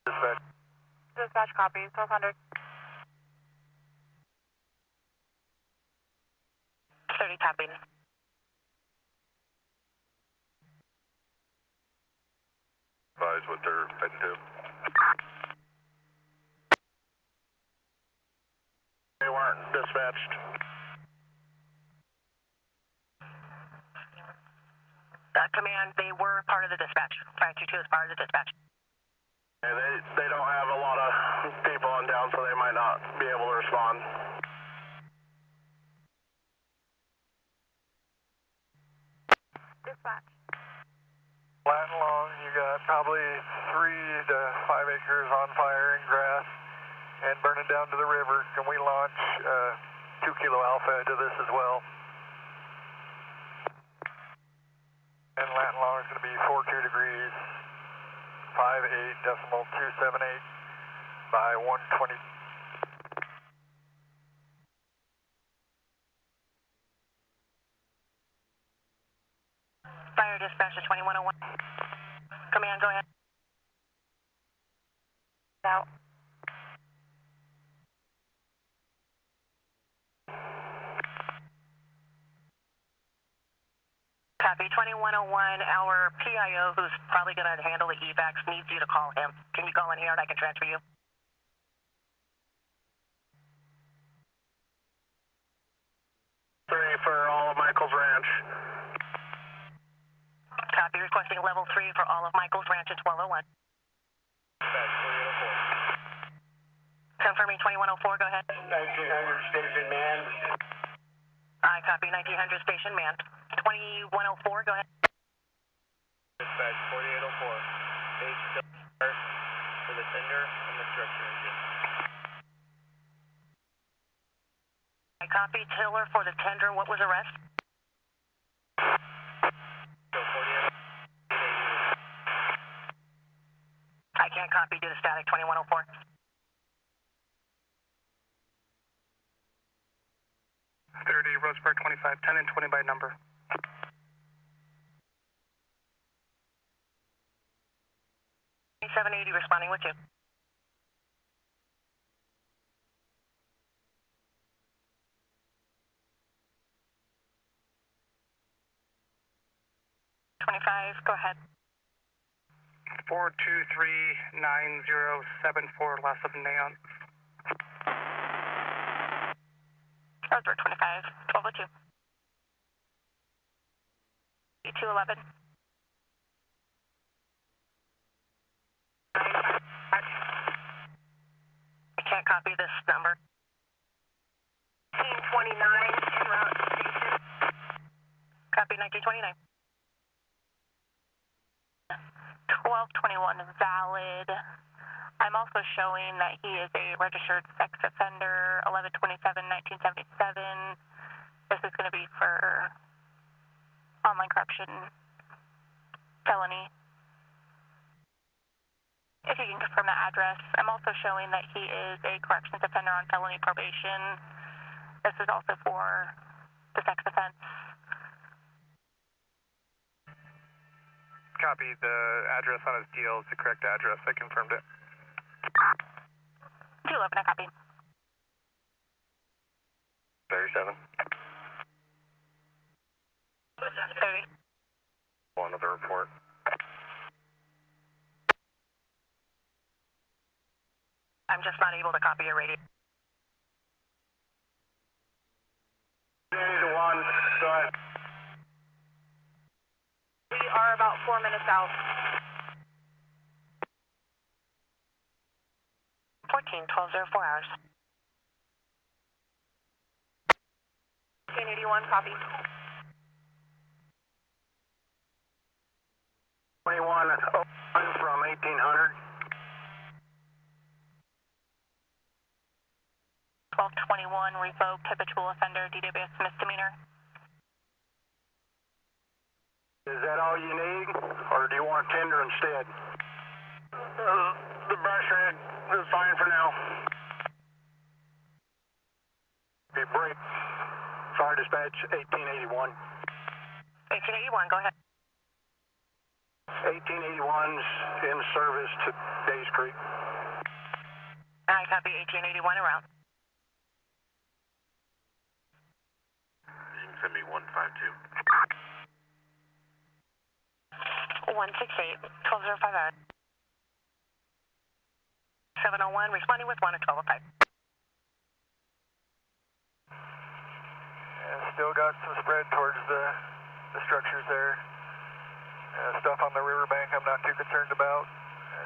Dispatch. Dispatch copy, 1200. 30 copy. Advise what they're heading to. They weren't dispatched. Command, they were part of the dispatch. 522 is part of the dispatch. Yeah, they don't have a lot of people in town, so they might not be able to respond. Dispatch. Flat and long, you got probably 3 to 5 acres on fire and grass and burning down to the river. Can we launch 2 kilo alpha into this as well? And Latin long is going to be 42 degrees, 58.278 by 120. Fire dispatch to 2101. Command, go ahead. Out. Copy, 2101, our PIO, who's probably going to handle the evacs, needs you to call him. Can you call in here and I can transfer you? Three for all of Michael's Ranch. Copy, requesting level 3 for all of Michael's Ranch at 1201. Confirming 2104, go ahead. 1900 station man. I copy, 1900 station man. 2104, go ahead. Dispatch 4804. Stage start for the tender and the structure engine. I copy, Tiller for the tender. What was arrest? So 48. I can't copy due to static, 2104. Roseburg 25, 10 and 20 by number. 780 responding with you. Go ahead. 4239074, last of neon. Roseburg 25, 1202. 211. I can't copy this number. 1929 en route to station. Copy 1929. 1221 valid. I'm also showing that he is a registered sex offender, 11/27/1977. This is going to be for online corruption felony. If you can confirm the address. I'm also showing that he is a corrections offender on felony probation. This is also for the sex offense. Copy, the address on his deal is the correct address. I confirmed it. 211, I copy. 37. 30. One other report. I'm just not able to copy your radio. 1, go ahead. We are about 4 minutes out. 14/12/04 hours. 1081, copy. 21 from 1800. 1221, revoked habitual offender, DWS misdemeanor. Is that all you need, or do you want tender instead? The brush rig is fine for now. Be break. Fire dispatch 1881. 1881, go ahead. 1881 1881's in service to Days Creek. I copy 1881 around. You can send me 152. 168, 12050. 701, responding with 1 at 1205. Still got some spread towards the structures there. Stuff on the riverbank I'm not too concerned about.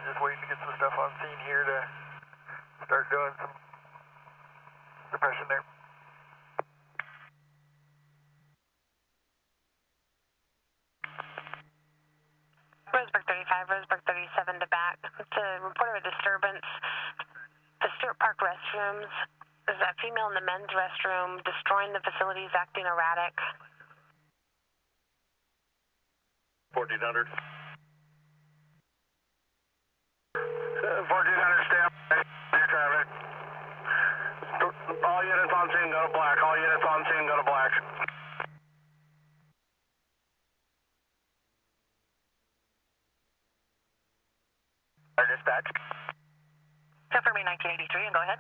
Just waiting to get some stuff on scene here to start doing some suppression there. Roseburg 35, Roseburg 37 to back. It's a report of a disturbance. The Stewart Park restrooms. There's a female in the men's restroom destroying the facilities, acting erratic. 1400. 1400 stamp. Clear traffic. All units on scene go to black. All units on scene go to black. Our dispatch. Confirming 1983 and go ahead.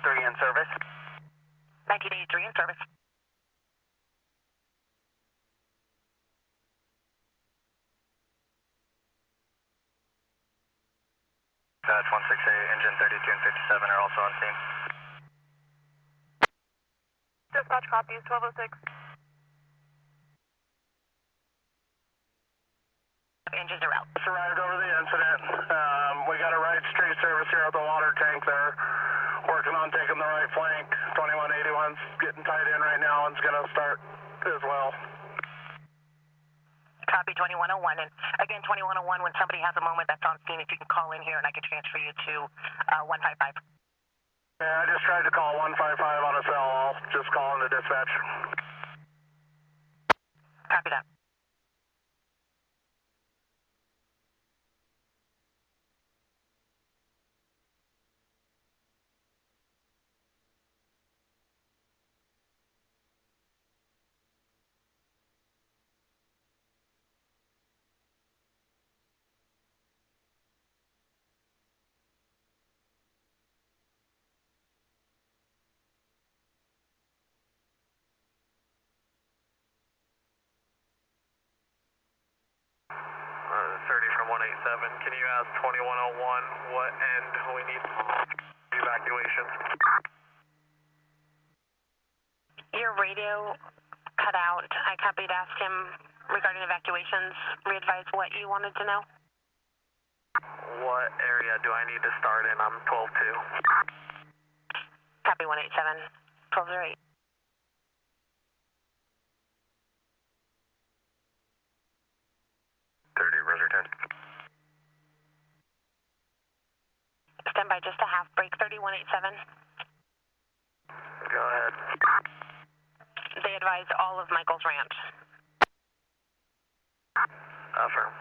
3 in service. 1983 in service. Dispatch 168, engine 32 and 57 are also on scene. Dispatch copies 1206. Engines are out. Just arrived over the incident. We got a right street service here at the water tank there. Working on taking the right flank. 2181's getting tied in right now and it's going to start as well. Copy 2101. And again, 2101, when somebody has a moment that's on scene, if you can call in here and I can transfer you to 155. Yeah, I just tried to call 155 on a cell. I'll just call in the dispatch. Copy that. From 187, can you ask 2101 what end we need evacuations? Your radio cut out. I copied, asked him regarding evacuations. Re-advise what you wanted to know. What area do I need to start in? I'm 12-2. Copy 187, 1208. Return. Stand by just a half break, 3187. Go ahead. They advise all of Michael's Ranch. Affirm.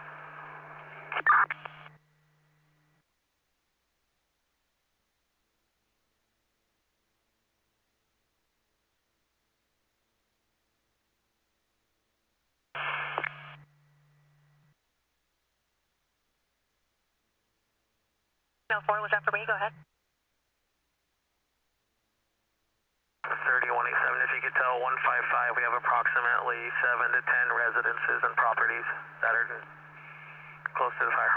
No, 4 was after me, go ahead. 3187, if you could tell 155, we have approximately 7 to 10 residences and properties that are close to the fire.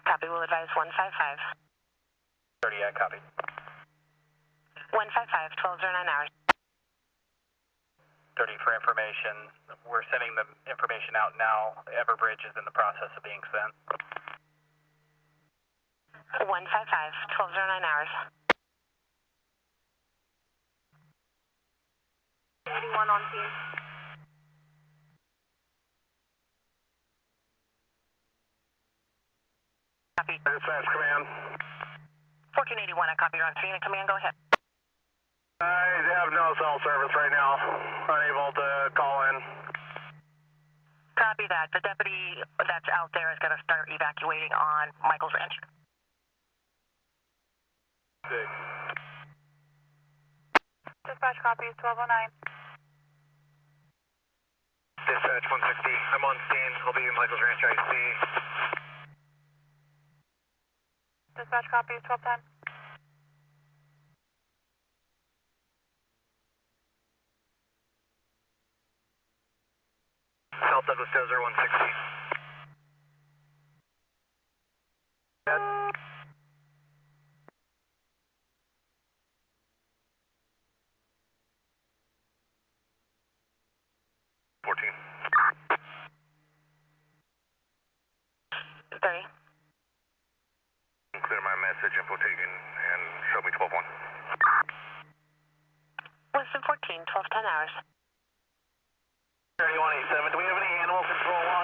Copy, we'll advise 155. 30, yeah, copy. 155, 1209 hours. 30 for information. We're sending the information out now. Everbridge is in the process of being sent. 155, 1209 hours. 81 on scene. Copy. Dispatch command. 1481, I copy you on scene. Command, go ahead. I have no cell service right now. Unable to call in. Copy that. The deputy that's out there is going to start evacuating on Michael's Ranch. Dispatch copies 1209. Dispatch 160, I'm on scene. I'll be in Michael's Ranch IC. Dispatch copy, 1210. South Douglas Dozer 160. Dead. 14. 30. Clear my message, info taken, and show me 12-1. Wisdom 14, 1210 hours. 3187, do we have any animal control on?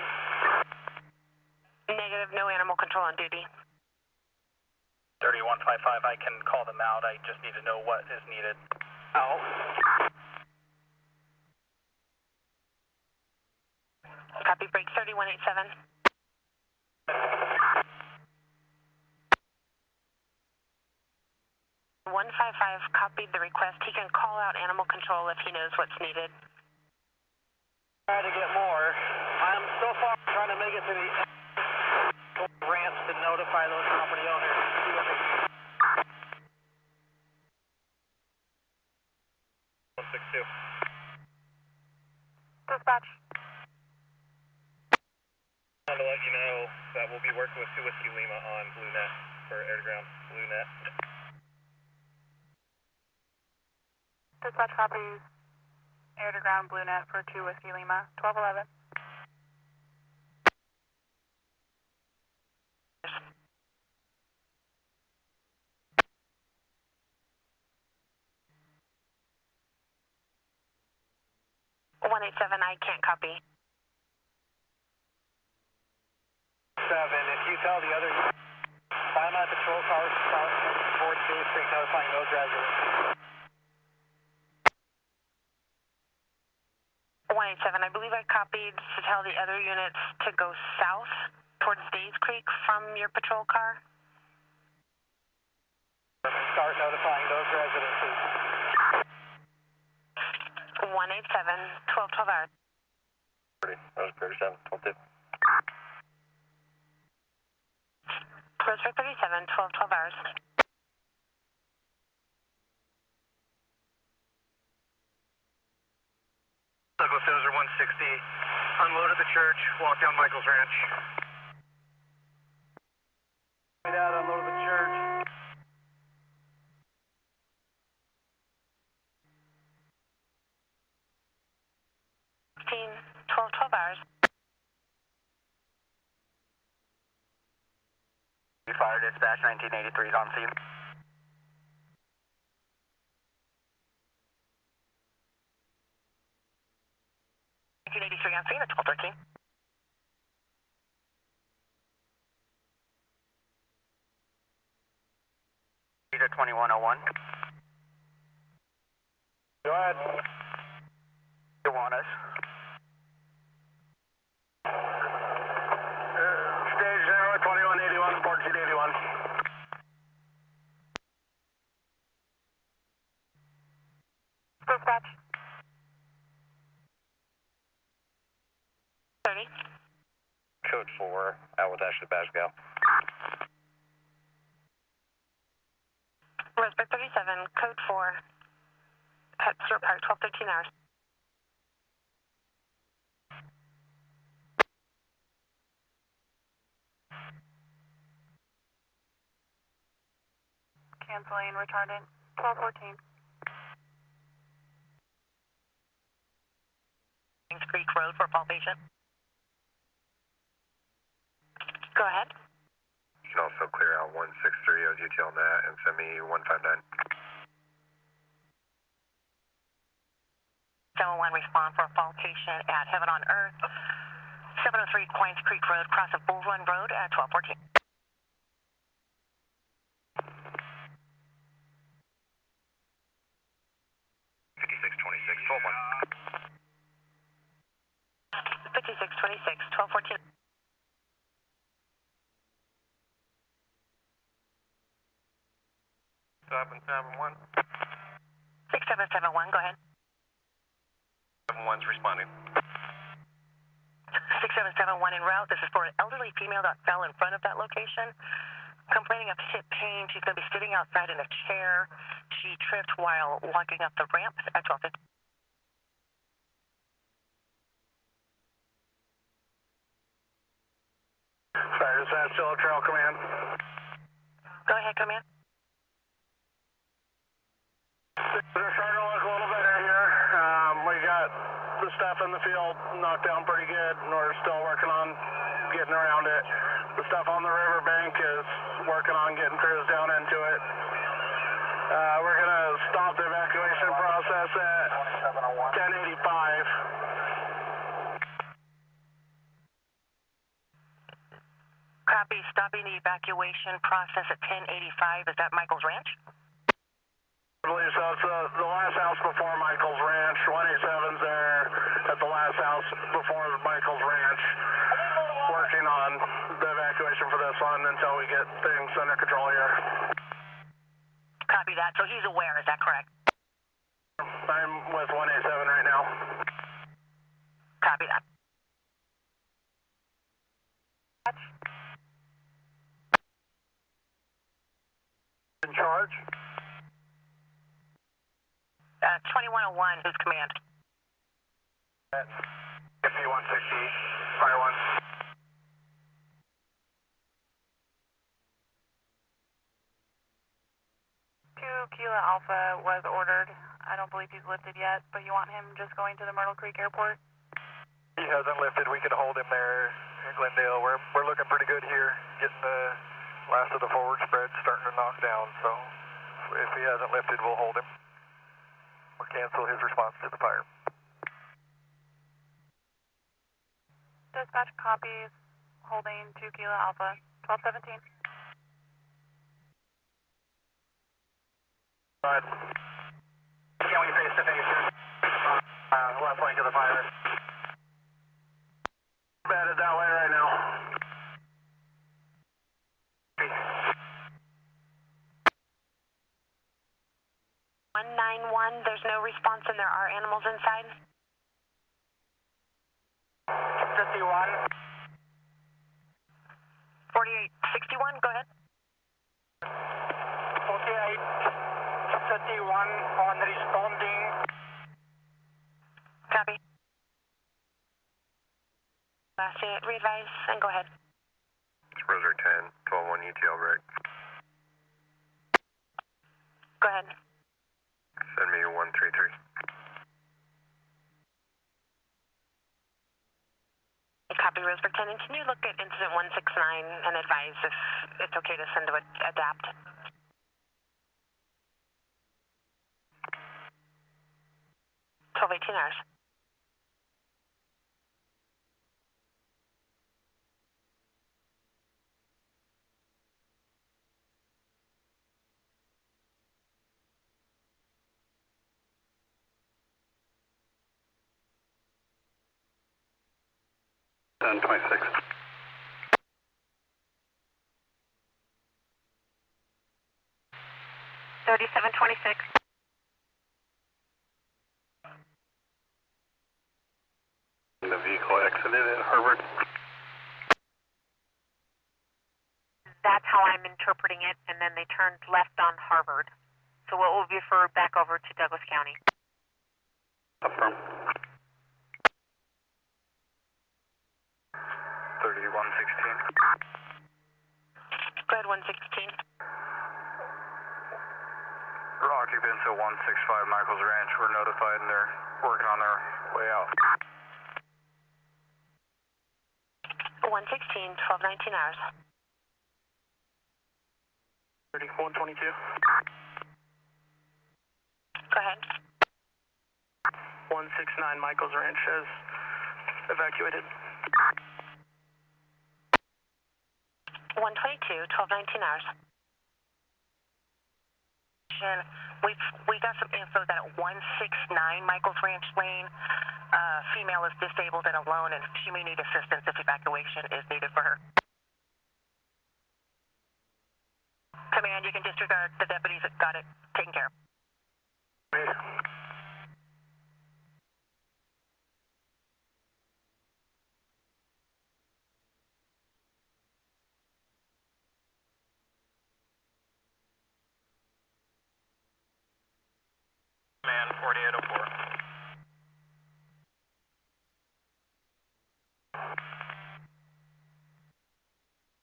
Negative, no animal control on duty. 3155, I can call them out. I just need to know what is needed. Out. Copy, break 3187. 155 copied the request. He can call out animal control if he knows what's needed. Try to get more. I'm so far trying to make it to the ramps to notify those property owners. See what they can do. 162. Dispatch. I want to let you know that we'll be working with 2 Whiskey Lima on Blue Net for air-to-ground Blue Net. Dispatch copies. Air to ground Blue Net for 2 Whiskey Lima, 1211. I can't copy. 7, if you tell the other, I'm at patrol cars south towards Bay Street notifying those residents. 187, I believe I copied to tell the other units to go south towards Days Creek from your patrol car. Start notifying those residences. 187, 1212 hours. Roseburg 7, 12 Roseburg 37, 1212 hours. Douglas Dozer 160, unload at the church, walk down Michael's Ranch. Right out, unload at the church. 1212 hours. Fire dispatch 1983 is on scene. 1983 on scene at 1213. Peter 2101. Go ahead. You want us? Stage 0, 2181, 1481. Dispatch. 30. Code 4, out with Ashley Basgal. Roseburg 37, code 4 at Stewart Park, 1213 hours. Canceling, retardant, 1214. Kings Creek Road for fall patient. Go ahead. You can also clear out 163 ODOT on that and send me 159. 701 respond for a fall patient at Heaven on Earth, 703 Queens Creek Road, cross of Bull Run Road at 1214. 5626, 12-1. 5626, 1214. Stop and 7-1. 6771, go ahead. 7-1's responding. 6771 en route. This is for an elderly female that fell in front of that location. Complaining of hip pain. She's going to be sitting outside in a chair. She tripped while walking up the ramp at 12:50. Sorry, is that still a trail command? Go ahead, command. They're starting to look a little better here. We got the stuff in the field knocked down pretty good, and we're still working on getting around it. The stuff on the riverbank is working on getting crews down into it. We're going to stop the evacuation process at 1085. Copy. Stopping the evacuation process at 1085. Is that Michael's Ranch? I believe so. It's the last house before Michael's Ranch. 187's there at the last house before Michael's Ranch. Working on the evacuation for this one until we get things under control here. Copy that. So he's aware. Is that correct? I'm with 187 right now. Copy that. In charge? 2101, who's command? DFPA 160, fire 1. Kilo Alpha was ordered. I don't believe he's lifted yet, but you want him just going to the Myrtle Creek Airport? He hasn't lifted. We can hold him there in Glendale. We're looking pretty good here, getting the last of the forward spread starting to knock down. So if he hasn't lifted, we'll hold him. We'll cancel his response to the fire. Dispatch copies, holding 2 Kilo Alpha, 1217. Right. Can we face to face? Left flank of the fire. Headed that way right now. 191, there's no response and there are animals inside? 51. 4861, go ahead. 48, 31 on responding. Copy. Last unit, re-advise and go ahead. It's Roseburg 10, 12-1 ETL break. Go ahead. Send me 133. Copy, Roseburg 10, and can you look at incident 169 and advise if it's okay to send to adapt? $12:18. Done 26. 3726. The vehicle exited at Harvard. That's how I'm interpreting it, and then they turned left on Harvard. So it will be referred back over to Douglas County. Affirm. 3116. Go ahead, 116. Occupants at 165 Michael's Ranch were notified and they're working on their way out. 116, 12:19 hours. 3122. Go ahead. 169 Michael's Ranch has evacuated. 122, 12:19 hours. We got some info that at 169 Michael's Ranch Lane, female is disabled and alone, and she may need assistance if evacuation is needed for her. Command, you can disregard the deputies that got it taken care of. Man, 4804.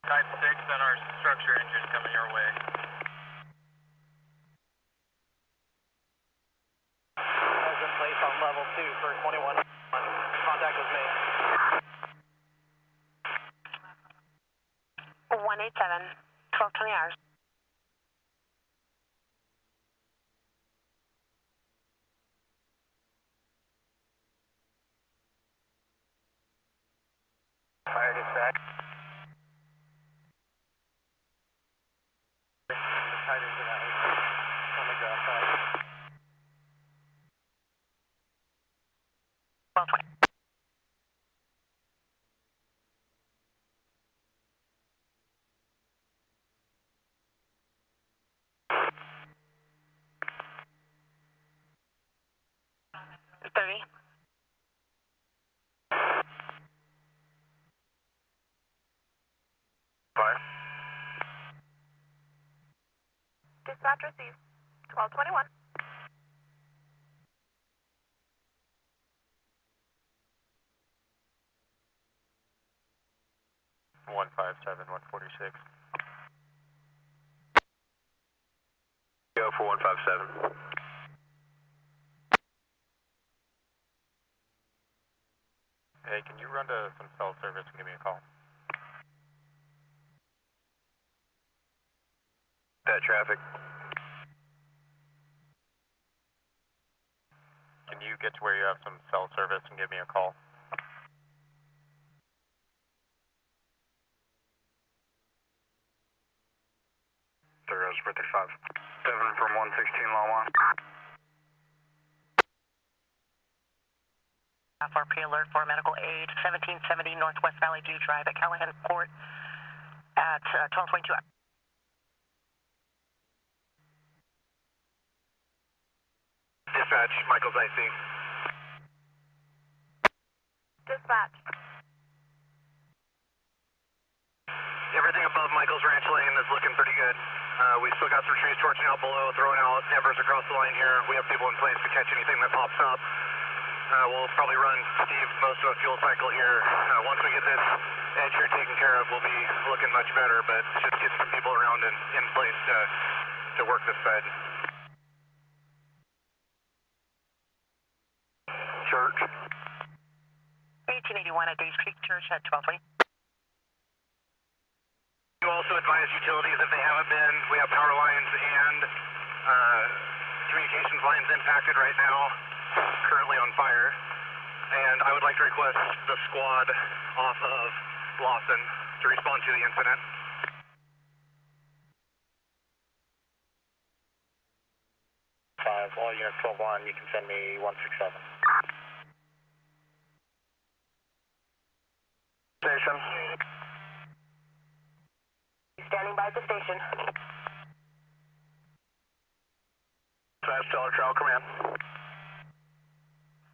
Type 6 on our structure engine coming your way. I was in place on level 2 for 21. Contact was made. 187, 1220 hours. Fire dispatch. Tied into that on the grass side. 1220. Fire. Dispatch received. 1221. One 147, 146. Go for 157. Hey, can you run to some cell service and give me a call? That traffic. Can you get to where you have some cell service and give me a call? Roseburg 35. 7 from 116 Law 1. FRP alert for medical aid, 1770 Northwest Valley View Drive at Callahan Court at 1222. Dispatch, Michael's IC. Dispatch. Everything above Michael's Ranch Lane is looking pretty good. We still got some trees torching out below, throwing out embers across the line here. We have people in place to catch anything that pops up. We'll probably run Steve most of a fuel cycle here. Once we get this edge here taken care of, we'll be looking much better, but just get some people around and in place to work this fed. Church. 1881 at Days Creek Church at 1220. You also advise utilities if they haven't been. We have power lines and communications lines impacted right now, currently on fire. And I would like to request the squad off of Lawson to respond to the incident. All units 12-1, you can send me 167. Station. Standing by at the station. Stellar Trail Command.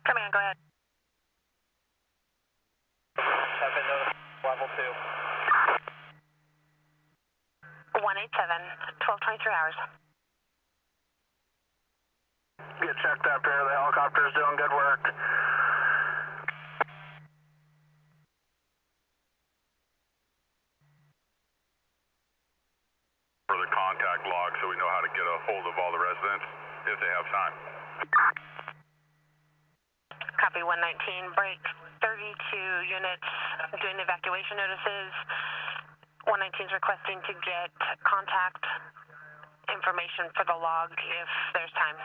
Command, go ahead. Have been notified. Level 2. 187, 1223 hours. Get checked up here. The helicopter's doing good work. For the contact log so we know how to get a hold of all the residents if they have time. Copy 119, break 32 units doing evacuation notices. 119 is requesting to get contact information for the log if there's time.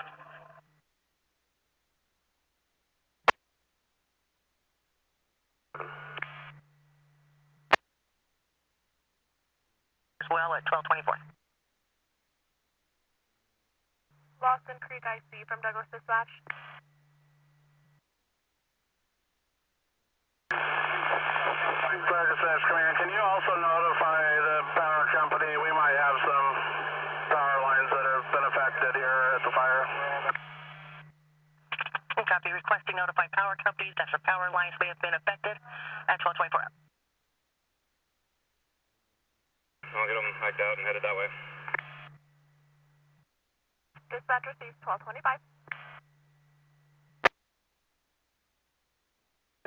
As well at 1224. Lawson Creek IC from Douglas Dispatch. Dispatch Command, can you also notify the power company? We might have some power lines that have been affected here at the fire. Copy. Requesting notify power companies that the power lines may have been affected at 1224. I'll get them hiked out and headed that way. Dispatch received 1225.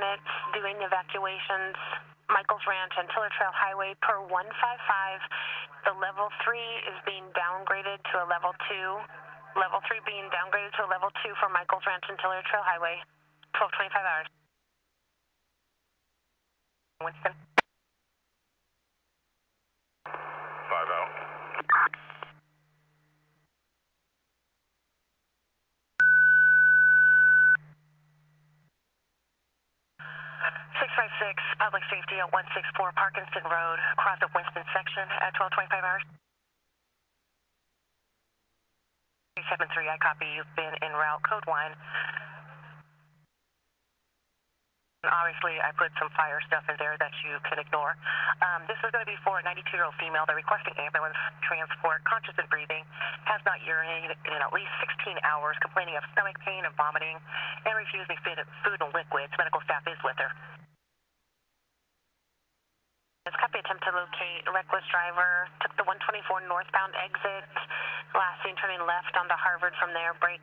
units doing evacuations, Michaels Ranch and Tiller Trail Highway per 155. The level 3 is being downgraded to a level 2. Level 3 being downgraded to a level 2 for Michaels Ranch and Tiller Trail Highway, 12:25 hours. Winston. 5-0. Public safety at 164 Parkinson Road, across the Winston section at 12:25 hours. 373, I copy. You've been en route. Code 1. Obviously, I put some fire stuff in there that you can ignore. This is going to be for a 92-year-old female. They're requesting ambulance transport, conscious and breathing, has not urinated in at least 16 hours, complaining of stomach pain and vomiting, and refusing food and liquids. Medical staff is with her. This copy, attempt to locate reckless driver, took the 124 northbound exit, last seen turning left onto Harvard, from there, brake.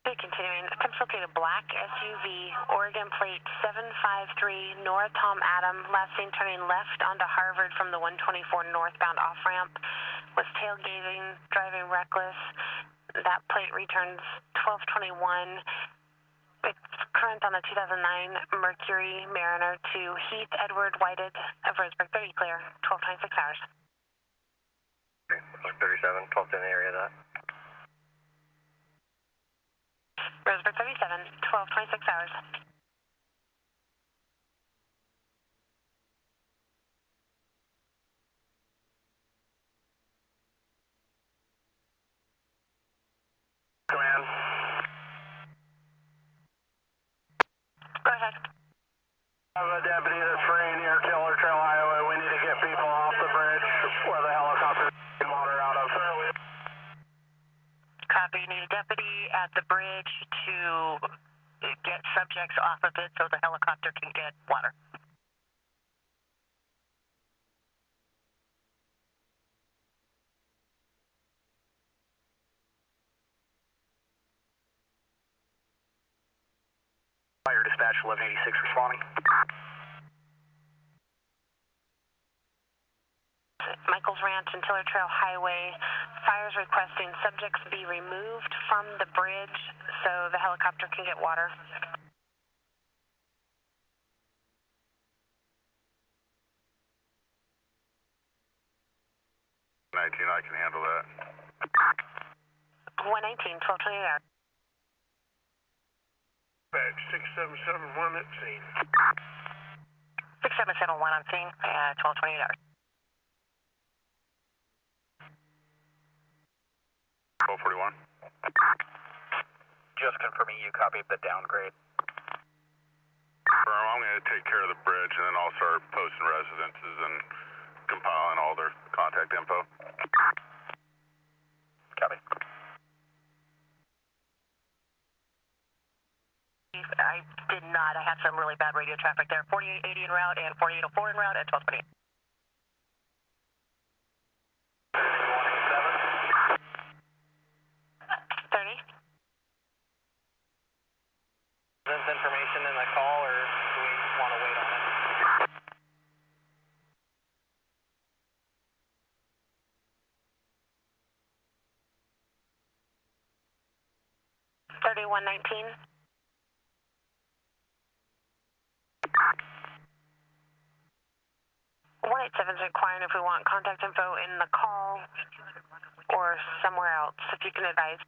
Continuing, attempts to locate a black SUV, Oregon plate 753, Nora Tom Adam, last seen turning left onto Harvard from the 124 northbound off-ramp, was tailgating, driving reckless. That plate returns 1221. It's current on the 2009 Mercury Mariner to Heath Edward Whited of Roseburg. 30 clear, 12:26 hours. Okay, 37, 12 in the area of that. Roseburg 37, 12:26 hours. Command. Go ahead. I have a deputy that's free near Tiller Trail Highway. We need to get people off the bridge where the helicopter is taking water out of. Copy. Need a deputy at the bridge to get subjects off of it so the helicopter can get water. Fire dispatch 1186 responding. Michaels Ranch and Tiller Trail Highway. Fires requesting subjects be removed from the bridge so the helicopter can get water. I can handle that. 119, 12:28 hours. Badge 6771 at scene. 6771 on scene at 12:28 hours. 1241. Just confirming you copied the downgrade. I'm going to take care of the bridge, and then I'll start posting residences and compiling all their contact info. Copy. I did not. I had some really bad radio traffic there. 4880 en route and 4804 en route at 12:28. 30. Is this information in the call, or do we want to wait on it? $31.19. $187 is requiring if we want contact info in the call or somewhere else, if you can advise.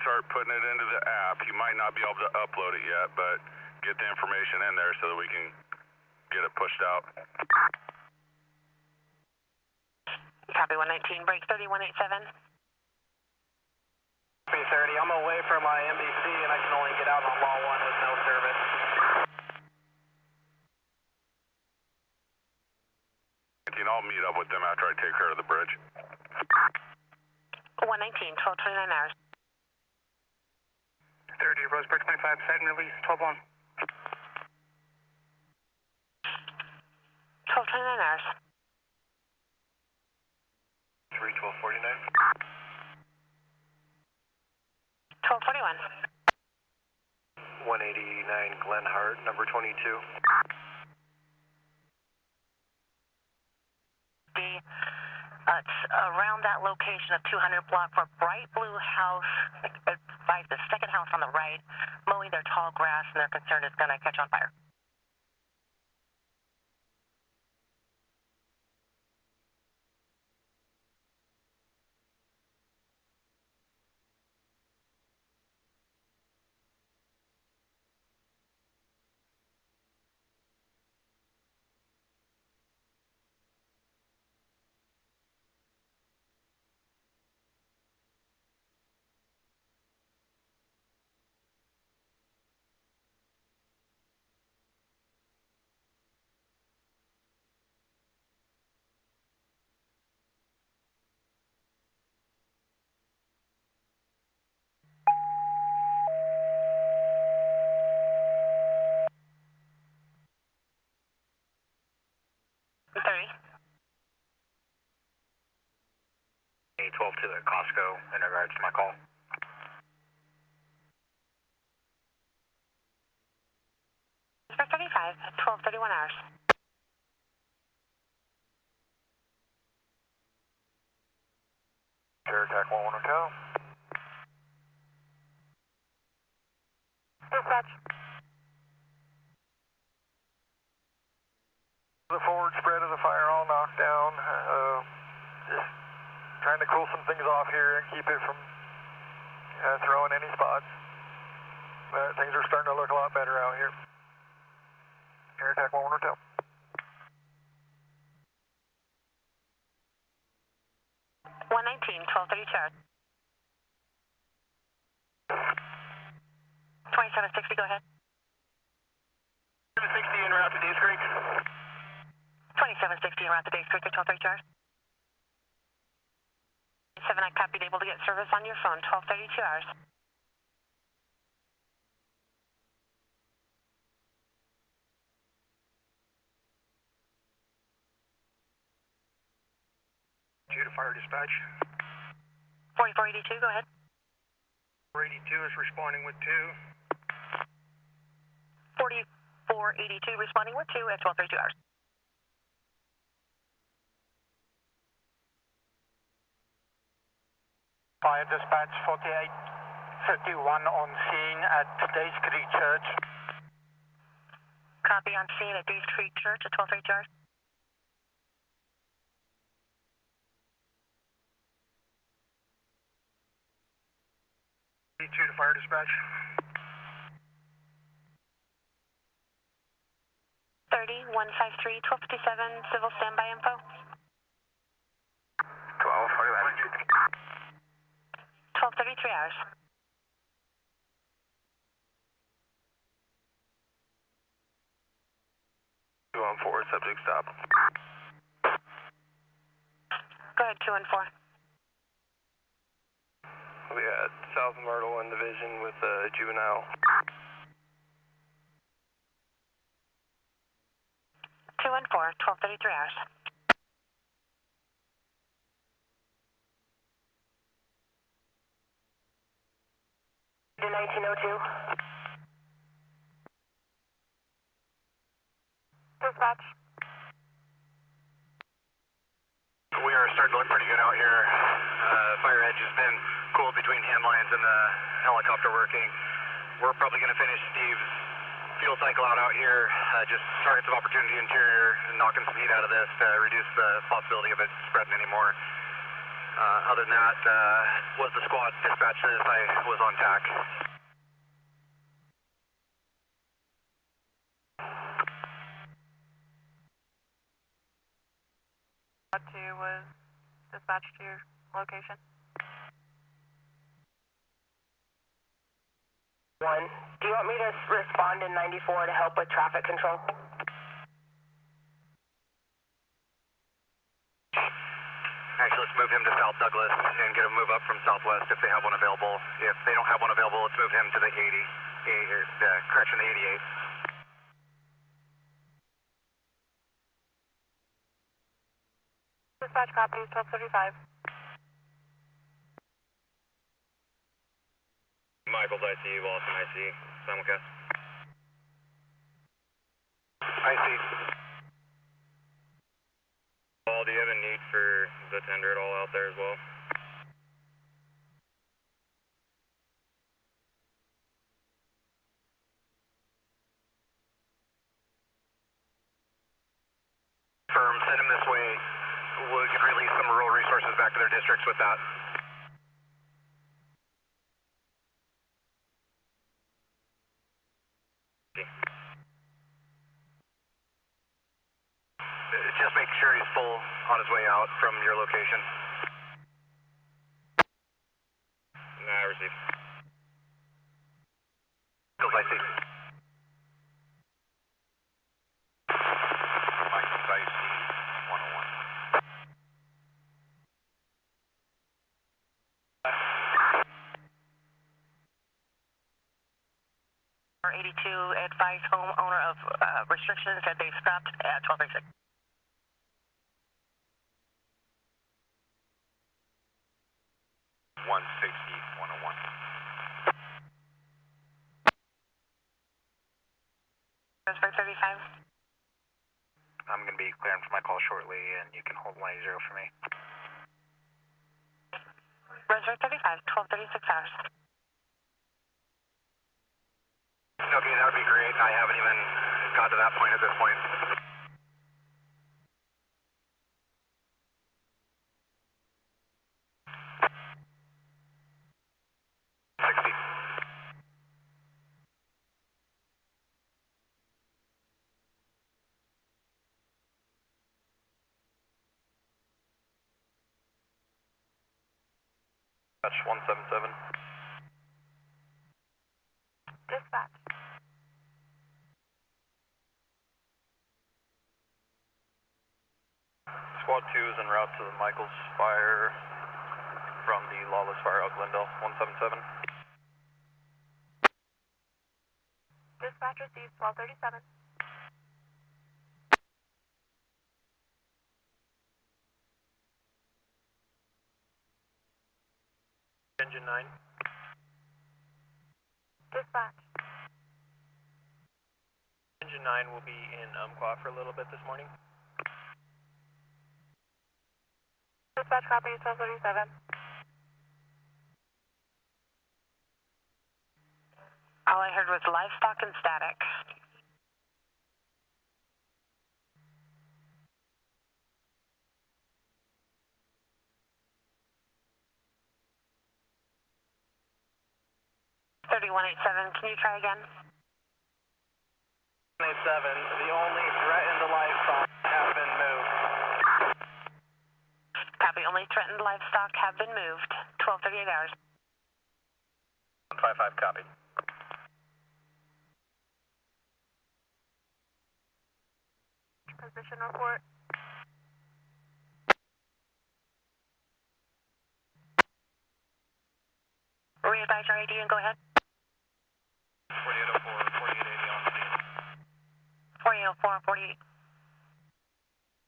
Start putting it into the app. You might not be able to upload it yet, but get the information in there so that we can get it pushed out. Copy 119, break 3187. 330, I'm away from my MDC and I can only get out on Law 1 with no service. I'll meet up with them after I take care of the bridge. 119, 12:29 hours. 30, Roseburg 25, second release, 12-1. 12:29 hours. 31249. 12:41. 189 Glen Hart, number 22. It's around that location of 200 block for a bright blue house, by the second house on the right, mowing their tall grass, and they're concerned it's going to catch on fire. A 12 to the Costco in regards to my call. For 35, 12:31 hours. Air attack 1 Hotel. Dispatch. The forward spread of the fire all knocked down. Just trying to cool some things off here and keep it from throwing any spots. But things are starting to look a lot better out here. Air attack 1 Hotel. One 12:32 hours. 2760, go ahead. 760 en route to Days Creek. 2760 around the Days Creek at 12:32 hours. 7, I copied, able to get service on your phone, 12:32 hours. To fire dispatch. 4482, go ahead. 482 is responding with 2. 4482 responding with 2 at 12:32 hours. Fire dispatch 4851 on scene at Days Creek Church. Copy, on scene at Days Creek Church at 12:32 hours. D2 to fire dispatch. 153 1257 civil standby info. 12:33 hours. Two on 4, subject stop. Go ahead, 2 and 4. We had South Myrtle in division with a juvenile. 2 and 4, 12:33 hours. To 1902. Dispatch. We are starting to look pretty good out here. Fire edge has been cooled between hand lines and the helicopter working. We're probably going to finish Steve's fuel cycle out here, just target some opportunity interior and knocking some heat out of this to reduce the possibility of it spreading anymore. Other than that, was the squad dispatched to this? I was on TAC. What 2 was dispatched to your location? 1. Do you want me to respond in 94 to help with traffic control? Actually, let's move him to South Douglas and get a move up from Southwest if they have one available. If they don't have one available, let's move him to the 88. Dispatch copy, 1235. Michael's ICU, Boston ICU, simulcast. I see. Paul, do you have a need for the tender at all out there as well? Firm, send him this way. We can release some rural resources back to their districts with that. Just make sure he's full on his way out from your location. Nah, received. I see. Mike, I see 101. Or 82 advised homeowner of restrictions that they stopped at 1236. 160, 101. Roseburg 35. I'm going to be clearing for my call shortly, and you can hold 180 for me. Roseburg 35, 1236 hours. Okay, that would be great. I haven't even got to that point at this point. Touch 177. Dispatch. Squad 2 is en route to the Michaels fire from the Lawless fire out Glendale, 177. Dispatch receives 1237. Engine 9. Dispatch. Engine 9 will be in Umpqua for a little bit this morning. Dispatch copy 1237. All I heard was livestock and static. Can you try again? 87, the only threatened livestock have been moved. Copy, only threatened livestock have been moved. 1238 hours. 155, copy. Position report. Re-advise your ID and go ahead. 4804, 4880 on scene. 4804,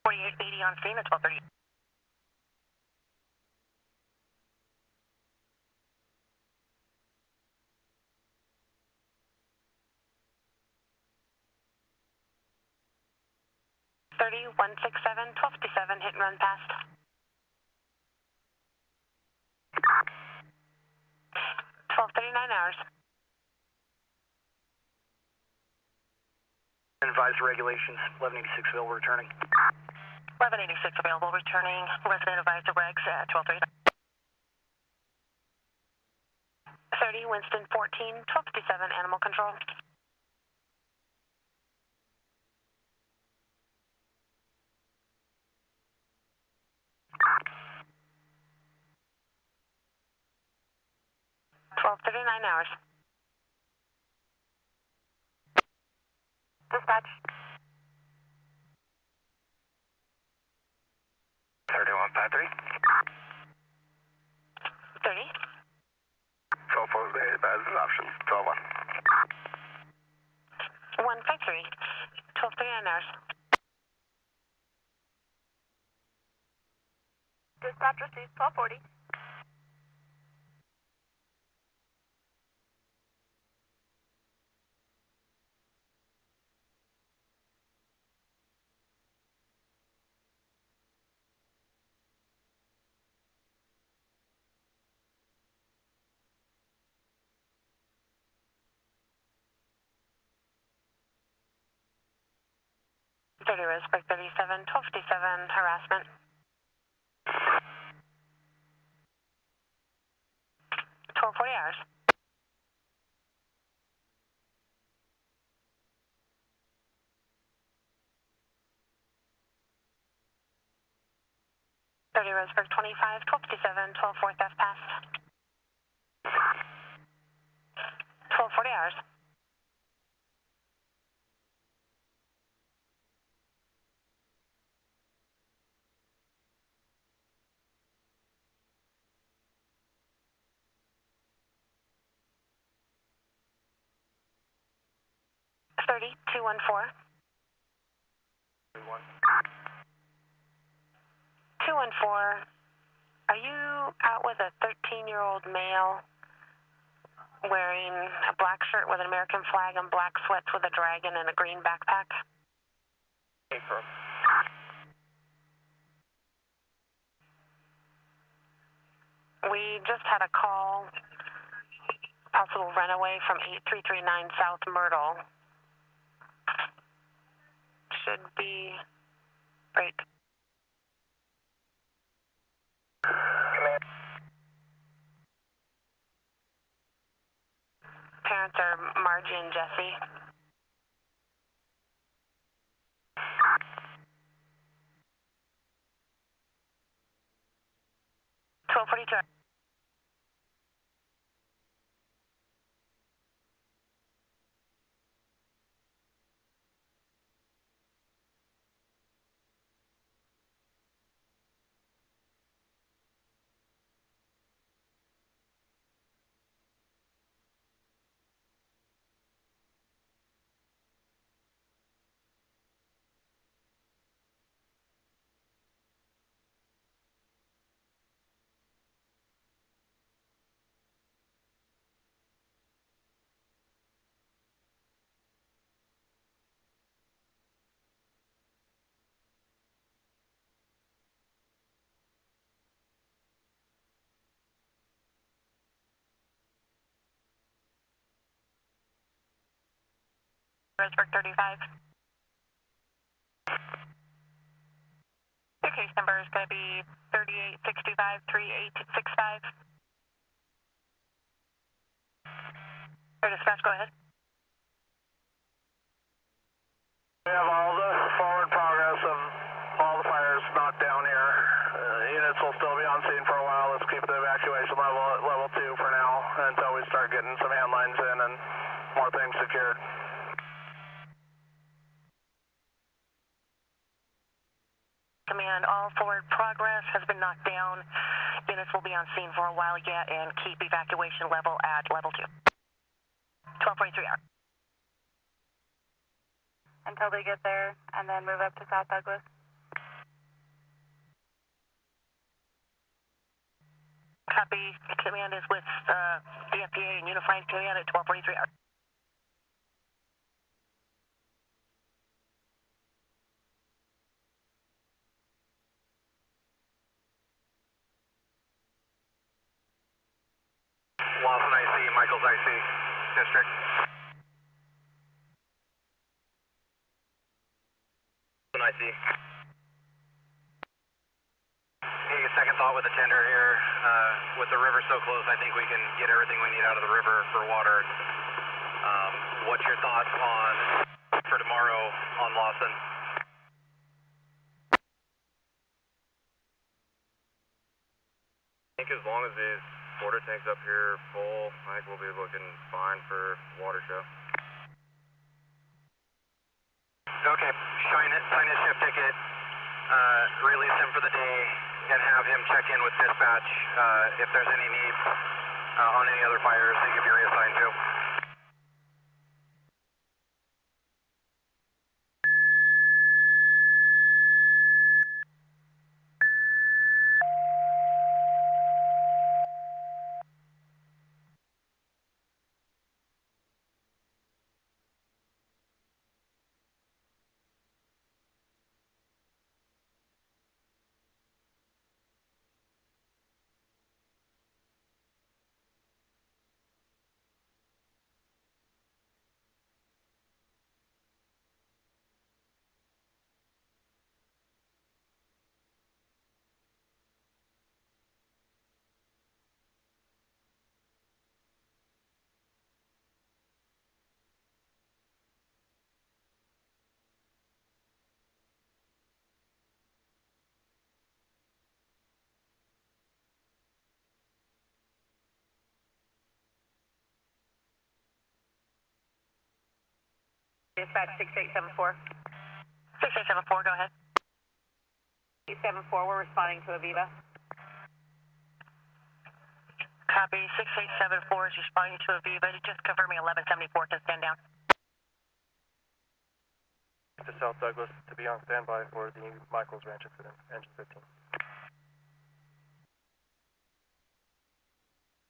4880 on scene at 1230. $30, 167, 1257, hit and run past. 1239 hours. Advised regulations, 1186 available returning. 1186 available returning. Resident advised to regs at 1239. 30, Winston 14, 1257, animal control. $12:39. Dispatch. 3153. 30. 12 day advised options, 12-1. 153. 12:39 hours. Dispatch receives 1240. 30 Roseburg 37, 1257, harassment. 1240 hours. Roseburg 25, 1257, 12 4th F pass. 1240 hours. Thirty 214. 214. Are you out with a 13-year-old male wearing a black shirt with an American flag and black sweats with a dragon and a green backpack? April. We just had a call, possible runaway from 8339 South Myrtle. Should be right. Command. Parents are Margie and Jesse. $1242. Roseburg 35. Your case number is going to be 3865 3865. Or dispatch, go ahead. We have all the forward progress of all the fires knocked down here. Units will still be on scene for a while. Let's keep the evacuation level at level 2 for now until we start getting some hand lines in and more things secured. Command, all forward progress has been knocked down. Units will be on scene for a while yet and keep evacuation level at level 2. 1243 hours. Until they get there, and then move up to South Douglas. Copy. Command is with DFPA and Unified Command at 1243 hours. Lawson IC, Michael's IC, District. IC. Hey, second thought with the tender here. With the river so close, I think we can get everything we need out of the river for water. What's your thoughts on for tomorrow on Lawson? I think as long as these water tanks up here are full, I think we'll be looking fine for water show. Okay, sign his shift ticket, release him for the day, and have him check in with dispatch if there's any needs on any other fires that you can be reassigned to. Dispatch 6874. 6874, go ahead. 874, we're responding to Aviva. Copy, 6874 is responding to Aviva. Just confirming 1174 can stand down. To South Douglas to be on standby for the Michaels Ranch incident, engine 15.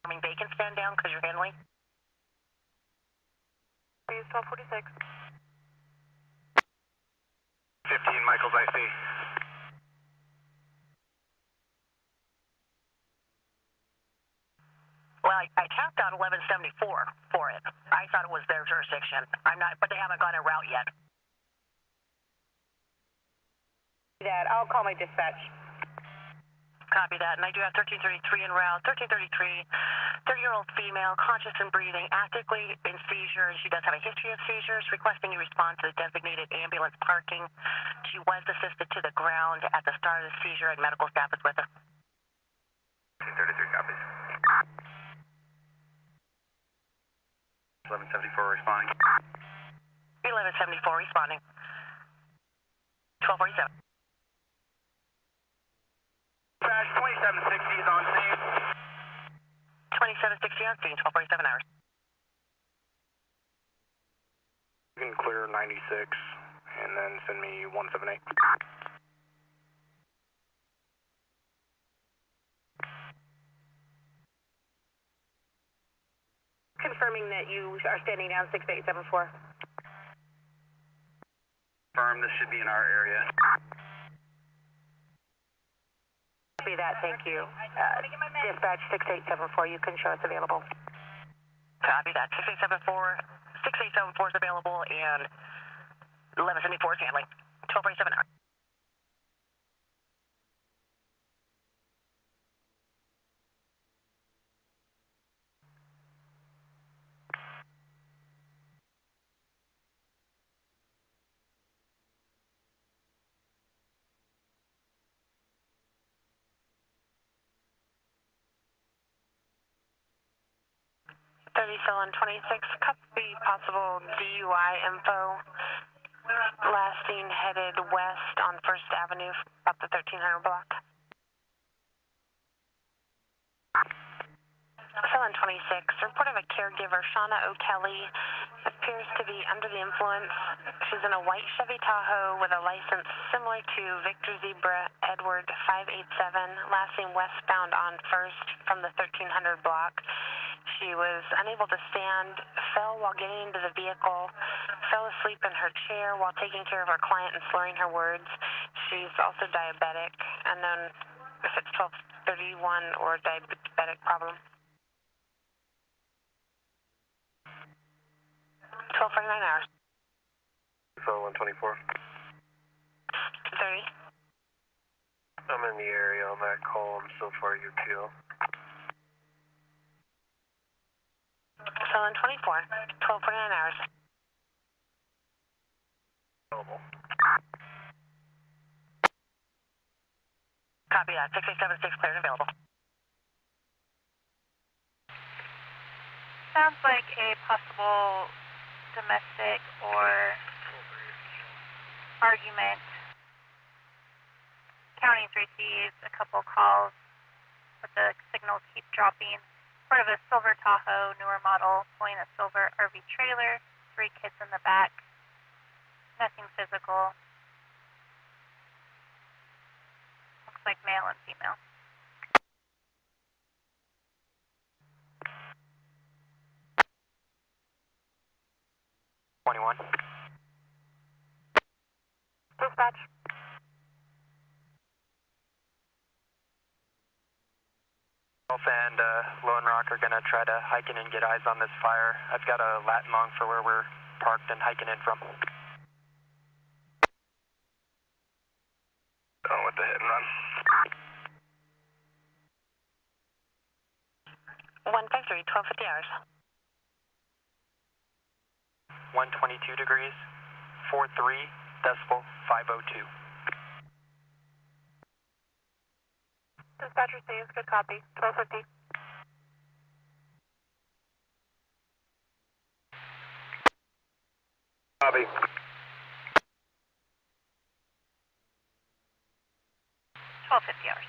I mean, they can stand down because you're handling. Please, 1246. 15 Michaels IC. Well, I tapped out 1174 for it. I thought it was their jurisdiction. I'm not, but they haven't gone en route yet. That, I'll call my dispatch. Copy that, and I do have 1333 en route. 1333, 30-year-old female, conscious and breathing, actively in seizures. She does have a history of seizures, requesting you respond to the designated ambulance parking. She was assisted to the ground at the start of the seizure, and medical staff is with her. 1333 copies. 1174 responding. 1174 responding. 1247. Dispatch 2760 is on scene. 2760 on scene, 1247 hours. You can clear 96 and then send me 178. Confirming that you are standing down 6874. Confirm this should be in our area. Copy that, thank you. Dispatch 6874, you can show us available. Copy that, 6874 is available, and 1174 is handling. 1247 hours. Cell on 26, copy possible DUI info. Last seen headed west on 1st Avenue, up the 1300 block. Cell on 26, report of a caregiver, Shauna O'Kelly, appears to be under the influence. She's in a white Chevy Tahoe with a license similar to Victor Zebra Edward 587, last seen westbound on 1st from the 1300 block. She was unable to stand, fell while getting into the vehicle, fell asleep in her chair while taking care of her client and slurring her words. She's also diabetic, unknown if it's 1231 or diabetic problem. 1249 hours. Phone 124. 30. I'm in the area on that call. I'm so far UTL. Cell 24. 1249 hours. Available. Copy that. 6876 cleared and available. Sounds like a possible domestic or argument. County 3Cs, a couple calls, but the signals keep dropping. Part of a silver Tahoe, newer model, pulling a silver RV trailer, 3 kids in the back. Nothing physical. Looks like male and female. Dispatch. Wolf and Lone Rock are going to try to hike in and get eyes on this fire. I've got a Latin long for where we're parked and hiking in from. Done with the hit and run. 153, 1250 hours. 122 degrees, 43.502. Dispatcher saves, good copy. 1250. Copy. 1250 hours.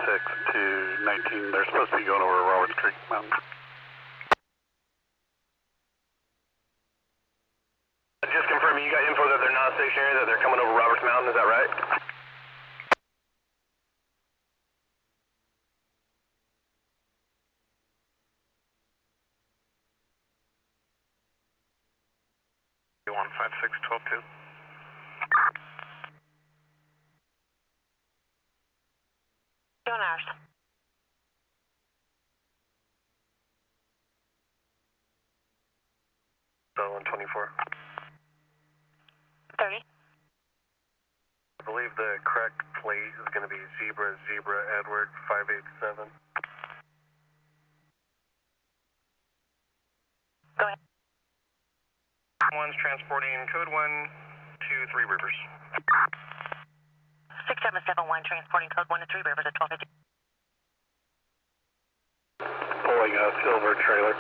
To 19, they're supposed to be going over Roberts Creek Mountain. Just confirming, you got info that they're not stationary, that they're coming over Roberts Mountain, is that right? One 5612-2. 2 hours. So 124. 30. I believe the correct plate is going to be Zebra Edward 587. Go ahead. One's transporting code 1 to 3 Rivers. 6771 transporting code 1 to 3 Rivers at 1250. Pulling a silver trailer.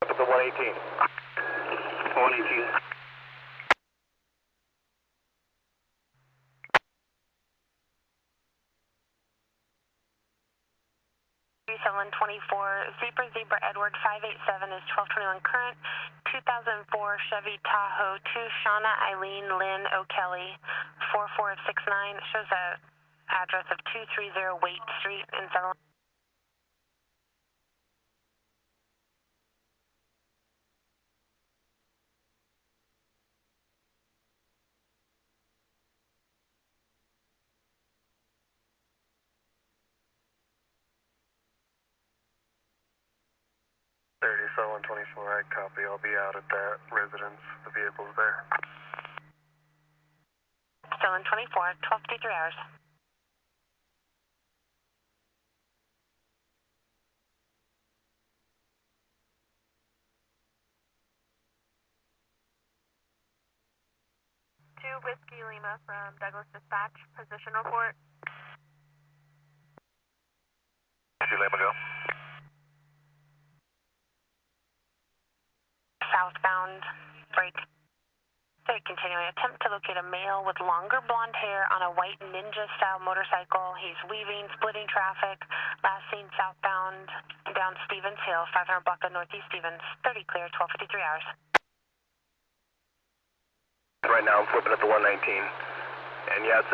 Up at the 118. 118. 3724 Zebra Edward 587 is 1221 current. 2004 Chevy Tahoe to Shauna Eileen Lynn O'Kelly 4469 shows a address of 230 Waite Street in Sutherland. So 124, I copy. I'll be out at that residence. The vehicle's there. Still in 24, 1253 hours. Whiskey Lima from Douglas Dispatch. Position report. Whiskey Lima, go. Southbound, break. Continuing, attempt to locate a male with longer blonde hair on a white ninja-style motorcycle. He's weaving, splitting traffic. Last seen southbound down Stevens Hill, 500 block of Northeast Stevens. 30 clear, 1253 hours. Right now I'm flipping at the 119. And yeah, it's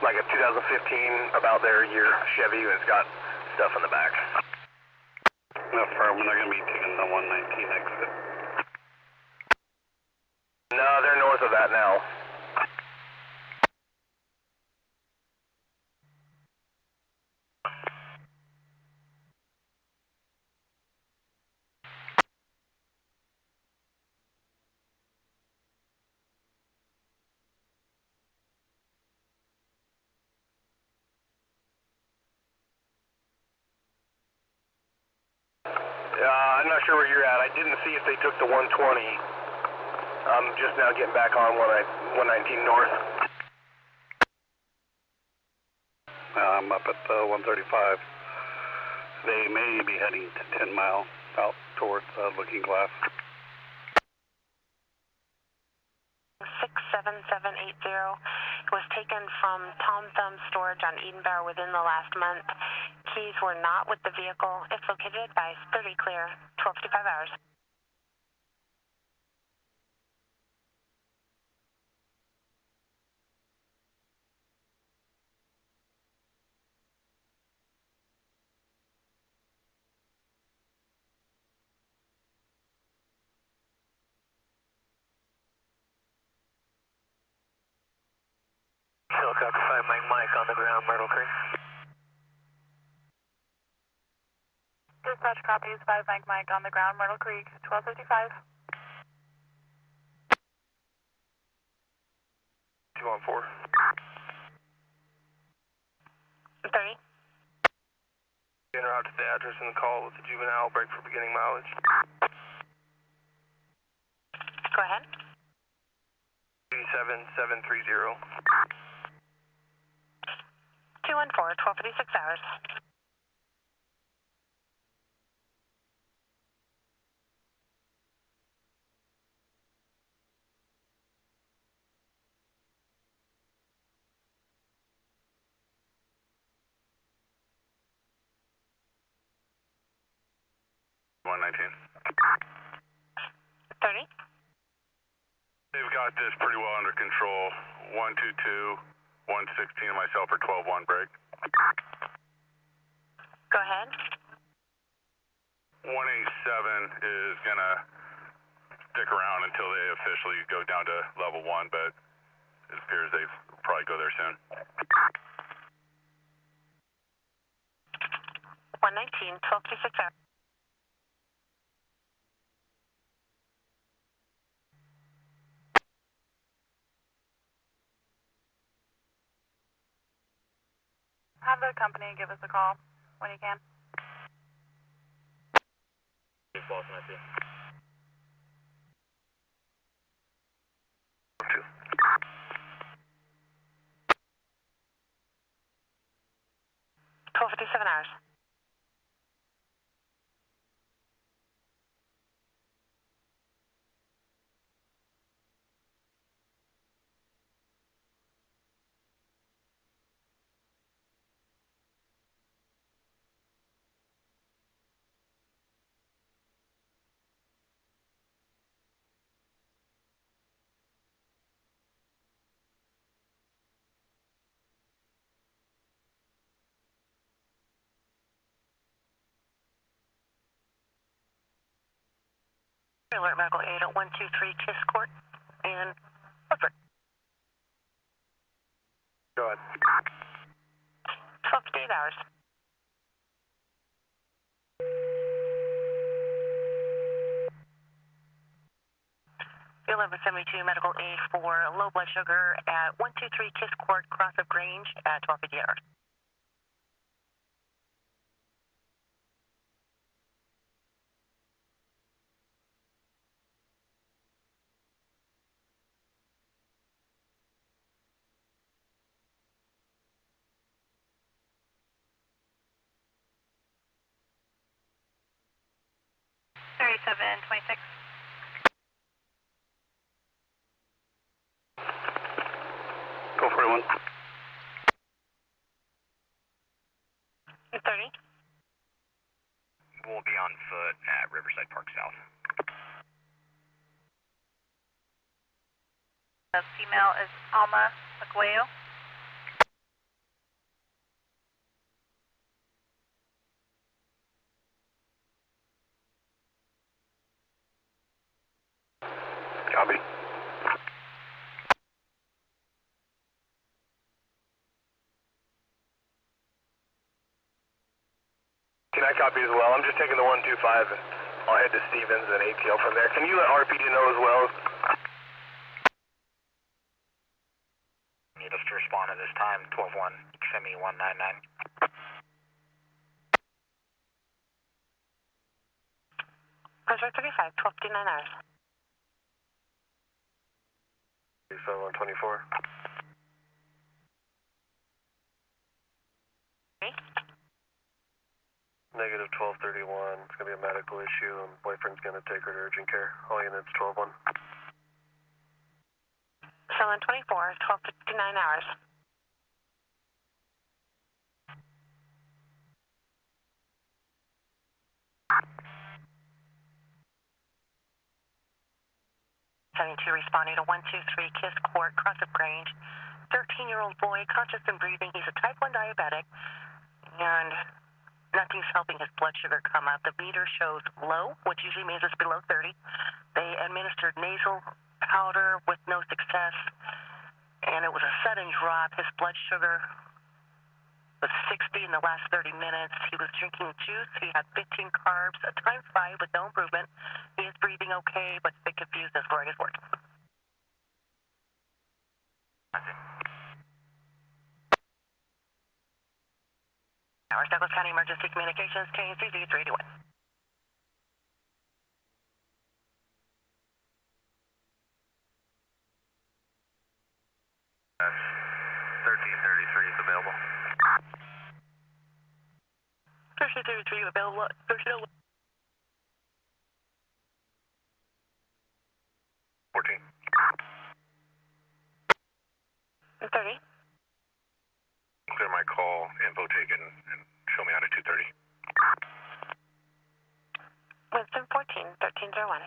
like a 2015, about their year Chevy, and it's got stuff in the back. Affirm, they're going to be taking the 119 exit. No, they're north of that now. I'm not sure where you're at. I didn't see if they took the 120. I'm just now getting back on 119 north. I'm up at the 135. They may be heading to 10 Mile out towards Looking Glass. 67780 was taken from Tom Thumb storage on Edenbauer within the last month. Keys were not with the vehicle. If located, advise 30 clear, 1255 hours. Helicopter 5 Mike on the ground, Myrtle Creek. Dispatch copies 5 Mike on the ground, Myrtle Creek, 1255. 214. 30. Enter out to the address and the call with the juvenile, break for beginning mileage. Go ahead. 27730. 214, 1256 hours. They've got this pretty well under control. 122, 116 and myself are 12-1 break. Go ahead. 187 is gonna stick around until they officially go down to level 1, but it appears they'll probably go there soon. 119, 1226 hours. Have the company give us a call when you can. Boston, I see. 1257 hours. Alert Medical 8 at 123 Kiss Court in Roseburg. Go ahead. 1258 hours. The 1172 Medical 8 for low blood sugar at 123 Kiss Court, Cross of Grange at 1258 hours. Go 41. 30. We'll be on foot at Riverside Park South. The female is Alma Aguayo. Copy. Can I copy as well? I'm just taking the 125 and I'll head to Stevens and ATL from there. Can you let RPD know as well? Need us to respond at this time, 12-1, semi 199. Pressure 35, 1259 hours. 124. Negative 1231. It's going to be a medical issue and boyfriend's going to take her to urgent care. All units 12-1. 724, 1259 hours. Two responding to 123 Kiss Court, Cross of Grange. 13-year-old boy, conscious and breathing. He's a type 1 diabetic, and nothing's helping his blood sugar come up. The meter shows low, which usually means it's below 30. They administered nasal powder with no success, and it was a sudden drop. His blood sugar was 60 in the last 30 minutes. He was drinking juice. He had 15 carbs, a time 5 with no improvement. He is breathing okay, but a bit confused as far as work. Our Douglas County Emergency Communications, KCZ 381. 1333 is available. 1333 available. 14. 30. Clear my call, info taken, and show me out at 230. Wisdom 14, 1301.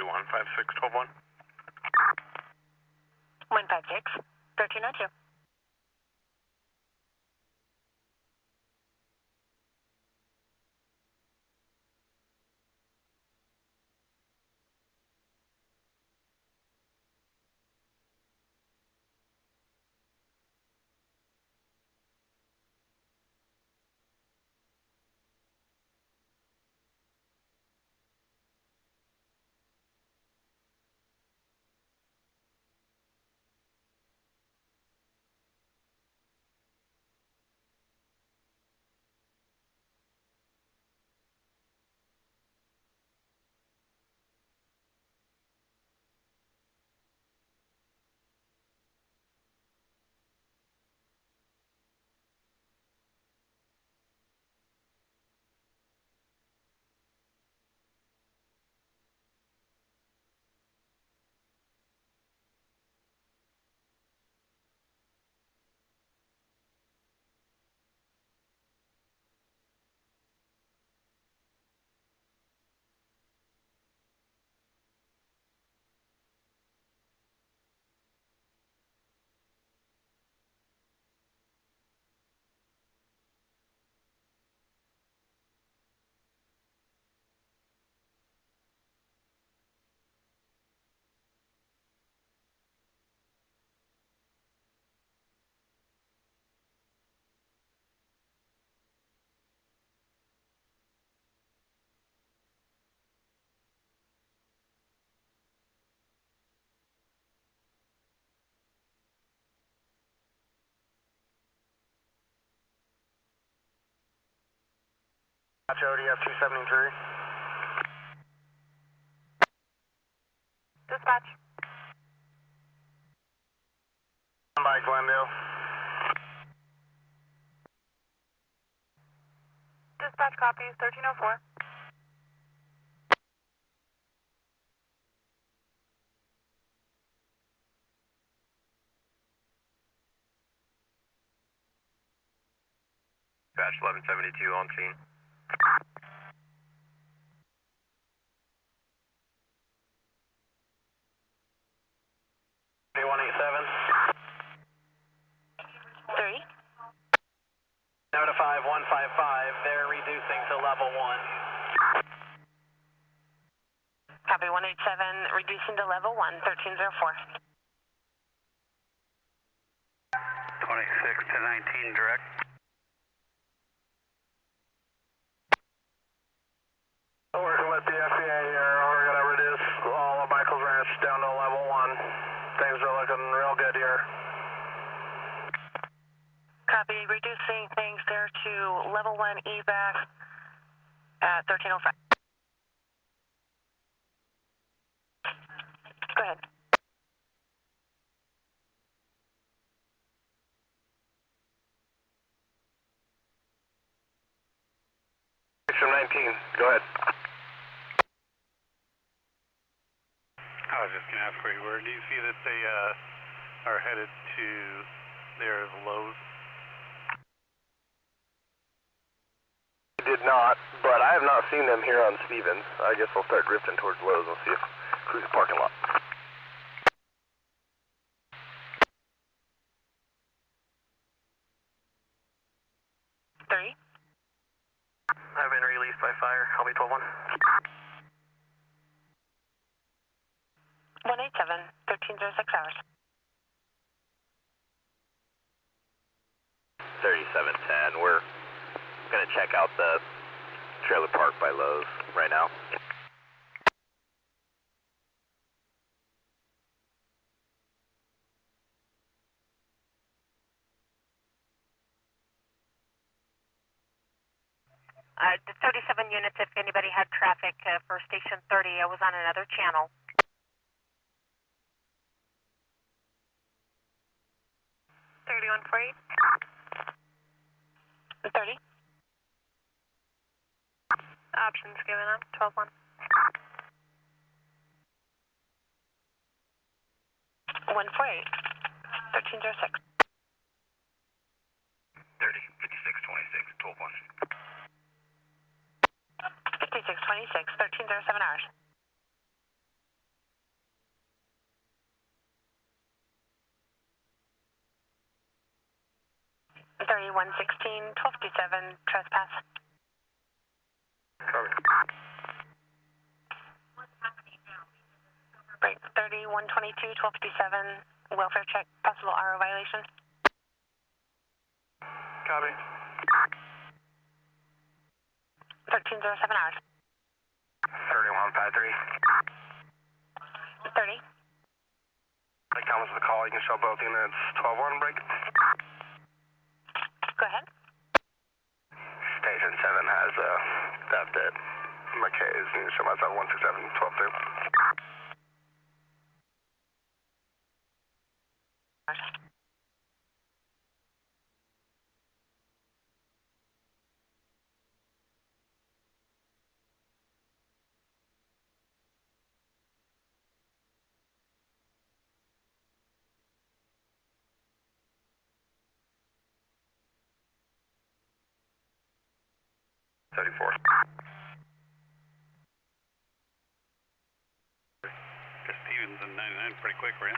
One 5612 1. 156, 1302. ODF 273. Dispatch. I'm by Glendale. Dispatch copies 1304. Batch 1172 on scene. 187. 3. Notify 155, they're reducing to level 1. Copy 187, reducing to level 1, 1304. 26 to 19 direct. Working with DFPA here, we're going to reduce all of Michael's Ranch down to level 1. Things are looking real good here. Copy, reducing things there to level 1 evac at 1305. Go ahead. From 19, go ahead. I was just going to ask where you were. Do you see that they are headed to their Lowe's? Did not, but I have not seen them here on Stevens. I guess I'll start drifting towards Lowe's and see if cruise the parking lot. 3. I've been relayed released by fire. I'll be 12-1. 187, 1306 hours. 3710, we're going to check out the trailer park by Lowe's right now. The 37 units, if anybody had traffic for station 30, I was on another channel. 3148. 30. Options given up, 12-1. 148, 1306. 30, 5626, 12-1. 5626, 1307 hours. 3116, 1257, trespass. Copy. Break 3122, 1257, welfare check, possible RO violation. Copy. 1307 hours. 3153. 30. That comes with the call. You can show both units 12-1 break. Go ahead. Station 7 has theft at McKay's. You can show myself 167, 12-2. Stevens and 99 pretty quick for you.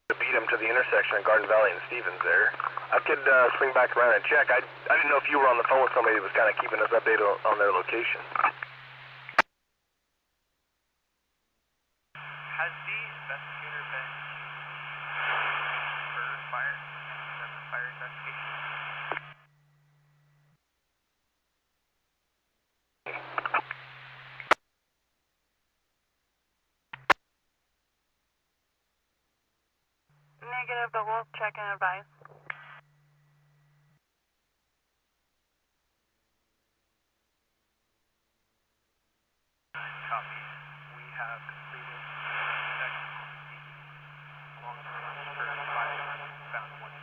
To beat him to the intersection of Garden Valley and Stevens there. I could swing back around and check. I didn't know if you were on the phone with somebody that was kind of keeping us updated on their location. Has the investigator been for fire? Is that the fire investigation? Negative, but we'll check and advise. Copy. We have completed check on the long-term for fire found one.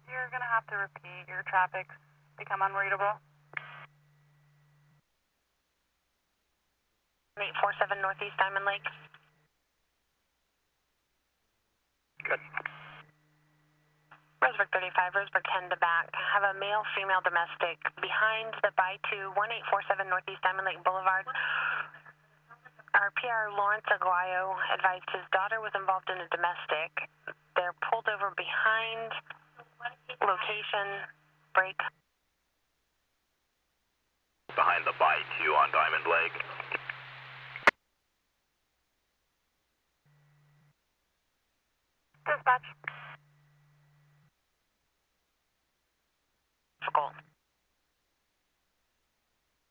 You're going to have to repeat. Your traffic's become unreadable. 847 Northeast Diamond Lake. Good. Roseburg 35, Roseburg 10 to back. Have a male, female domestic behind the by 2, 1847 Northeast Diamond Lake Boulevard. Our PR Lawrence Aguayo advised his daughter was involved in a domestic. They're pulled over behind location, break. Behind the by 2 on Diamond Lake. Dispatch. Difficult.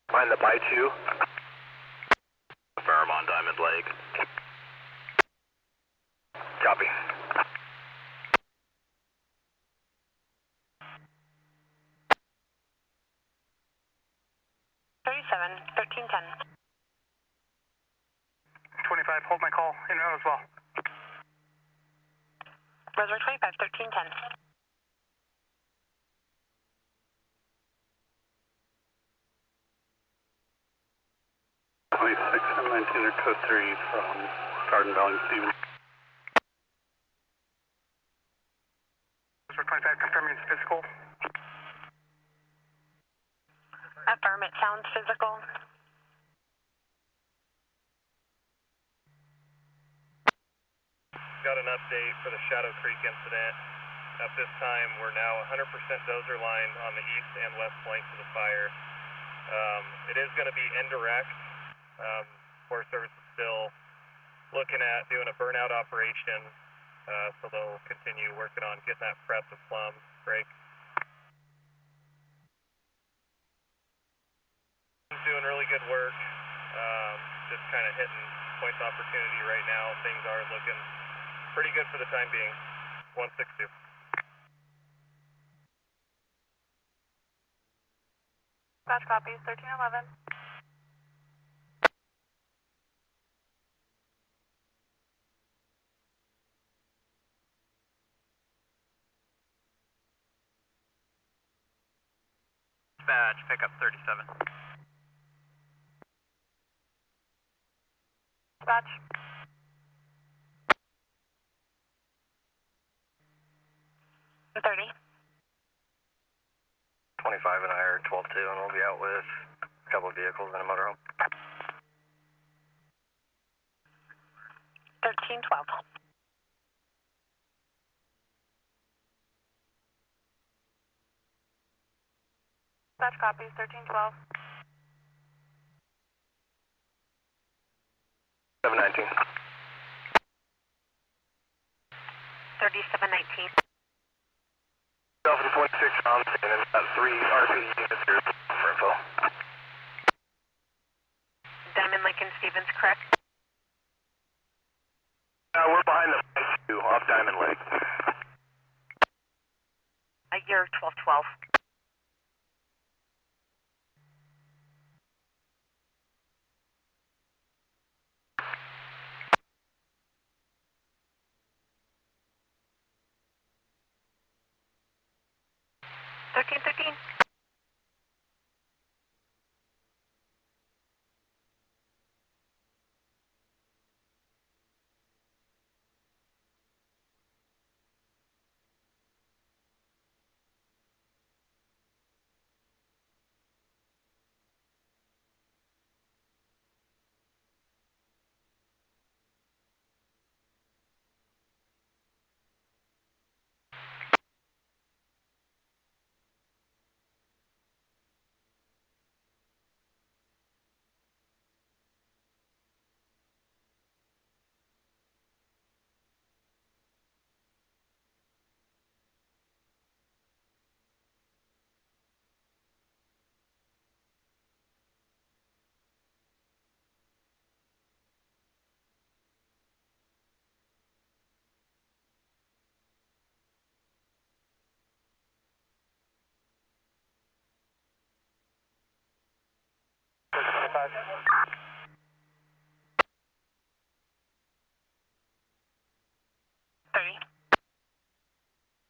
Behind the by 2. Firm on Diamond Lake. Copy. 1310. 25, hold my call. In route as well. Roseburg 25, 1310. I'm 19 or code 3 from Garden Valley and Stevens. Roseburg 25, confirming it's physical. Affirm, it sounds physical. got an update for the Shadow Creek incident. At this time, we're now 100% dozer lined on the east and west flanks of the fire. It is going to be indirect. Forest Service is still looking at doing a burnout operation, so they'll continue working on getting that prepped with plum, break. Doing really good work, just kind of hitting points of opportunity right now. Things are looking pretty good for the time being. 162. Dispatch copies, 1311. Dispatch, pickup 37. Dispatch. I'm 30. 25 and I are 12-2, and we'll be out with a couple of vehicles and a motorhome. 1312. Dispatch copies, 1312. 719. 3719. Delta 26 on scene and about 3 RPD units here for info. Diamond Lincoln Stevens, correct? We're behind the fence too, off Diamond Lake. You're 1212. $1313.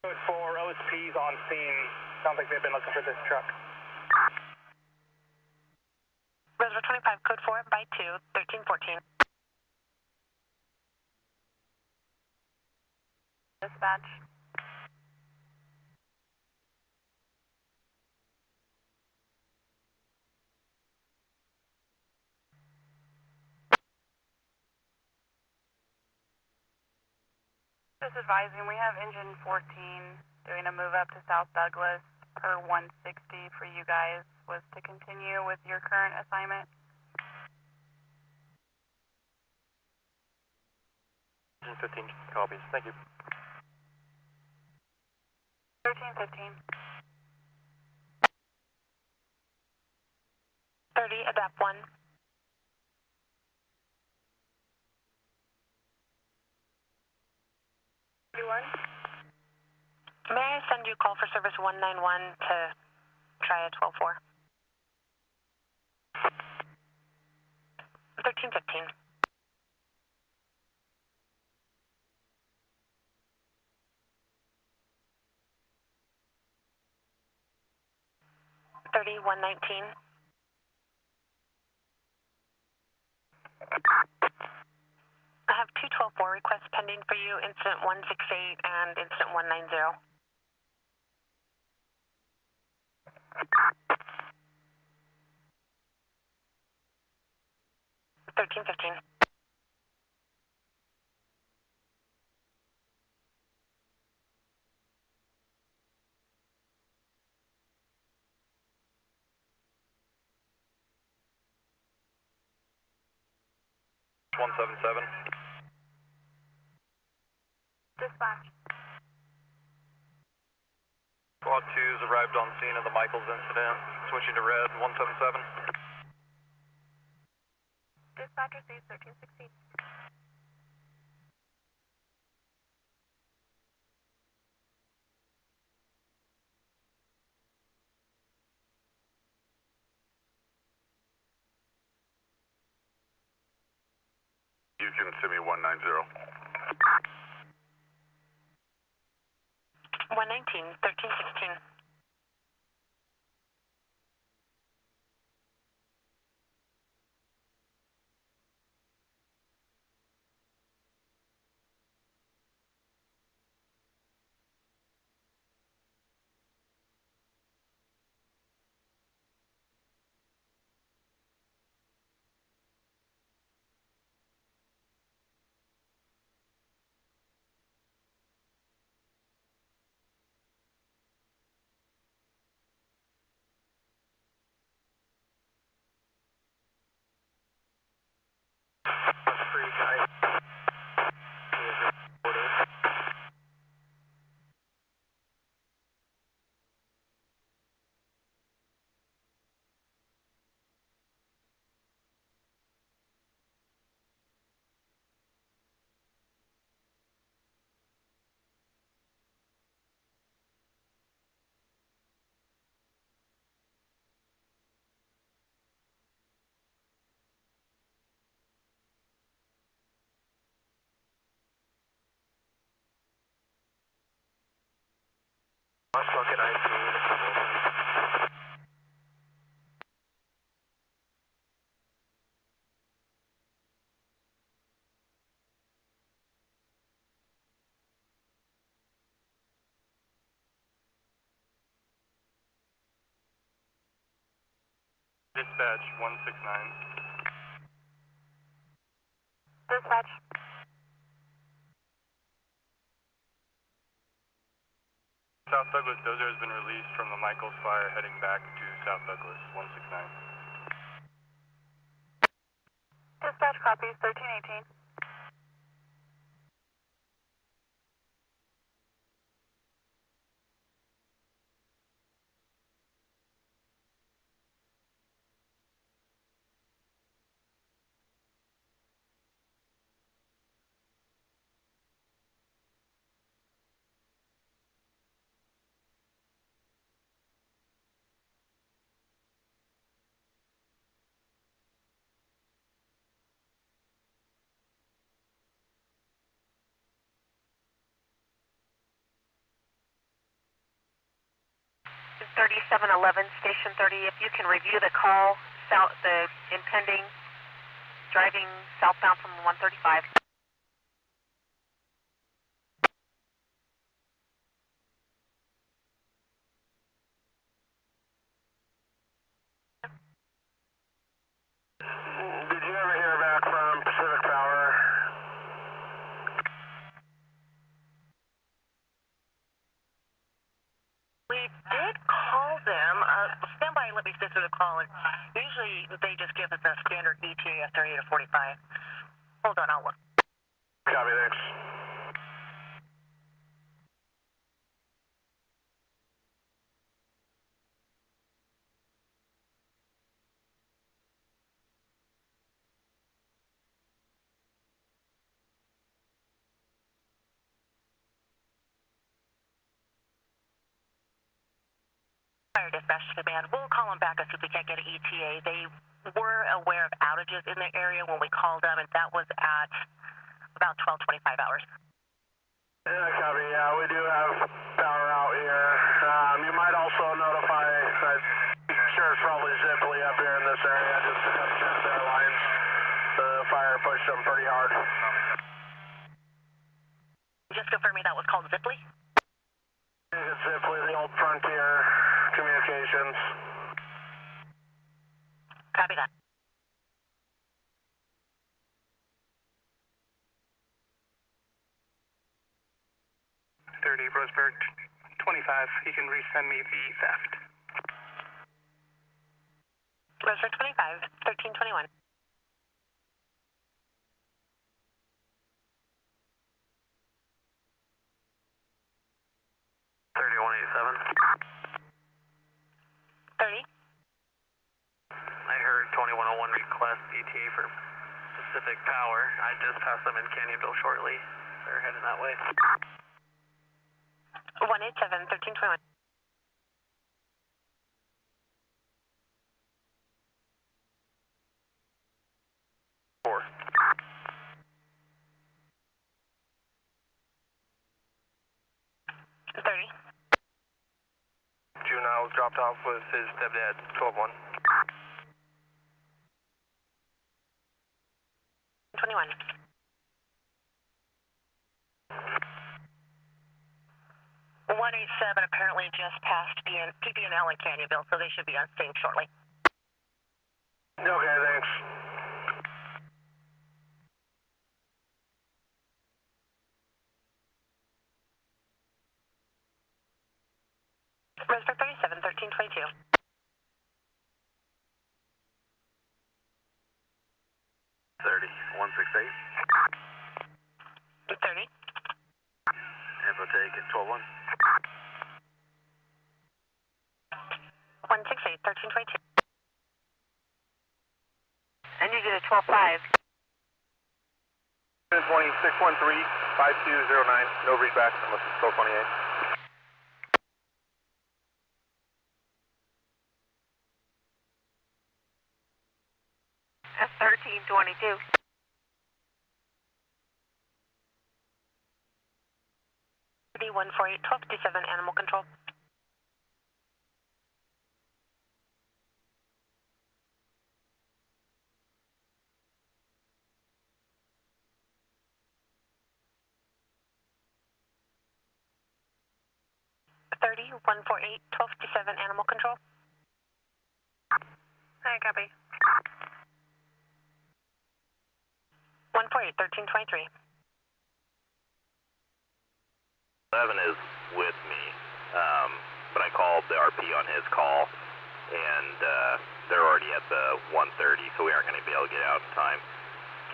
Code 4, OSP's on scene. Sounds like they've been looking for this truck. Roseburg 25, code 4 by 2, 1314. Dispatch. Just advising, we have engine 14 doing a move up to South Douglas per 160 for you guys. Was to continue with your current assignment. Engine 15 copies. Thank you. 1315. 30, adapt 1. May I send you call for service 191 to try a 12-4? 1315. 3119. I have 212-4 requests pending for you, incident 168 and incident 190. 1315. 177. Dispatch. Squad 2's arrived on scene of the Michaels incident. Switching to red, 177. Dispatcher sees 1316. You can send me 190. 119, 1316. Let's look at IC. Dispatch 169. Dispatch. South Douglas dozer has been released from the Michaels fire heading back to South Douglas, 169. Dispatch copies 1318. Is 3711, Station 30, if you can review the call, the impending driving southbound from 135. Did you ever hear back from Pacific Power? We did call them. Stand by and let me sit through the call. And usually they just give us a standard ETA of 30 to 45. Hold on, I'll look. Copy, thanks. Fire Dispatch Command, we'll call them back and see if we can't get an ETA. They were aware of outages in the area when we called them, and that was at about 12:25 hours. Yeah, copy. Yeah, we do have power out here. You might also notify, I'm sure it's probably Zipley up here in this area, just to come check their lines. The fire pushed them pretty hard. Just confirming that was called Zipley? It's Zipley, the old Frontier Communications. Copy that. Roseburg 25, he can resend me the theft. Roseburg 25, 1321. 30. I heard 2101 request ETA for Pacific Power. I just passed them in Canyonville shortly. They're heading that way. 187, 1321. Four. 30. Juvenile was dropped off with his stepdad, 12-1. 21. 187 apparently just passed PB&L in Canyonville, so they should be on scene shortly. Okay, thanks. Roseburg 37, 1322. 30, 168. 30. Info take at 12-1. 168, 1322. And you did a 12-5. 20, 613, 5209. No reach back unless it's 1228. That's 1322. 148, 1257, animal control. Thirty 148 1257 animal control. Hi, copy. 148 1323. 11 is with me, but I called the RP on his call, and they're already at the 130, so we aren't going to be able to get out in time.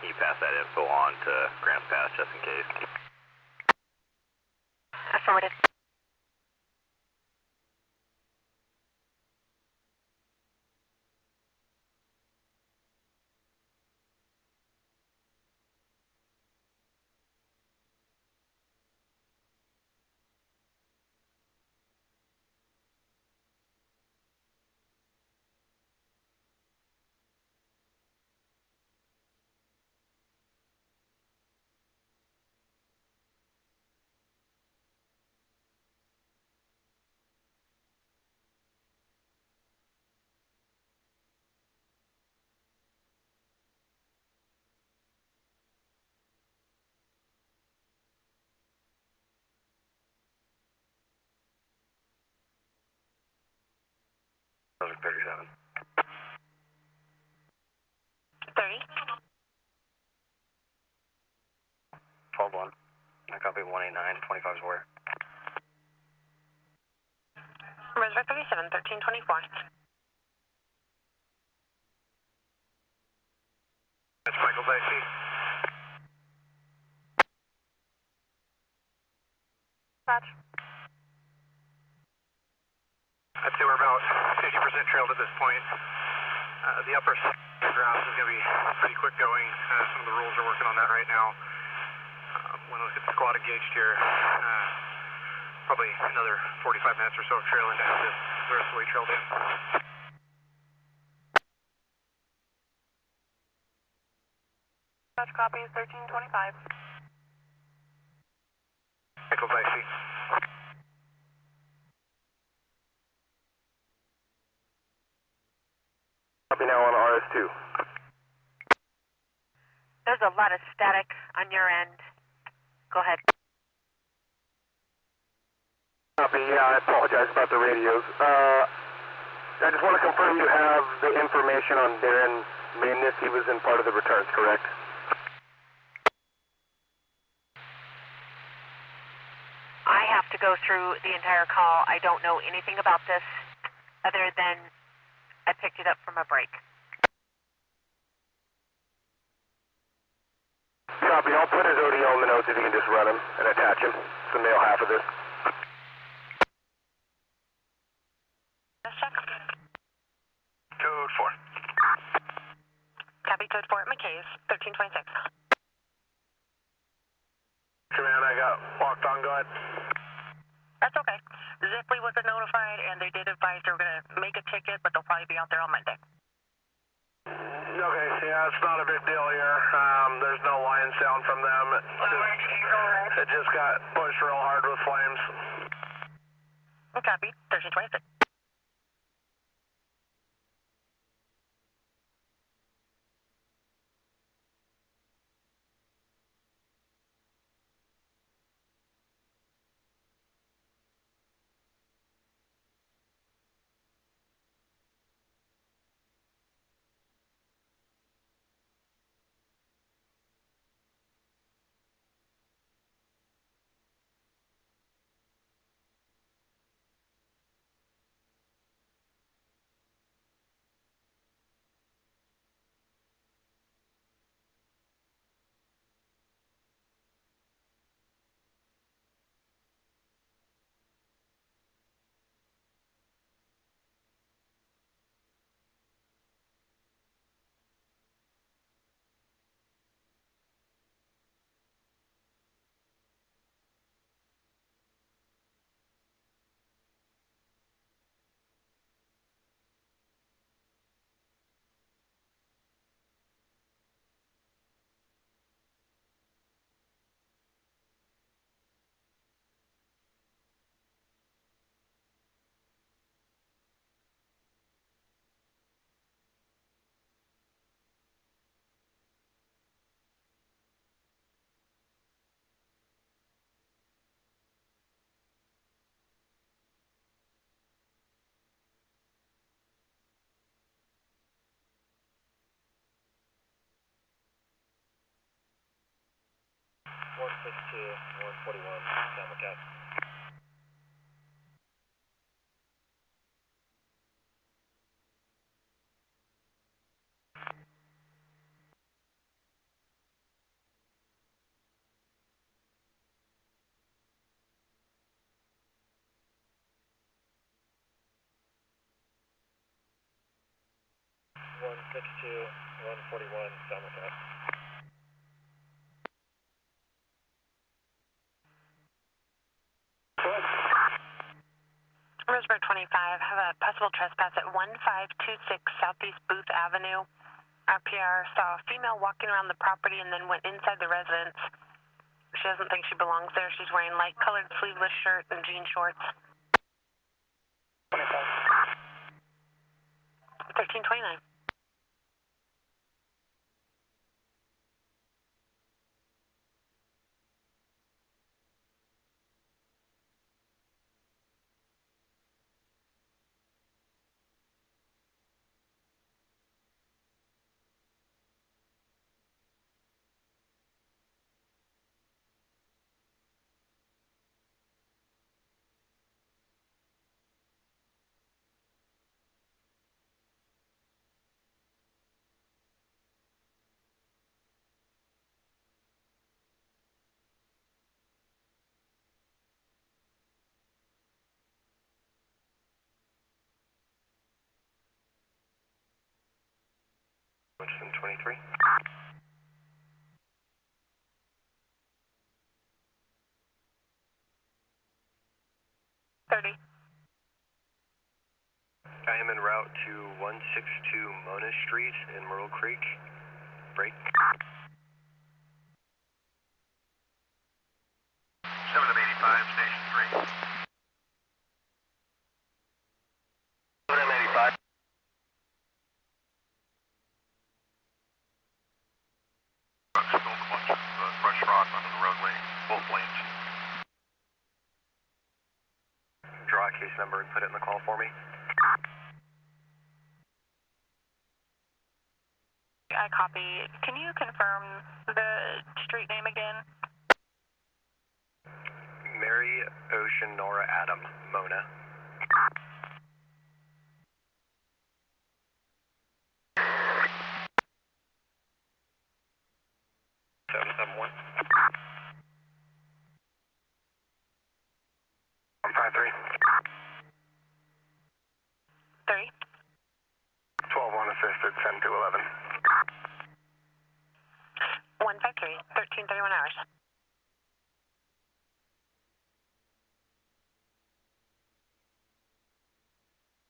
Can you pass that info on to Grants Pass just in case? Affirmative. Roseburg 37. 30. 12-1. I copy 189, 25 is where? Roseburg 37, 1324. That's Michael's IC. Patch. I'd say we're about 50% trailed at this point. The upper ground is going to be pretty quick going. Some of the rules are working on that right now. When we get the squad engaged here, probably another 45 minutes or so of trailing to have this the rest of the way trailed in. Patch copy is 1325. Michael's IC. Copy now on RS2. There's a lot of static on your end. Go ahead. Copy, yeah, I apologize about the radios. I just want to confirm you have the information on Darren Magnus. He was in part of the returns, correct? I have to go through the entire call. I don't know anything about this other than I picked it up from a break. Copy, I'll put his ODO in the notes if you can just run him and attach him. It's the male half of this. 1326. Command, I got locked on, go ahead. That's okay. Zipley wasn't notified, and they did advise they were going to make a ticket, but they'll probably be out there on Monday. Okay, yeah, it's not a big deal here. There's no line sound from them. It just got pushed real hard with flames. Copy. 1326. Roseburg 25, have a possible trespass at 1526 Southeast Booth Avenue. RPR saw a female walking around the property and then went inside the residence. She doesn't think she belongs there. She's wearing light colored sleeveless shirt and jean shorts. 1329. Richardson 23. 30. I am en route to 162 Mona Street in Merle Creek. Break. 7M85, Station 3. 7M85. Truck spilled a bunch of fresh rock onto the roadway, both lanes. Draw a case number and put it in the call for me. I copy. Can you confirm the street name again? Mary Ocean Nora Adam, Mona. $771. 153. 3. 12 unassisted, 10 to 11. Mercury, 1331 hours.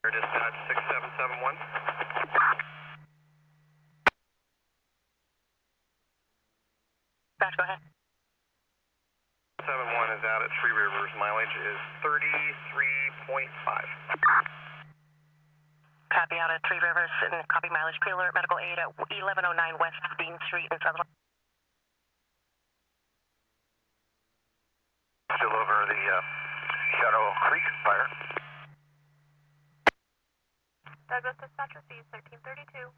Dispatch 6771. Dispatch, go ahead. 71 is out at Three Rivers. Mileage is 33.5. Copy out at Three Rivers and copy mileage. Pre-alert medical aid at 1109 West Dean Street in Sutherland. Still over the Shadow Creek fire. Douglas Dispatch received 1332.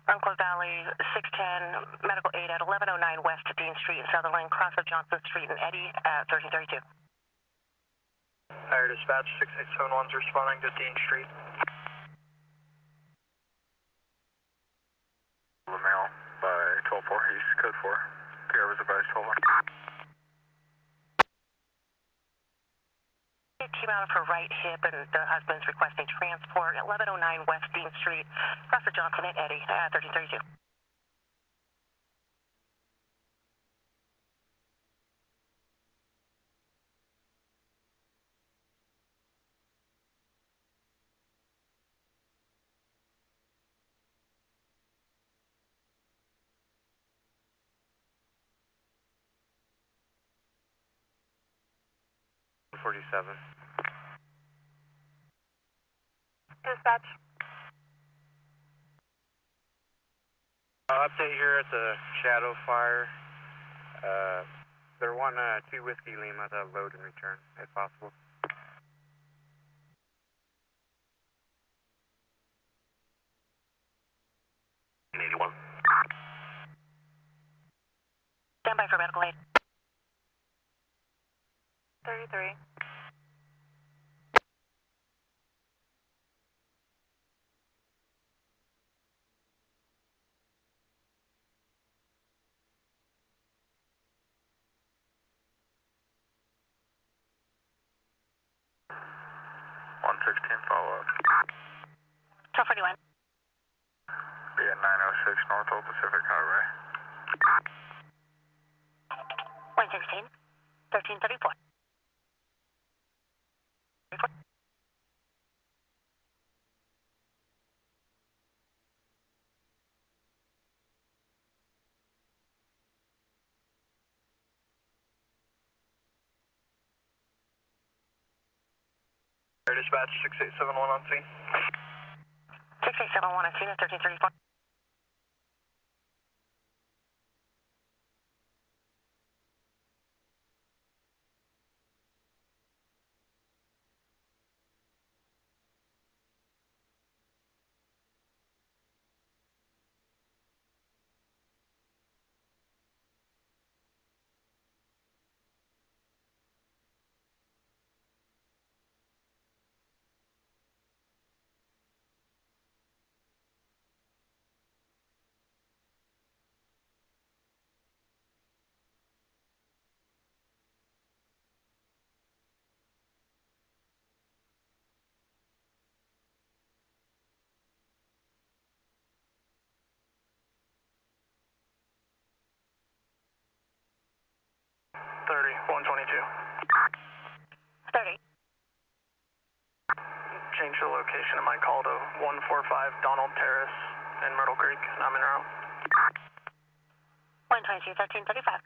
Runcliffe Valley, 610, medical aid at 1109 West Dean Street in Sutherland, cross of Johnson Street and Eddy at 1332. Fire Dispatch 6871's responding to Dean Street. Mail by 12-4, East Code 4. PR was advised 12-1. Came out of her right hip and the husband's requesting transport at 1109 West Dean Street, cross of Johnson and Eddy at 1332. Dispatch. Update here at the Shadow Fire. They're 2 Whiskey Lima to load and return, if possible. Stand by for medical aid. 33. Follow up. 1241. Be at 906 North Old Pacific Highway. 116, 1334. Fire Dispatch 6871 on scene. 6871 on scene at 1334. Change the location of my call to 145 Donald Terrace in Myrtle Creek, and I'm in route. 122, 1335.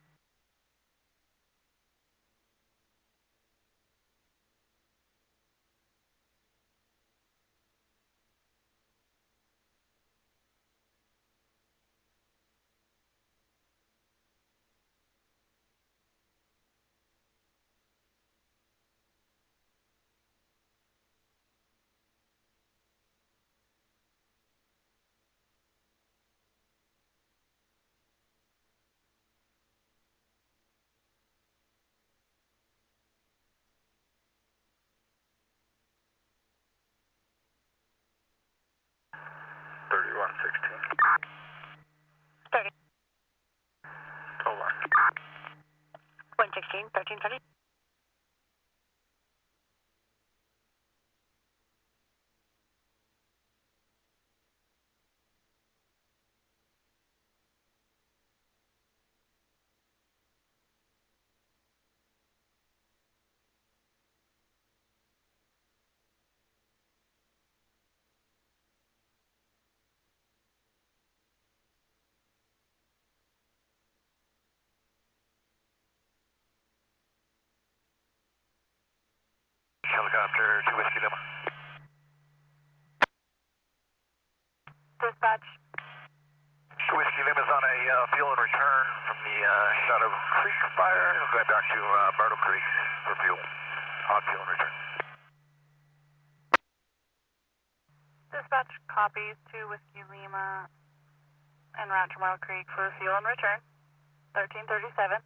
16, 1330. Helicopter 2 Whiskey Lima. Dispatch. 2 Whiskey Lima is on a fuel and return from the Shadow Creek fire. We'll go back to Myrtle Creek for fuel. Hot fuel and return. Dispatch copies 2 Whiskey Lima en route to Myrtle Creek for fuel and return. 1337.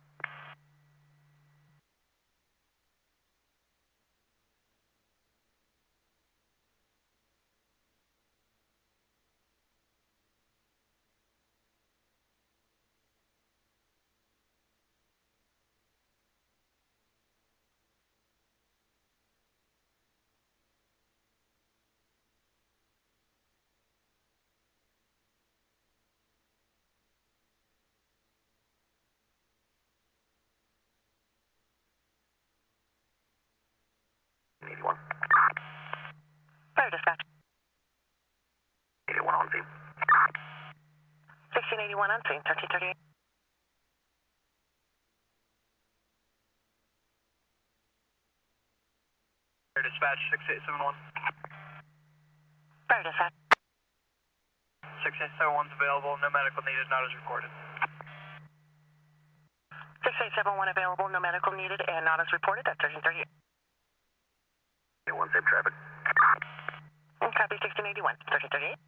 Fire dispatch. 81 on scene. 1681 on scene, 1338. Fire dispatch 6871. Fire dispatch. 6871's available, no medical needed, not as recorded. 6871 available, no medical needed, and not as reported at 1338. 81 safe traffic. Copy 1681, 1338.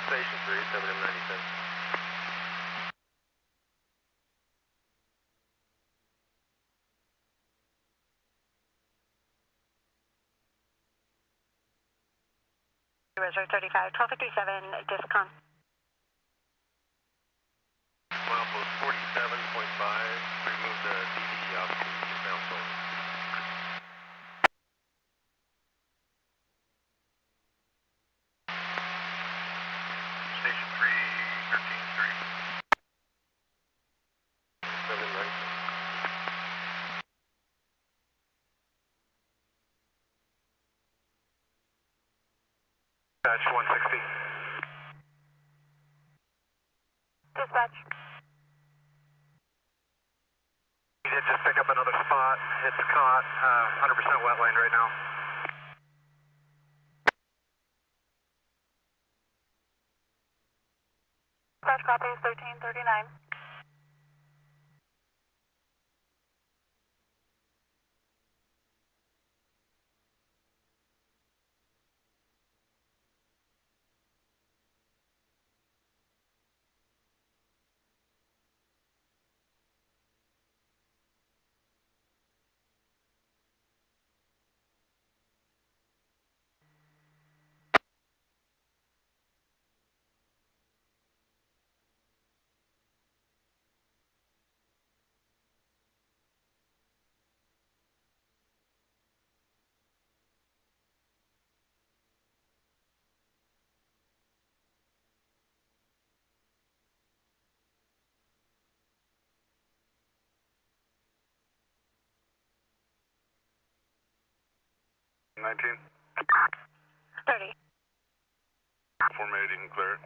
Station 3, 797. Roseburg 35, 1257, discom. Milepost 47.5, remove the DD off the eastbound plane. Station 3, 13-3. 797. Patch 160. Dispatch. We did just pick up another spot. It's caught 100% wetland right now. Dispatch copies 1339. Nineteen. 30. Formatting clear.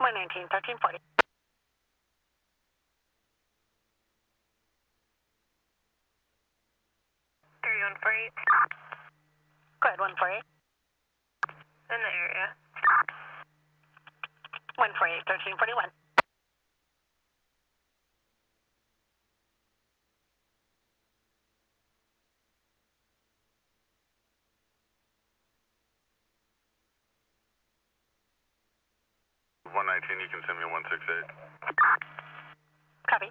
119, 1340. Go ahead, 148. In the area. 148, 1341. You can send me 168. Copy.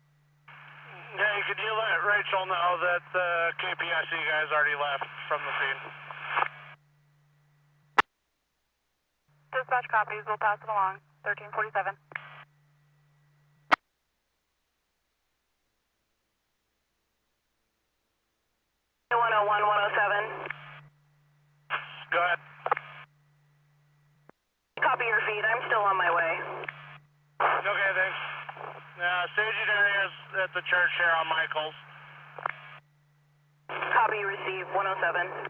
could you let Rachel know that the KPSC guys already left from the scene? Dispatch copies, we'll pass it along. 1347. Go ahead. Copy your feed. I'm still on my way. Okay, thanks. Staging areas at the church here on Michaels. Copy, receive 107.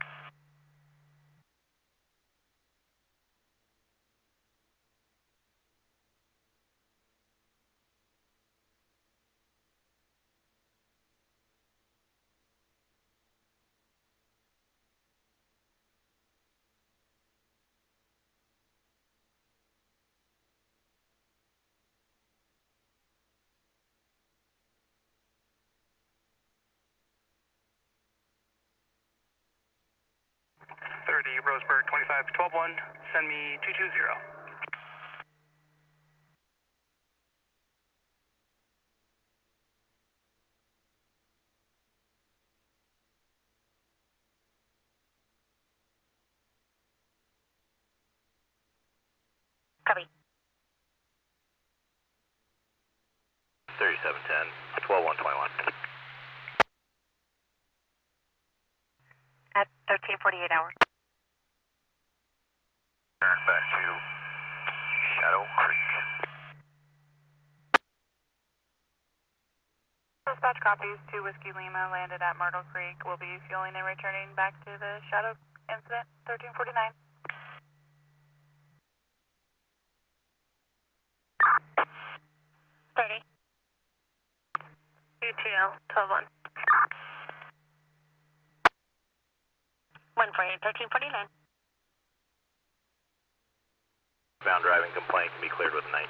Roseburg 25 12-1, send me 220. Copy. 3710, 12-121. At 1348 hours. Turn back to Shadow Creek. Dispatch copies, 2 Whiskey Lima landed at Myrtle Creek. Will be fueling and returning back to the Shadow incident, 1349. 30. UTL, 12-1. 148, 1349. Bound driving complaint can be cleared with a 19.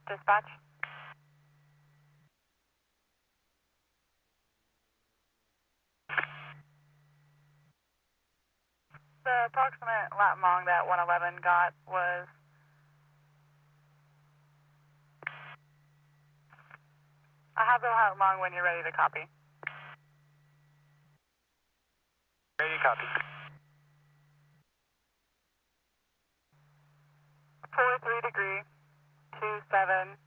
Dispatch. The approximate lat long that 111 got was I have the lat long when you're ready to copy. Ready to copy. 43 degree, 27.600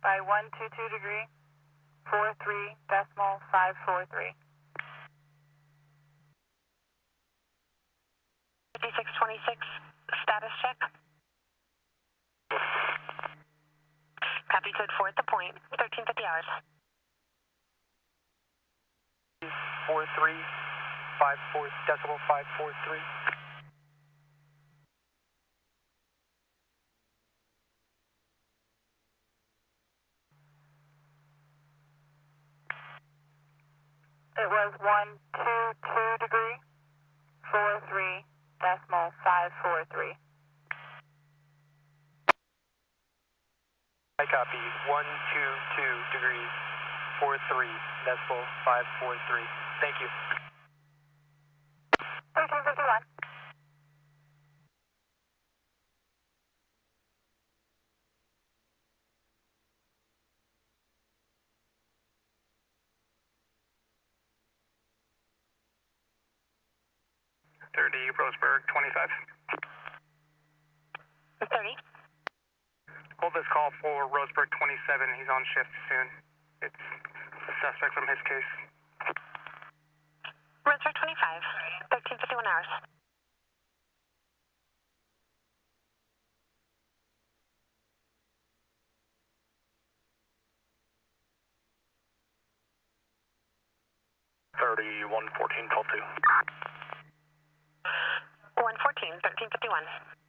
by 122 degree, 43.543. 5626, status check. Copy code 4 at the point, 1350 hours. 43.543. It was 122 degree, 43.543. I copy 122 degrees, 43.543. Thank you. 1351. Roseburg 25. 30. Hold this call for Roseburg 27. He's on shift soon. It's a suspect from his case. Roseburg 25, 1351 hours. Call 2. 114, 1351.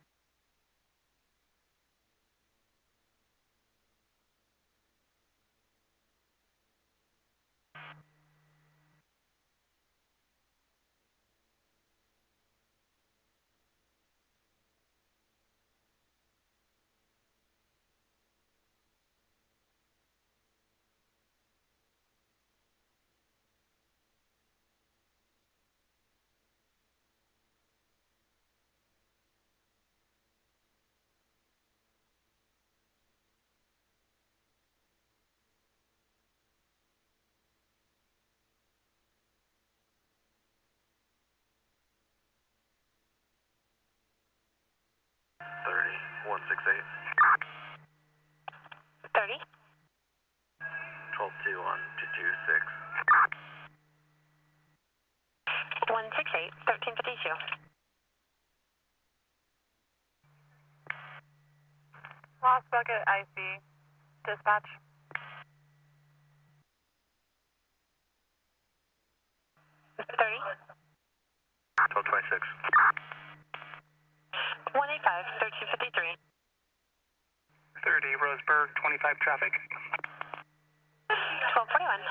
30. 12-2 on 226. 168, 1352. Lost bucket, IC. Dispatch. $30. 1226. 185, 1353. 30, Roseburg, 25 traffic. 1241.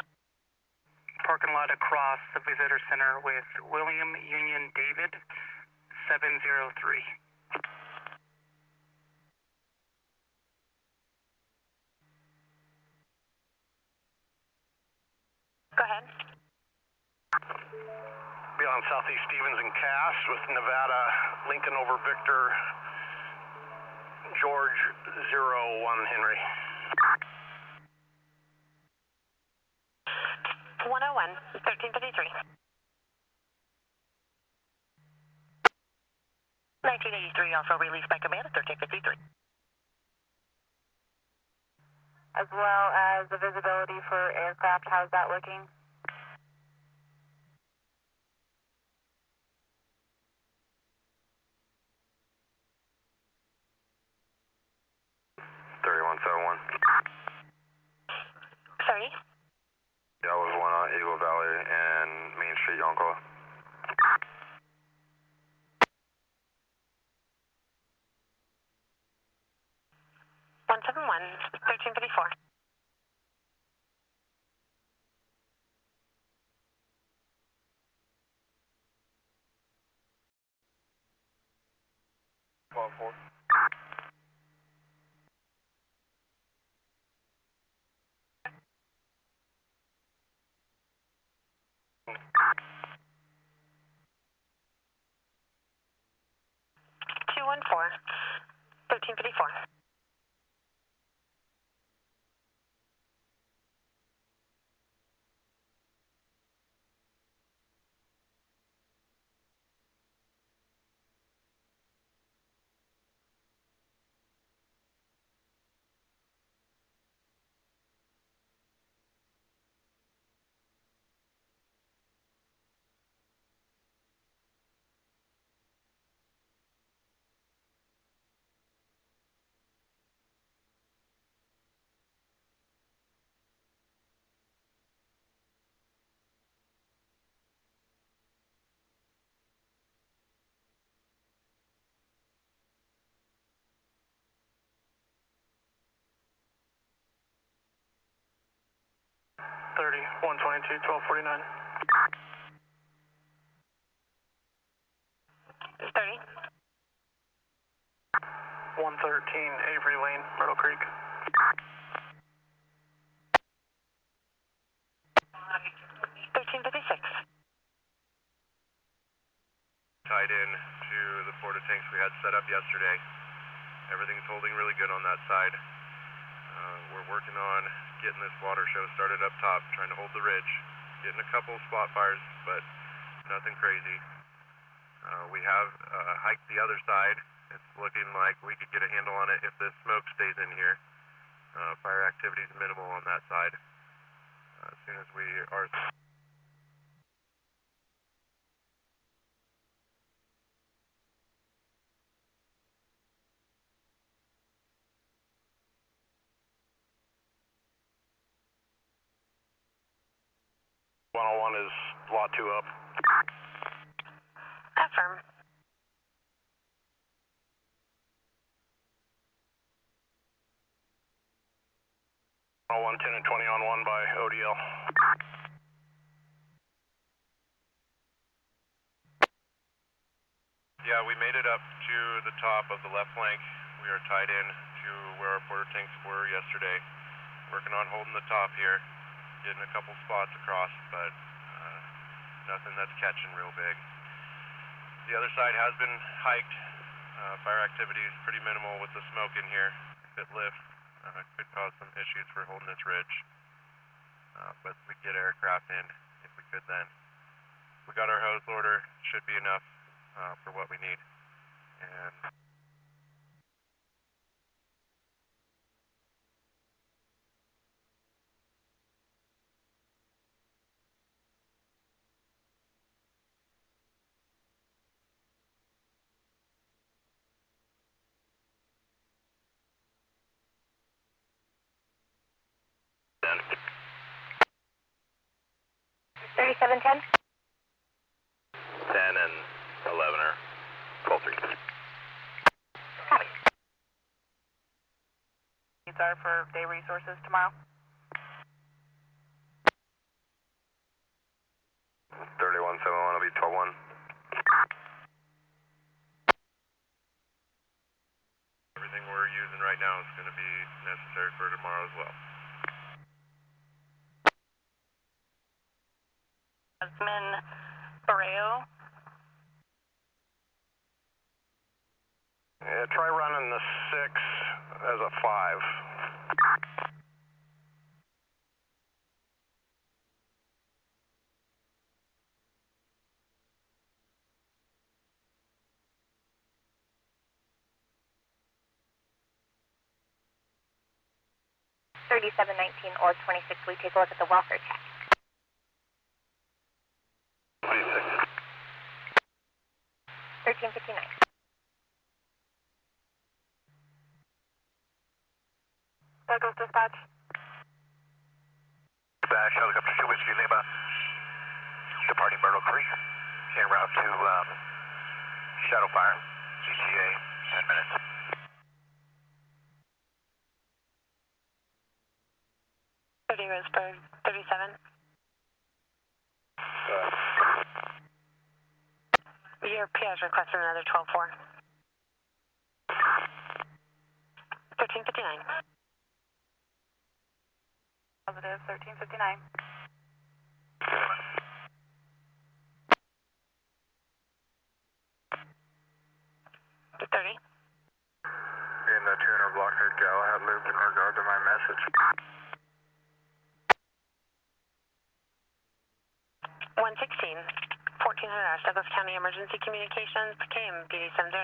Parking lot across the visitor center with William Union David, 703. Go ahead. Be on Southeast Stevens and Cass with Nevada, Lincoln over Victor, George 01 Henry. 101, 1353. 1983, also released by command at 1353. As well as the visibility for aircraft, how's that looking? Sorry? That was one on Eagle Valley and Main Street, Yonkala. One 1354. Two 1354. 30, 122, 1249. 30. 113, Avery Lane, Myrtle Creek. 1356. Tied in to the porta tanks we had set up yesterday. Everything's holding really good on that side. We're working on getting this water show started up top, trying to hold the ridge. Getting a couple spot fires, but nothing crazy. We have hiked the other side. It's looking like we could get a handle on it if the smoke stays in here. Fire activity is minimal on that side. As soon as we are... One is lot 2 up. Affirm. 110 and 20 on 1 by ODL. Yeah, we made it up to the top of the left flank. We are tied in to where our porta tanks were yesterday. Working on holding the top here. Getting a couple spots across, but nothing that's catching real big. The other side has been hiked. Fire activity is pretty minimal with the smoke in here. If it lifts, could cause some issues for holding this ridge. But we get aircraft in if we could then. We got our hose loader, should be enough for what we need. And 3710. 10 and 11 or 12-3. Copy. Needs are for day resources tomorrow. 3171 will be 12-1. Everything we're using right now is going to be necessary for tomorrow as well. Jasmine Barreo. Yeah, try running the 6 as a 5. or 26, we take a look at the welfare check. 26. 1359. Douglas Dispatch. Dispatch, helicopter 2 Whiskey Lima, departing Myrtle Creek, en route to Shadow Fire, GCA, 10 minutes. Roseburg, 37. Your PI's requested another 12-4. 1359. Positive, 1359. 30. In the tuner blockhead gal had lived in regard to my message. 116, 1400 Douglas County Emergency Communications, came BD 709.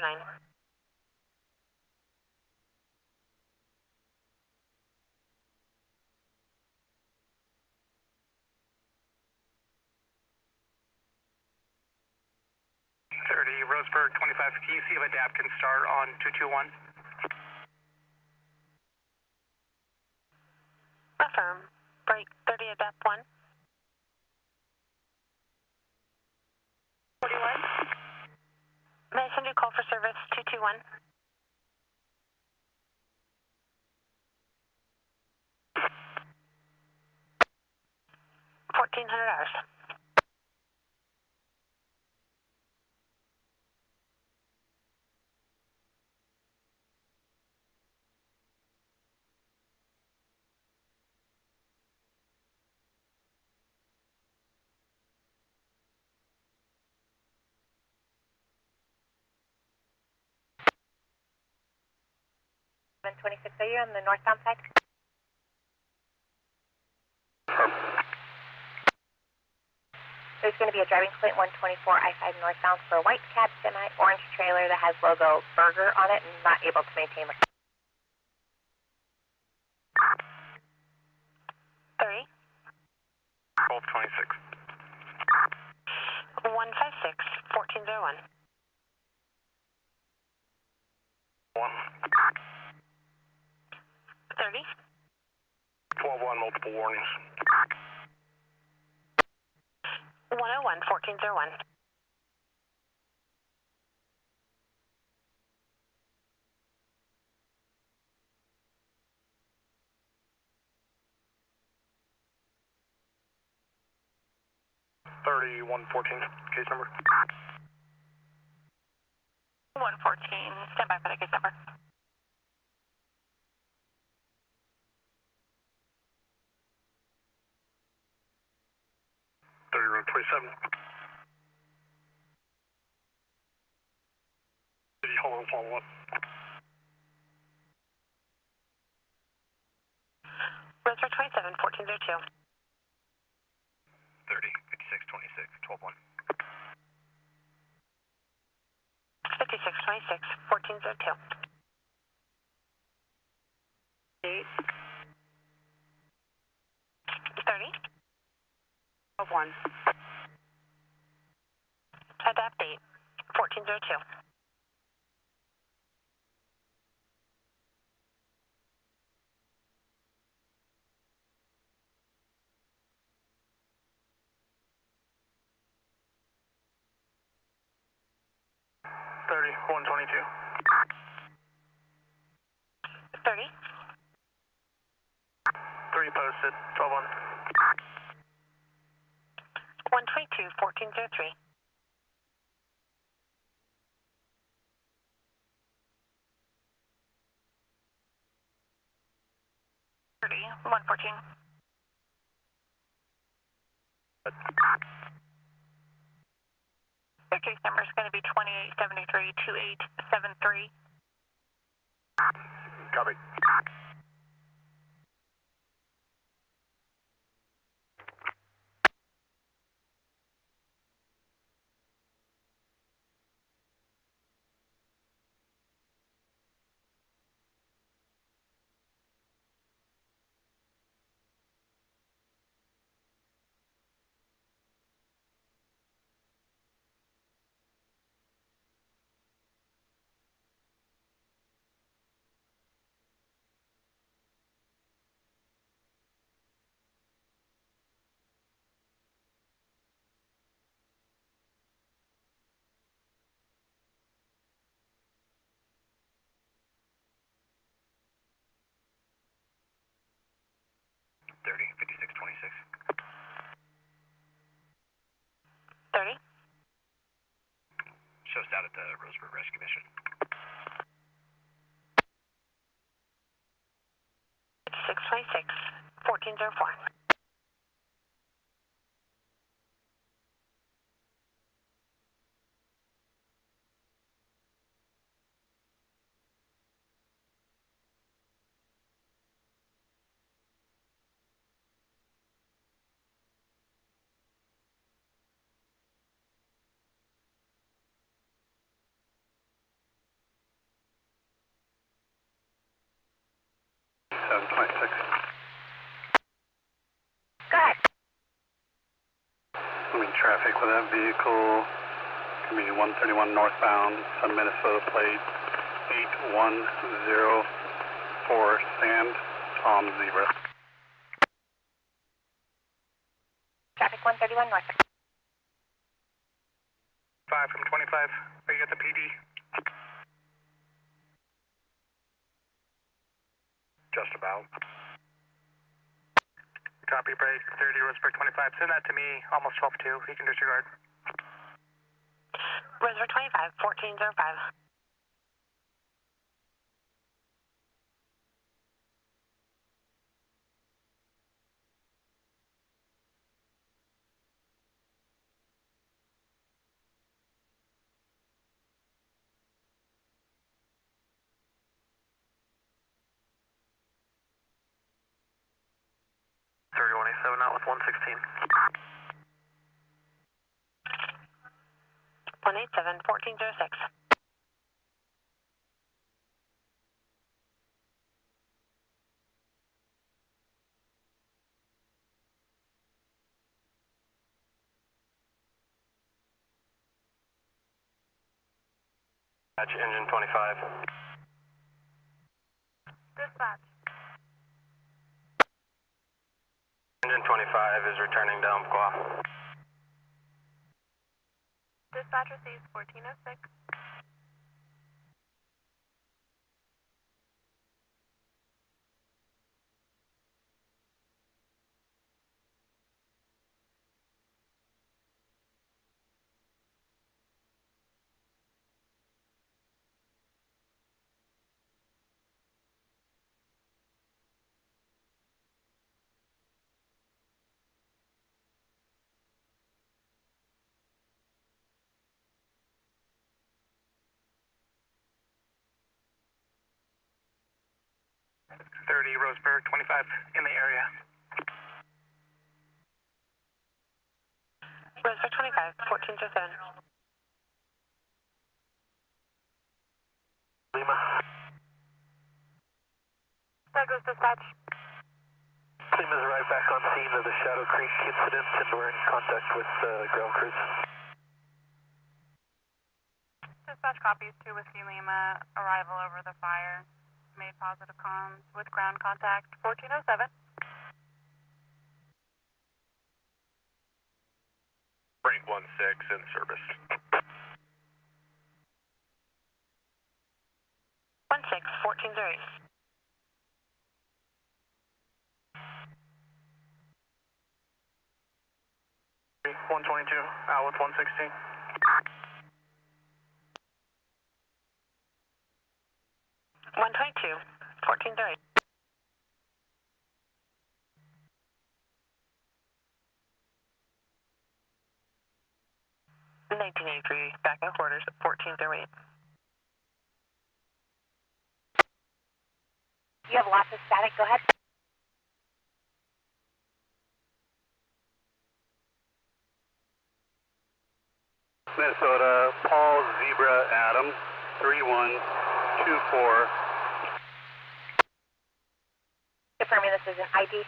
Roseburg 25, can you see if ADAPT can start on 221? Affirm. Break 30 ADAPT 1. 41. May I send you a call for service 221? $1,400. Are you on the northbound side? There's going to be a driving complaint 124 I-5 northbound for a white cab semi orange trailer that has logo burger on it and not able to maintain the 30. 1226. 156, 1401. 1. 30. 12-1, multiple warnings. 101, 1401. 3114, case number. 114, stand by for the case number. 27. City Hall, follow up. Roseburg 27, 1402. 30, 5626, 12-1. 5626, 1402. 8. 30. 12-1. Adapt 8, 1402. 30, 122. 30. 3 posted, 12-1. 122, 1403. 30, 114. Your case number is going to be 2873-2873. Copy. Shows down at the Roseburg Rescue Mission. 626, 1404. Go ahead. Moving traffic with that vehicle. Going to be 131 northbound, Sun Minnesota plate 8104 Sand, Tom Zebra. Traffic 131 north. 5 from 25. Are you at the PD? Just about. Copy, break 30, Roseburg 25. Send that to me, almost 12-2. You can disregard. Roseburg 25, 1405. Out with 116. 187, 1406. Engine 25. Dispatch. Engine 25 is returning to Umpqua. Dispatch receives 1406. Roseburg 25 in the area. Roseburg 25, 1407. Lima. Douglas dispatch. Lima's arrived back on scene of the Shadow Creek incident and we're in contact with ground crews. Dispatch copies 2 Whiskey Lima, arrival over the fire. Made positive comms with ground contact 1407. Break 16 in service. 14-0. 122, out with 116. One 22, 14-0. 1983, back in quarters at 14-08. You have lots of static. Go ahead. Minnesota, Paul Zebra Adam, 3124. Confirming this is an ID.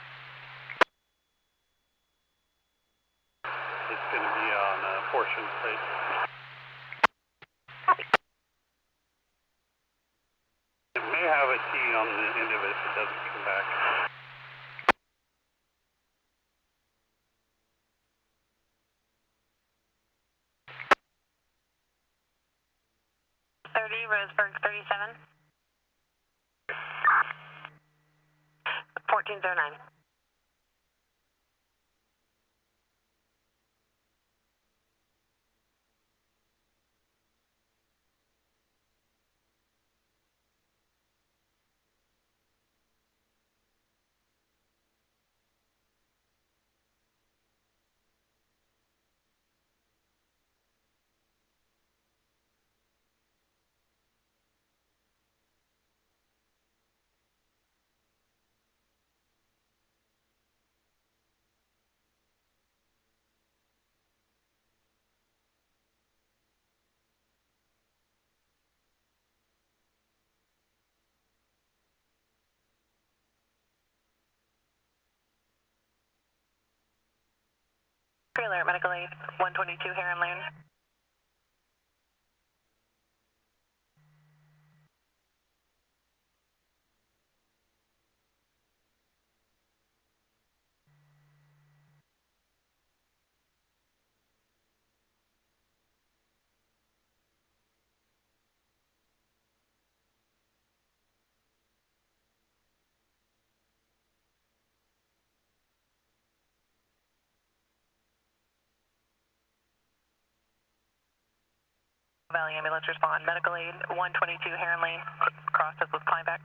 It's going to be on a portion plate. Copy. It may have a key on the end of it if it doesn't come back. Roseburg 37. 14-09. Trailer medical aid 122 Heron Lane. Valley ambulance respond. Medical aid 122 Heron Lane. Crosses with Climbback.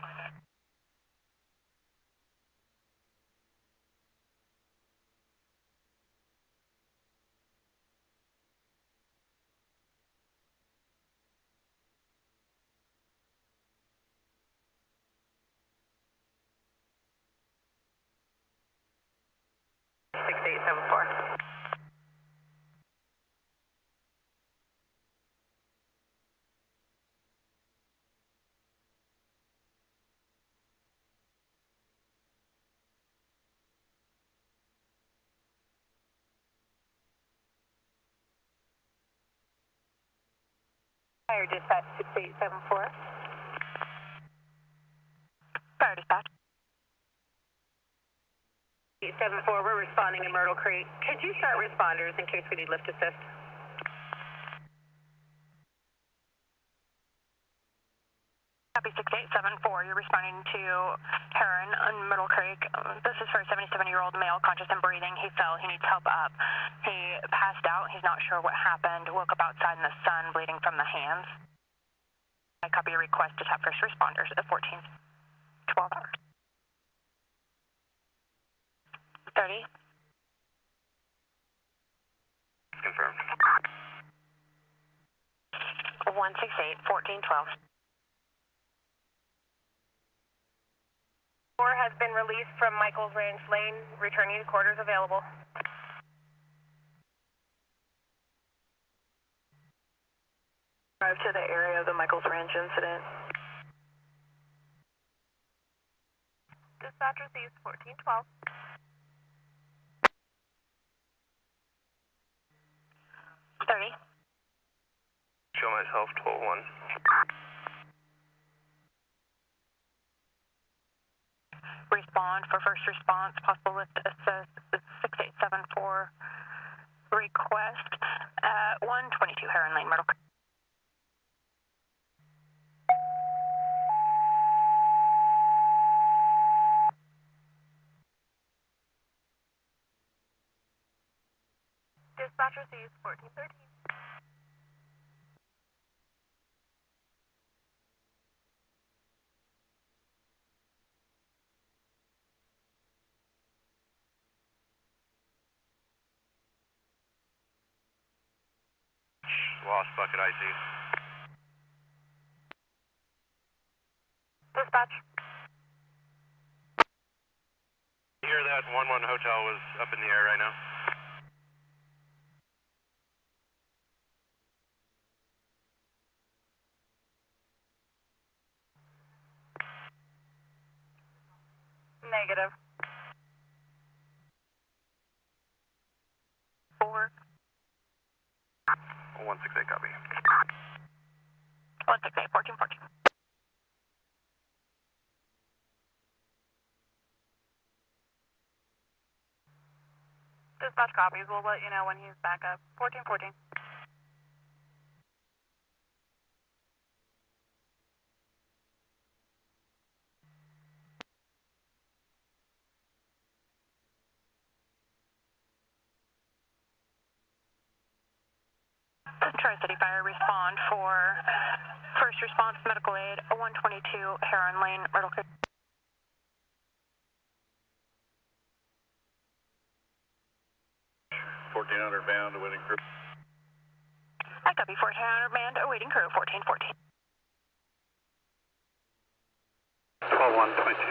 Fire dispatch 6874. Fire dispatch. 874, we're responding in Myrtle Creek. Could you start responders in case we need lift assist? Copy 6874. You're responding to Heron on Middle Creek. This is for a 77-year-old male, conscious and breathing. He fell. He needs help up. He passed out. He's not sure what happened. Woke up outside in the sun, bleeding from the hands. I copy a request to tap first responders at 12 hours. 30. Confirmed. 168, 1412. 4 has been released from Michaels Ranch Lane, returning to quarters available. Drive to the area of the Michaels Ranch incident. Dispatch receives 1412. 30. Show myself 12-1. Respond for first response, possible lift assist 6874 request at 122 Heron Lane, Myrtle Creek. Dispatch receives 1413. Lost bucket IC. Dispatch. You hear that? 1-1 hotel was up in the air right now. Negative. 4. 168, copy. 168, 1414. Dispatch copies. We'll let you know when he's back up. 1414. Tri-City Fire respond for first response medical aid 122 Heron Lane, Myrtle Creek. 1400 bound, awaiting crew. I copy 1400 manned, awaiting crew 1414. 12-1-22.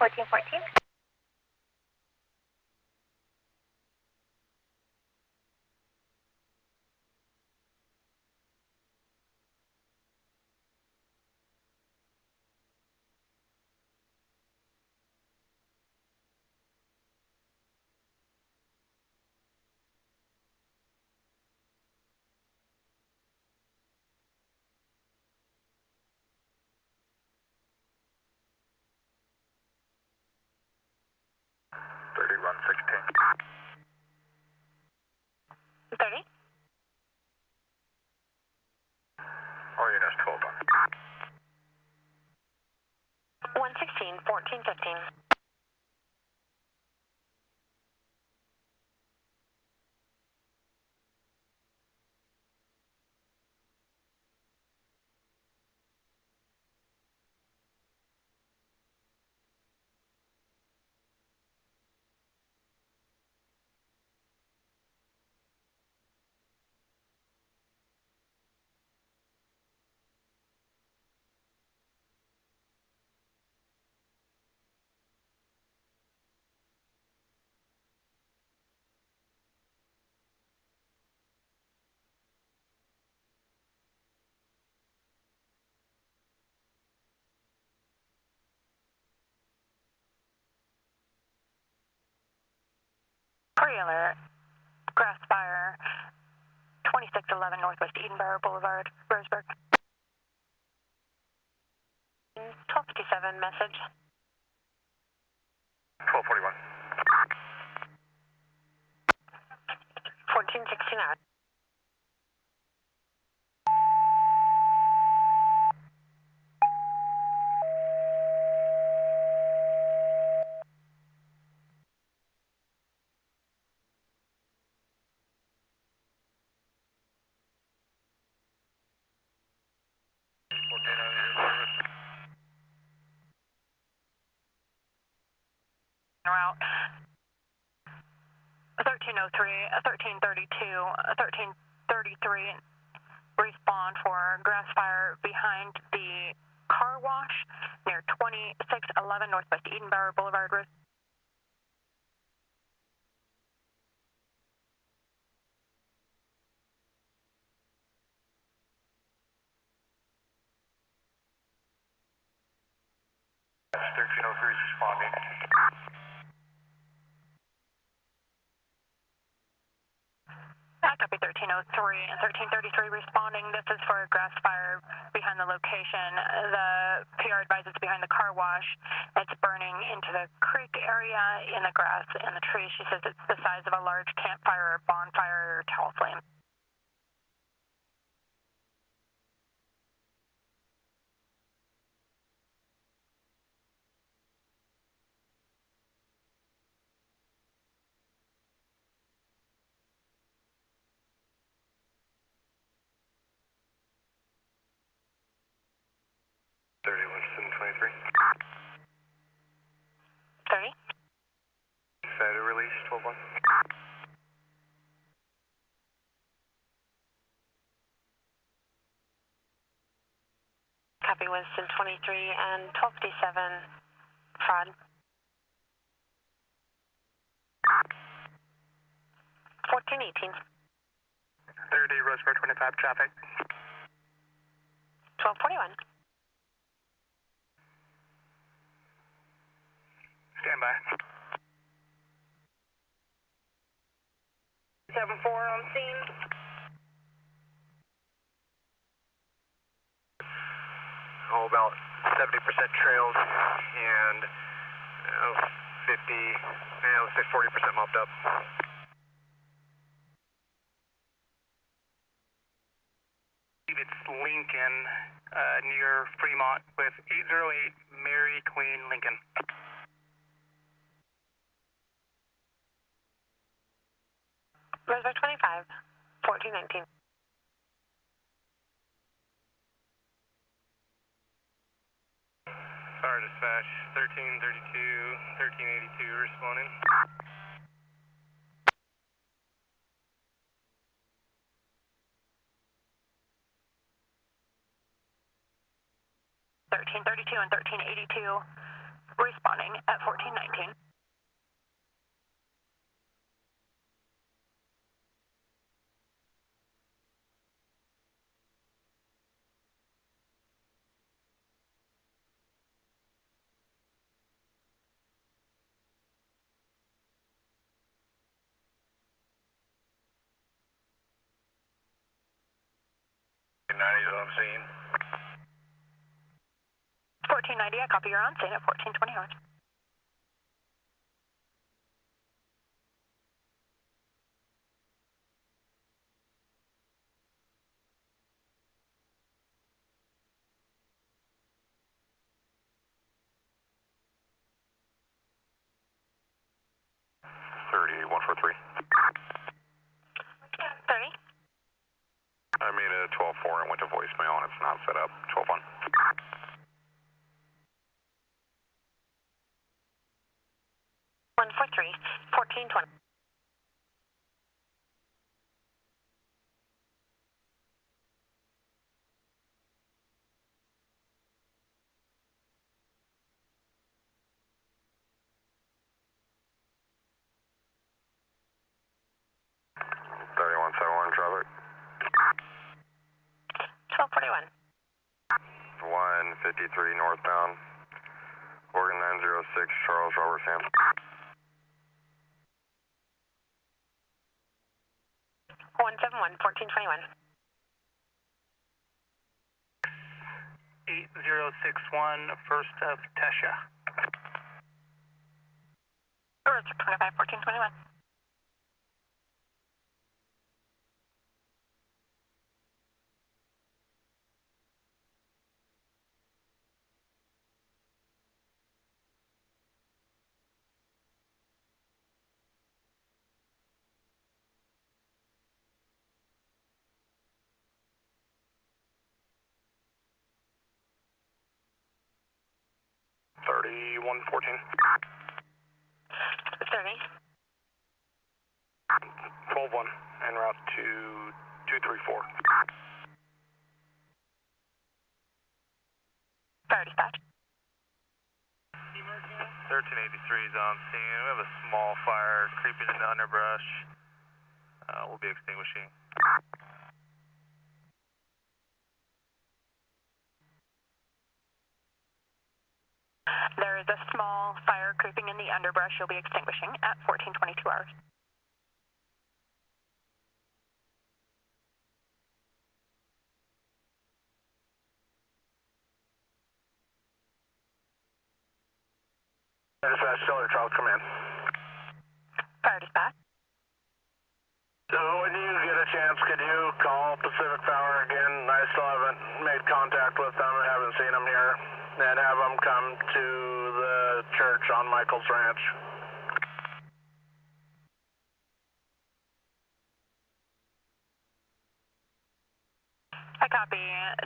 1414. Run 16. 30. All units 12-1. 116, 1415. Pre-alert, grass fire, 2611 Northwest Edinburgh Boulevard, Roseburg. 1257 message. 1241. 1469. Route 1303, 1332, 1333 respond for grass fire behind the car wash near 2611 Northwest Edinburgh Boulevard. Yes, 1303 is responding. I copy 1303 and 1333 responding. This is for a grass fire behind the location. The PR advises it's behind the car wash. It's burning into the creek area in the grass and the trees. She says it's the size of a large campfire or bonfire or tall flame. 3123. 30. Fed release 12-1. Copy Winston 23 and 1257 fraud. 1418. 30 Roseburg 25 traffic. 1241. Stand by. 7-4 on scene. Oh, about 70% trailed and 50, let's say 40% mopped up. It's Lincoln near Fremont with 808 Mary Queen Lincoln. Roseburg 25, 1419. Fire dispatch, 1332, 1382 responding. And 1382 responding at 1419. On scene. 1490, I copy, you're on scene at 1420 hours. I made a 12-4 and went to voicemail and it's not set up. 12-1. 143, 1420. Traffic. 1241. 153 northbound. Oregon 906, Charles Robert Sam. 171, 1421. 8061 first of Tesha. Roseburg 25, 1421. $31.14. 30. 12-1 en route to 234. Fire dispatch. 1383 is on scene. We have a small fire creeping into underbrush. We'll be extinguishing. There is a small fire creeping in the underbrush. You'll be extinguishing at 1422 hours. Dispatch, Stellar Charles, come in. Fire dispatch. So when you get a chance, could you call Pacific Power again? I still haven't made contact with them and haven't seen them here. And have them come to the church on Michael's Ranch. I copy.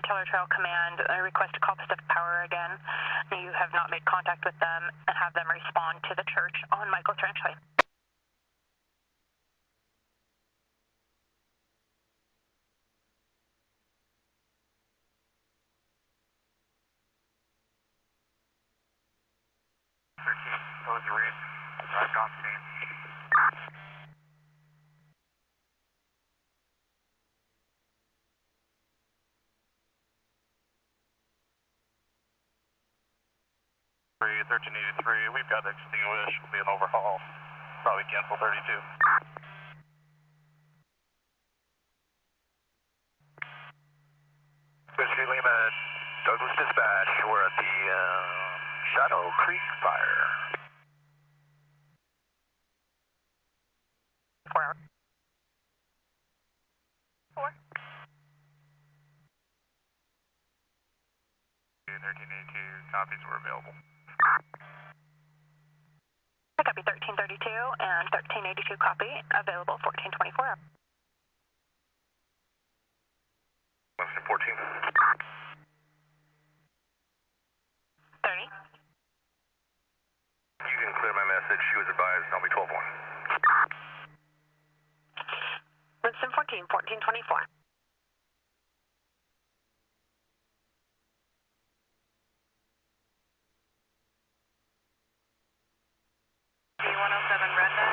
Teller Trail Command. I request to call Pacific Power again. You have not made contact with them and have them respond to the church on Michael's Ranch Way. Roseburg, arrived on scene. Three 1383, we've got to extinguish, will be an overhaul. Probably cancel 32. Whiskey Lima, Douglas Dispatch, we're at the Shadow Creek Fire. 4 hours. 4. 1382, copies were available. I copy 1332 and 1382 copy, available 1424. Western 14. 30. You can clear my message. She was advised. I'll be 12-1. Winston 14, 1424. D107 Brenda.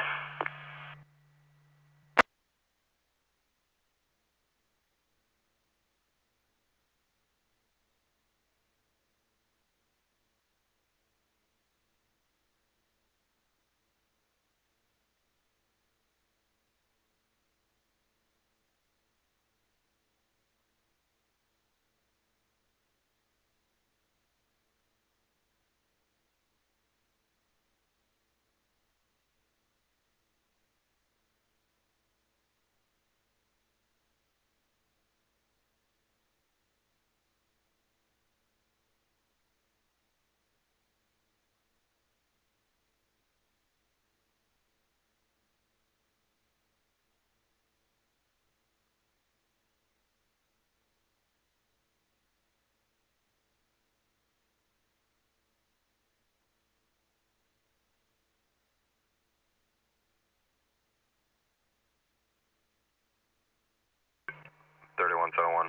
$31.71.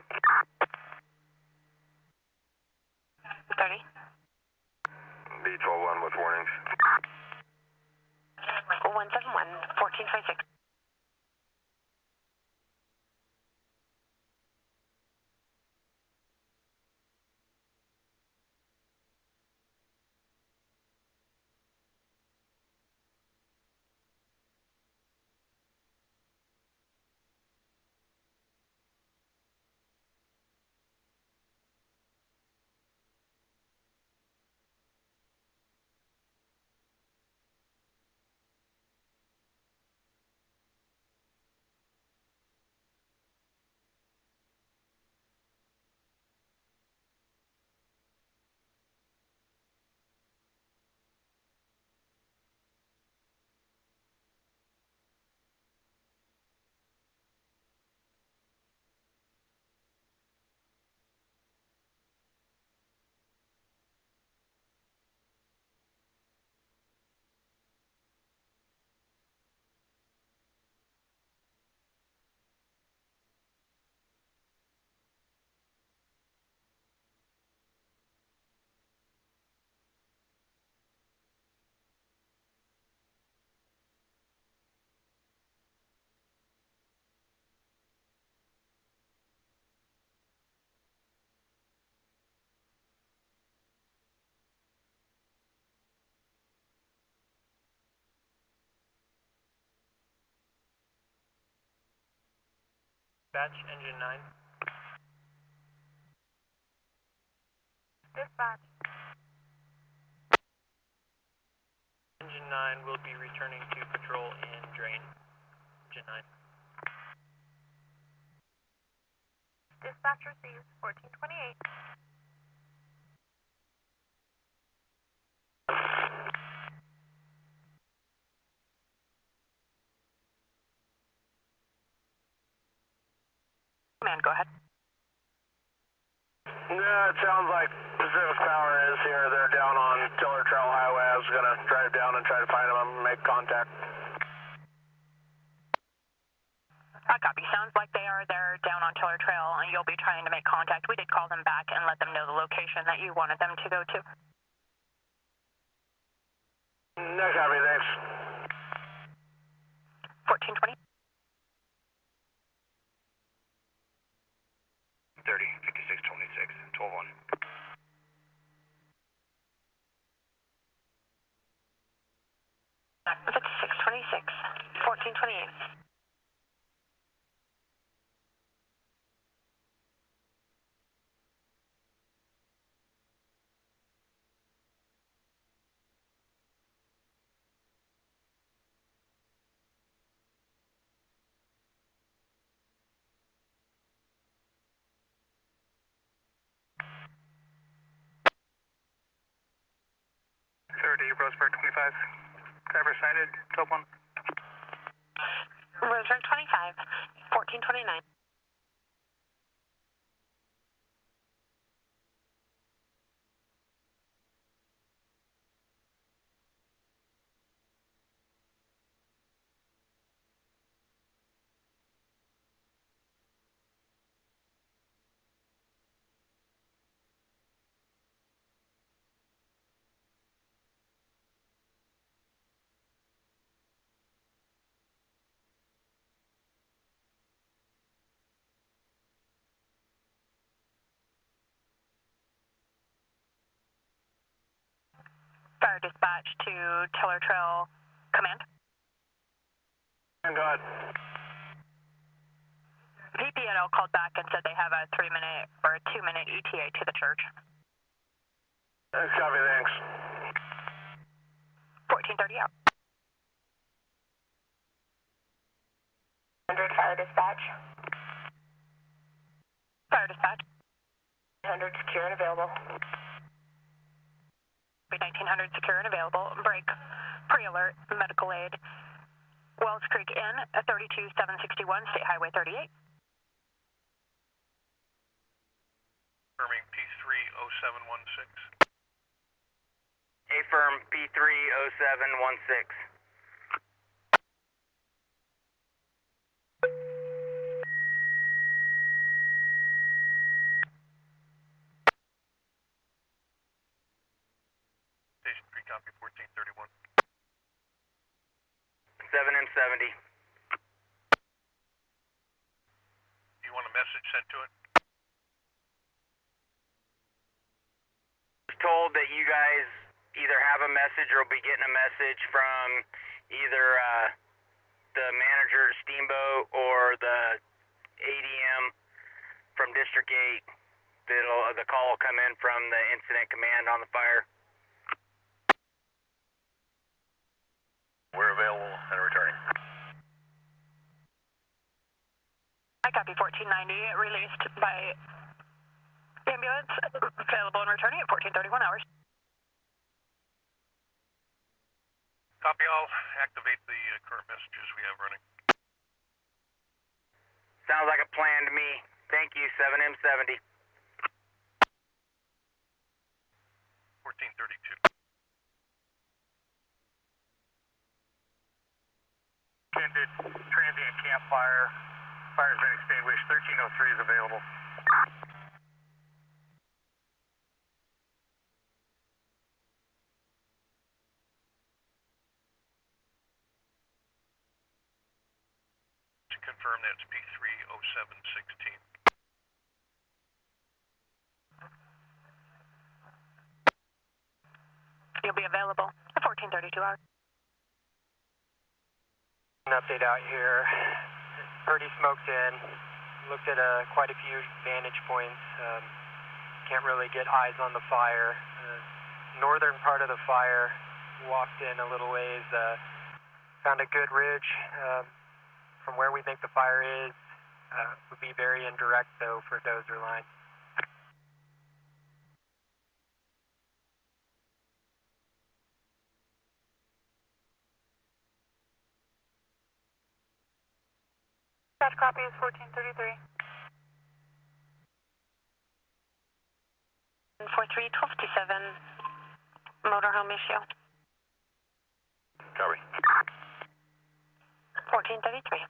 30. Be 12-1 with warnings. 171, 1426. Dispatch, engine 9. Dispatch. Engine 9 will be returning to patrol in drain. Engine 9. Dispatch receives 1428. Command, go ahead. No, it sounds like Pacific Power is here. They're down on Tiller Trail Highway. I was going to drive down and try to find them and make contact. Copy. Sounds like they're down on Tiller Trail, and you'll be trying to make contact. We did call them back and let them know the location that you wanted them to go to. No copy, thanks. 1420. 30, 56, 26, 12 1. Back 5626, 1428. Roseburg 25. Driver sighted, 12-1. Roseburg 25, 1429. Fire dispatch to Tiller Trail Command. Go ahead. PPNL called back and said they have a 3-minute or a 2-minute ETA to the church. Copy, thanks. 1430 out. 100 fire dispatch. Fire dispatch. 100 secure and available. 1900 secure and available. Break. Pre-alert. Medical aid. Wells Creek Inn, 32761, State Highway 38. Confirming P30716. Affirm P30716. Station 3, copy 1431. 7M70. Do you want a message sent to it? Told that you guys either have a message or will be getting a message from either the manager at Steamboat or the ADM from District 8. The call will come in from the incident command on the fire. We're available and returning. I copy 1490, released by ambulance, available and returning at 1431 hours. Copy all. Activate the current messages we have running. Sounds like a plan to me. Thank you, 7M70. 1432. Attended transient campfire. Fire's been extinguished. 1303 is available. To confirm, that's P30716. You'll be available at 1432 hours. An update out here. Pretty smoked in. Looked at quite a few vantage points. Can't really get eyes on the fire. Northern part of the fire. Walked in a little ways. Found a good ridge. From where we think the fire is, would be very indirect though for dozer line. Dispatch copy is 1433. 43-1257, motorhome issue. Copy. 1433.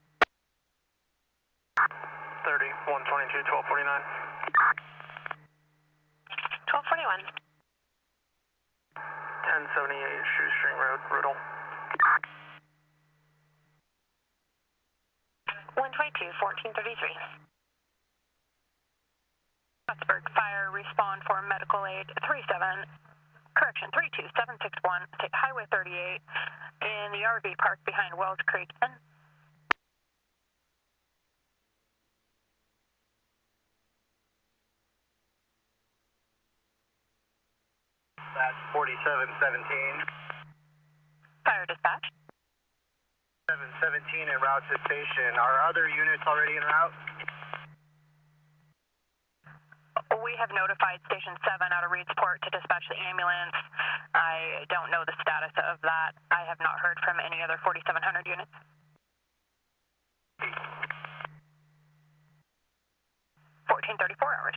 30, 122, 1249. 1241. 1078 Shoestring Road, Riddle. 122, 1433. Roseburg, fire, respond for medical aid 32761, State Highway 38, in the RV park behind Wells Creek. That's 4717. Fire dispatch. 717 en route to station. Are other units already en route? We have notified Station 7 out of Reedsport to dispatch the ambulance. I don't know the status of that. I have not heard from any other 4700 units. 1434 hours.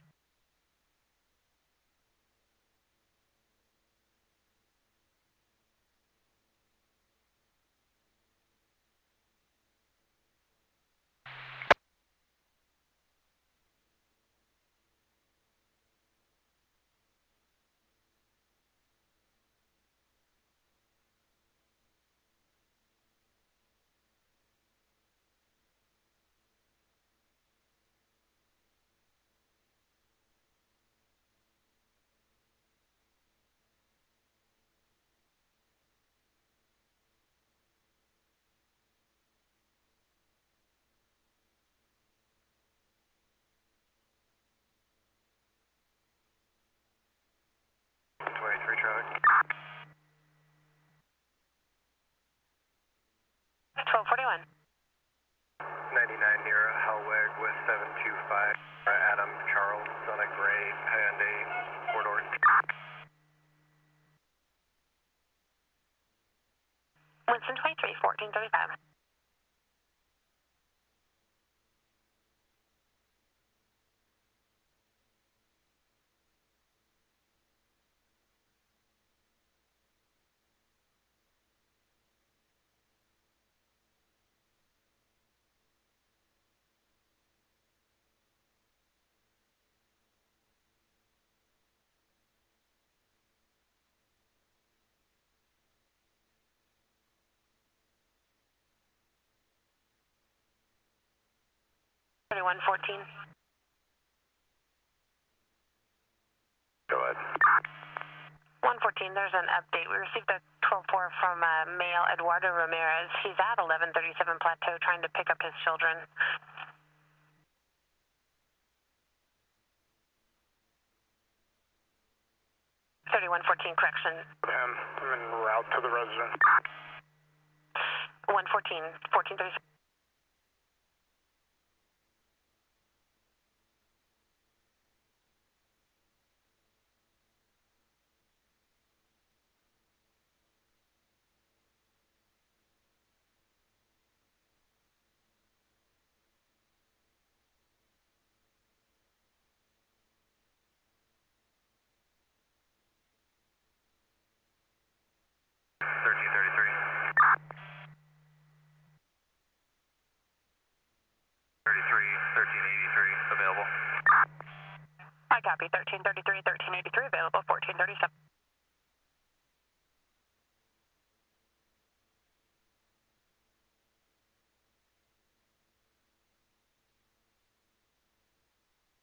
Traffic. 1241. 99 near Hellweg with 725. Adam Charles on a gray Hyundai 4-door. Winston 23, 1435. One 14. Go ahead. 114, there's an update. We received a 12-4 from male Eduardo Ramirez. He's at 1137 Plateau trying to pick up his children. 3114, correction. I'm en route to the residence. 114, 1436. Available. I copy. 1333, 1383 available. 1437.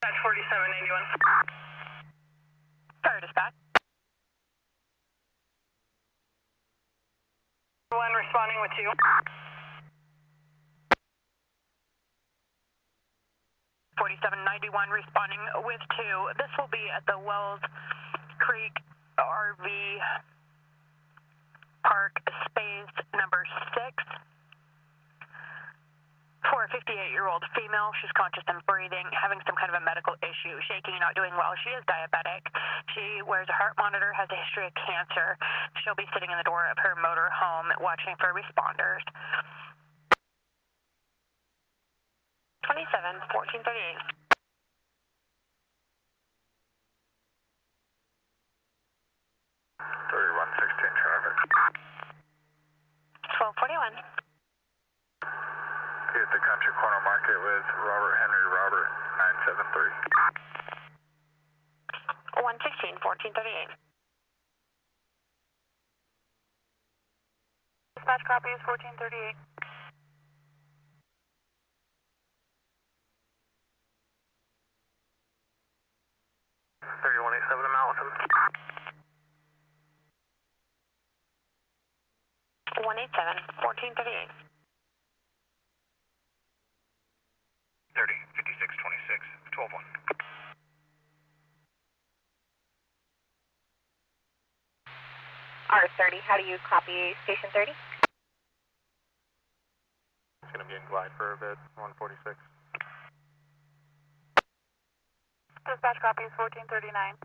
Dispatch 4781. Fire dispatch. One responding with 2. 4791 responding with 2. This will be at the Wells Creek RV Park, space number 6. For a 58-year-old female, she's conscious and breathing, having some kind of a medical issue, shaking, not doing well. She is diabetic. She wears a heart monitor, has a history of cancer. She'll be sitting in the door of her motor home watching for responders. 27, 1438. the country corner market with Robert Henry Robert 973. 116, 1438. Dispatch copies 1438. $3187 amount with him. 187, 1438. 30, 56, 26, 12 1. R30, how do you copy station 30? It's going to be in glide for a bit, 146. Dispatch copies 1439.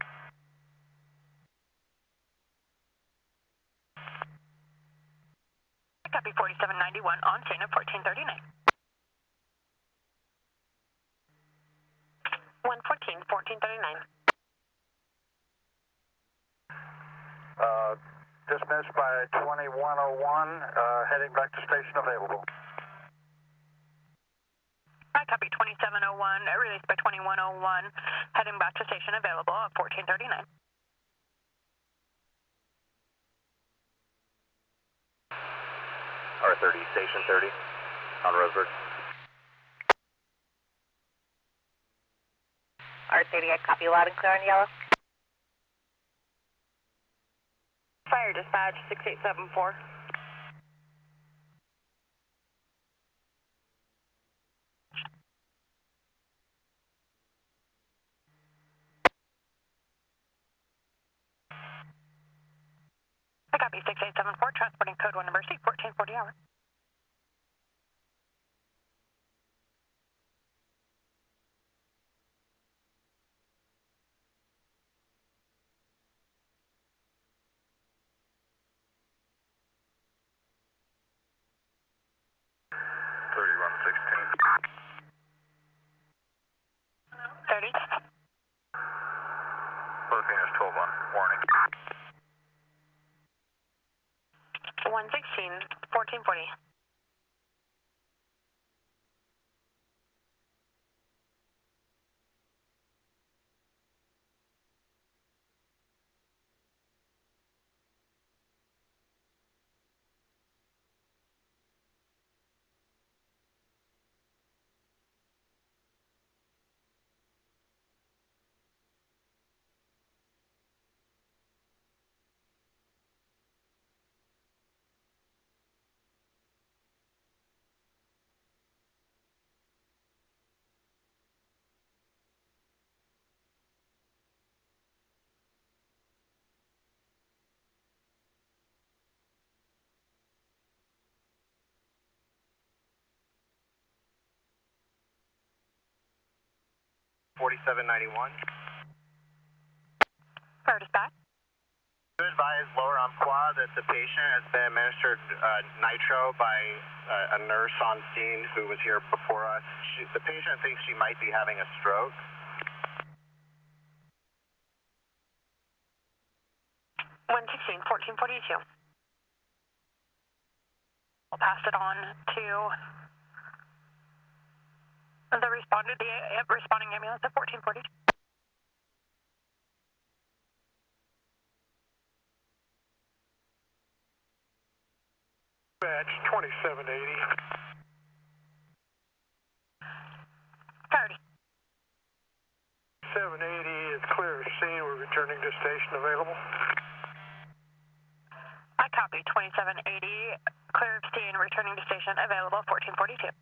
Copy 4791 on scene at 1439. 114, 1439. Dismissed by 2101, heading back to station available. I copy 2701, released by 2101, heading back to station available at 1439. R30, station 30 on Roseburg. R30, I copy loud and clear on yellow. Fire dispatch 6874. I copy 6874, transporting code 1 number C, 1440 hours. Closing is 12-1. Warning. 116, 1440. Fire dispatch. To advise lower Umpqua that the patient has been administered nitro by a nurse on scene who was here before us. The patient thinks she might be having a stroke. 116, 1442. We'll pass it on to the responding ambulance at 1442. Batch 2780. 30. 780 is clear scene. We're returning to station available. I copy 2780, clear of scene, returning to station available 1442.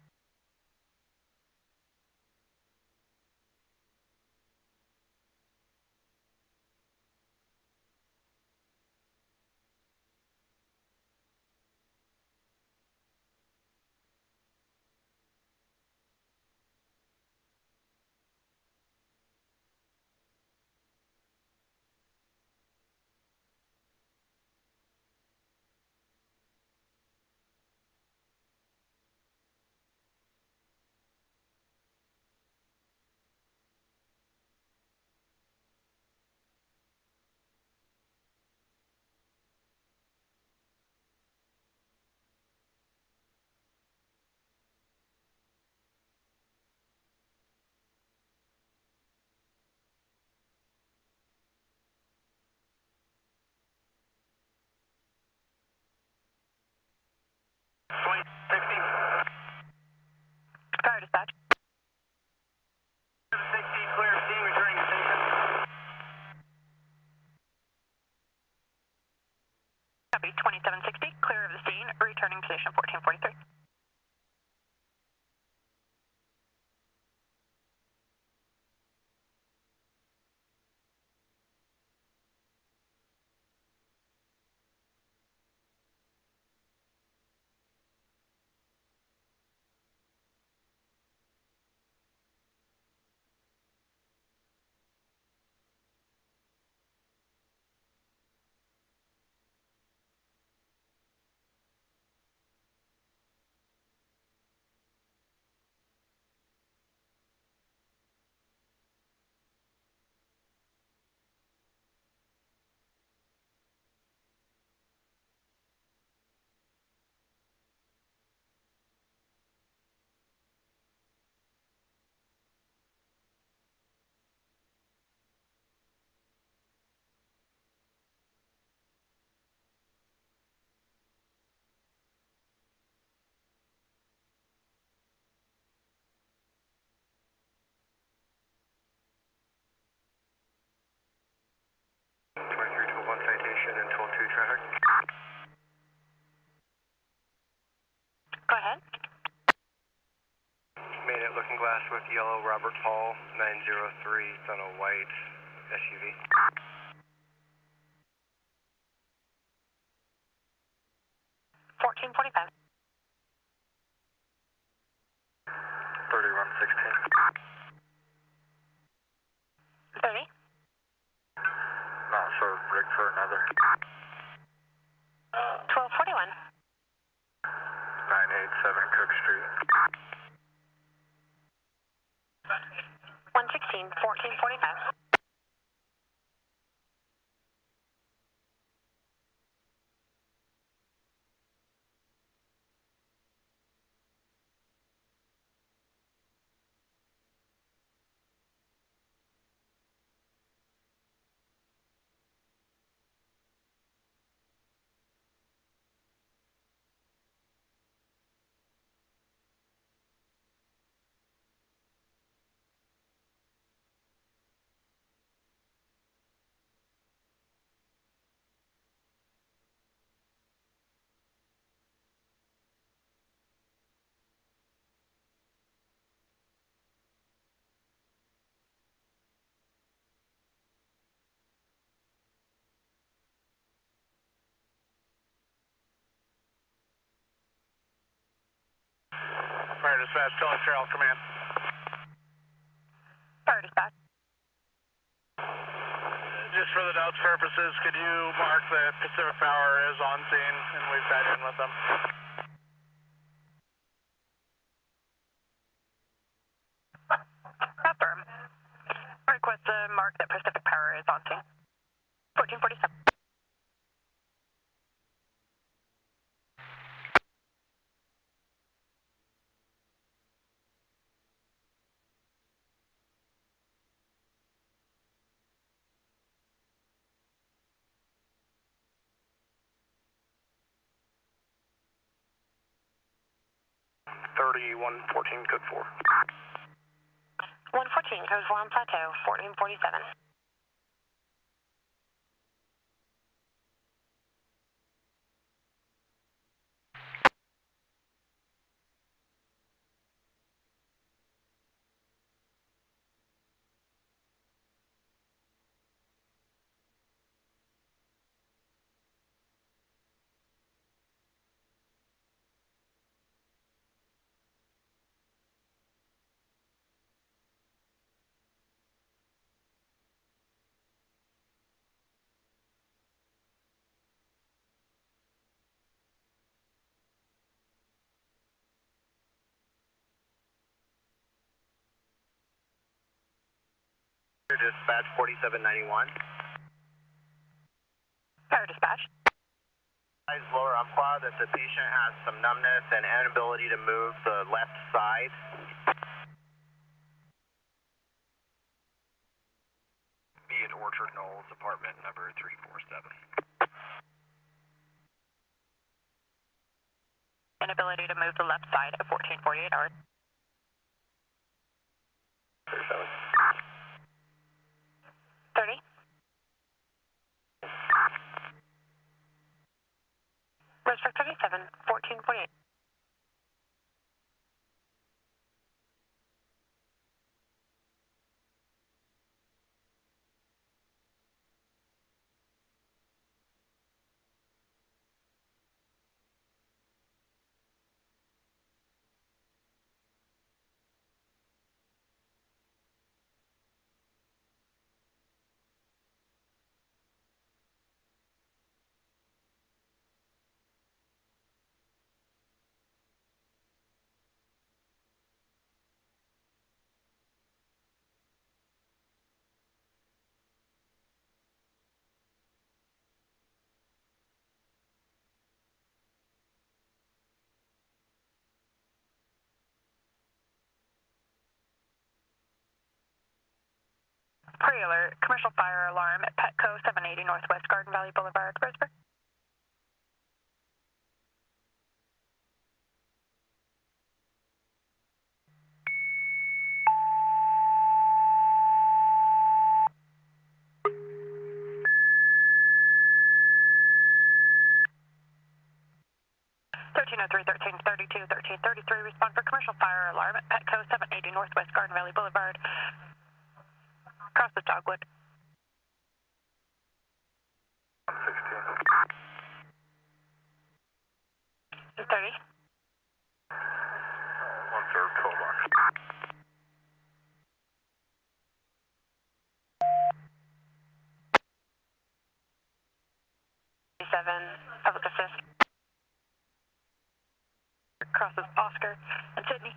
Fire dispatch. 16, clear of steam, returning to station. Copy, 2760, clear of the scene, returning to station 1443. Citation and 12-2 traffic. Go ahead. Made it looking glass with yellow Robert Paul 903. It's on a white SUV. $14.45. 30 run 16. 30. Not sure, Rick for another. 1241. 987 Cook Street. 116, 1445. Fire dispatch, Charlie Trail, command. Fire dispatch. Just for the notes purposes, could you mark that Pacific Power is on scene and we've tied in with them? Confirm. Request to mark that Pacific Power is on scene. 1447. One 14, code 4. 114, code 4 on Plateau, 1447. Dispatch 4791. Fire dispatch. Lower umpqua that the patient has some numbness and inability to move the left side. Be at Orchard Knolls, apartment number 347. Inability to move the left side at 1448 hours. Pre-alert, commercial fire alarm at Petco 780 Northwest Garden Valley Boulevard, Roseburg. Respond for commercial fire alarm at Petco 780 Northwest Garden Valley Boulevard. Across the Dogwood. 116. 30. 1-3, 12 blocks. 7, public assist. Crosses Oscar and Sydney.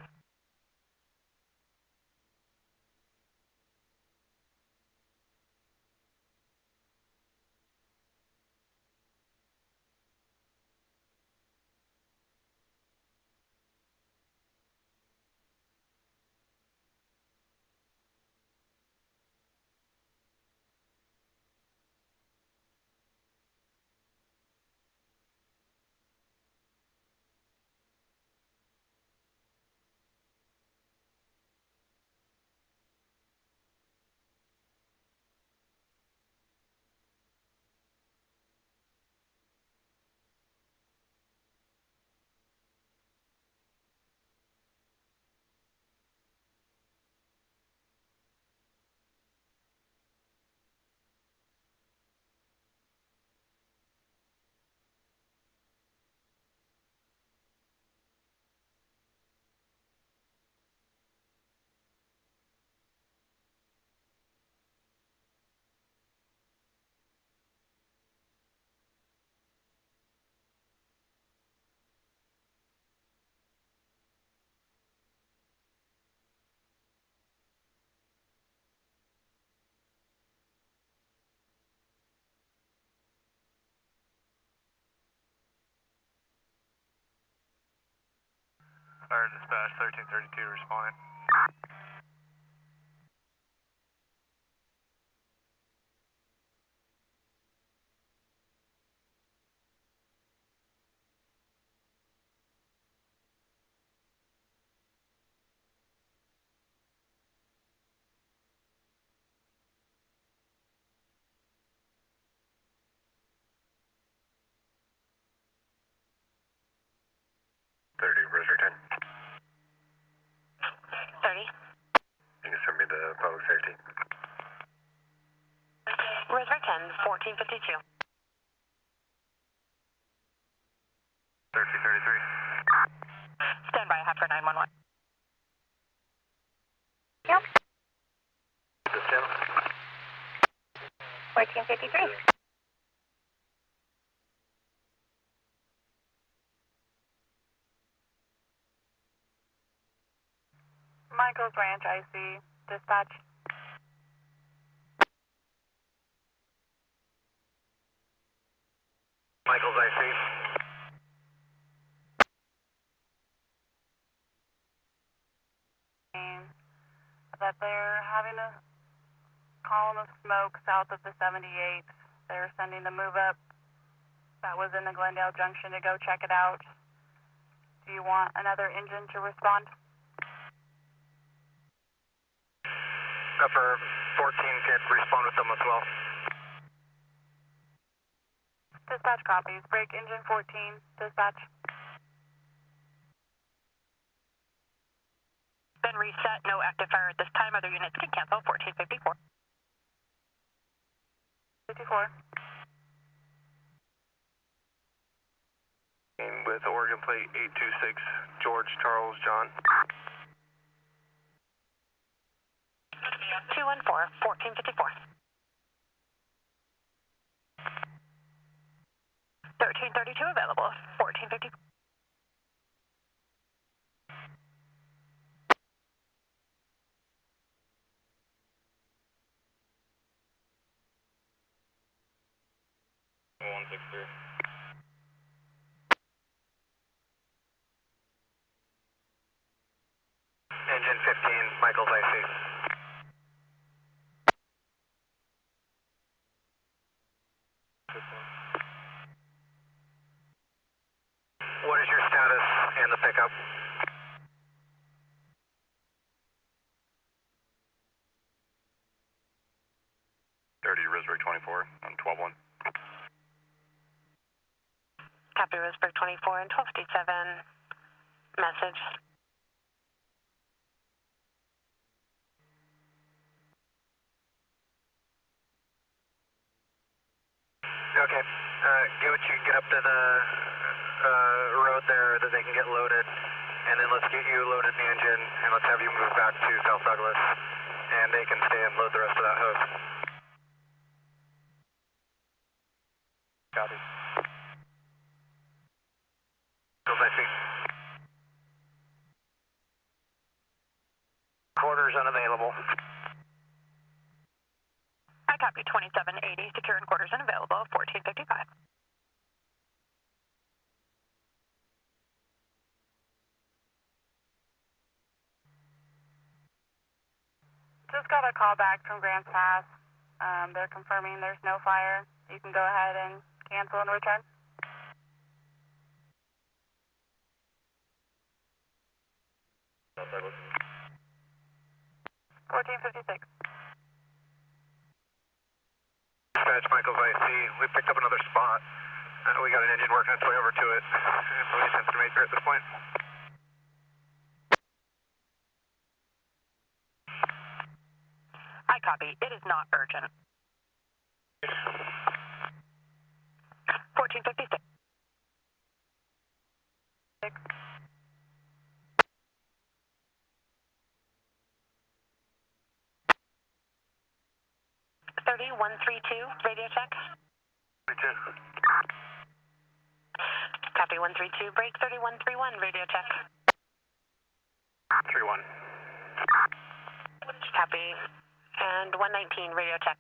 Fire dispatch 1332 responding. Roseburg 10. 30. You can send me to public safety. Roseburg 10, 1452. 1333. Stand by, half for 911. Yep. This channel. 1453. Michael's Ranch, IC. Dispatch. Michael's IC. That they're having a column of smoke south of the 78th. They're sending the move up that was in the Glendale Junction to go check it out. Do you want another engine to respond? For 14 can respond with them as well. Dispatch copies. Break engine 14. Dispatch. Been reset. No active fire at this time. Other units can cancel. 1454. 54. With Oregon plate 826, George Charles John. 214, 1454. 1332 available. 1454. Engine 15, Michael's IC. Roseburg 24 on 12-1. Copy Roseburg 24 and 1257. Message. Okay, get what you can get up to the road there that they can get loaded, and then let's get you loaded in the engine, and let's have you move back to South Douglas, and they can stay and load the rest of that hose. Copy. Goes I see. Quarters unavailable. I copy 2780, secure and quarters unavailable, 1455. Just got a call back from Grants Pass. They're confirming there's no fire. You can go ahead and cancel and return. South Douglas. 1456. Dispatch, Michael's IC. We picked up another spot. We got an engine working its way over to it. Police estimate at this point. I copy. It is not urgent. 1456. 3132, radio check. 32. Copy 132, break 3131, radio check. 3-1. Copy. And 119, radio check.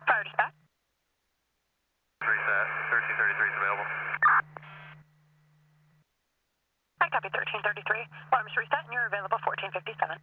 Fire dispatch. Reset. 1333 is available. I copy 1333. Alarms reset and you're available 1457.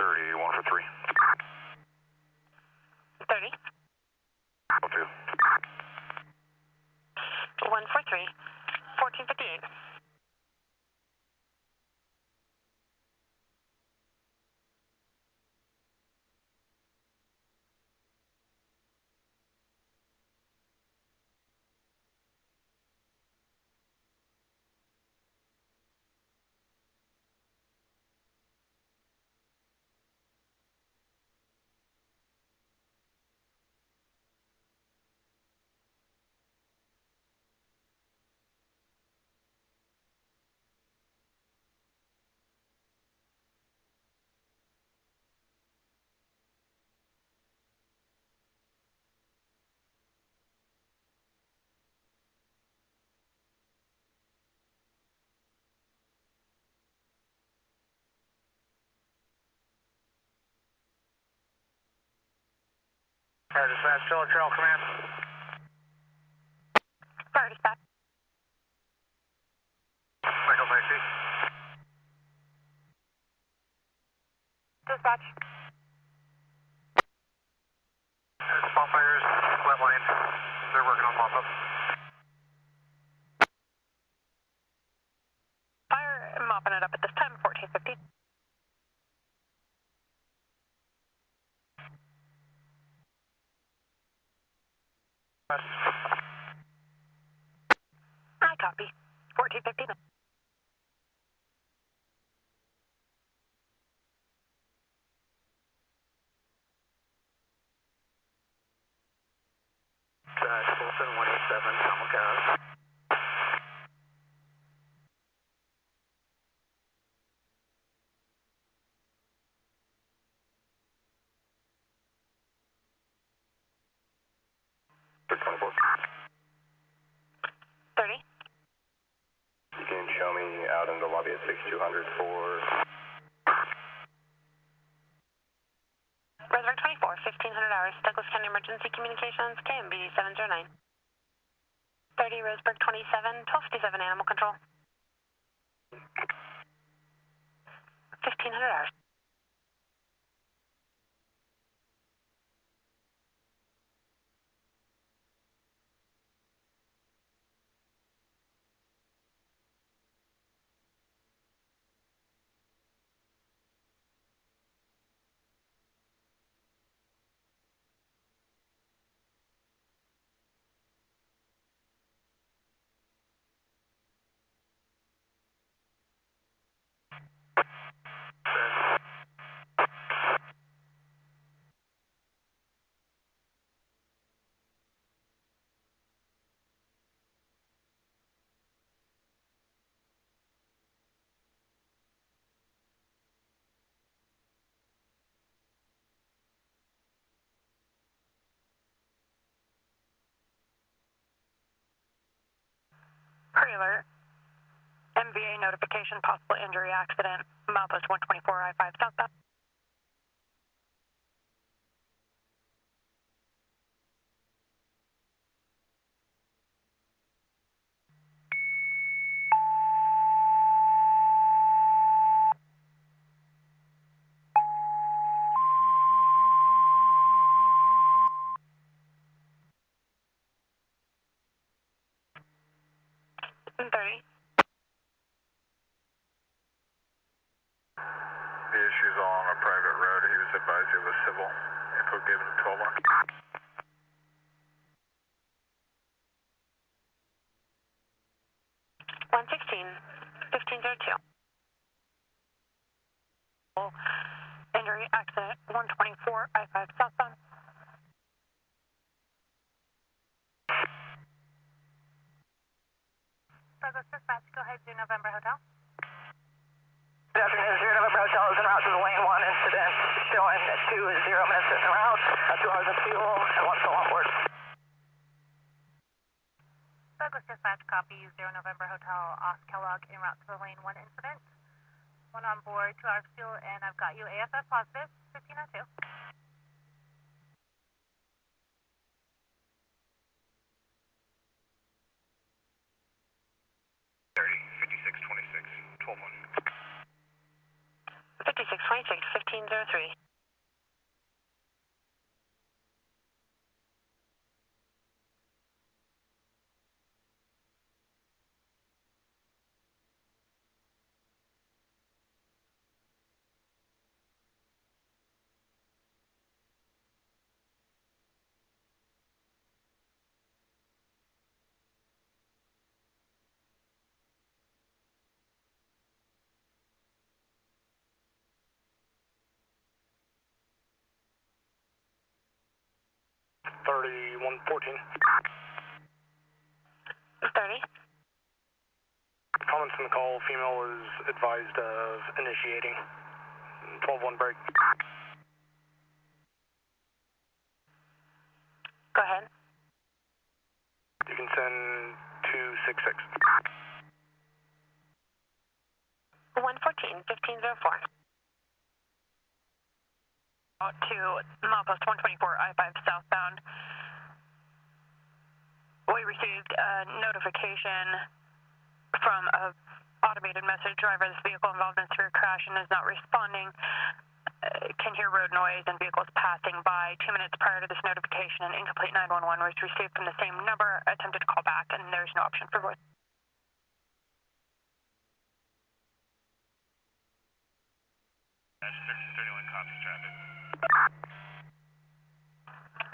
One for 3. 30. 2. 143. 1458. Fire dispatch, Killer Trail Command. Fire dispatch. Michael's IC. Dispatch. Spot fires, wet line. They're working on mop up. Fire, mopping it up at this time, 1450. I copy. 1459. Boston 187, Hamilton. You can show me out in the lobby at 6200 for... Roseburg 24, 1500 hours, Douglas County Emergency Communications, KMB 709. 30, Roseburg 27, 1257 Animal Control. 1500 hours. Pre-alert. MVA notification, possible injury accident, milepost 124, I-5 southbound. The issue's all on a private road. He was advised it was civil. Info given to 12 on. 116, 1502. Injury accident, 124, I-5 southbound. Douglas Dispatch, go ahead to November Hotel. Good afternoon, 0 November Hotel is en route to the lane 1 incident, showing 2 minutes en route, 2 hours of fuel, and 1 still on board. Douglas Dispatch, copy 0 November Hotel off Kellogg en route to the lane 1 incident. 1 on board, 2 hours fuel, and I've got you AFF positive, 1502. 5626, 12-1. 5626, 1503. Comments in the call, female is advised of initiating. 12-1 break. Go ahead. You can send 266. 114, 1504. To milepost 124, I-5 southbound. We received a notification from a automated message driver. This vehicle involved in severe crash and is not responding. Can hear road noise and vehicles passing by. 2 minutes prior to this notification, an incomplete 911 was received from the same number. Attempted to call back, and there's no option for voice. Dash 1331 copies traffic.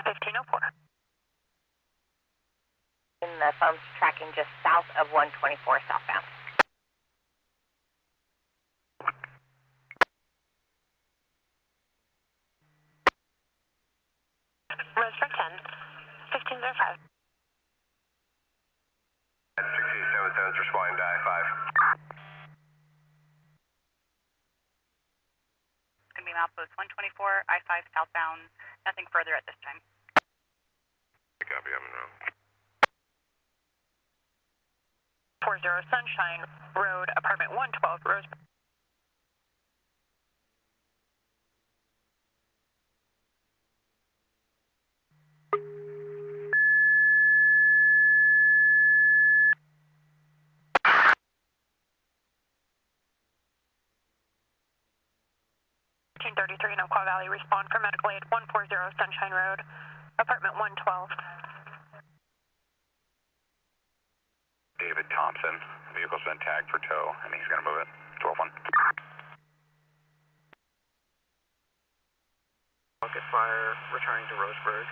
1504. And the phone's tracking just south of 124 southbound. Roseburg 10, 1505. Mind I-5. Going to be milepost 124, I-5 southbound, nothing further at this time. Copy, I'm in route. 40 Sunshine Road, apartment 112, Roseburg. in Oquaw Valley, respond for medical aid 140 Sunshine Road, apartment 112. David Thompson, vehicle's been tagged for tow, and he's going to move it. 12-1. Bucket fire, returning to Roseburg.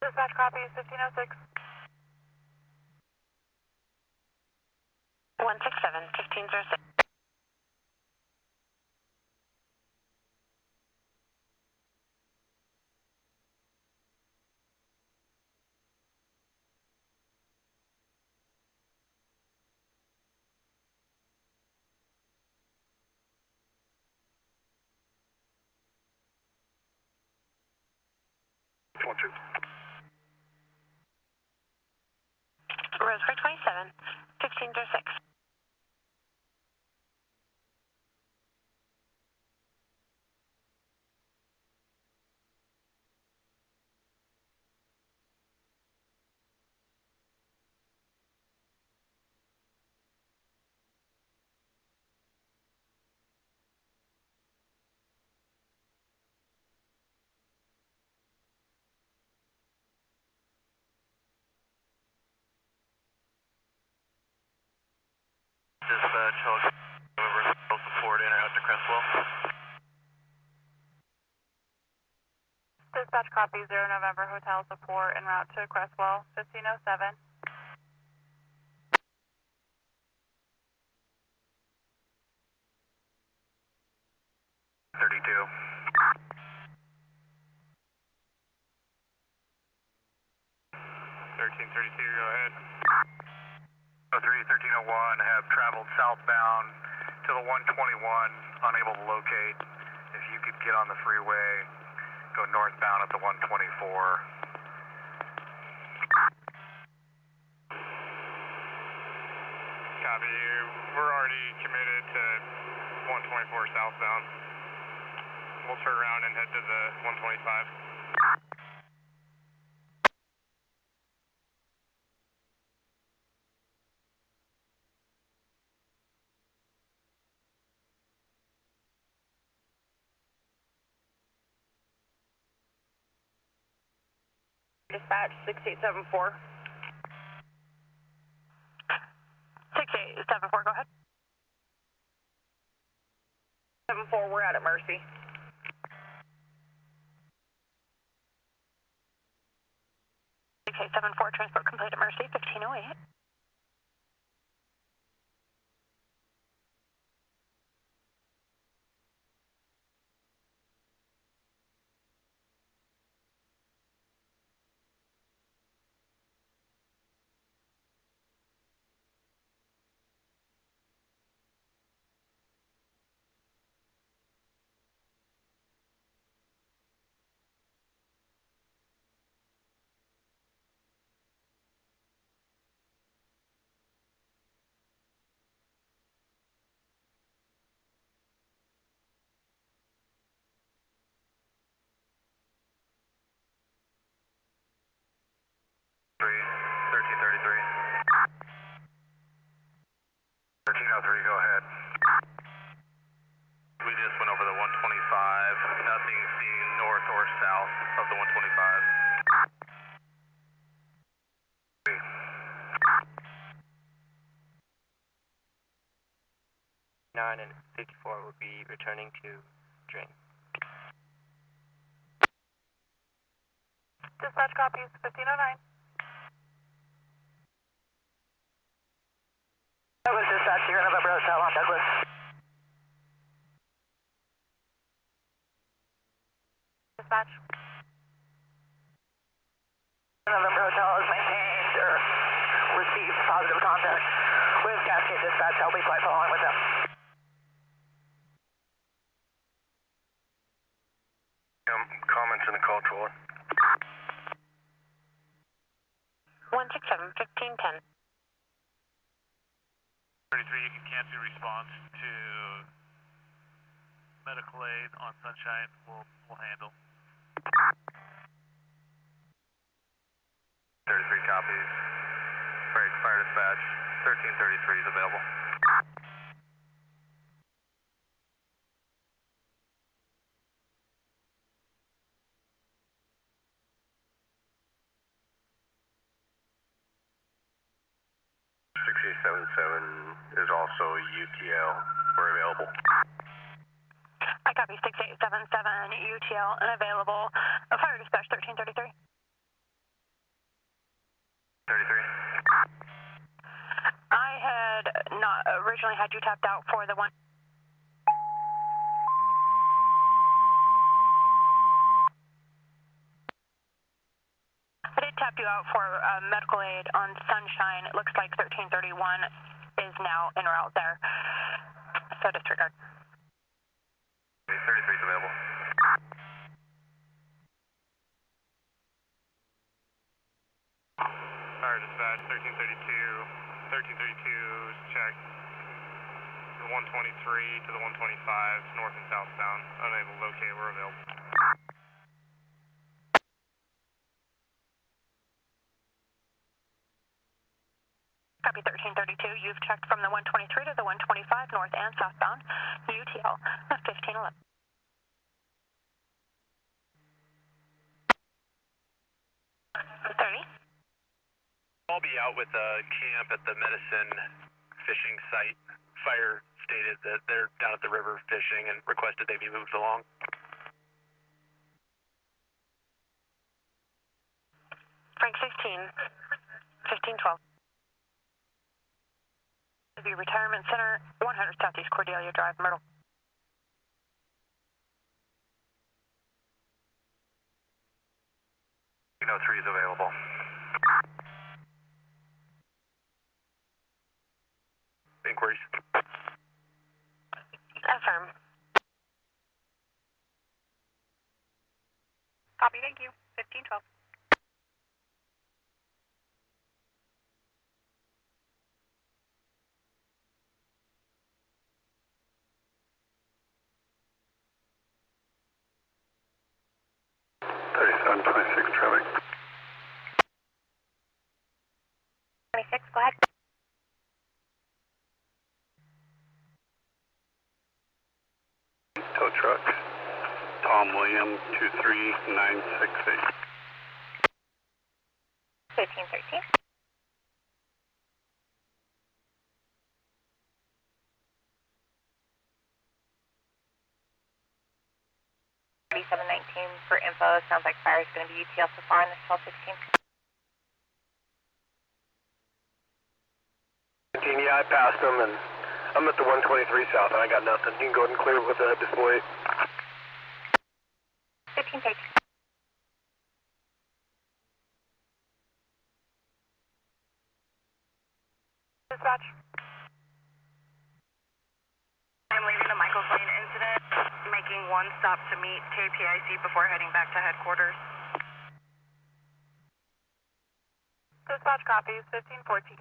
Dispatch copy, 1506. 167, 1506. Roseburg 27, 1506. Dispatch, I'll over support in or out to Crestwell. Dispatch copy, 0 November Hotel support en route to Crestwell, 1507. Go ahead. 1301 have traveled southbound to the 121, unable to locate. If you could get on the freeway, go northbound at the 124. Copy you. We're already committed to 124 southbound. We'll turn around and head to the 125. Dispatch 6874. 6874, go ahead. 74, we're out at Mercy. Okay, 74, transport complete at Mercy, 1508. Go ahead. We just went over the 125. Nothing seen north or south of the 125. 9 and 54 will be returning to drain. Dispatch copies, 1509. Douglas Dispatch, 0 November Hotel on Douglas. Dispatch. November Hotel is maintained, or Comments in the call, Troy. 167, 1510. 33, you can cancel response to medical aid on Sunshine. We'll handle. 33 copies. Fire dispatch. 1333 is available. Is also UTL. We're available. I copy 6877 UTL and available. Fire dispatch 1333. 33. I had not originally had you tapped out for the one. I did tap you out for medical aid on Sunshine. It looks like 1331 is now en route there. So disregard. 33 is available. Fire dispatch 1332. 1332 check. The 123 to the 125 north and southbound. Unable to locate. We're available. Copy 1332. You've checked from the 123 to the 125 north and southbound. UTL 1511. 30. I'll be out with a camp at the Medicine fishing site. Fire stated that they're down at the river fishing and requested they be moved along. Frank 16, 1512. The Retirement Center, 100 Southeast Cordelia Drive, Myrtle. No 3 is available. Inquiries. Affirm. Copy, thank you. 1512. Traffic. 26, go ahead. Tow trucks. Tom William 23968. 1313. For info, sounds like fire is going to be UTL so far in this 1216. Yeah, I passed them, and I'm at the 123 south, and I got nothing. You can go ahead and clear with the display. 1513. Dispatch. I'm leaving the Michaels Lane incident, making one stop to meet KPIC before heading back to headquarters. Dispatch copies, 1514.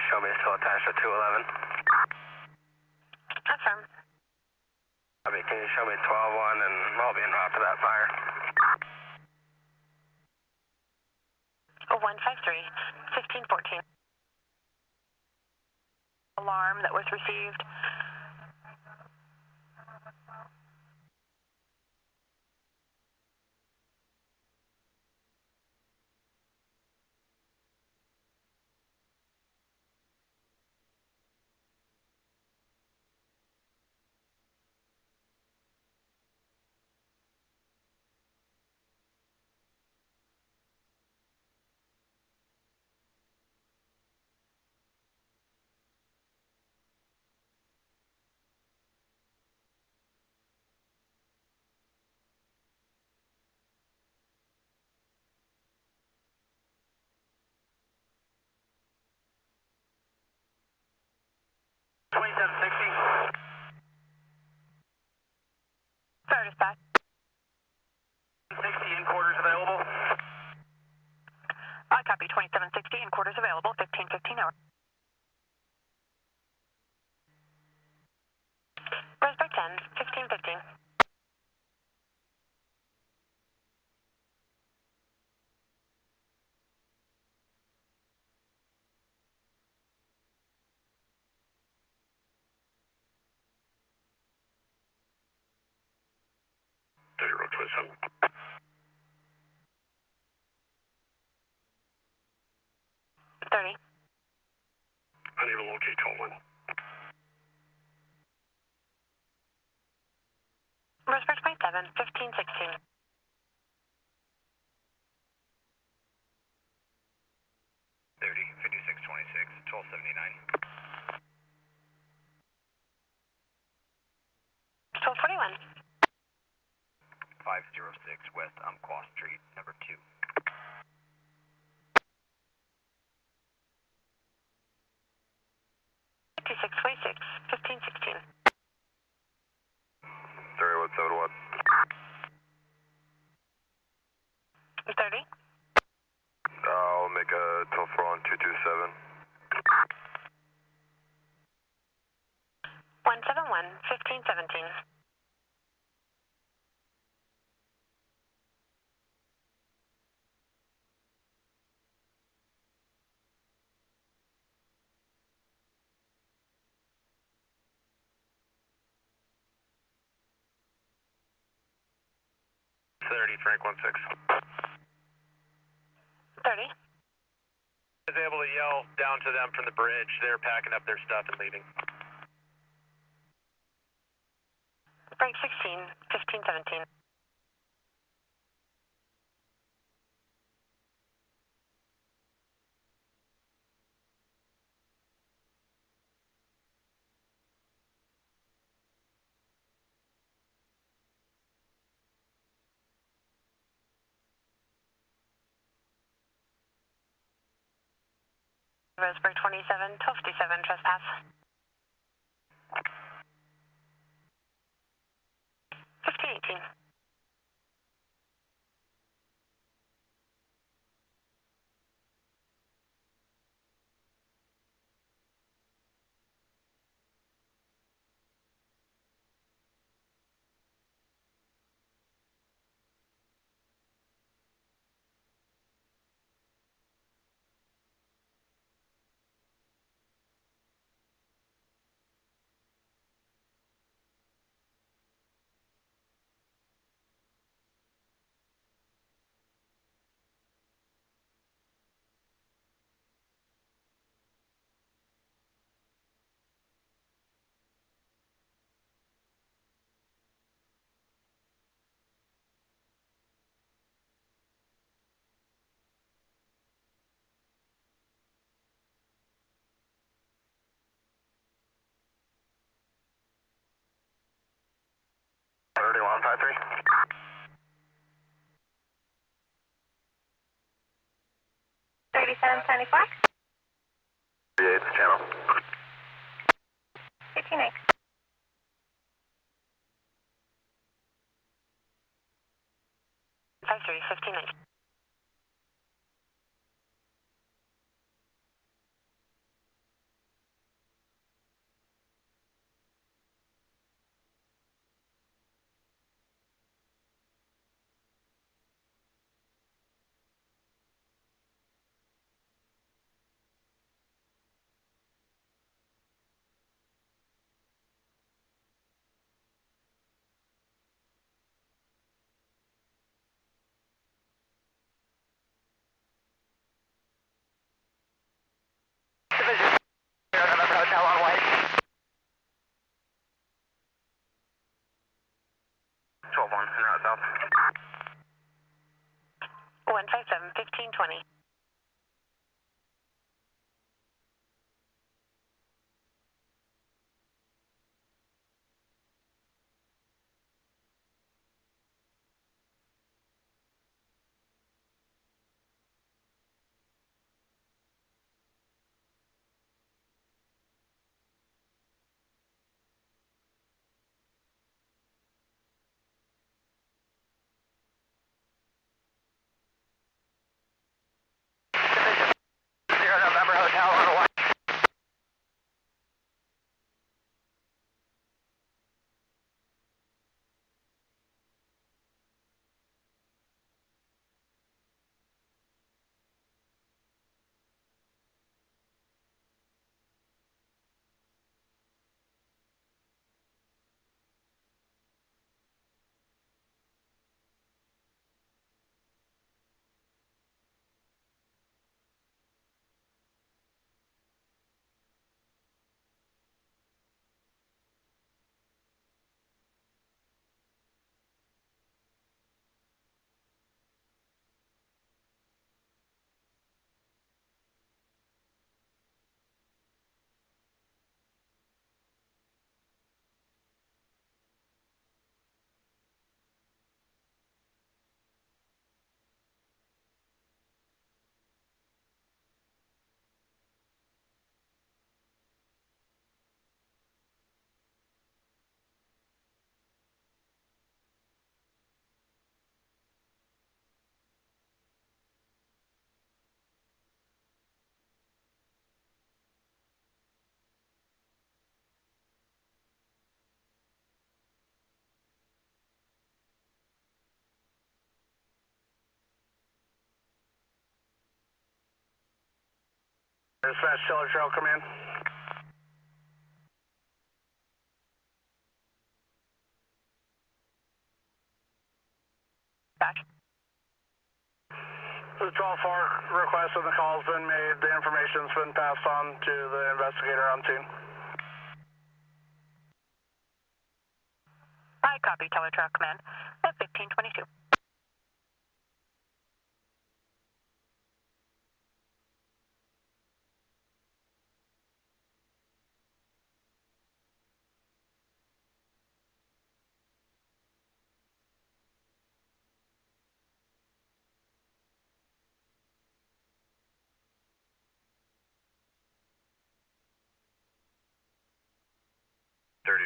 Show me still attached to 211. Affirm. I mean, can you show me 12-1 and I'll be en route to that fire? 153, 1514. Alarm that was received. Start us back. 60 in quarters available. Copy 2760 in quarters available, 1515 hour. Roseburg 10, 1515. Road 27. 30. Unable to locate call 1. Roseburg 27, 1516. 30, 5626, 1279. 1241. 506 West Umpqua Street, number 2. 5626, 1516. 3171. 30. I'll make a telephone on 227. 171, 1517. 30, Frank 16. 30. I was able to yell down to them from the bridge. They're packing up their stuff and leaving. Frank 16, 1517. 27, 1257, trespass. 1518. 3153. 3775. 38, channel. 158. 53, 1519. November Hotel on White. 12-1, en route south. 157, 1520. 3153. Dispatch Tiller Trail, come in. Dispatch. The 12-4 request and the call's been made. The information's been passed on to the investigator on scene. I copy Teller Trail Command at 1522.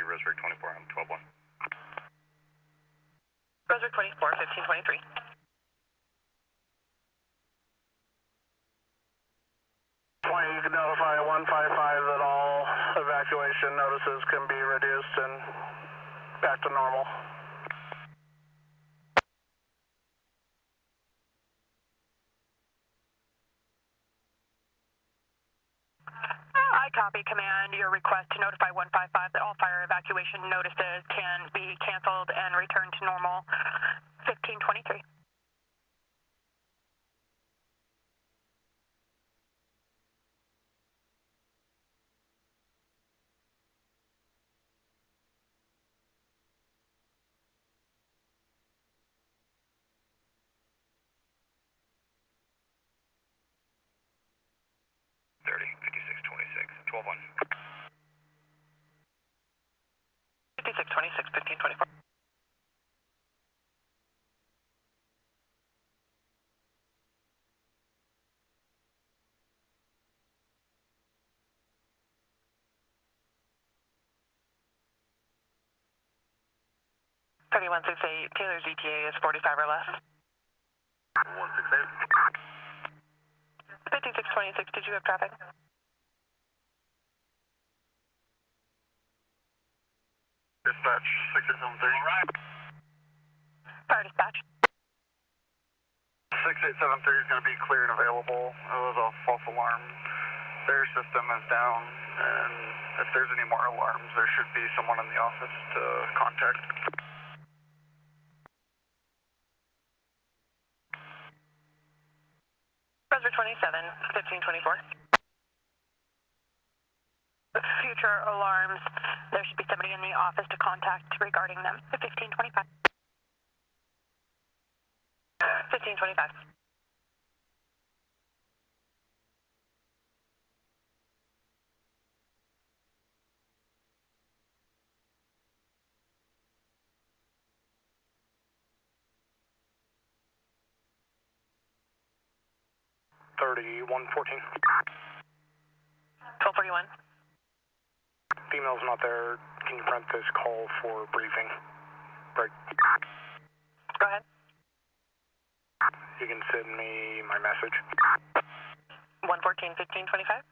Roseburg 24, I'm 12-1. Roseburg 24, 1523. You can notify 155 that all evacuation notices can be reduced and back to normal. I copy Command your request to notify 155 that all fire evacuation notices can be canceled and returned to normal. 1523. Twelve-one. 5626, 1524. Taylor's ETA is 45 or less. 168. 5626, did you have traffic? Dispatch 68730. Fire dispatch. 68730 is going to be clear and available. It was a false alarm. Their system is down, and if there's any more alarms, there should be someone in the office to contact. Roseburg 27, 1524. Future alarms, there should be somebody in the office to contact regarding them. 1525. 1525. $31.14. 1241. Female's not there. Can you print this call for briefing? Break. Go ahead. You can send me my message. 114, 1525.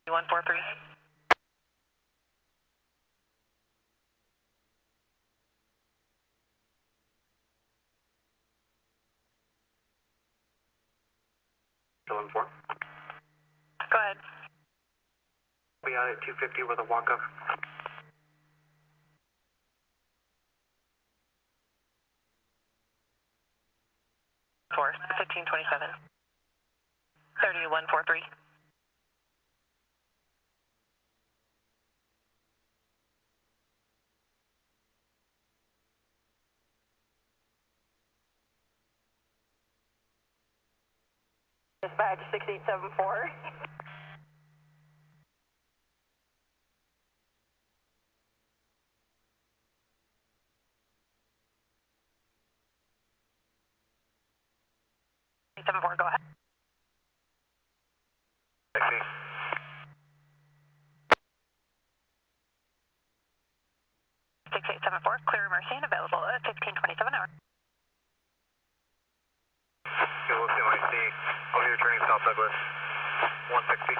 One four three. Still in 4. Go ahead. We out at 250 with a walk-up. Four 1527. 3143. Dispatch 6874. Go ahead. 6874, clear Mercy and available at 1527 hour. We'll see what I see. I'll be returning South Douglas 160.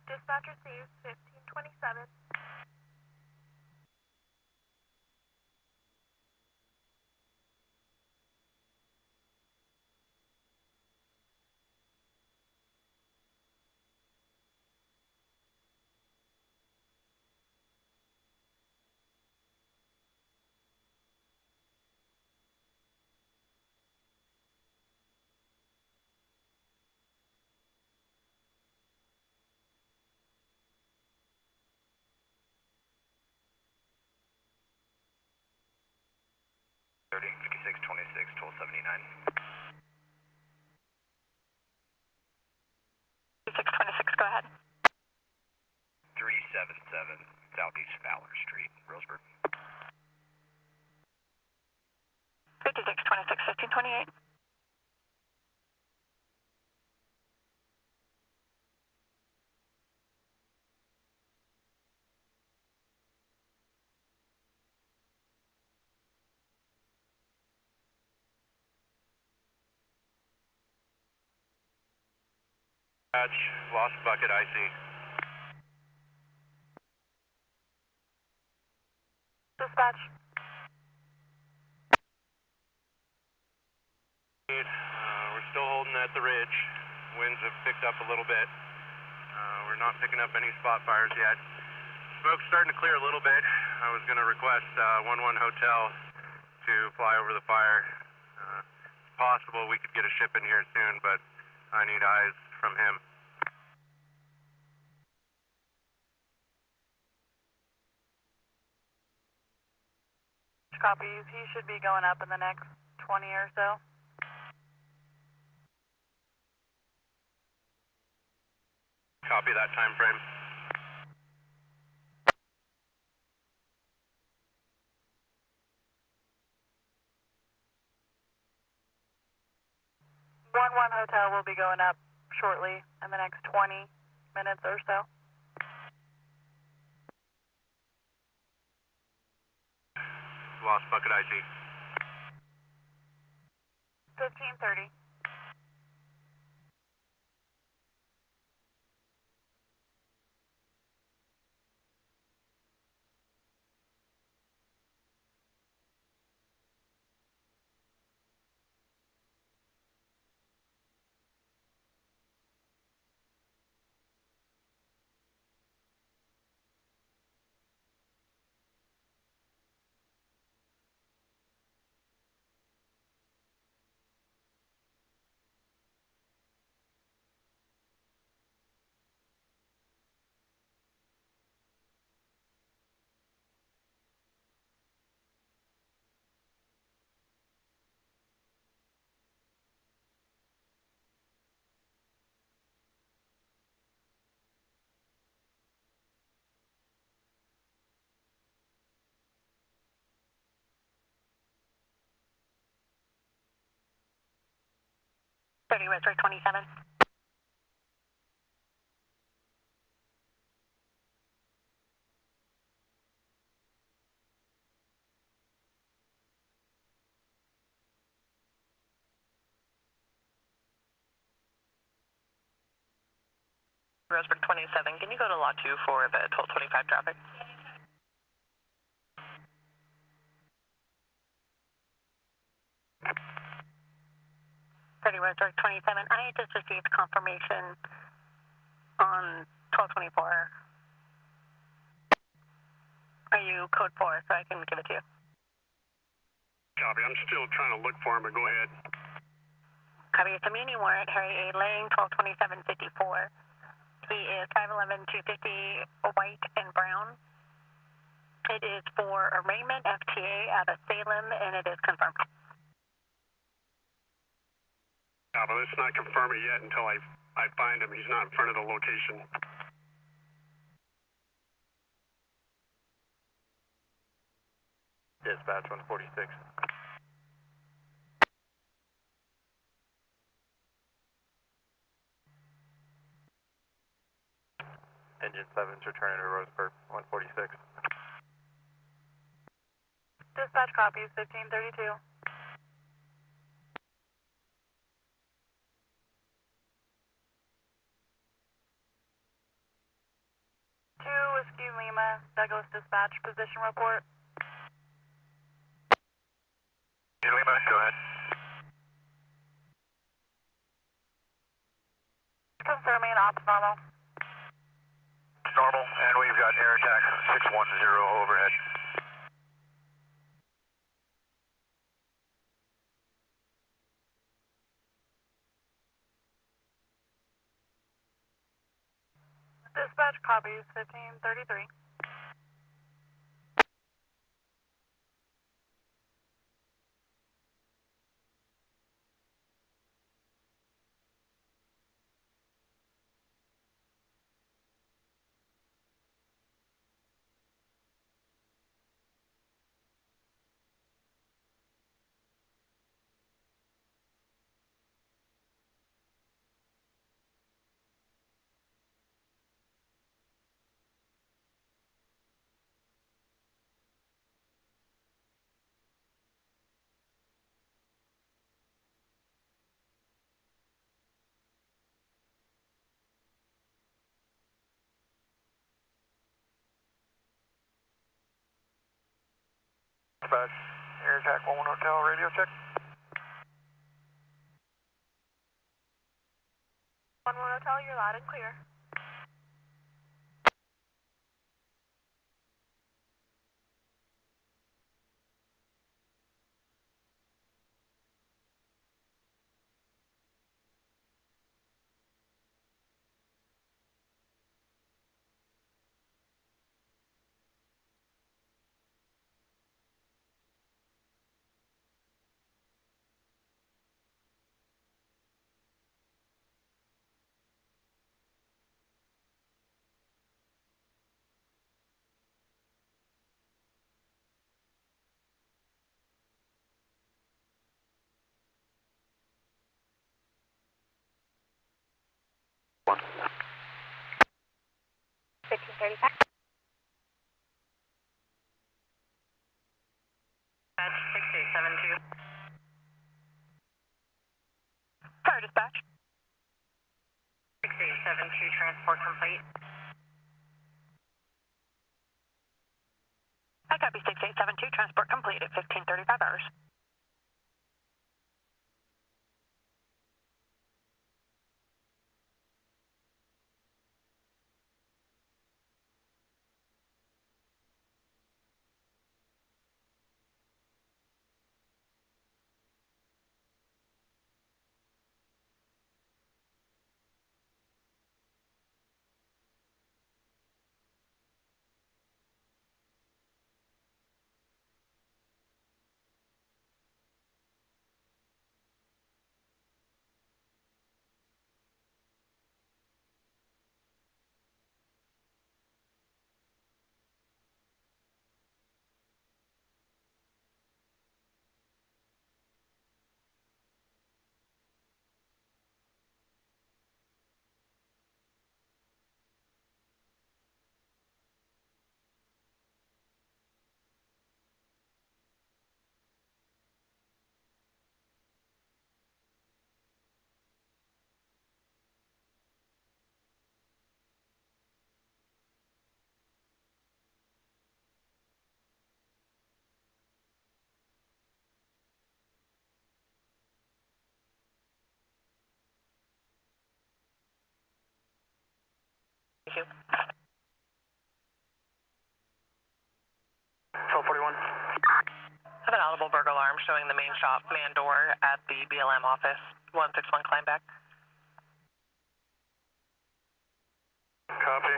Dispatch received 1527. Thirty 56 26 1279. 5626, go ahead. 377 Southeast Fowler Street, Roseburg. 5626 1528. Lost bucket, I see. Dispatch. We're still holding at the ridge. Winds have picked up a little bit. We're not picking up any spot fires yet. Smoke's starting to clear a little bit. I was going to request 11 Hotel to fly over the fire. It's possible we could get a ship in here soon, but I need eyes from him. Copies. He should be going up in the next 20 or so. Copy that time frame. One Hotel will be going up shortly in the next 20 minutes or so. Lost bucket, I see. 1530. Roseburg 27. Roseburg 27, can you go to lot 2 for the 1225 traffic? Roseburg 27, I just received confirmation on 1224. Are you code 4 so I can give it to you? Copy, I'm still trying to look for him, but go ahead. Copy, it's a muni warrant, Harry A. Lang, 122754. He is 5'11", 250, white and brown. It is for arraignment FTA out of Salem, and it is confirmed. But let's not confirm it yet until I find him. He's not in front of the location. Dispatch 146. Engine 7's returning to Roseburg 146. Dispatch copies 1532. Whiskey Lima, Douglas Dispatch, position report. Lima, go ahead. Confirming ops normal. Normal, and we've got air attack 610 overhead. Dispatch copies 1533. Dispatch, air attack 11 Hotel, radio check. 11 Hotel, you're loud and clear. One. 1535. Dispatch 6872. Fire dispatch. 6872, transport complete. I copy 6872, transport complete at 1535 hours. Thank you. 1241. I have an audible burglar alarm showing the main shop man door at the BLM office. 161 climb back. Copy.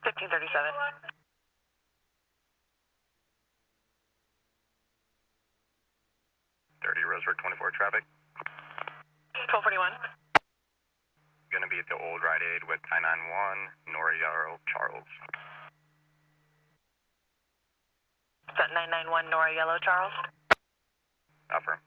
1537. Dirty Roseburg. Roseburg 24 traffic. 1241. Gonna be at the old Rite Aid with 991, Nora Yellow, Charles. Is that 991 Nora Yellow, Charles? Affirm.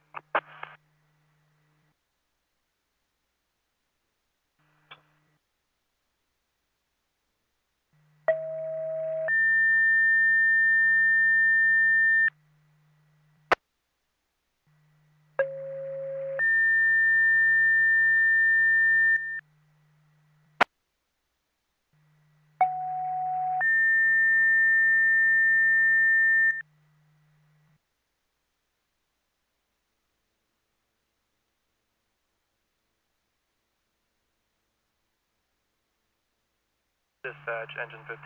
Dispatch, engine 15.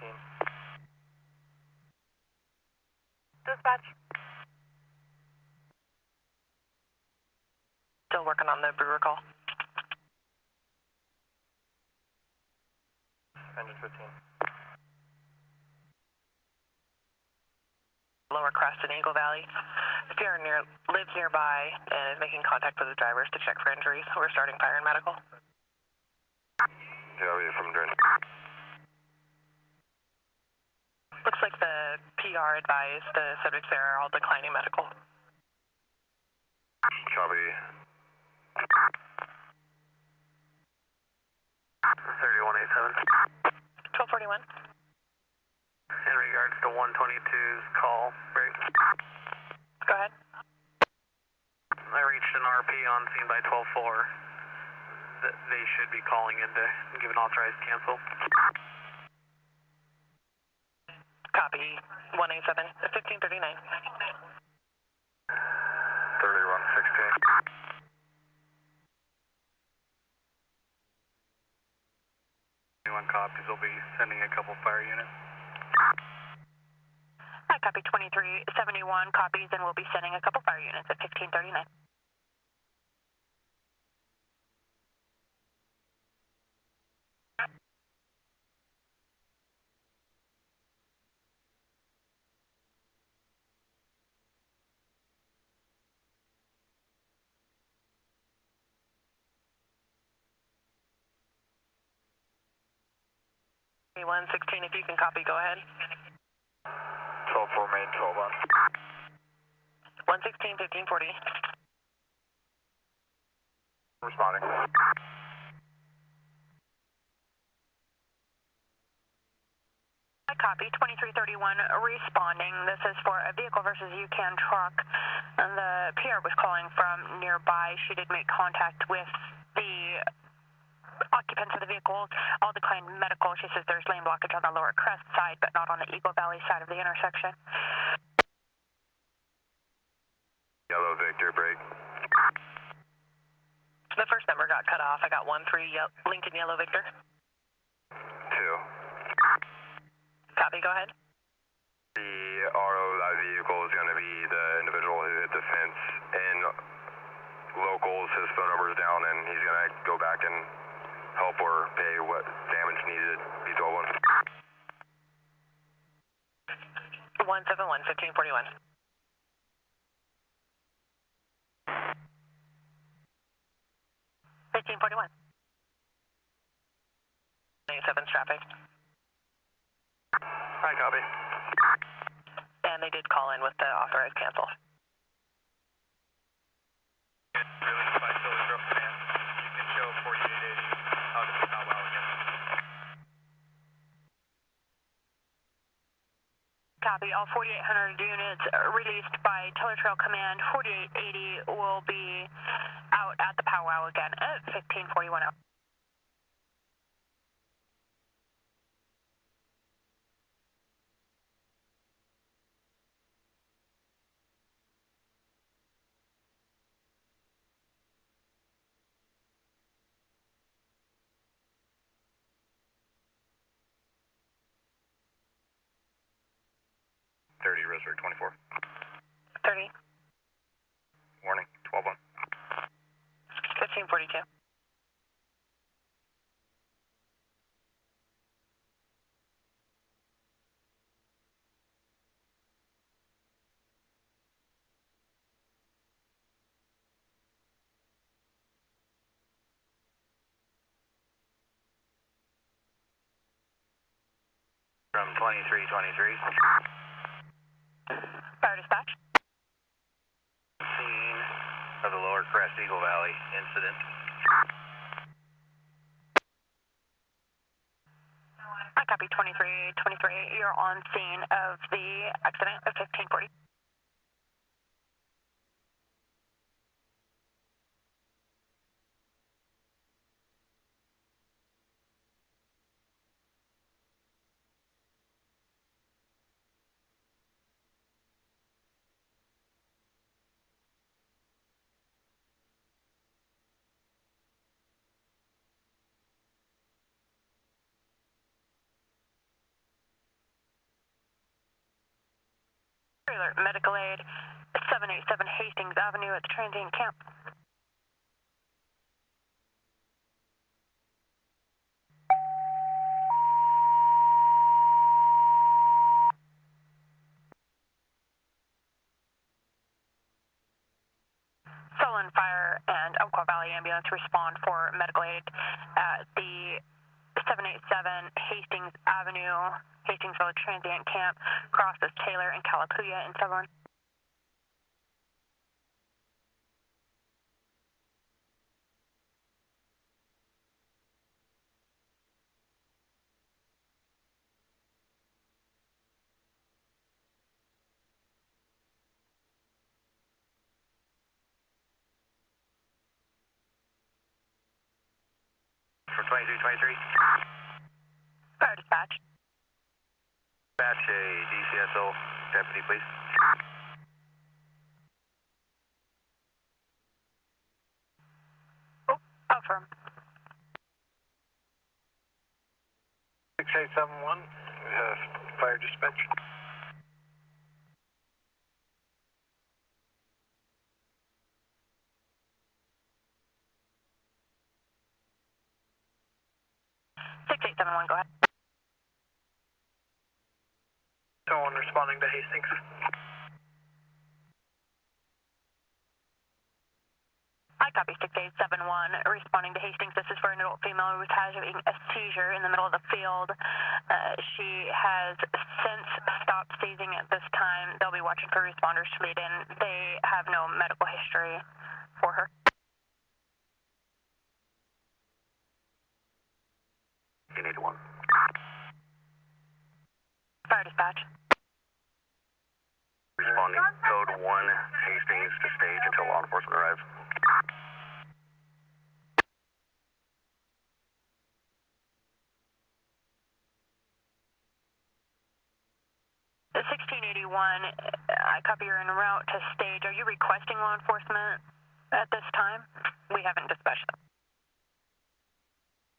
Dispatch. Still working on the brewer call. Engine 15. Lower Crest in Eagle Valley. If you're lives nearby and is making contact with the drivers to check for injuries, we're starting fire and medical. Yeah, we from Dren. Looks like the PR advised the subjects there are all declining medical. Copy. 3187. 1241. In regards to 122's call, break. Go ahead. I reached an RP on scene by 12-4. They should be calling in to give an authorized cancel. Copy. 187. 1539. 3116. Anyone copies, will be sending a couple fire units. I copy 2371 copies and we'll be sending a couple fire units at 1539. A116, if you can copy, go ahead. 12-4 main, 12 on. 116, 1540. Responding. I copy 2331 responding. This is for a vehicle versus UCAN truck. And the PR was calling from nearby. She did make contact with the occupants of the vehicle. All declined medical. She says there's lane blockage on the Lower Crest side, but not on the Eagle Valley side of the intersection. Yellow Victor, break. The first number got cut off. I got 13 Lincoln Yellow Victor. 2. Copy, go ahead. The RO of that vehicle is going to be the individual who hit the fence, and locals, his phone number's down, and he's going to go back and help or pay what damage needed. B12 171, 1541. 1541. 97's traffic. Hi, copy. And they did call in with the authorized cancel. Release by Roseburg command. You can show 4880 out of the Powwow again. Copy. All 4,800 units released by Teller Trail Command. 4880 will be out at the powwow again at 1541 out. Roseburg 24. 30. Warning, 12 on. 1542. From 2323. Fire dispatch. Scene of the Lower Crest Eagle Valley incident. I copy 2323. You're on scene of the accident of 1540. Medical aid, 787 Hastings Avenue at the transient camp. Sullen Fire and Umpqua Valley Ambulance respond for medical aid at the 787 Hastings Avenue, Hastingsville transient camp, crosses Taylor and Calapooya in Sutherland. For 2323. Fire dispatch. Dispatch a DCSO deputy, please. Affirm. 6871, fire dispatch. Go ahead. Someone responding to Hastings. I copy 6871, responding to Hastings. This is for an adult female who was having a seizure in the middle of the field. She has since stopped seizing at this time. They'll be watching for responders to lead in. They have no medical history for her. You need one. Fire dispatch. Responding code 1, Hastings to stage until law enforcement arrives. The 1681, I copy you're en route to stage. Are you requesting law enforcement at this time? We haven't dispatched them.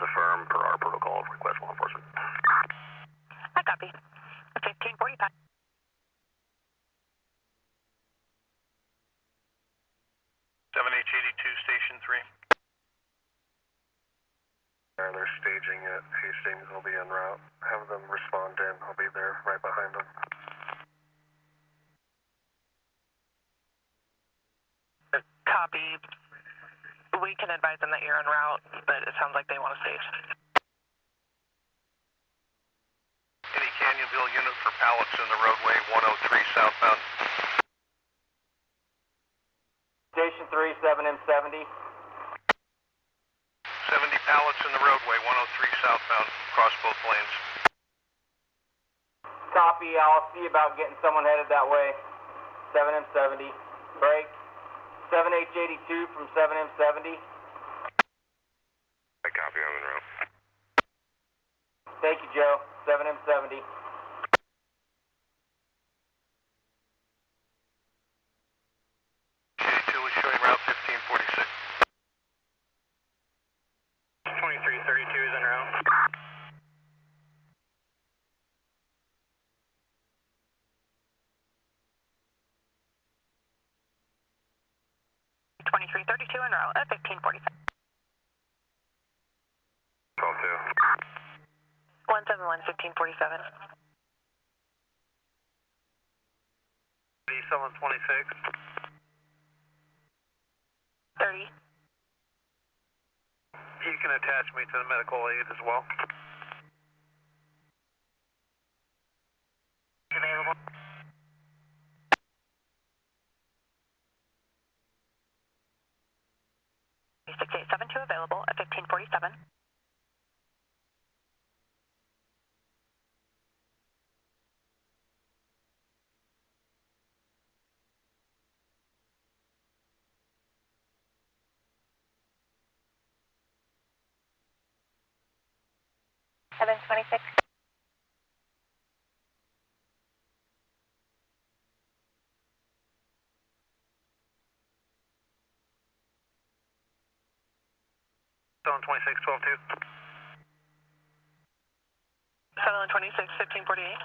Affirm per our protocol, request law enforcement. I copy. 1545. Station 3. They're staging at Hastings. I'll be en route. Have them respond in. I'll be there right behind them. Copy. We can advise them that you're en route, but it sounds like they want to stage. Any Canyonville unit for pallets in the roadway 103 southbound. Station 3, 7M70. 70 pallets in the roadway 103 southbound, across both lanes. Copy, I'll see about getting someone headed that way. 7M70. Break. 7H82 from 7M70. I copy, I'm en route. Thank you, Joe. 7M70. Is showing route 1546. 2332 is en route. En route at 1547. 171, 1547. Someone 26. 30. You can attach me to the medical aid as well. 6872 available at 1547. Zone 26, 12-2. 726, 1548.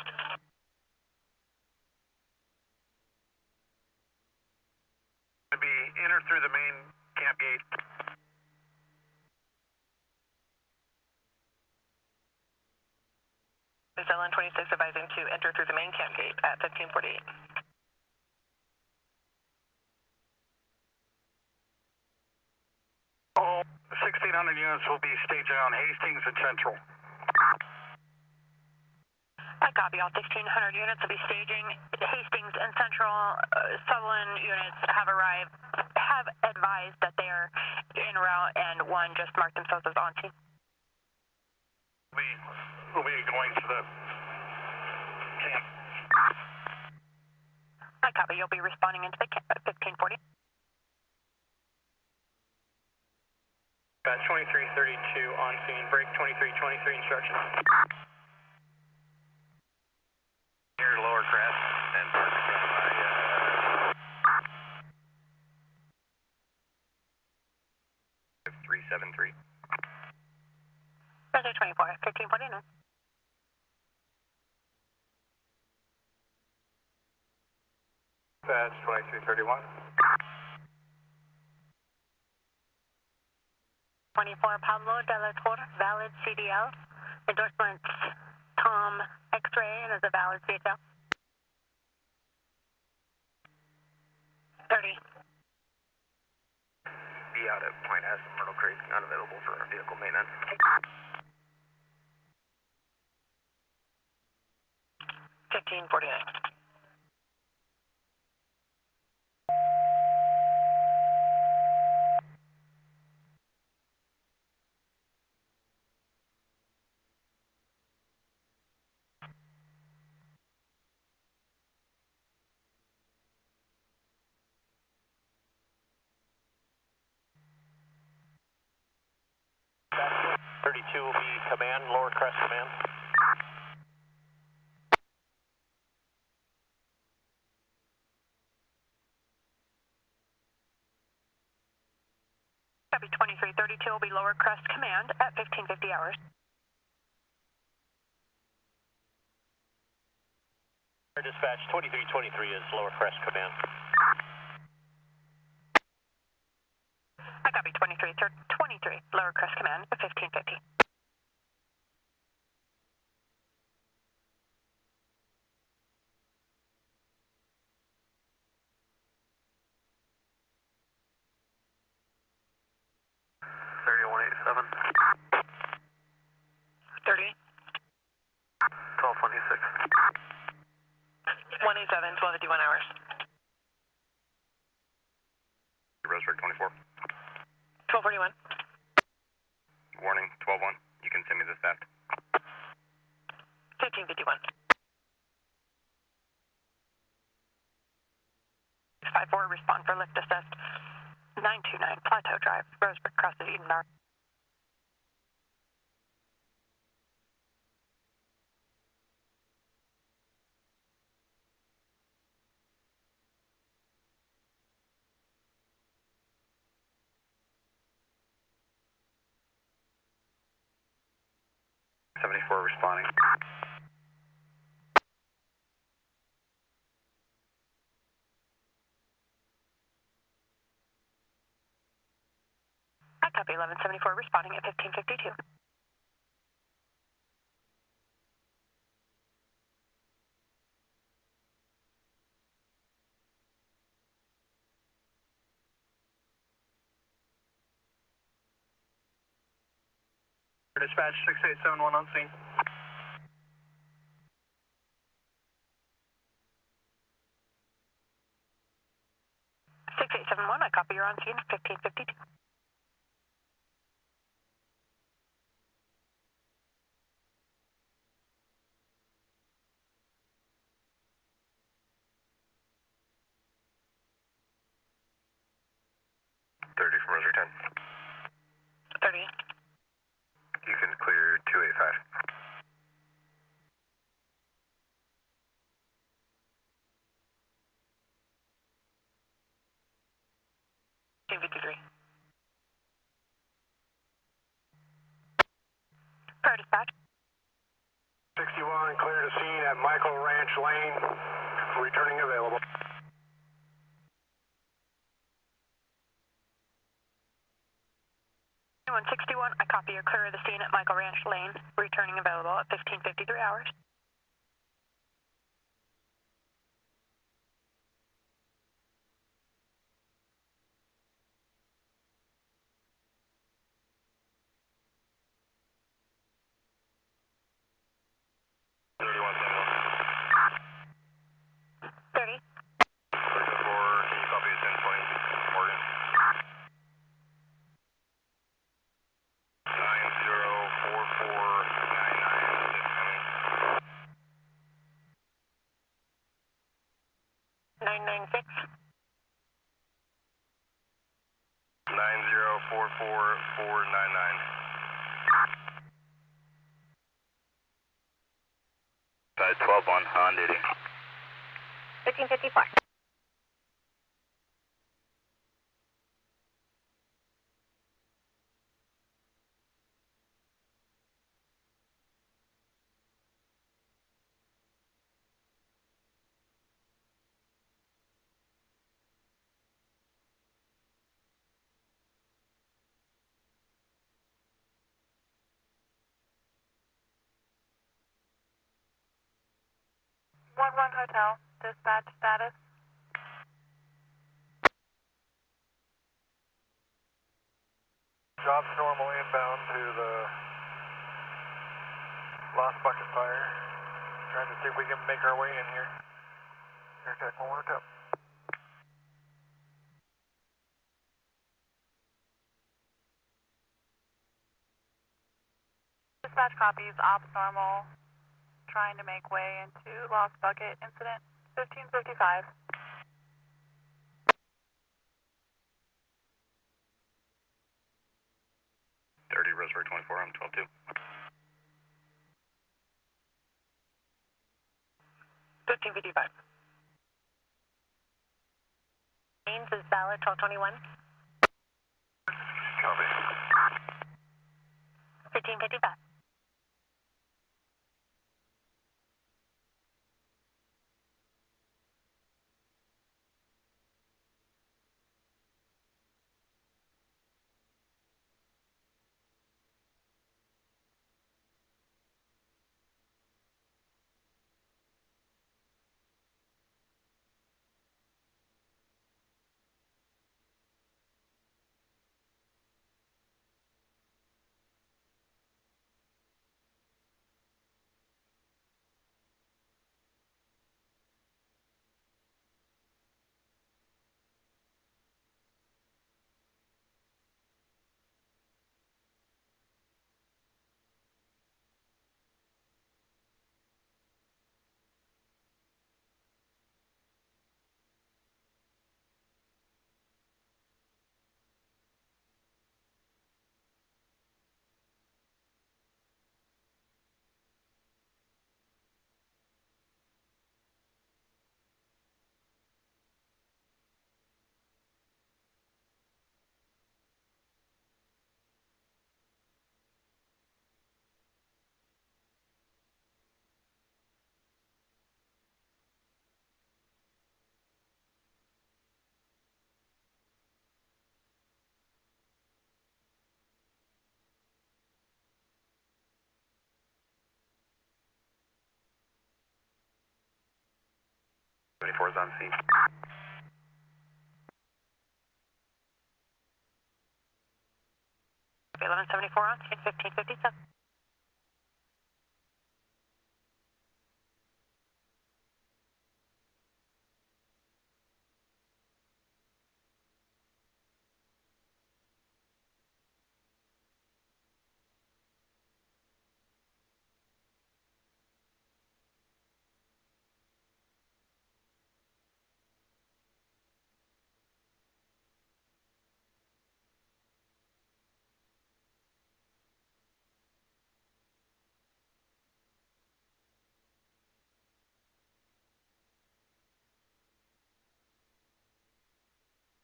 To be enter through the main camp gate. Zone 26 advising to enter through the main camp gate at 1548. All 1,600 units will be staged on Hastings and Central. I copy. All 1,600 units will be staging. Hastings and Central Sutherland units have arrived, have advised that they are en route, and one just marked themselves as on scene. We'll be going to the camp. I copy. You'll be responding into the camp at 1540. 2332 on scene. Break 2323 instructions. Here, lower crest, and perfect run by 373. Roger 24, 1549. That's 2331. 24 Pablo de la Torre, valid CDL. Endorsements Tom X-ray and is a valid CHL. 30. Be out at Point S, Myrtle Creek, not available for vehicle maintenance. 1549. Will be command, lower crest command. Copy 2332 will be lower crest command at 1550 hours. Dispatch 2323 is lower crest command. I copy 23 lower crest command at 1550. $3187. 30. 1226. 187, 1251 hours. Roseburg 24. 1241. Warning, 12-1. You can send me this theft. 1551. 654, respond for lift assist. 929 Plateau Drive, Roseburg, crosses Eden North. Responding. I copy 1174 responding at 1552. Dispatch 6871 on scene. 6871, I copy you're on scene at 1552. 1553. Per dispatch. 61, clear to scene at Michael Ranch Lane, returning available. Anyone 61, I copy your clear of the scene at Michael Ranch Lane, returning available at 1553 hours. Side 12 on duty. 1554. One Hotel, dispatch status. Job's normal inbound to the Lost Bucket Fire. Trying to see if we can make our way in here. Air Tech 1 Hotel. Dispatch copies, ops normal. Trying to make way into Lost Bucket incident. 1555. Roseburg 24, I'm 12-2. 1555. Mains is valid 1221. Copy. 1555. Is on scene. 1174 on scene, 1557.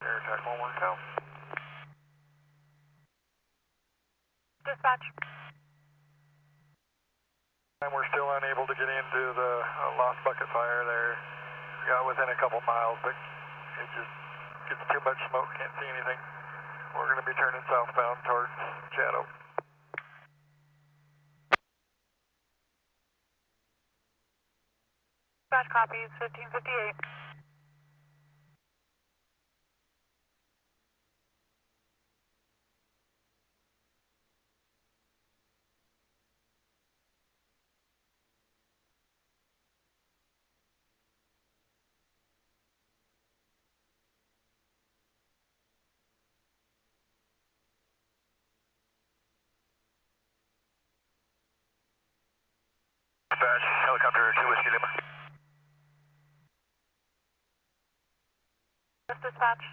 Air Tech 1 Hotel. Dispatch. And we're still unable to get into the Lost Bucket fire there. We got within a couple miles, but it just gets too much smoke, can't see anything. We're going to be turning southbound towards Shadow. Dispatch copies, 1558. Dispatch, helicopter 2 Whiskey Lima. Dispatch.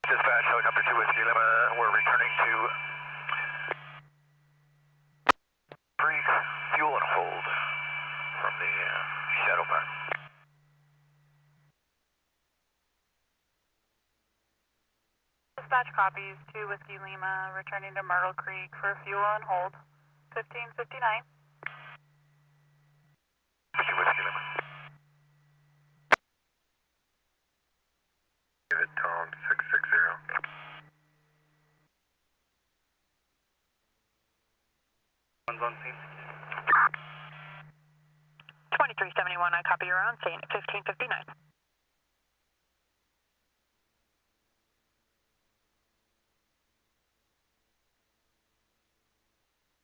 Dispatch, helicopter 2 Whiskey Lima. We're returning to Creek, fuel and hold from the Shadow Fire. Dispatch copies, 2 Whiskey Lima, returning to Myrtle Creek for fuel and hold. 1559. 2 Whiskey Lima. David Tom 660. One's on scene. 2371, I copy, you're on scene, 1559.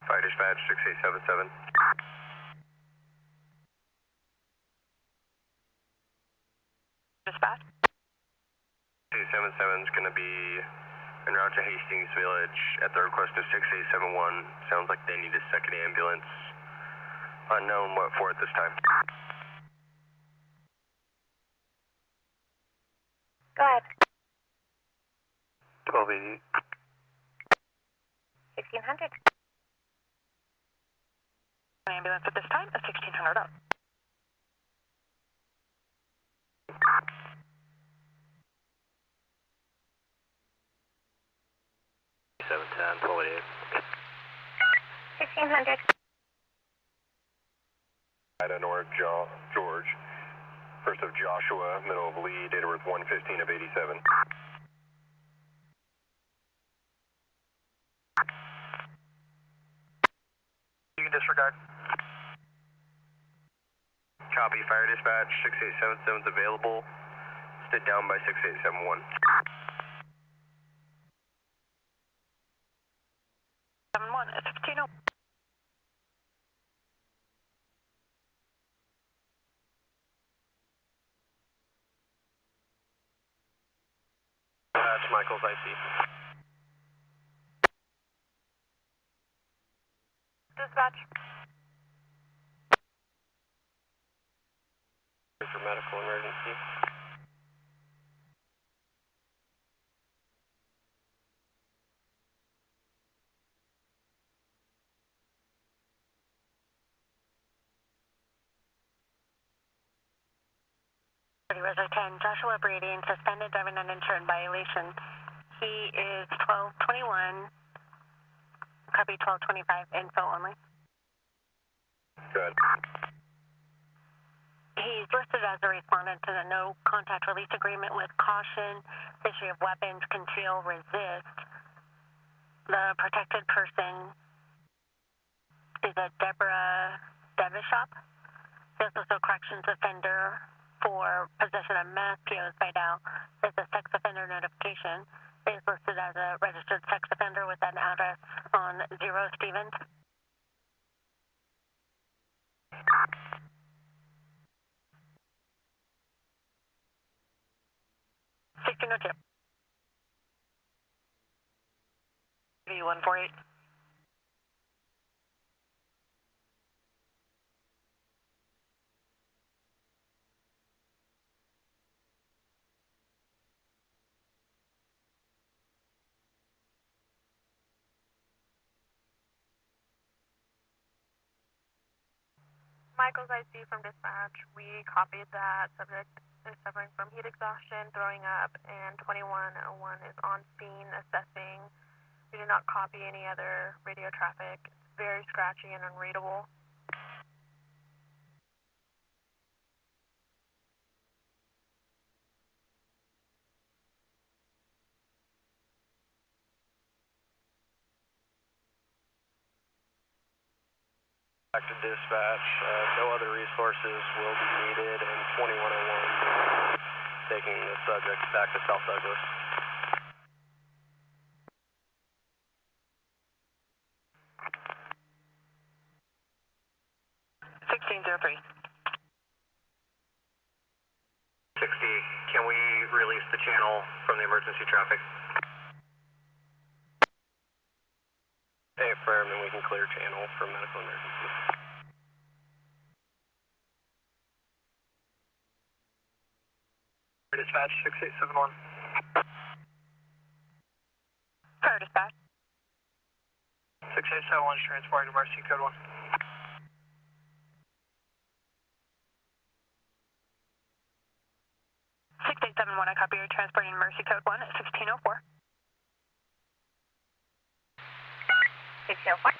Fire dispatch 6877. Dispatch? 6877 is going to be en route to Hastings Village at the request of 6871. Sounds like they need a second ambulance. Unknown what for at this time. Go ahead. 1280. 1600. Ambulance at this time, 1600 up. $1,600. Ida North George. First of Joshua, middle of Lee, data worth 115 of 87. You can disregard. Copy, fire dispatch, 6877 is available. Stood down by 6871. 71, 16. That's Michael's IC. Dispatch. For medical emergency. Reservoir 10, Joshua Breeding, suspended driving uninsured violation. He is 1221, copy 1225, info only. Good. He's listed as a respondent to the no contact release agreement with caution, history of weapons, conceal, resist. The protected person is a Deborah Devishop. He's also a corrections offender for possession of meth, POs by Dow. There's a sex offender notification. He's listed as a registered sex offender with an address on 0 Stevens. 1602. V148. Michael's IC from dispatch. We copied that. Subject is suffering from heat exhaustion, throwing up, and 2101 is on scene assessing We do not copy any other radio traffic. It's very scratchy and unreadable. Back to dispatch, no other resources will be needed, and 2101 taking the subject back to South Douglas. Can we release the channel from the emergency traffic? Hey, affirm, and we can clear channel for medical emergency. Dispatch 6871. Fire dispatch. 6871 is transporting to emergency code 1. I copy you transporting Mercy Code 1 at 1604. 1604.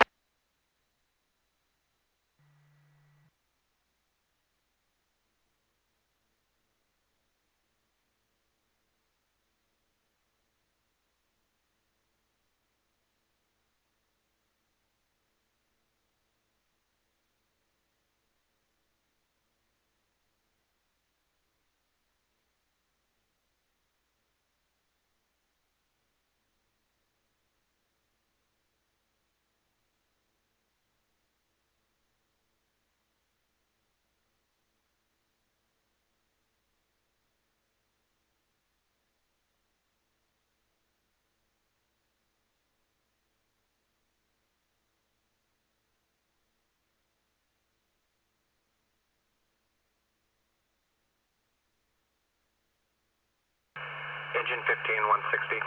Engine 15160.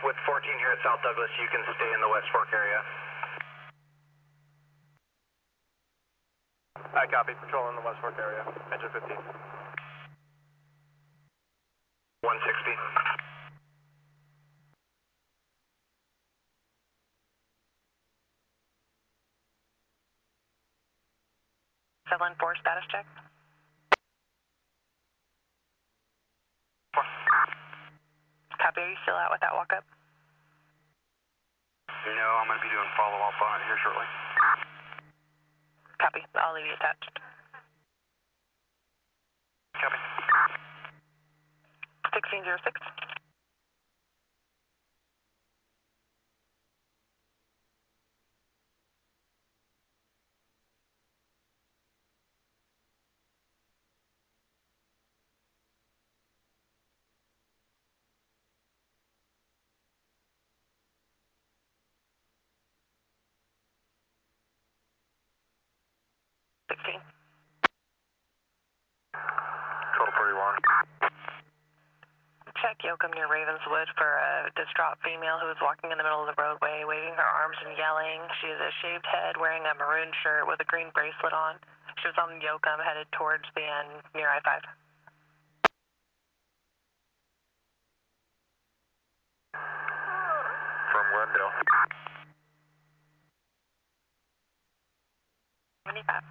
With 14 here at South Douglas, you can stay in the West Fork area. I copy, patrol in the West Fork area, engine 15. 160. Seven 4 status check. Copy, are you still out with that walk-up? No, I'm going to be doing follow-up on it here shortly. Copy, I'll leave you attached. Copy. 1606. Total 31. Check Yoakum near Ravenswood for a distraught female who is walking in the middle of the roadway, waving her arms and yelling. She has a shaved head, wearing a maroon shirt with a green bracelet on. She was on Yoakum, headed towards the end near I-5. From Glendale. 75.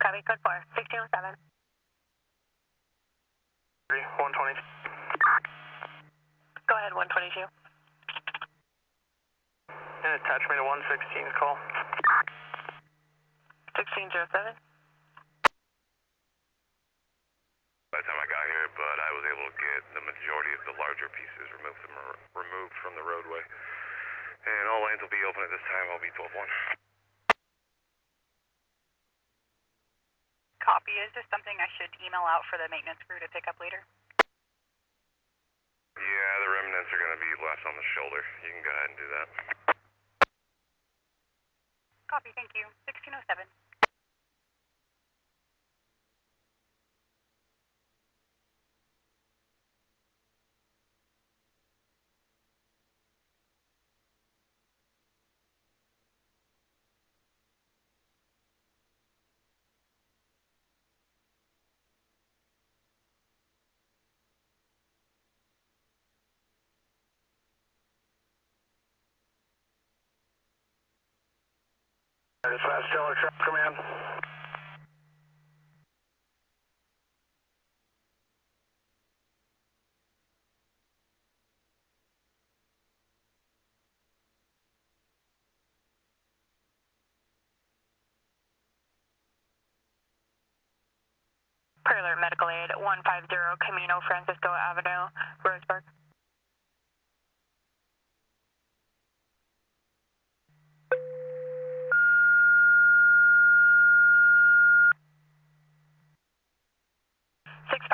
Copy, code 4, 1607. 120. Go ahead, 122. And attach me to 116 call. 1607. By the time I got here, but I was able to get the majority of the larger pieces removed from the roadway. And all lanes will be open at this time. I'll be 12-1. Copy. Is this something I should email out for the maintenance crew to pick up later? Yeah, the remnants are going to be left on the shoulder. You can go ahead and do that. Copy, thank you. 1607. Dispatch, Taylor Truck Command. Prealert Medical Aid 150 Camino Francisco Avenue, Roseburg.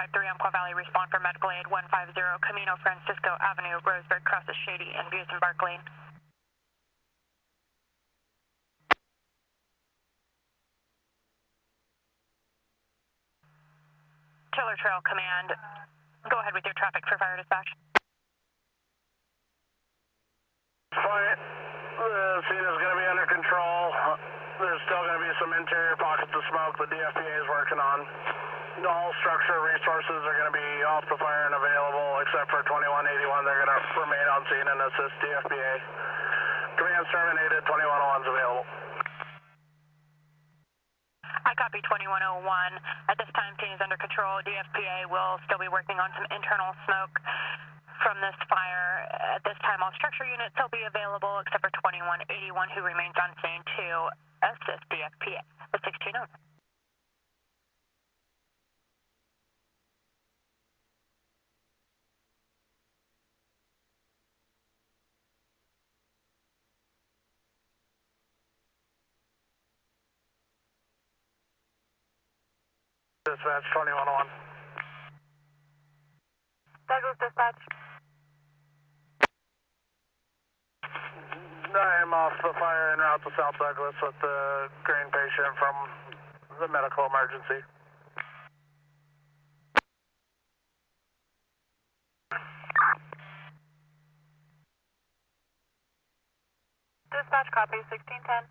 Umpqua Valley, respond for Medical Aid 150 Camino Francisco Avenue, Roseburg, crosses Shady and views in Bark Lane. Tiller Trail Command, go ahead with your traffic for fire dispatch. Fine. The scene is going to be under control. There's still going to be some interior pockets of smoke the DFPA is working on. All structure resources are going to be off the fire and available, except for 2181. They're going to remain on scene and assist DFPA. Command's terminated, 2101's available. I copy 2101. At this time, scene is under control. DFPA will still be working on some internal smoke from this fire. At this time, all structure units will be available except for 2181, who remains on scene to assist DFPA with 1601. Dispatch, 2101. Douglas Dispatch. I'm off the fire en route to South Douglas with the green patient from the medical emergency. Dispatch copy, 1610.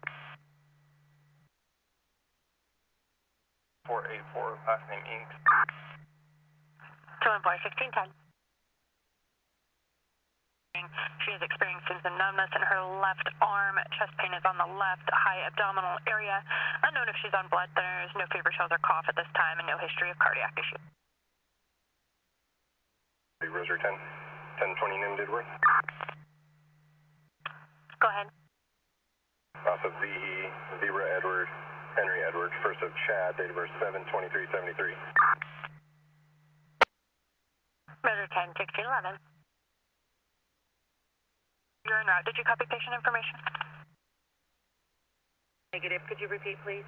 484, last name Inc. To employ 1610. She is experiencing some numbness in her left arm. Chest pain is on the left high abdominal area. Unknown if she's on blood thinners, no fever, chills, or cough at this time, and no history of cardiac issue. Roseburg 10, 1020 Nim Didworth. Go ahead. Off of Zebra Edward, Henry Edward, first of Chad, date of birth 7/23/73. Measure 10, 1611. You're en route. Did you copy patient information? Negative. Could you repeat, please?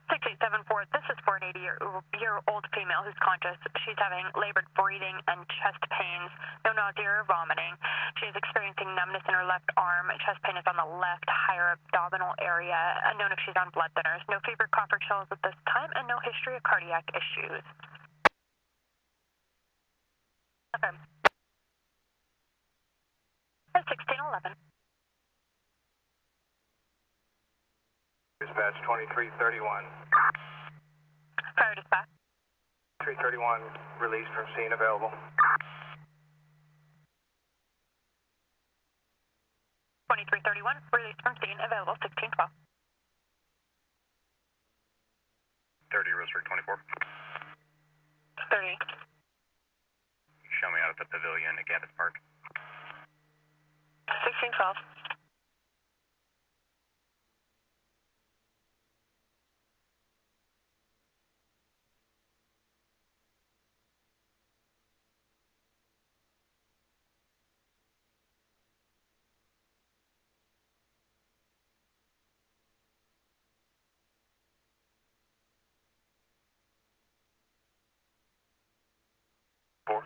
6874. This is for an 80-year-old female who's conscious. She's having labored breathing and chest pains. No nausea or vomiting. She is experiencing numbness in her left arm. Chest pain is on the left higher abdominal area. Unknown if she's on blood thinners. No fever, cough, or chills at this time, and no history of cardiac issues. Okay. 1611. Dispatch 2331. Fire dispatch. 331, released from scene, available. 2331, released from scene, available 1612. 30, Roseburg 24. 30. Show me out at the pavilion at Gavis Park. 1612. Four.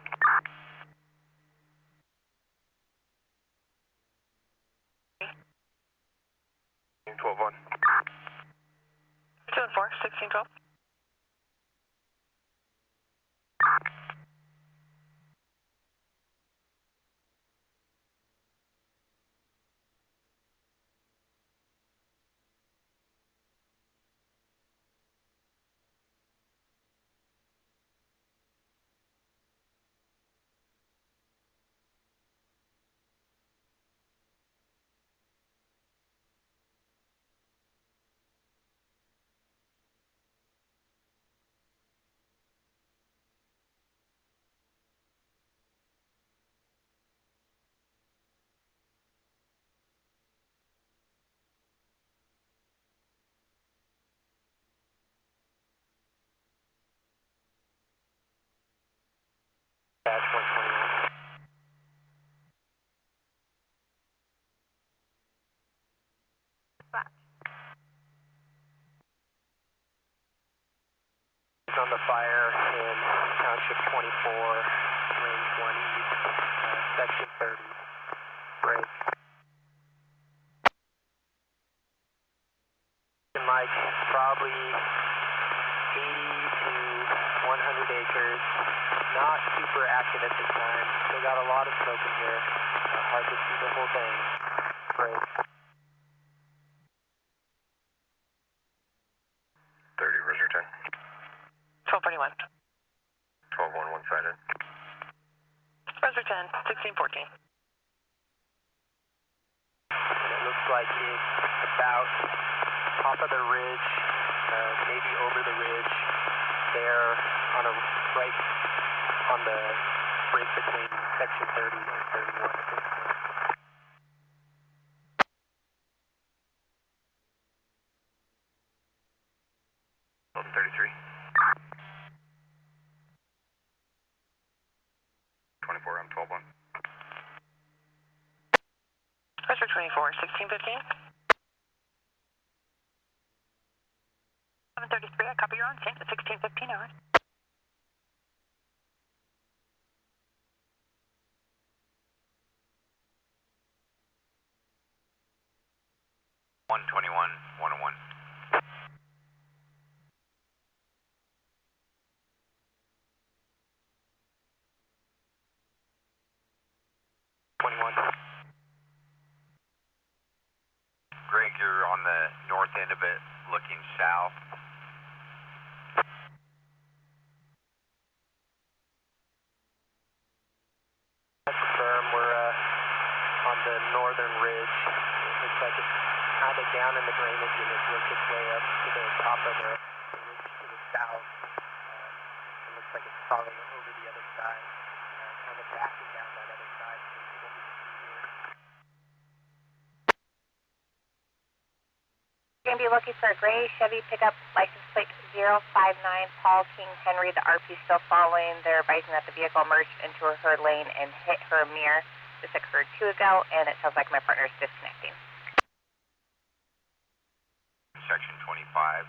12-1. 2 and 4, 1612. on the fire in Township 24, Range 1 East, Section 30. Break. Mike, probably 80 to 100 acres. Not super active at this time. Still got a lot of smoke in here. Hard to see the whole thing. Break. 30, Roger 10. 1241. 12-1, one-sided. Roger 10, 1614. It looks like it's about top of the ridge, maybe over the ridge. There on a right on the break between section 30 and 31 at this point. Open 33. 24, I'm 12-1. Roger 24, 1615. 733, I copy, you're on sync at 1615 hours. 121, 101. Greg, you're on the north end of it, looking south. Confirm, we're on the northern ridge. It looks like it's kind of down in the drainage and it's worked its way up to the top of the ridge to the south. It looks like it's probably over the other side, kind of backing down that other side. So what we can see here. You're going to be looking for a gray Chevy pickup, license plate 059, Paul King Henry. The RP still following. They're advising that the vehicle merged into her lane and hit her mirror. This occurred 2 ago, and it sounds like my partner is disconnecting. Section 25.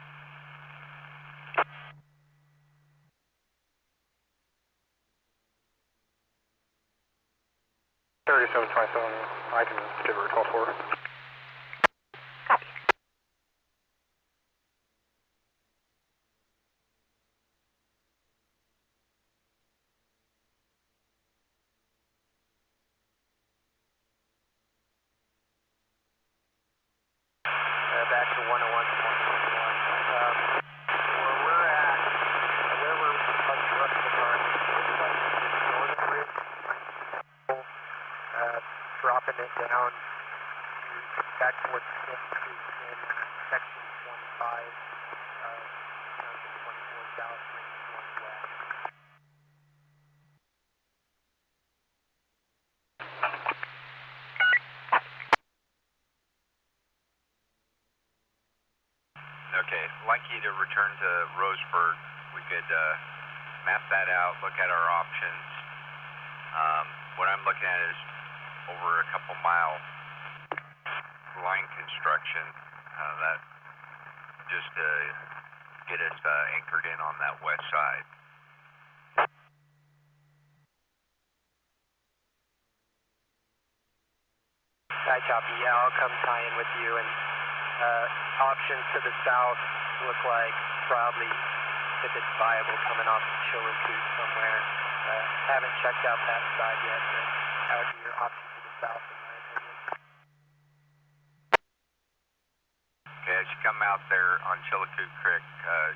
I can give her a call for her. Copy. Back to 101 to 111. Where we're at, where we're parking up the car, looks like the northern ridge, dropping it down back towards Smith Creek in section 25, Township 24 South, Range 1 West. Okay, like you to return to Roseburg. We could map that out, look at our options. What I'm looking at is over a couple mile line construction that just get us anchored in on that west side. I copy, yeah, I'll come tie in with you, and options to the south look like probably, if it's viable, coming off Chillicoot somewhere. Haven't checked out that side yet, but that would be your option to the south, in my opinion. Okay, as you come out there on Chillicoot Creek,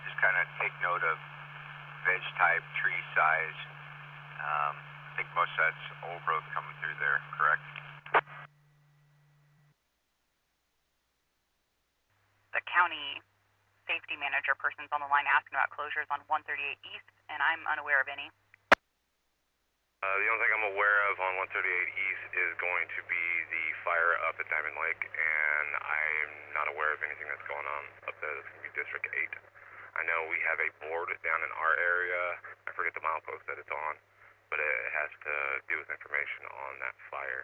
just kind of take note of veg type, tree size. I think most of that's old growth coming through there, correct? The county safety manager person's on the line asking about closures on 138 East, and I'm unaware of any. The only thing I'm aware of on 138 East is going to be the fire up at Diamond Lake, and I'm not aware of anything that's going on up there. That's going to be District 8. I know we have a board down in our area. I forget the milepost that it's on, but it has to do with information on that fire.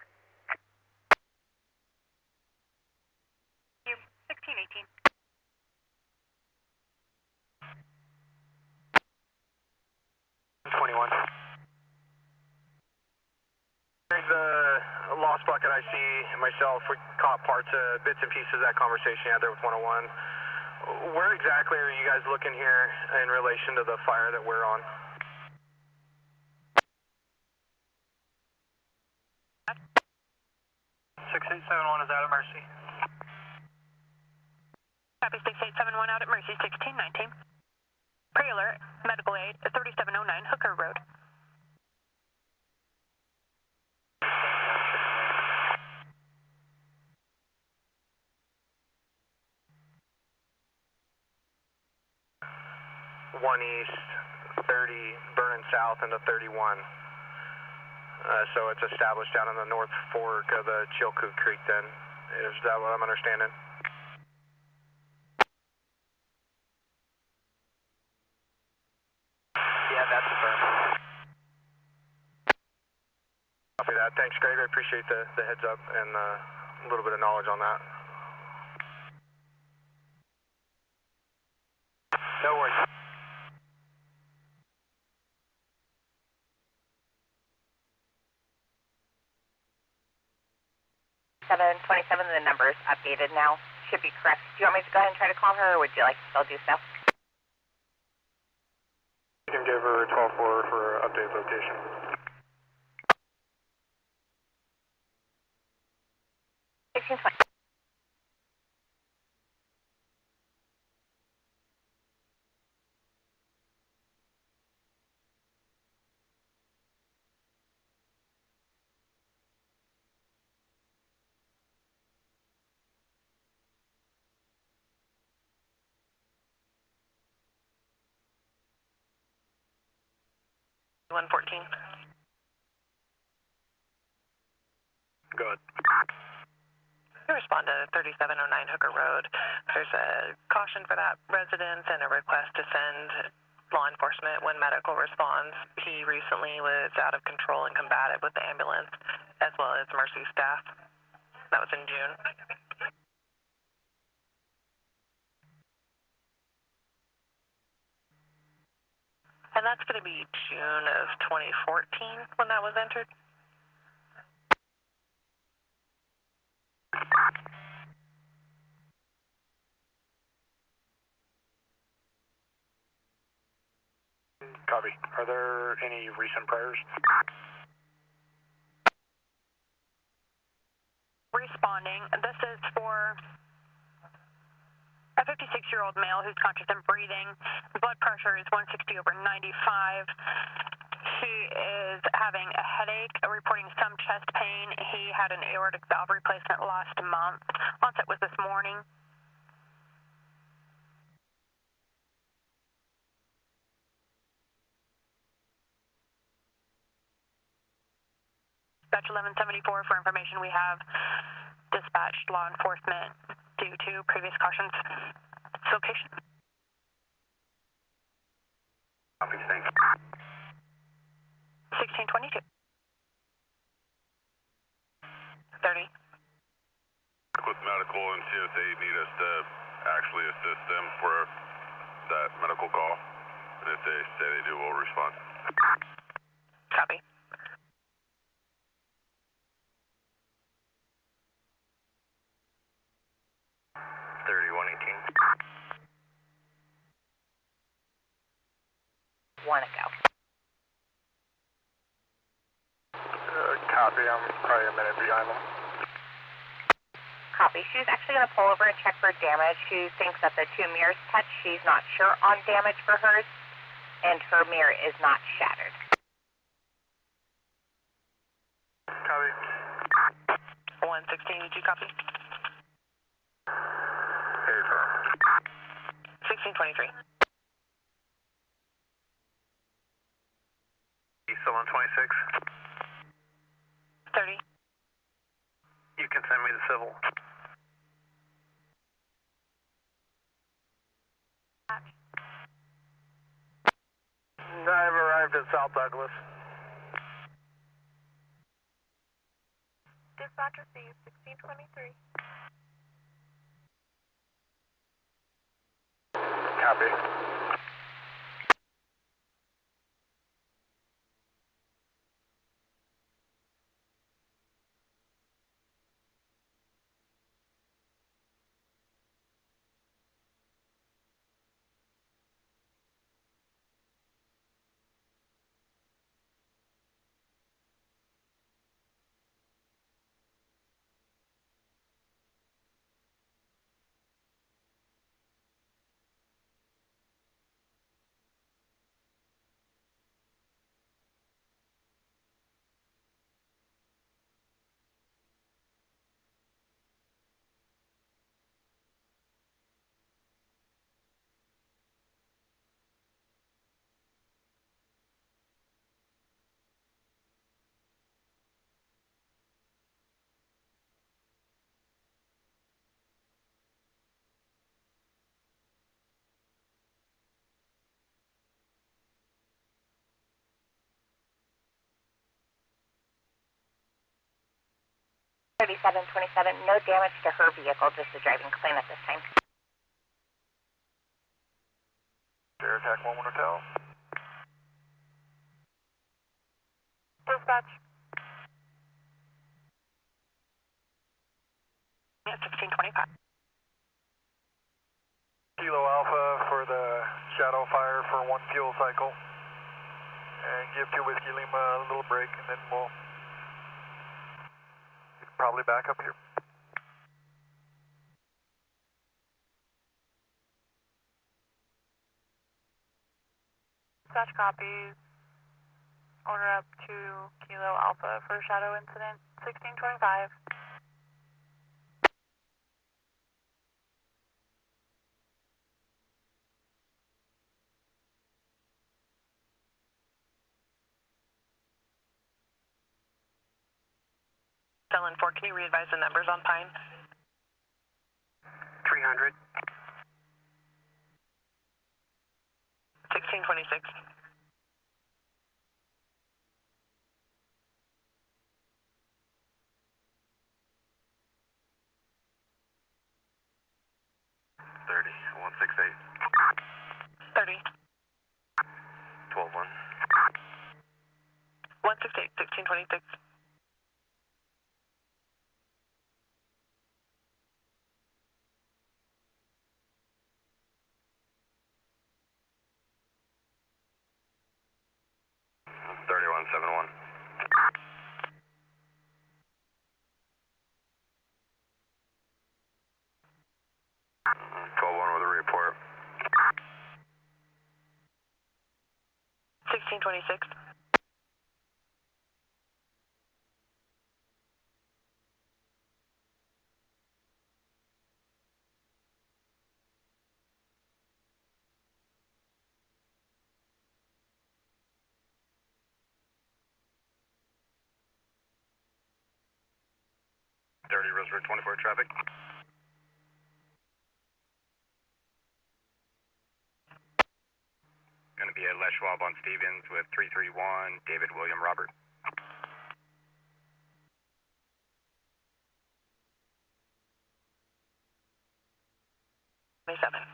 1618. I see myself, we caught bits and pieces of that conversation out there with 101. Where exactly are you guys looking here in relation to the fire that we're on? is out of Mercy. Copy 6871 out at Mercy 1619. Pre-alert, medical aid, 3709 Hooker Road. One east, 30, burning south into 31. So it's established down in the North Fork of the Chilkoot Creek then. Is that what I'm understanding? Yeah, that's affirmed. Copy that. Thanks, Greg. I appreciate the heads up and a little bit of knowledge on that. No worries. Seven 27, the number is updated now. Should be correct. Do you want me to go ahead and try to call her, or would you like to still do so? You can give her 12-4 for update location. One 14. Go ahead. You respond to 3709 Hooker Road. There's a caution for that residence and a request to send law enforcement when medical responds. He recently was out of control and combative with the ambulance, as well as Mercy staff. That was in June. And that's going to be June of 2014 when that was entered. Copy. Are there any recent priors? Responding. This is for a 56-year-old male who's conscious and breathing. Blood pressure is 160/95. He is having a headache, reporting some chest pain. He had an aortic valve replacement last month. Onset was this morning. Dispatch 1174 for information we have dispatched law enforcement due to previous cautions. Location. Copy, thanks. 1622. 30. With medical and see if they need us to actually assist them for that medical call. And if they say they do, we'll respond. Copy. One ago. Copy. I'm probably a minute behind them. Copy. She's actually going to pull over and check for damage. She thinks that the two mirrors touch. She's not sure on damage for hers, and her mirror is not shattered. Copy. 116, did you copy? Hey, firm. 1623. Still on 26? 30. You can send me the civil. I've arrived at South Douglas. Dispatch received 1623. Copy. 3727, no damage to her vehicle, just the driving complaint at this time. Air attack 1 Hotel. Dispatch. Yeah, 1625. Kilo Alpha for the shadow fire for 1 fuel cycle. And give 2 Whiskey Lima a little break, and then we'll probably back up here. Dispatch copies. Order up to Kilo Alpha for shadow incident 1625. Ellen 4, can you re-advise the numbers on Pine? 300. 1626. $30, 168. 30. 12-1. 168, 1626. $31.71. 12-1 with a report. 1626. Roseburg 24 traffic. Going to be a Les Schwab on Stevens with 331, David William Robert. Seven.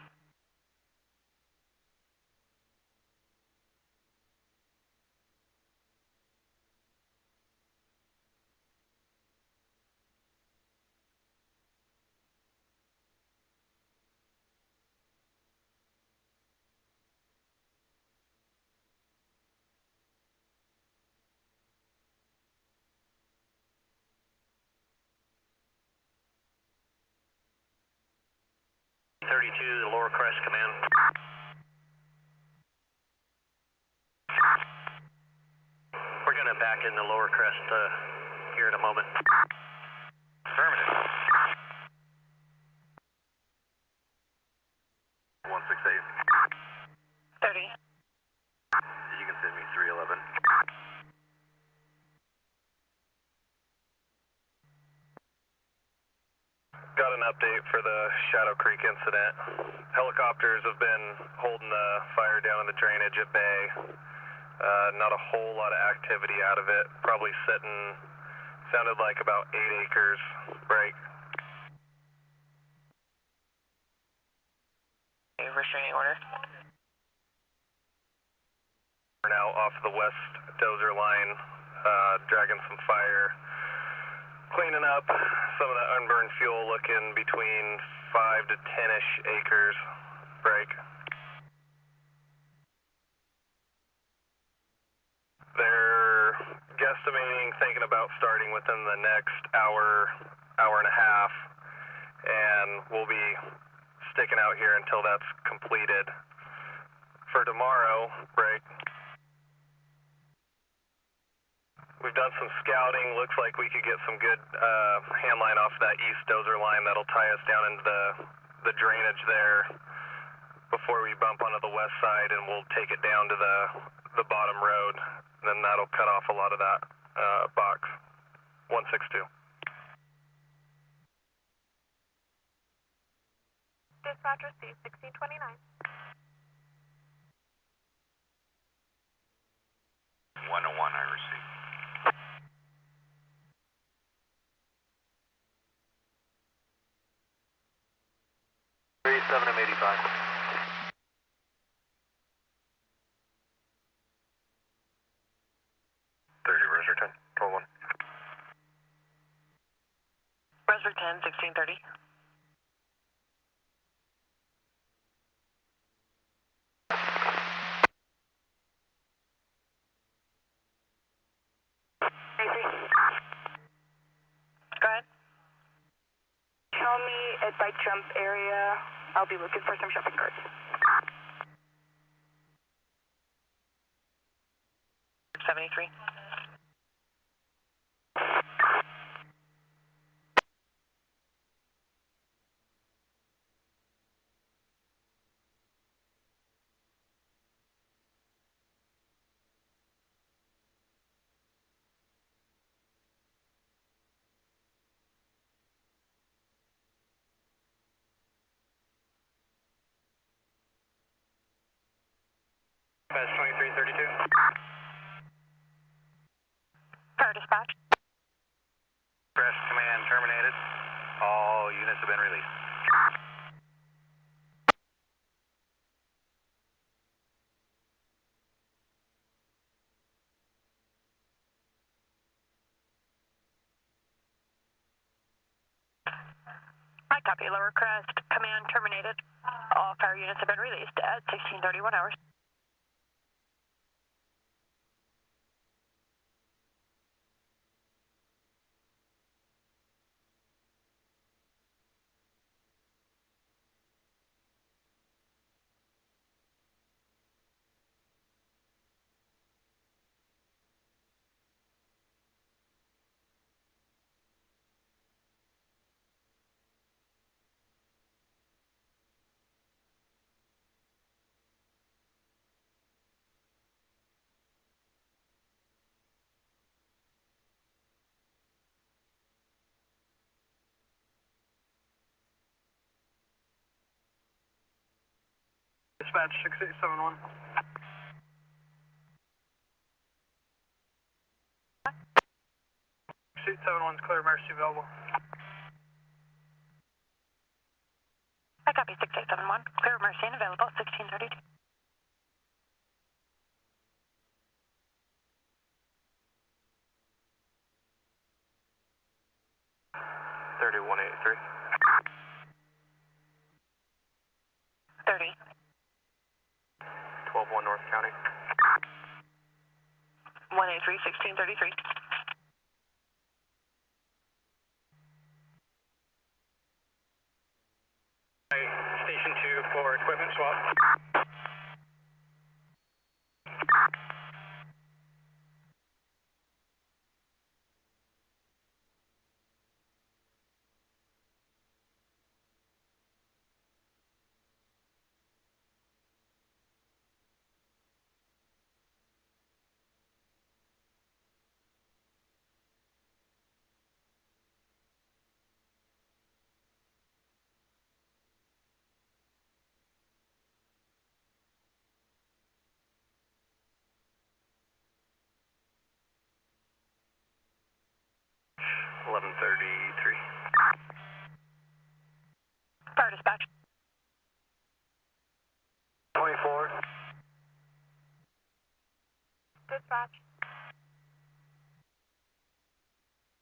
The Lower Crest Command. We're going to back in the Lower Crest here in a moment. Affirmative. 168. 30. You can send me 311. Got an update for the Shadow Creek incident. Helicopters have been holding the fire down in the drainage at bay. Not a whole lot of activity out of it. Probably sitting, sounded like about 8 acres break. Restraining order. We're now off the west dozer line, dragging some fire. Cleaning up some of that unburned fuel, looking between 5 to 10-ish acres break. They're guesstimating, thinking about starting within the next hour, hour and a half, and we'll be sticking out here until that's completed. For tomorrow, break. We've done some scouting. Looks like we could get some good hand line off that east dozer line that'll tie us down into the drainage there before we bump onto the west side, and we'll take it down to the bottom road. Then that'll cut off a lot of that box. 162. Dispatch received 1629. 101 I received. 30, Roser 10, 12-1. Roseburg 10, 1630. Go ahead. Tell me at bike jump area, I'll be looking for some shopping carts. 73. Dispatch 2332. Power dispatch. Crest command terminated. All units have been released. I copy. Lower Crest. Command terminated. All fire units have been released at 1631 hours. Dispatch 6871. 6871 is clear, emergency available. I copy. 6871. Clear emergency and available. 1632. $3183. 30. 12-1 North County. 183, 1633. Station 2 for equipment swap. Power dispatch. 24. Dispatch.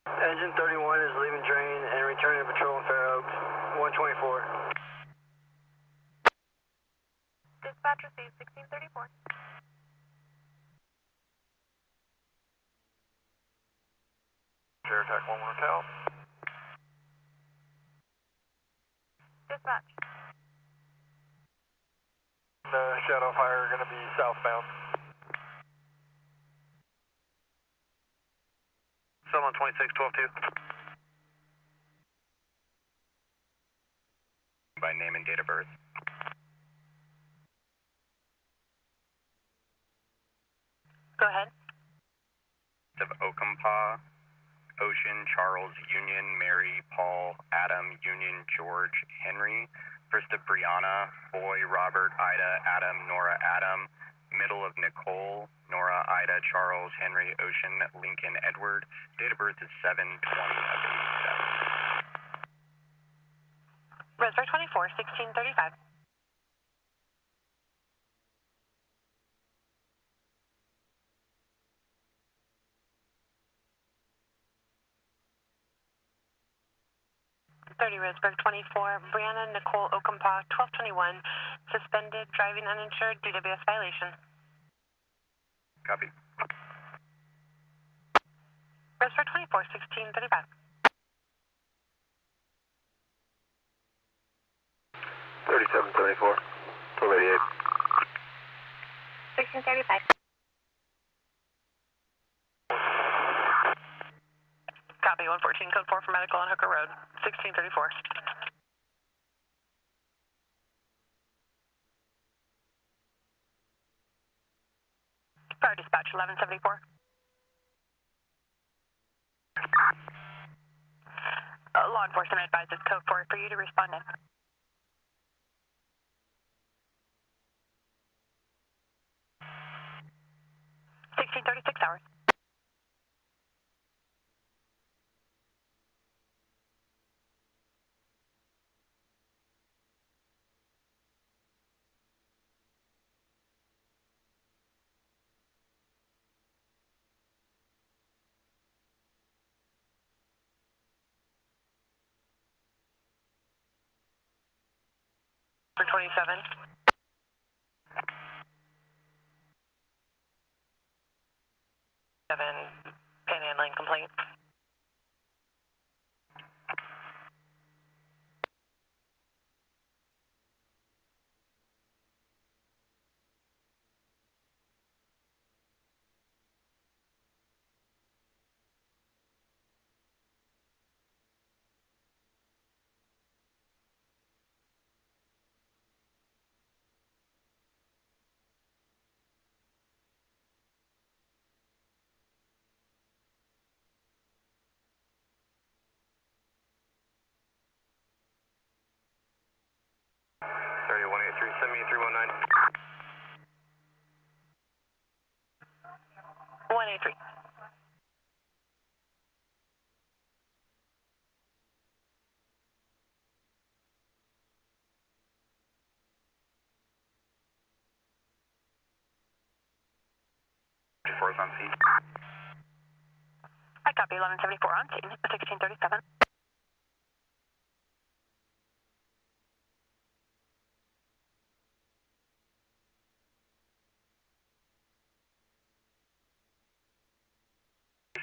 Engine 31 is leaving drain and returning to patrol in Fair Oaks. 124. Dispatch received 1634. Share attack 1 more Cal. Dispatch. The shadow fire are going to be southbound. Someone 2612-2. By name and date of birth. Go ahead. Of Okampaw, Ocean, Charles, Union, Mary, Paul, Adam, Union, George, Henry. First of Brianna, Boy, Robert, Ida, Adam, Nora, Adam. Middle of Nicole, Nora, Ida, Charles, Henry, Ocean, Lincoln, Edward. Date of birth is 7/20 of 87. Roseburg 24, 1635. 30 Roseburg 24, Brianna Nicole Okampaw, 1221, suspended, driving uninsured, DWS violation. Copy. Roseburg 24, 1635. 3774, 1288. 1635. Copy, 114, code 4 for medical on Hooker Road, 1634. Fire dispatch, 1174. Law enforcement advises code 4 for you to respond in. Hours. For 27. Panhandling complaint. Send me 319. 183. On scene. I copy 1174 on scene, 1637.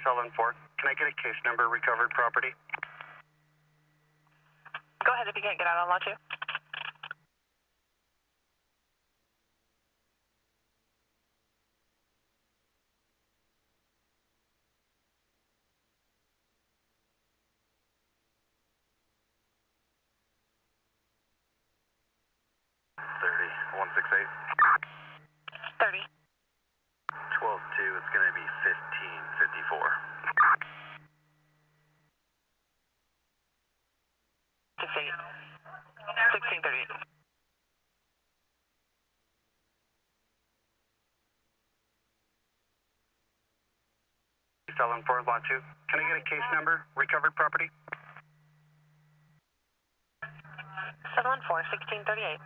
Can I get a case number, recovered property? Go ahead if you can't get out on lot 2. $30,168. 30. 12-2, it's going to be 1554. 68. 1638. Selling for lot 2. Can I get a case number, recovered property? 714, 1638.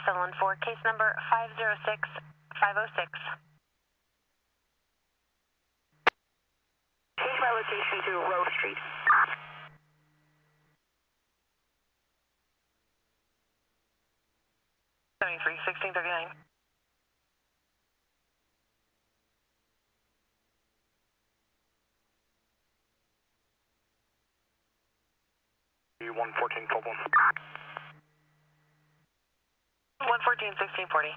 Someone for case number 506506. Change my location to Rose Street. $73, 1639. You 114, code 1. 114, 1640.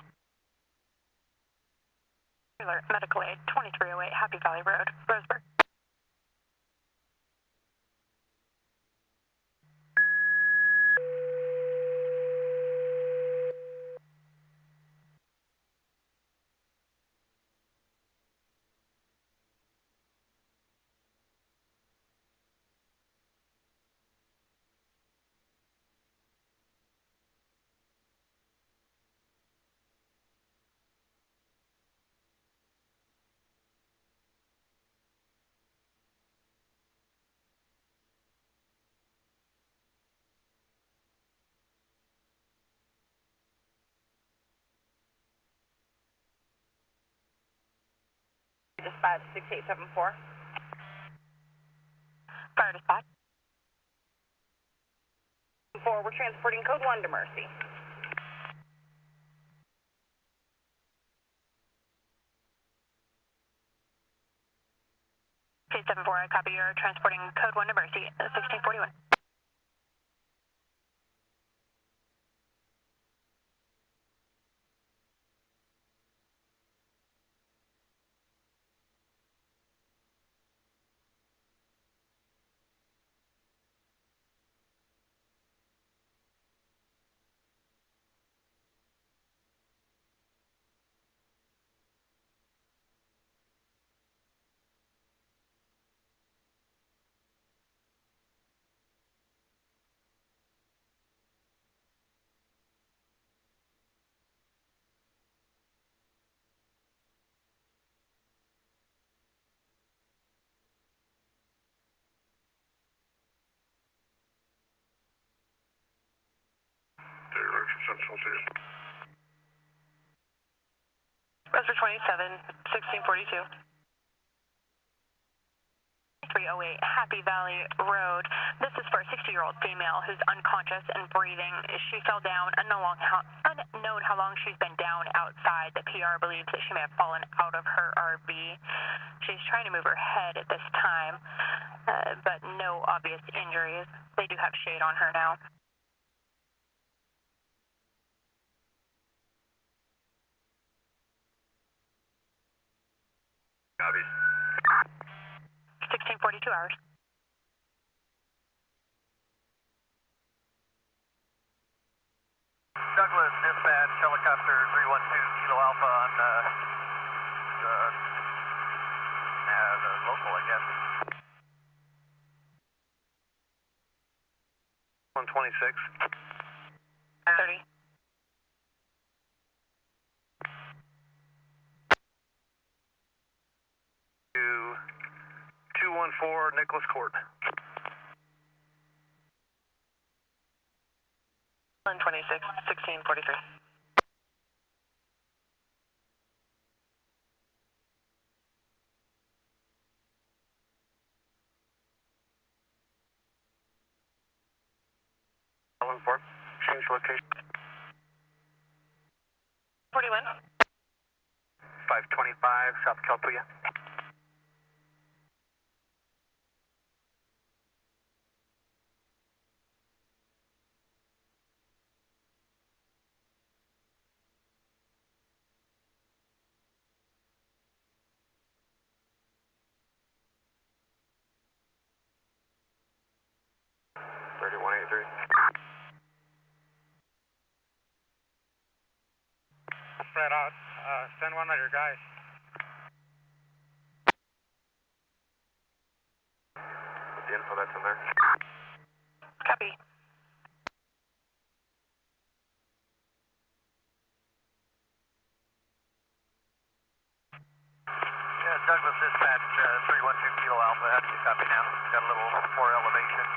Medical aid, 2308 Happy Valley Road, Roseburg. dispatch 6874. Fire dispatch. 4, we're transporting code 1 to Mercy. K74, I copy. You're transporting code 1 to Mercy, 1641. Direction Central 2. Roseburg 27, 1642. 308 Happy Valley Road. This is for a 60-year-old female who's unconscious and breathing. She fell down. Unknown how long she's been down outside. The PR believes that she may have fallen out of her RV. She's trying to move her head at this time, but no obvious injuries. They do have shade on her now. Copy. 1642 hours. Douglas, dispatch, helicopter 312 Kilo Alpha on the local, I guess. 126. 30. To 214 Nicholas Court. 126, 1643. Port. Change location. 41. 525 South Calpuya. Spread out. Send one of your guys. With the info that's in there. Copy. Yeah, Douglas dispatch 312 Kilo Alpha. How do you copy now? Got a little more elevation.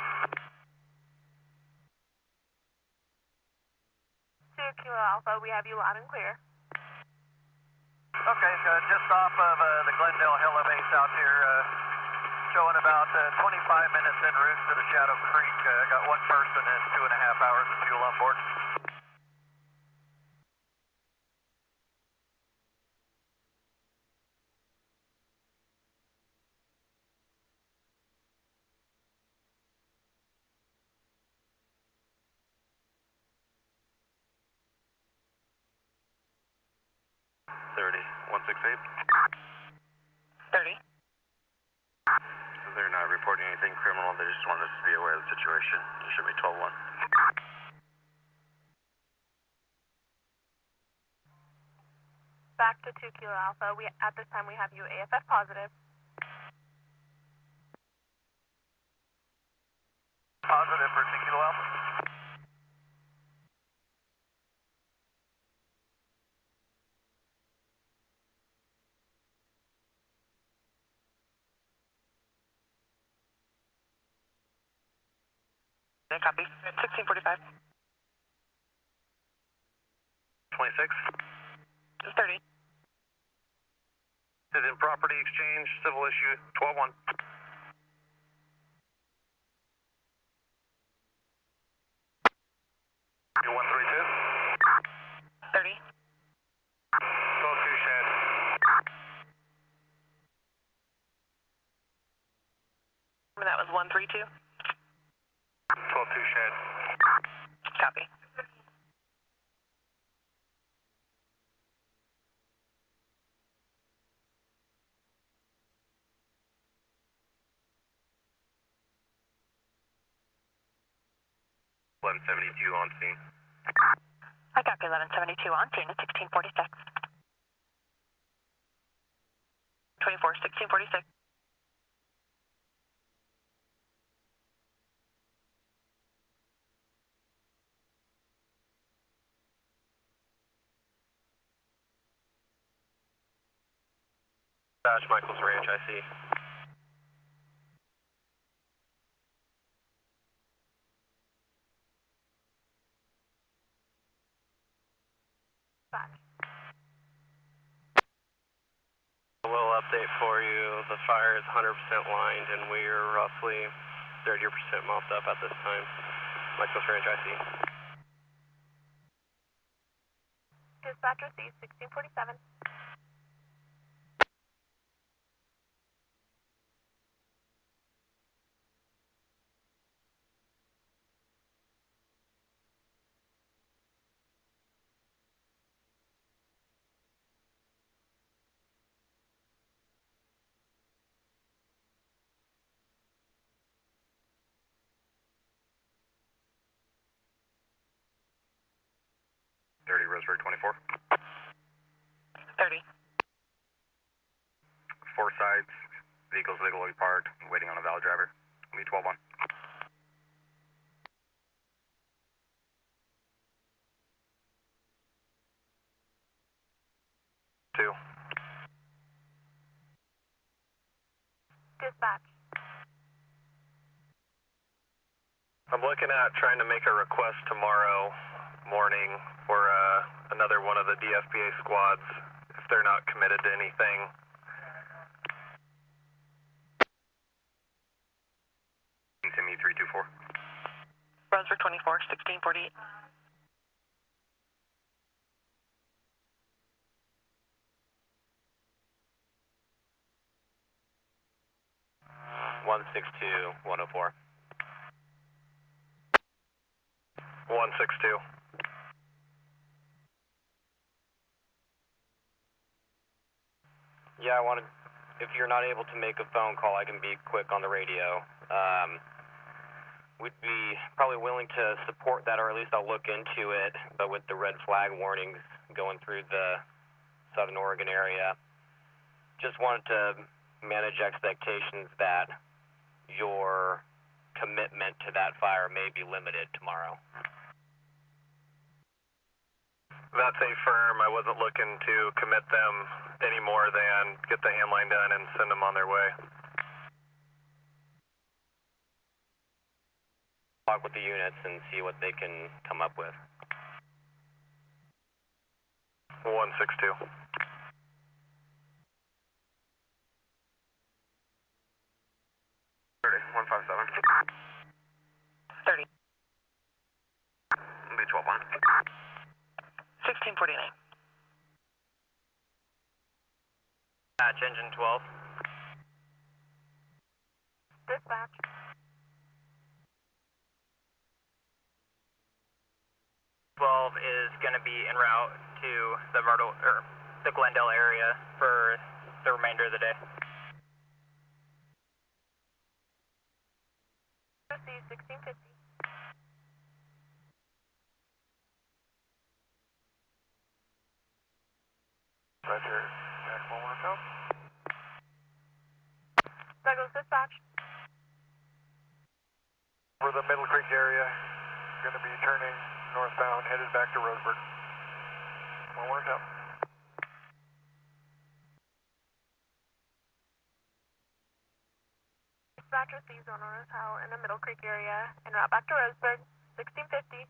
2 Kilo Alpha, we have you loud and clear. Okay, just off of the Glendale Hella base out here, showing about 25 minutes en route to the Shadow Creek. Got one person and 2.5 hours of fuel on board. They're not reporting anything criminal. They just want us to be aware of the situation. It should be 12-1. Back to 2 Kilo Alpha. At this time, we have you AFF positive. Positive for 2 Kilo Alpha. Copy. 1645. 26. 30. Is in property exchange, civil issue, 12-1. 132. 30. 12-2 shed. That was 132. 12-2 shed. Copy. Eleven 72 on scene. I copy 1172 on scene at 1646. 24, 1646. Dash Michael's Ranch, I see. We'll update for you. The fire is 100% lined, and we are roughly 30% mopped up at this time. Michael's Ranch, I see. Dispatcher C 1647. Roseburg 24. 30. Four sides, vehicles legally parked, waiting on a valid driver. Be 12-1. Two. Dispatch. I'm looking at trying to make a request tomorrow morning for another one of the DFPA squads if they're not committed to anything. Timmy 324. Roseburg 24, 1648. 162-104. 162. Yeah, if you're not able to make a phone call, I can be quick on the radio. We'd be probably willing to support that, or at least I'll look into it, but with the red flag warnings going through the Southern Oregon area, just wanted to manage expectations that your commitment to that fire may be limited tomorrow. That's a firm. I wasn't looking to commit them any more than get the handline done and send them on their way. Talk with the units and see what they can come up with. 162. 157. 30. Be 12-1. 1649. Patch engine 12. Dispatch. Is going to be en route to the Myrtle or the Glendale area for the remainder of the day. Proceed 1650. Roger. Jack 1 come. Douglas Dispatch. For the Middle Creek area, going to be turning northbound, headed back to Roseburg. 1 come. Dispatch receives on hotel in the Middle Creek area en route back to Roseburg, 1650.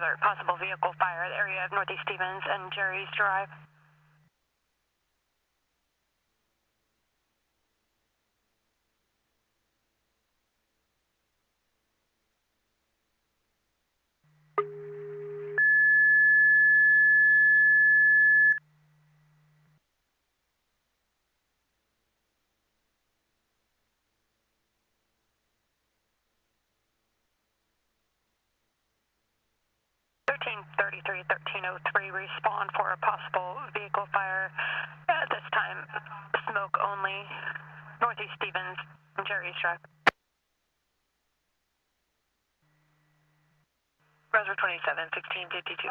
alert, possible vehicle fire at the area of Northeast Stevens and Jerry's Drive. (1333, 1303) respond for a possible vehicle fire. This time, smoke only. Northeast Stevens, Jerry's Drive. Roseburg 27, 1652.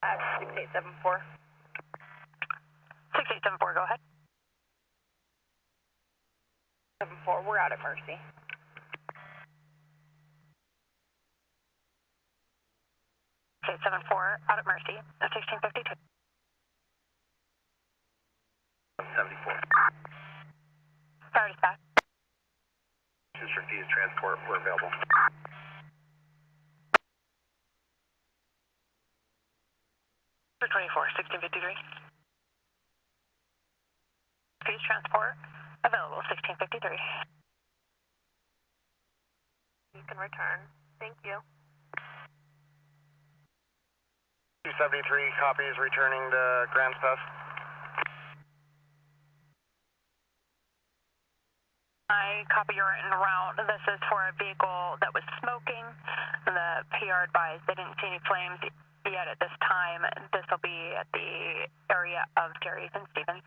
At 6874. 6874, go ahead. 74, we're out at Mercy. Okay, 74 out at Mercy, 1652. 74. Fire dispatch. Just refused transport, we're available. 24, 1653. Refused transport, available, 1653. You can return. Thank you. 273, copy, is returning to Grants Pass. I copy your en route. This is for a vehicle that was smoking. The PR advised they didn't see any flames yet at this time. This will be at the area of Jerry's and Stevens.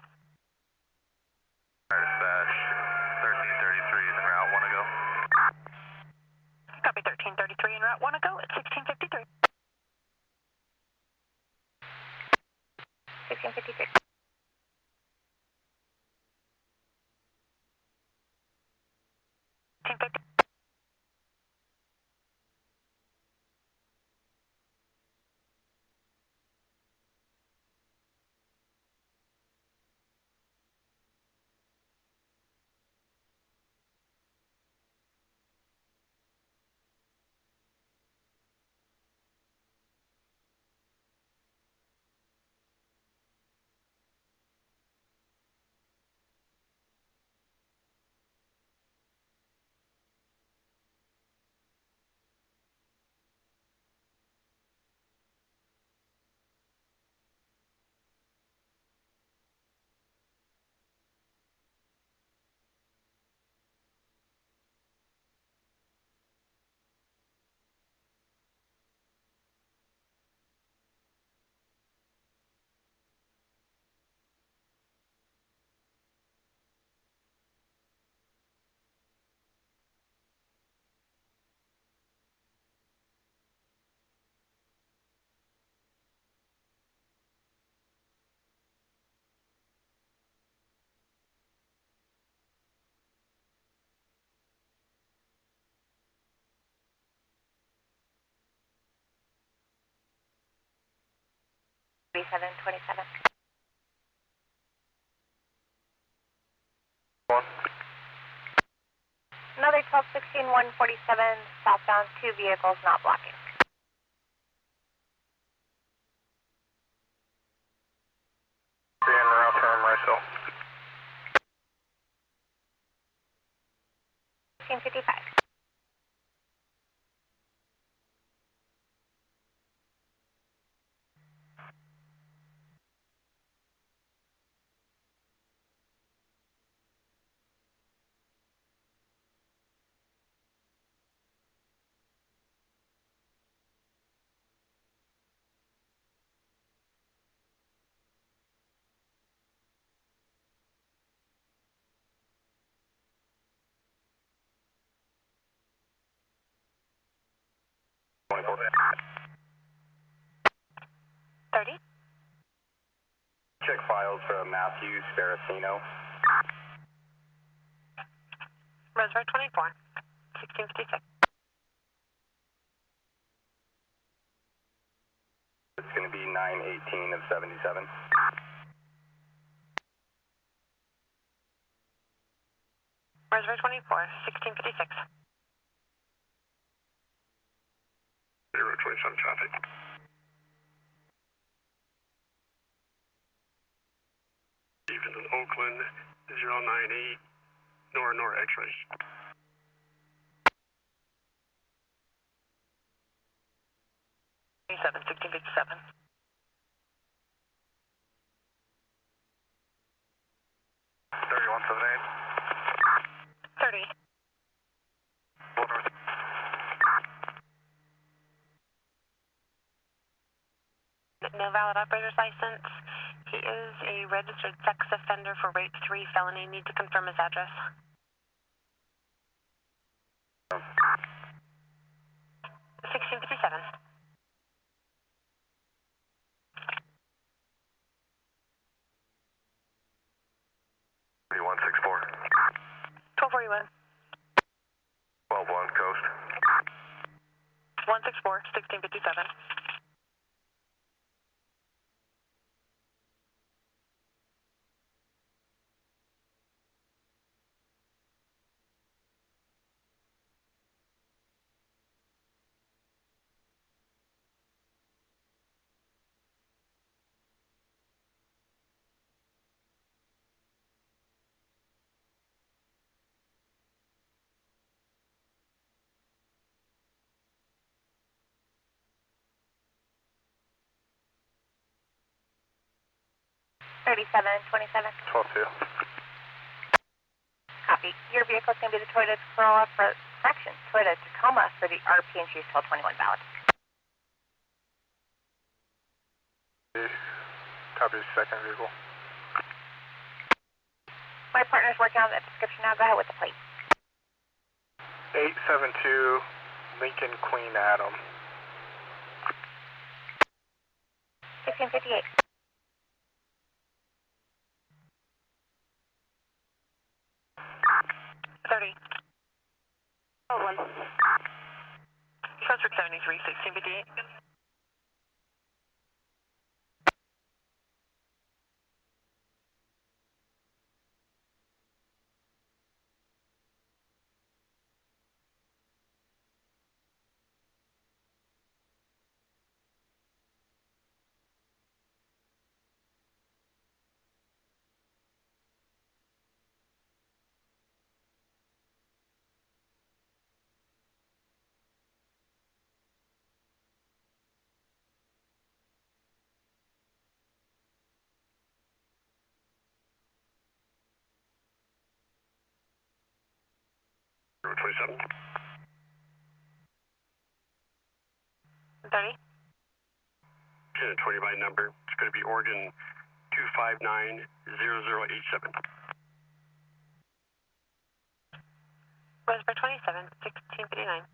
Fire dispatch, 1333 is en route, want to go? Copy 1333 en route, want to go at 1653. 1653. 1650. Another 1216 147 southbound, 2 vehicles not blocking. En route from Riceville. 1655. Check files from Matthew Sparacino. Roseburg 24, 1656. It's going to be 918 of 77. Roseburg 24, 1656. 027 traffic. Even in Oakland, 098, Nor X-ray. 1657. 30. No valid operator's license. He is a registered sex offender for rape 3 felony. Need to confirm his address. 1657. 3164. 1241. 121 coast. 164, 1657. Twelve two. Copy. Your vehicle is going to be the Toyota Corolla for, Toyota Tacoma for the RP, and she's still 21 valid. Copy second vehicle. My partner's working on that description now. Go ahead with the plate. 872 Lincoln Queen Adam. 1658. 30. Oh, one. Roseburg 73, 1658. Road 27. 30. 10 and 20 by number. It's going to be Oregon 2590087. Roseburg 27, 1659.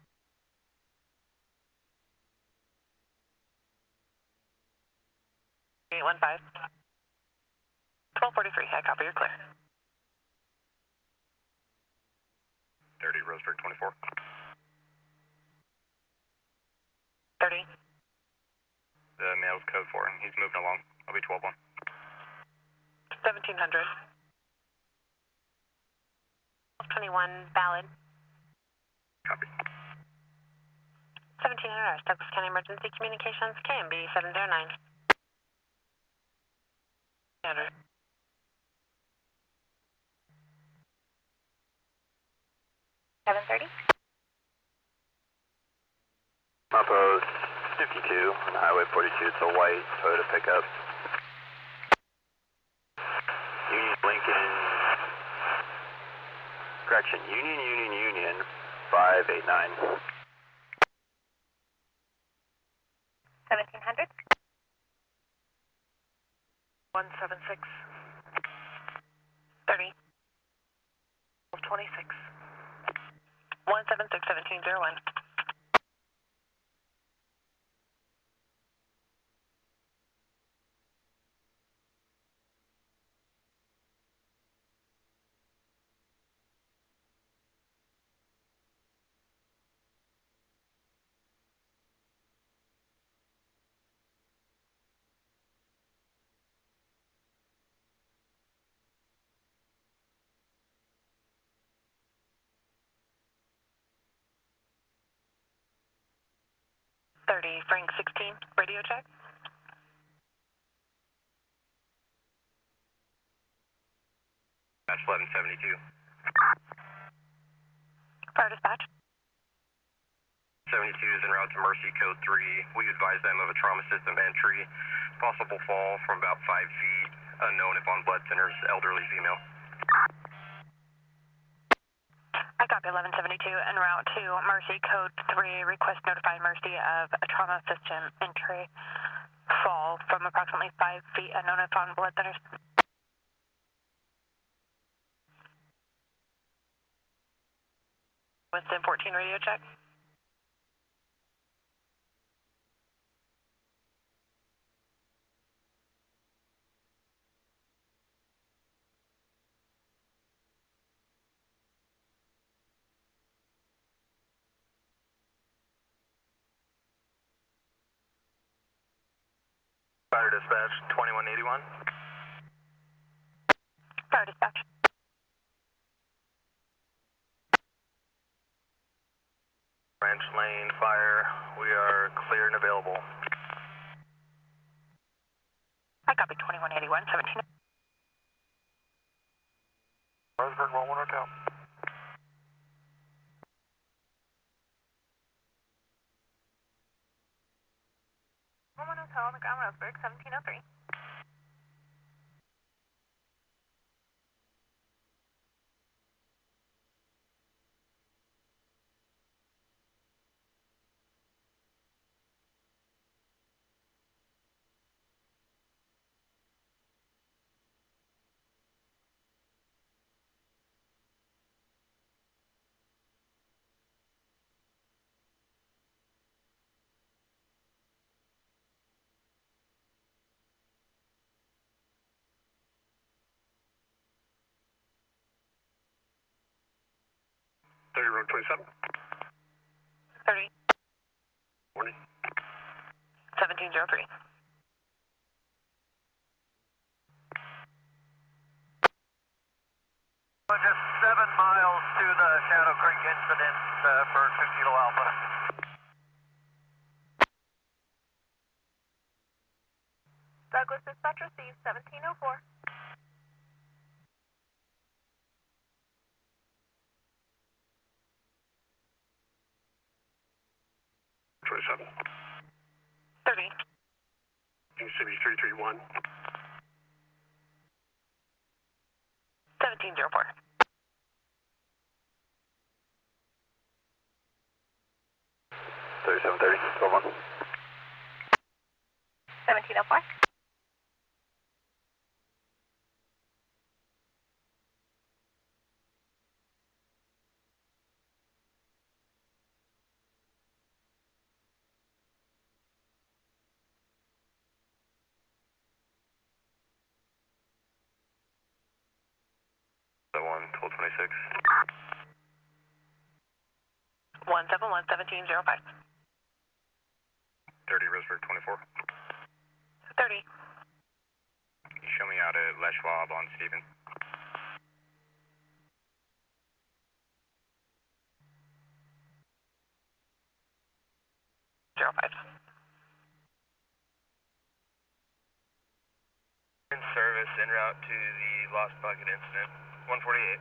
815. 1243. I copy. You're clear. 30 Roseburg 24. 30. The male's code 4. He's moving along. I'll be 12-1. 1700. 21 valid. Copy. 1700 Douglas County Emergency Communications, KMB 709. 300. 730. Mapos 52 on Highway 42. It's a white Toyota pickup. Union 589. 1700. 176. 30. 26. 176, 1701. 30, Frank 16, radio check. Dispatch 1172. Fire dispatch. 72 is en route to Mercy Code 3. We advise them of a trauma system entry. Possible fall from about 5 feet. Unknown if on blood centers. Elderly female. I copy 1172 en route to Mercy Code 3. Request notify Mercy of a trauma system entry. Fall from approximately 5 feet. Unknown if on blood centers. Winston 14 radio check. Fire dispatch 2181. Fire dispatch. Ranch Lane fire. We are clear and available. I copy 2181, 17. Roseburg 11 Hotel. Hotel on the ground, Roseburg 1703. Road 27. 30. Morning. 1703. Just 7 miles to the Shadow Creek incident for 2 Kilo Alpha. Douglas dispatch received 1704. Seven. 30. City 331. 1704. $3730, 12-1. 1704. That one, 1226. 171, 1705. 30 Roseburg 24. 30. Can you show me out at Les Schwab on Stephen? In service en route to the Lost Bucket incident. 148.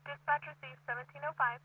Dispatch received 1705.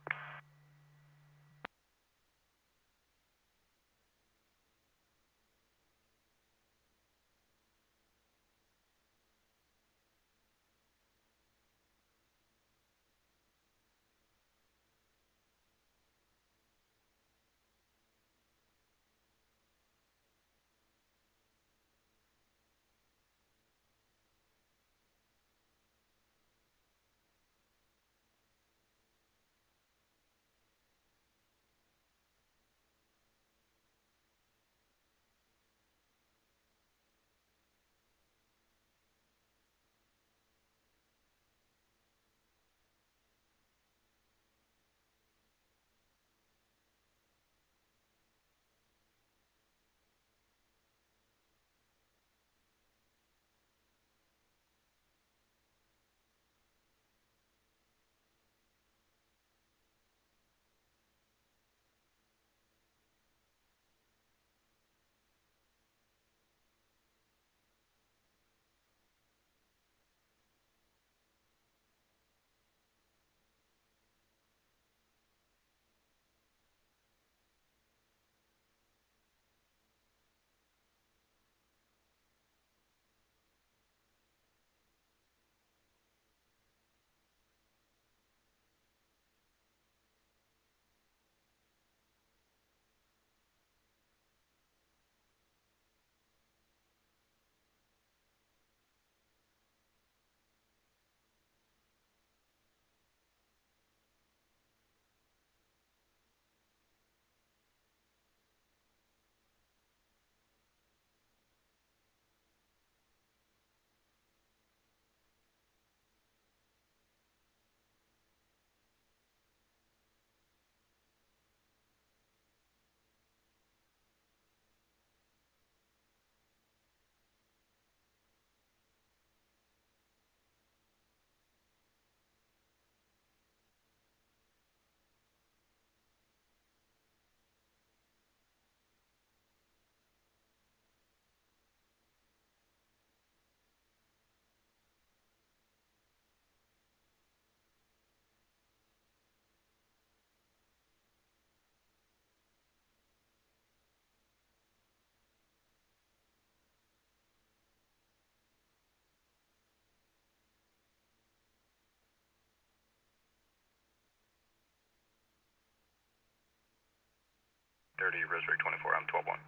30, Roseburg 24, I'm 12-1.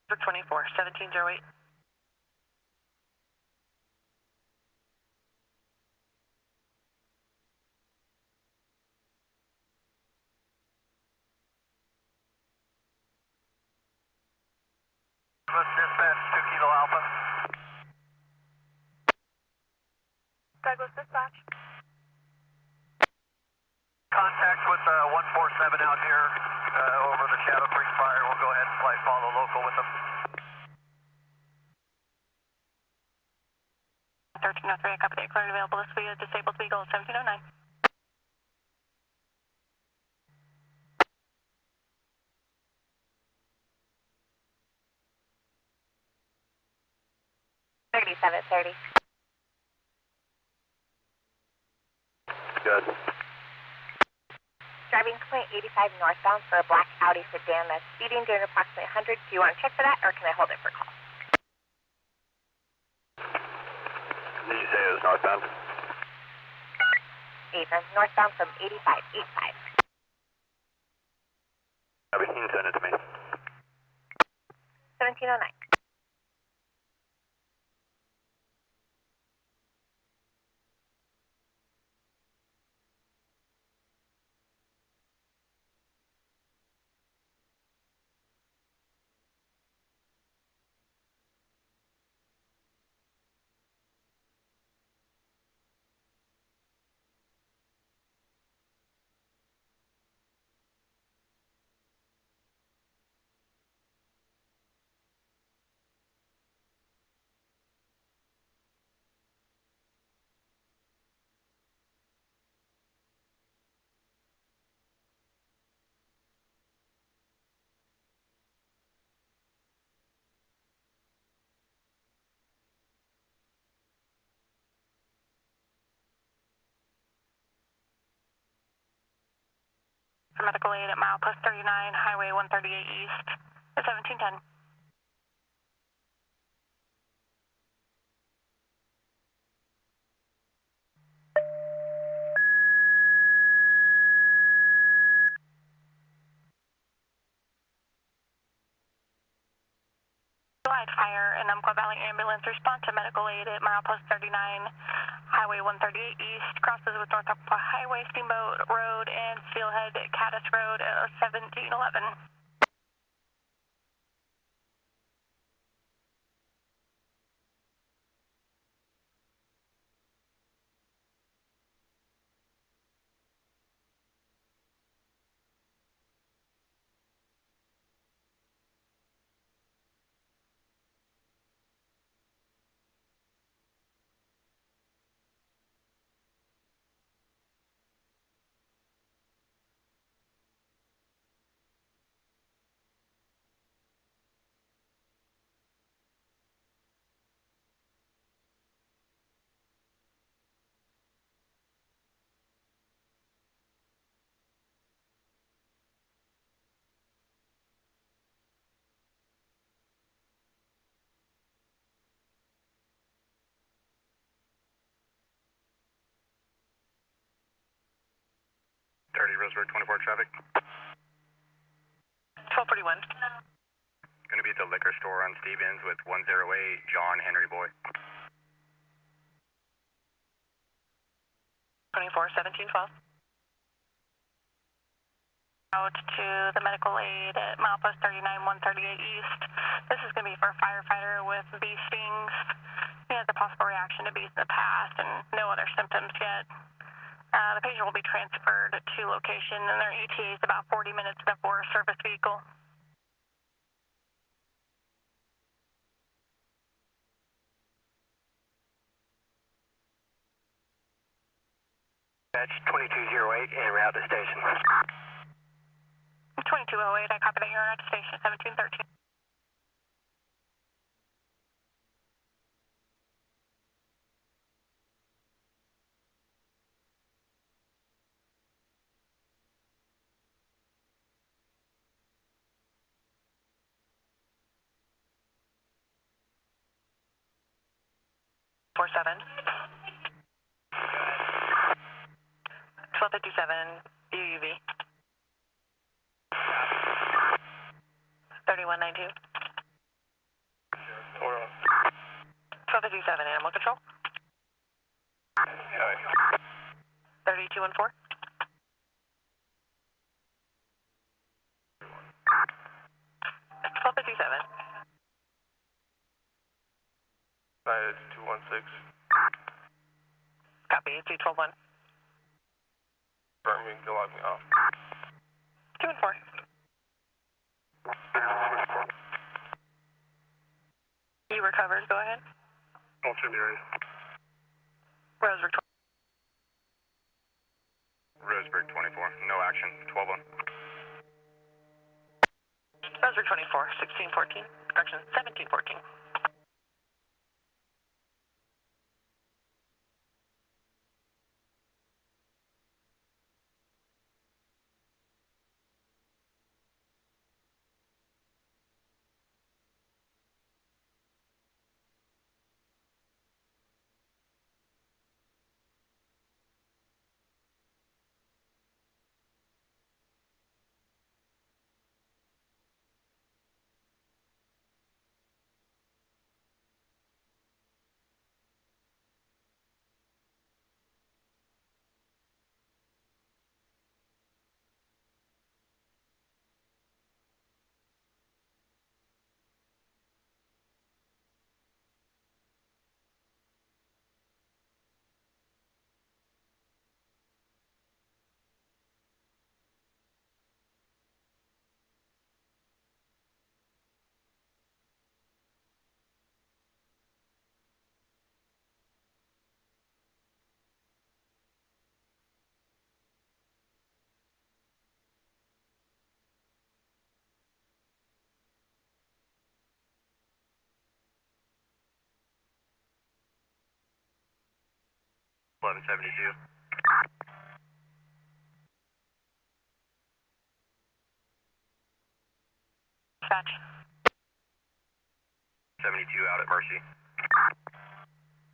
For 24, 1708. Let's dispatch 2 Kilo Alpha. Douglas dispatch. Contact with 147 out here over the Shadow Creek fire. We'll go ahead and flight follow local with them. 1303, I copy that. Cleared available. This will be a disabled vehicle, 1709. $37.30. Good. Driving point 85 northbound for a black Audi sedan that's speeding doing approximately 100. Do you want to check for that, or can I hold it for call? Did you say it was northbound? Ethan, northbound from 8585. Copy, you can send it to me. 1709. For medical aid at milepost 39, Highway 138 East, at 1710. Light fire and Umpqua Valley ambulance respond to medical aid at milepost 39, Highway 138 East, crosses with North Umpqua Highway, Steamboat Road, and Steelhead Caddis Road at 1711. Roseburg 24 traffic. 1241. Going to be at the liquor store on Stevens with 108 John Henry Boy. 24, 1712. Out to the medical aid at milepost 39, 138 East. This is going to be for a firefighter with bee stings. He has a possible reaction to bees in the past and no other symptoms yet. The patient will be transferred to location, and their ETA is about 40 minutes in a Forest Service vehicle. That's 2208 en route to station. 2208, I copy that. You're at station 1713. 1257, UUV. 3192. 1257, animal control. 3214. 1257. 216. Copy, 2121. Confirm you can log me off. 2 and 4. You recovered, go ahead. All to the area. Roseburg Roseburg 24, no action, 12-1. Roseburg 24, 1614, correction, 1714. $11.72. Dispatch. 72 out at Mercy.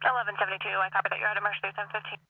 1172, I copy that you're out of Mercy 1015.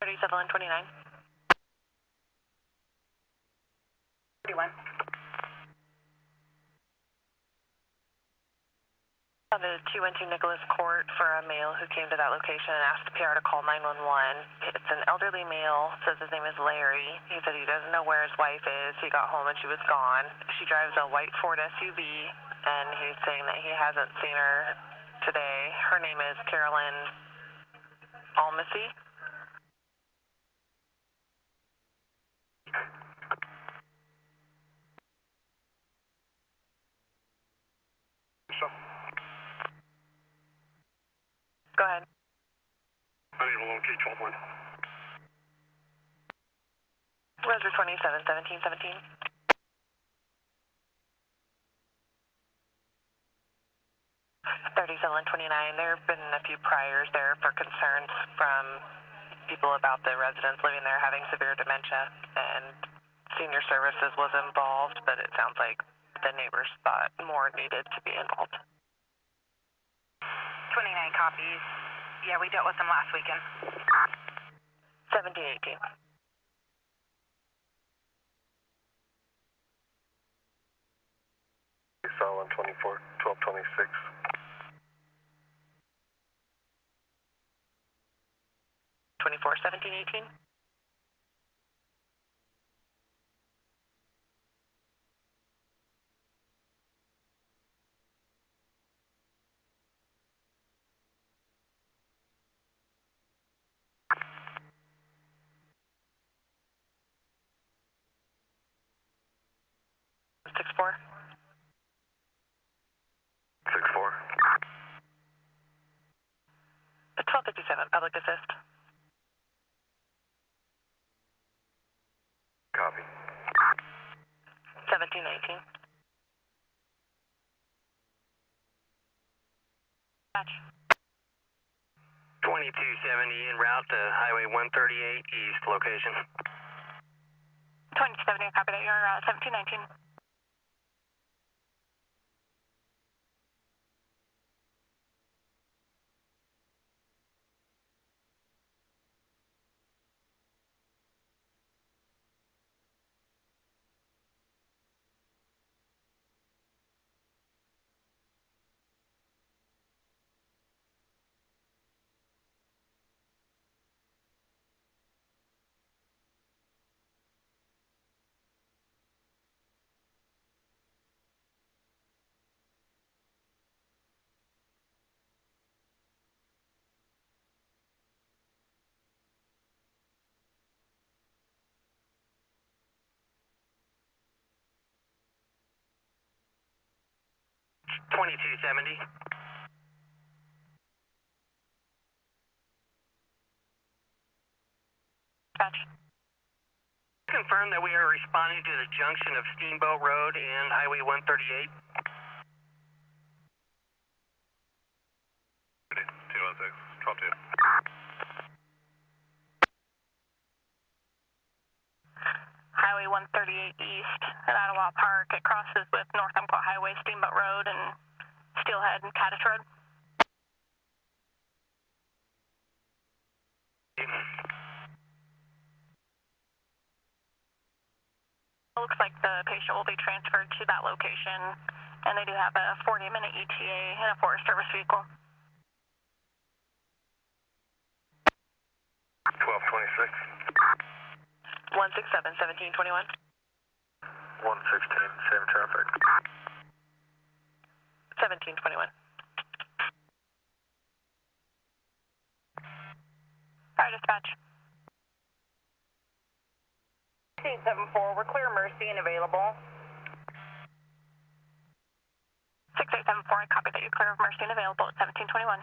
$37.29. 31. The 212 Nicholas Court for a male who came to that location and asked the PR to call 911. It's an elderly male, says his name is Larry. He said he doesn't know where his wife is. He got home and she was gone. She drives a white Ford SUV, and he's saying that he hasn't seen her today. Her name is Carolyn Almacy. Go ahead. Unable to locate 12-1. Roser 27, 1717. 3729. There have been a few priors there for concerns from people about the residents living there having severe dementia, and senior services was involved, but it sounds like the neighbors thought more needed to be involved. 29 copies. Yeah, we dealt with them last weekend. 1718. on 24, 1226. 24, 17, 18. Six four. 6-4. 1257, public assist. Copy. 1719. Patch. 2270 en route to Highway 138 East location. 2070, copy that. You're 1719. Patch. Confirm that we are responding to the junction of Steamboat Road and Highway 138. 216, 12-2. Highway 138 East at Ottawa Park. It crosses with North Umpqua Highway, Steamboat Road, and Steelhead and Caddis Road. It looks like the patient will be transferred to that location, and they do have a 40-minute ETA and a Forest Service vehicle. 1226. 167, 1721. 116, same traffic. 1721. Fire dispatch. 6874, we're clear Mercy and available. 6874, I copy that you're clear of Mercy and available at 1721.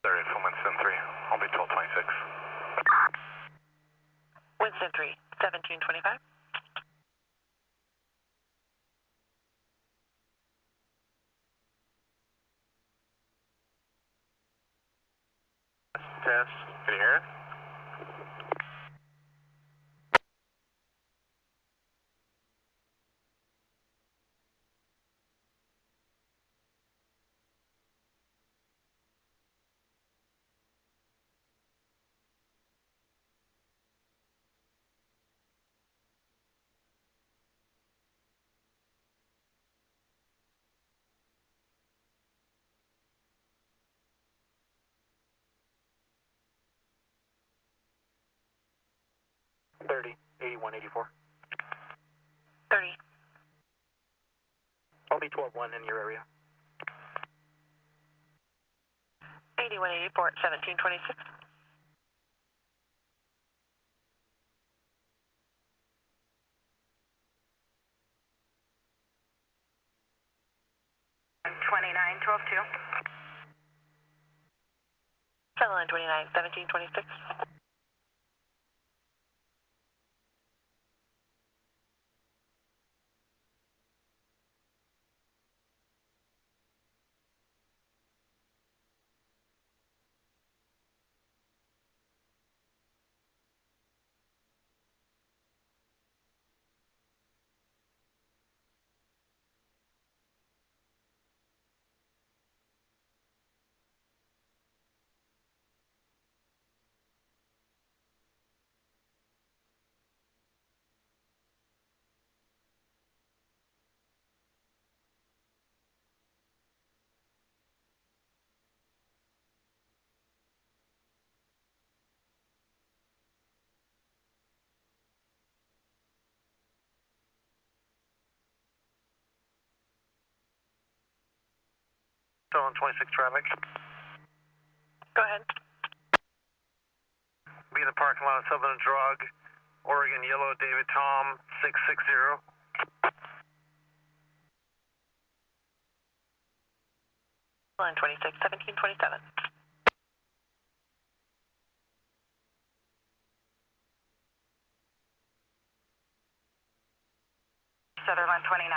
Sorry, from Winston 3. I'll be 1226. Winston 3, 1725. Test. Can you hear it? I'll be 12-1 in your area. 8184 at 1726. Sutherland 29, 1726. Still on 26 traffic. Go ahead. Be in the parking lot of Southern Drug, Oregon Yellow, David Tom, 660. Sutherland 26, 1727. Sutherland 29.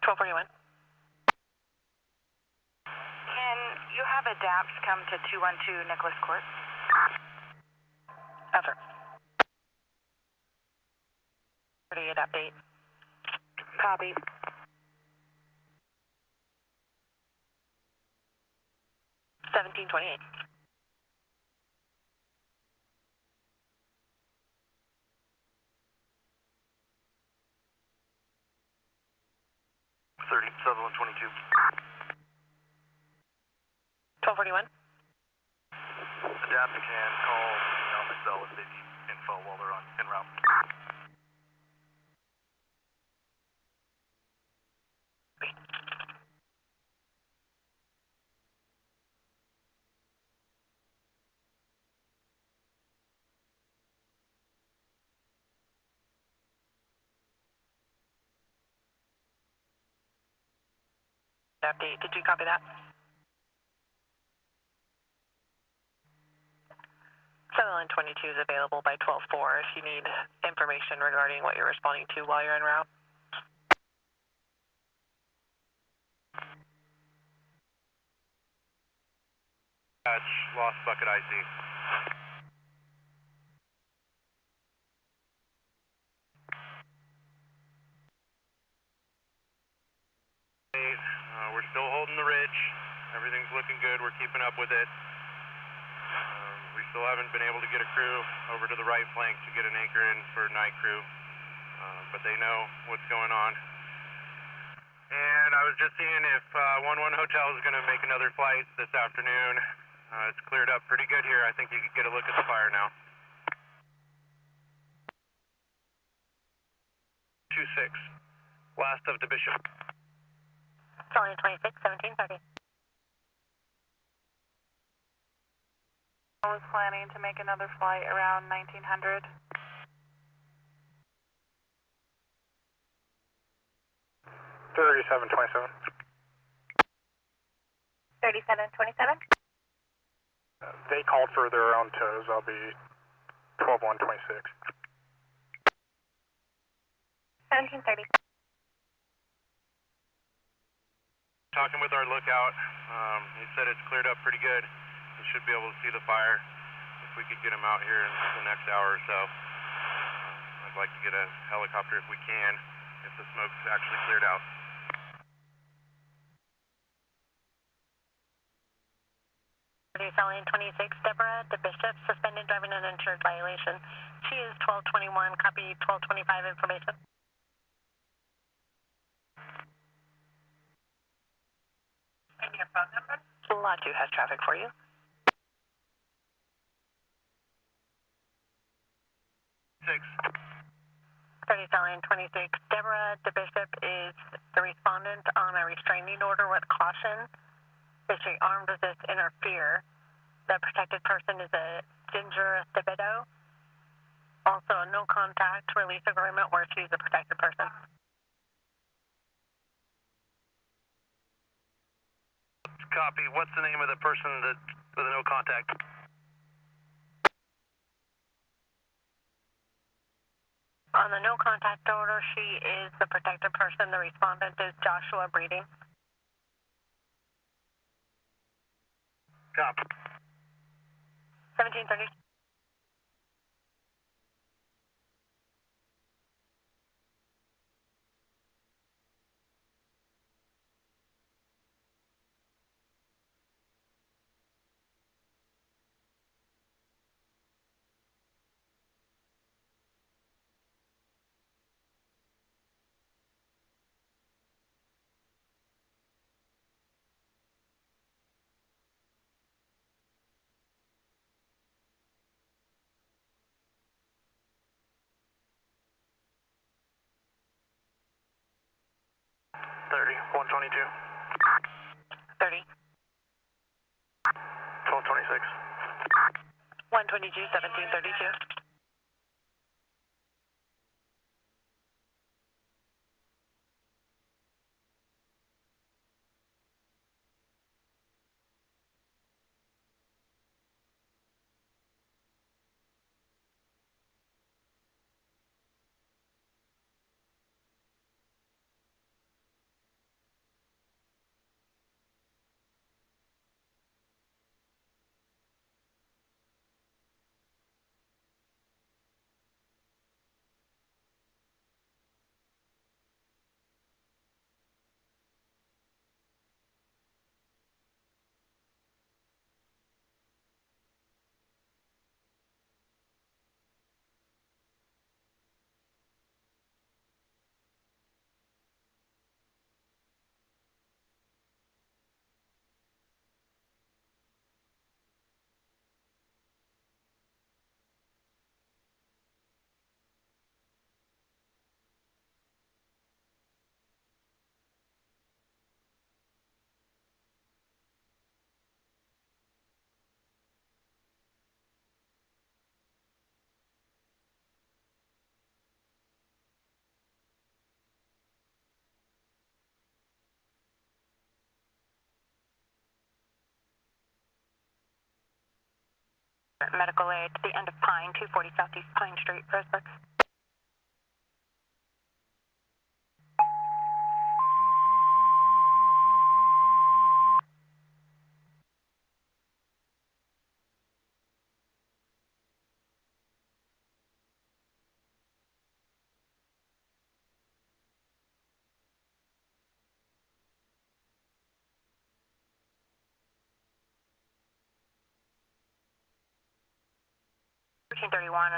1241. Can you have ADAPT come to 212 Nicholas Court? Effort. 38 update. Copy. $17.28. Sutherland 22. 1241. Adapt can call my cell if they need info while they're on en route. Update. Did you copy that? Sutherland 22 is available by 12:04 if you need information regarding what you're responding to while you're en route. Lost bucket IC. We're still holding the ridge. Everything's looking good. We're keeping up with it. We still haven't been able to get a crew over to the right flank to get an anchor in for night crew, but they know what's going on. And I was just seeing if 11 Hotel is going to make another flight this afternoon. It's cleared up pretty good here. I think you could get a look at the fire now. 26. Last of the Bishop. Sutherland 26, 1730. I was planning to make another flight around 1900. 3727. 3727. They called for their own tows. I'll be 12-1-26. 1730. Talking with our lookout, he said it's cleared up pretty good. We should be able to see the fire if we could get him out here in the next hour or so. I'd like to get a helicopter if we can, if the smoke's actually cleared out. Lane 26, Deborah DeBishop, suspended driving uninsured violation. She is 1221, copy 1225 information. And your phone number? Lot 2 has traffic for you. Six. 30 Lane 26, Deborah DeBishop is the respondent on a restraining order with caution. Issuing armed resist interfere. The protected person is a Ginger Thibodeau. Also, a no contact release agreement where she's a protected person. Copy. What's the name of the person that with a no contact? On the no contact order, she is the protected person. The respondent is Joshua Breeding. Copy. 1730. $30, 122. 30. 1226. 122, 1732. Medical aid to the end of Pine, 240 Southeast Pine Street, Roseburg.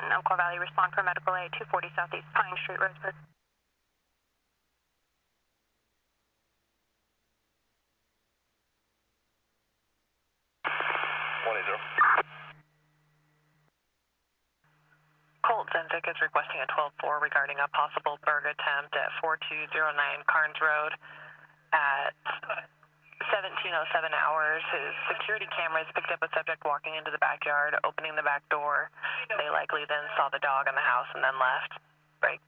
and Elkhorn Valley respond for medical aid, 240 Southeast Pine Street, Roseburg. Colt Zenzik is requesting a 12-4 regarding a possible burg attempt at 4209 Carnes Road at 1707 hours. His security cameras picked up a subject walking into the backyard, opening the back door. They likely then saw the dog in the house and then left. Break.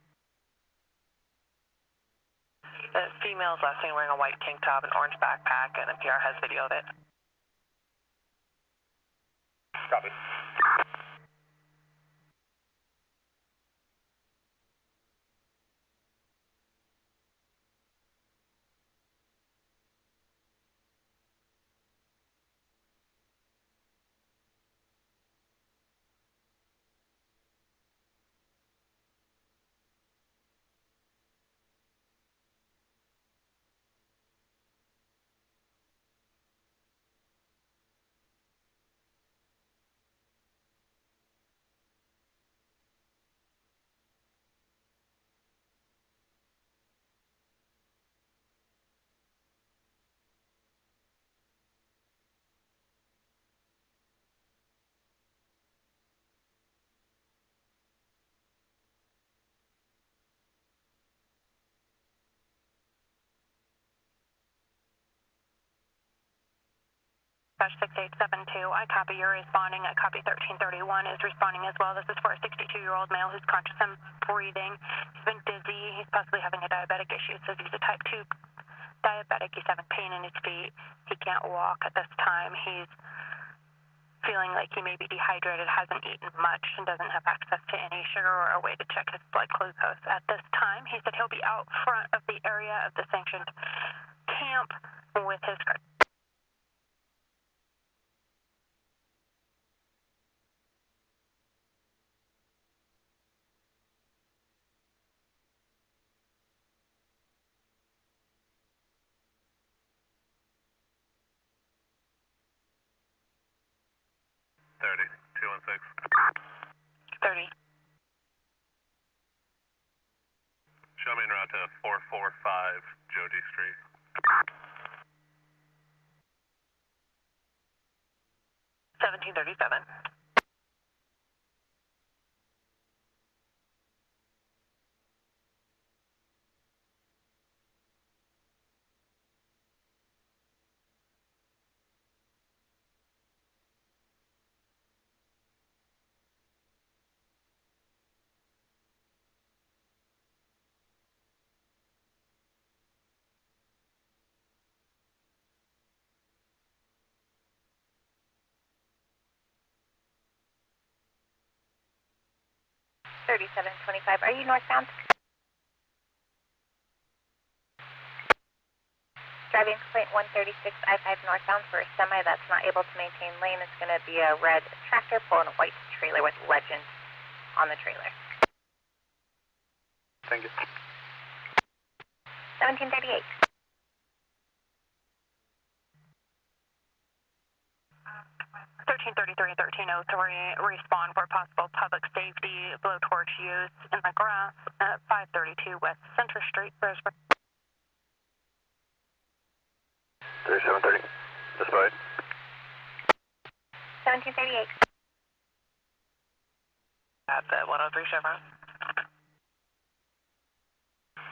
The female is last seen wearing a white tank top and orange backpack, and NPR has video of it. Copy. Dash 6872, I copy, you're responding. I copy 1331 is responding as well. This is for a 62-year-old male who's conscious and breathing. He's been dizzy. He's possibly having a diabetic issue. Says he's a type 2 diabetic. He's having pain in his feet. He can't walk at this time. He's feeling like he may be dehydrated, hasn't eaten much, and doesn't have access to any sugar or a way to check his blood glucose at this time. He said he'll be out front of the area of the sanctioned camp with his car. Show me en route to 445 Joji Street. 1737. Are you northbound? Driving complaint 136 I-5 northbound for a semi that's not able to maintain lane. It's going to be a red tractor pulling a white trailer with Legend on the trailer. Thank you. 1738. Respond for possible public safety blowtorch use in the grass at 532 West Center Street, Roseburg. 3730. Dispatch. 1738. At the 103 Chevron.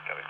Copy.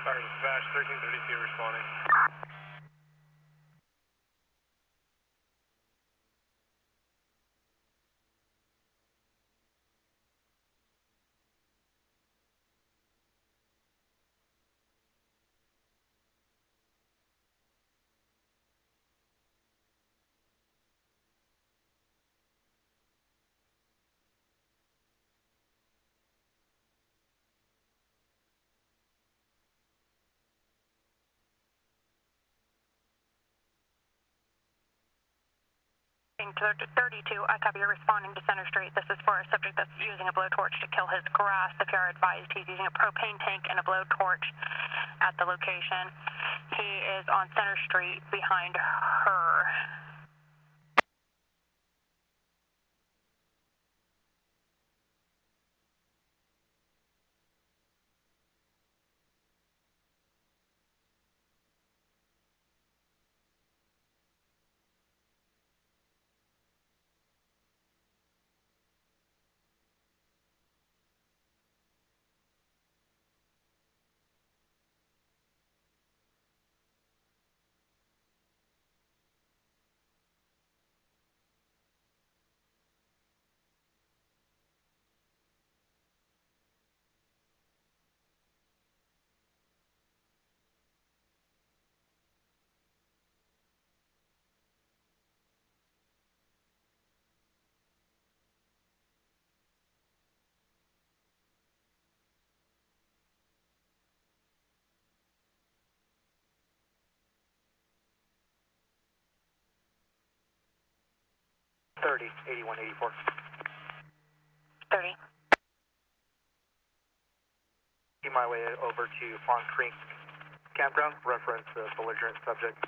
Fire dispatch, 1332 responding. requesting 32. I copy you responding to Center Street. This is for a subject that's using a blowtorch to kill his grass. The PR advised he's using a propane tank and a blowtorch at the location. He is on Center Street behind her. $30, 8184. 30. My way over to Fawn Creek Campground, reference belligerent subject.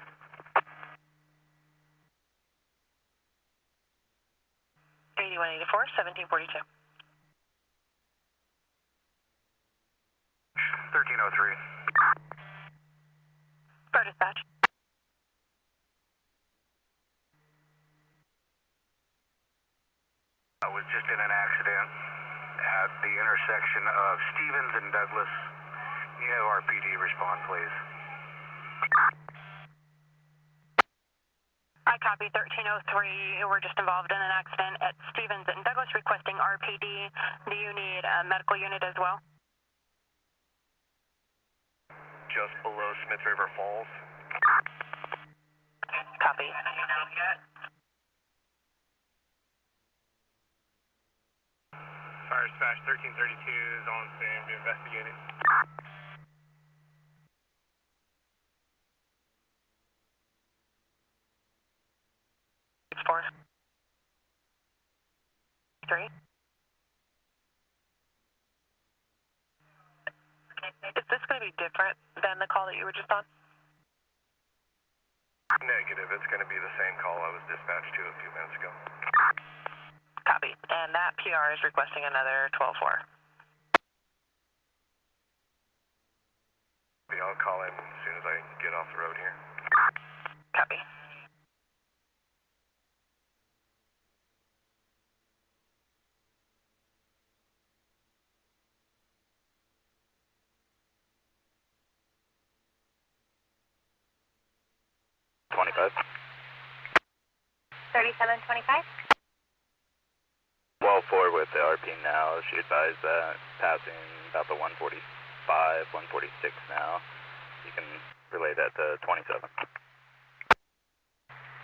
$8184, 1742. 1303. For dispatch. I was just in an accident at the intersection of Stevens and Douglas. You have RPD respond, please. I copy 1303. We're just involved in an accident at Stevens and Douglas requesting RPD. Do you need a medical unit as well? Just below Smith River Falls. Copy. Fire dispatch 1332 is on scene to investigate it. Four. 3. Is this going to be different than the call that you were just on? Negative. It's going to be the same call I was dispatched to a few minutes ago. Copy. And that PR is requesting another 12-4. I'll call in as soon as I get off the road here. Copy. $25. 3725. 12-4 with the RP now. She advised that passing about the 145, 146 now. You can relay that to 27.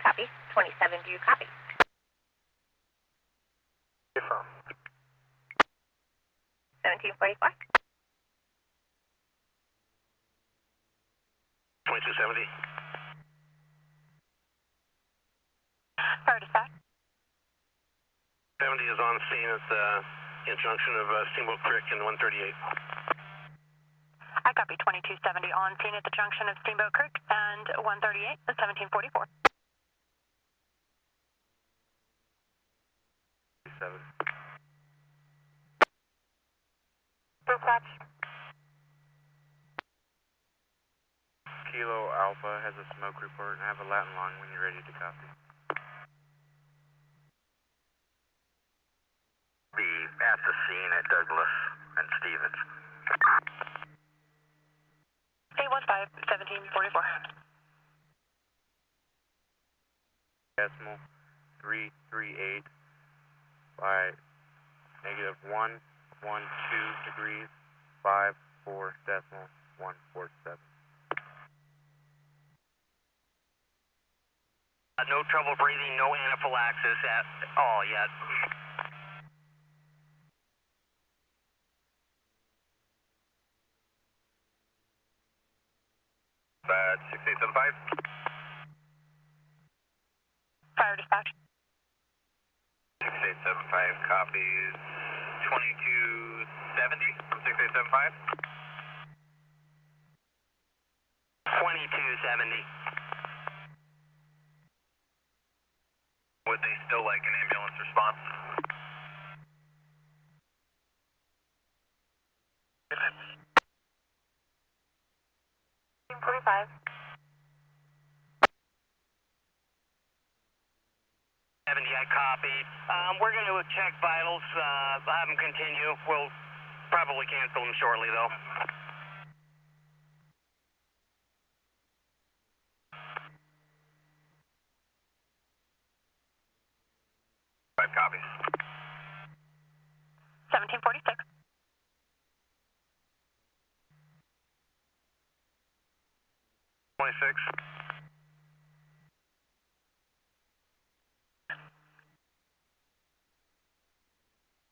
Copy. 27, do you copy? Confirm. 1744. 2270. Fire dispatch. 70 is on scene at the junction of Steamboat Creek and 138. I copy 2270 on scene at the junction of Steamboat Creek and 138 at 1744. 7. Dispatch. Kilo Alpha has a smoke report and have a Latin line when you're ready to copy. Be at the scene at Douglas and Stevens. 815, 1744. Decimal 338 by negative 112 degrees 54 decimal 147. No trouble breathing, no anaphylaxis at all yet. Bad 6875. Fire dispatch. 6875 copies 2270 from 6875. 2270. Would they still like an ambulance response? Team 45. 70, I copy. We're going to check vitals, have them continue. We'll probably cancel them shortly, though. Five copies. 1746. 26.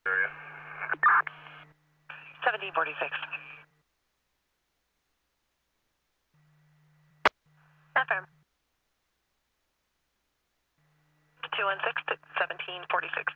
Area. 1746. Affirm. 216 to 1746.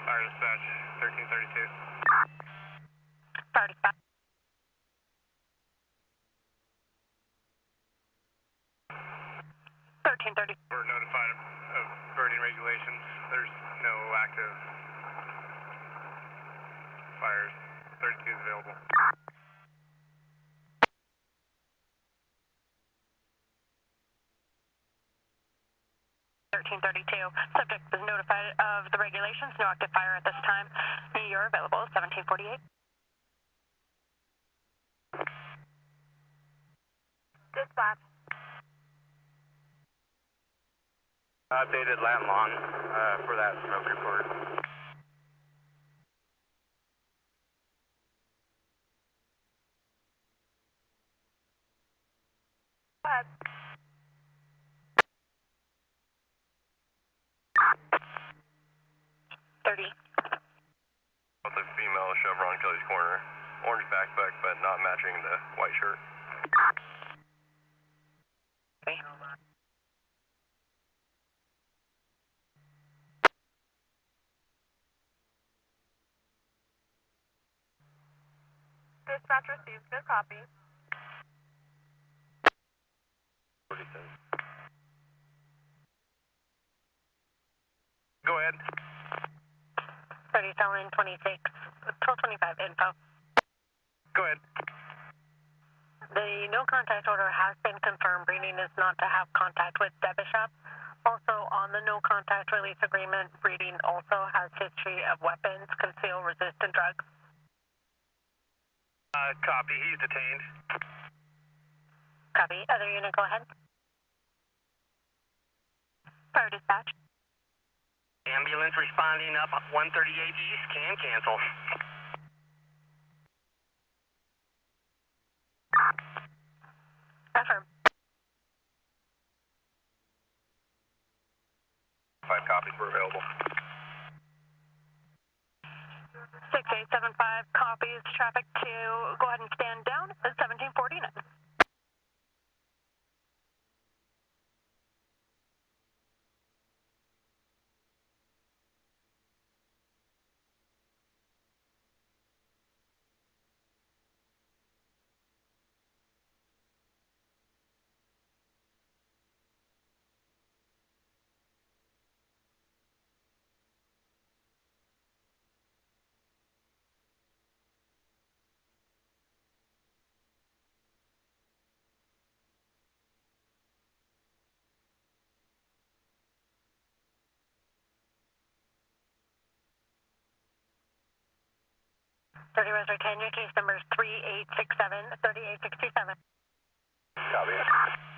Fire dispatch 1332. Fire dispatch. 1330. We're notified of birding regulations. There's no active fires. 32 is available. 1332. Subject is notified of the regulations. No active fire at this time. You're available. 1748. Dispatch. Updated lat long for that smoke report. Go ahead. 30. With a female Chevron Kelly's corner. Orange backpack, but not matching the white shirt. Okay. Dispatch received. Good copy. 47. Go ahead. 30 Selling 26. 1225 info. Go ahead. The no contact order has been confirmed. Breeding is not to have contact with Bishop. Also, on the no contact release agreement, breeding also has history of weapons, conceal, resistant drugs. Copy. He's detained. Copy. Other unit, go ahead. Fire dispatch. Ambulance responding up 138 East. Can cancel. Affirm. 5 copies were available. 6875 copies. Traffic to go ahead and stand down at 1749. 30 Roseburg 10, your case number is 3867, 3867. Copy.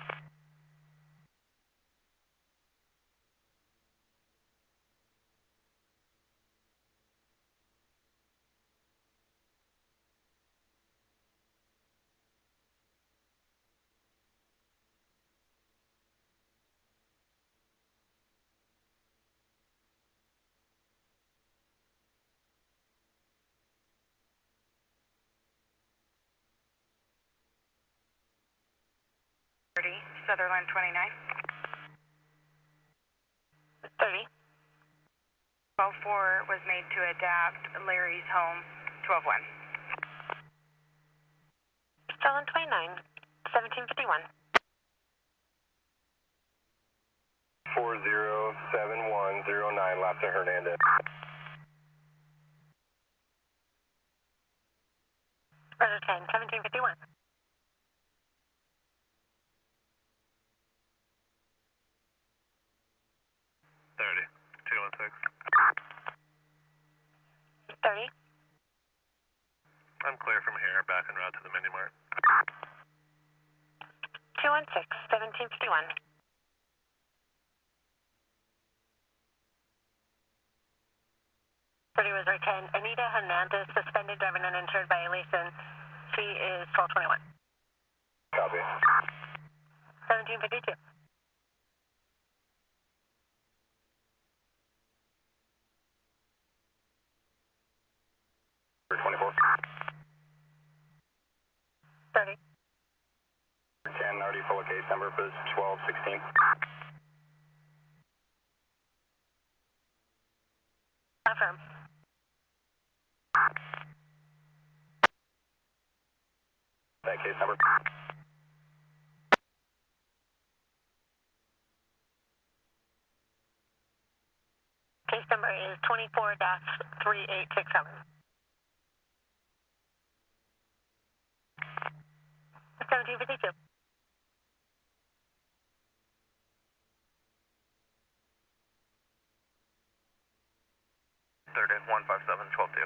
30, Sutherland 29. 30. 12-4 was made to adapt Larry's home, 12-1. Sutherland 29, 1751. 407109, lap to Hernandez. Roger 10, 1751. 30, 216. 30. I'm clear from here, back en route to the mini mart. 216, 1751. 30 Roseburg 10, Anita Hernandez, suspended driving uninsured violation. She is 1221. Copy. 1752. 24. 30. 10, already full of case number for 1216. Affirm. That case number. Case number is 24-3867. 1752. 30, 157, 12-2.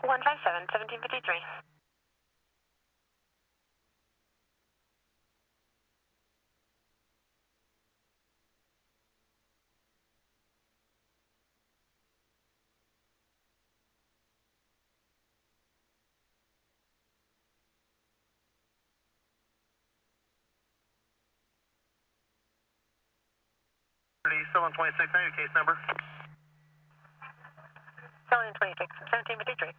157, 1753. Still on 26, now your case number. Selling 26, 1753.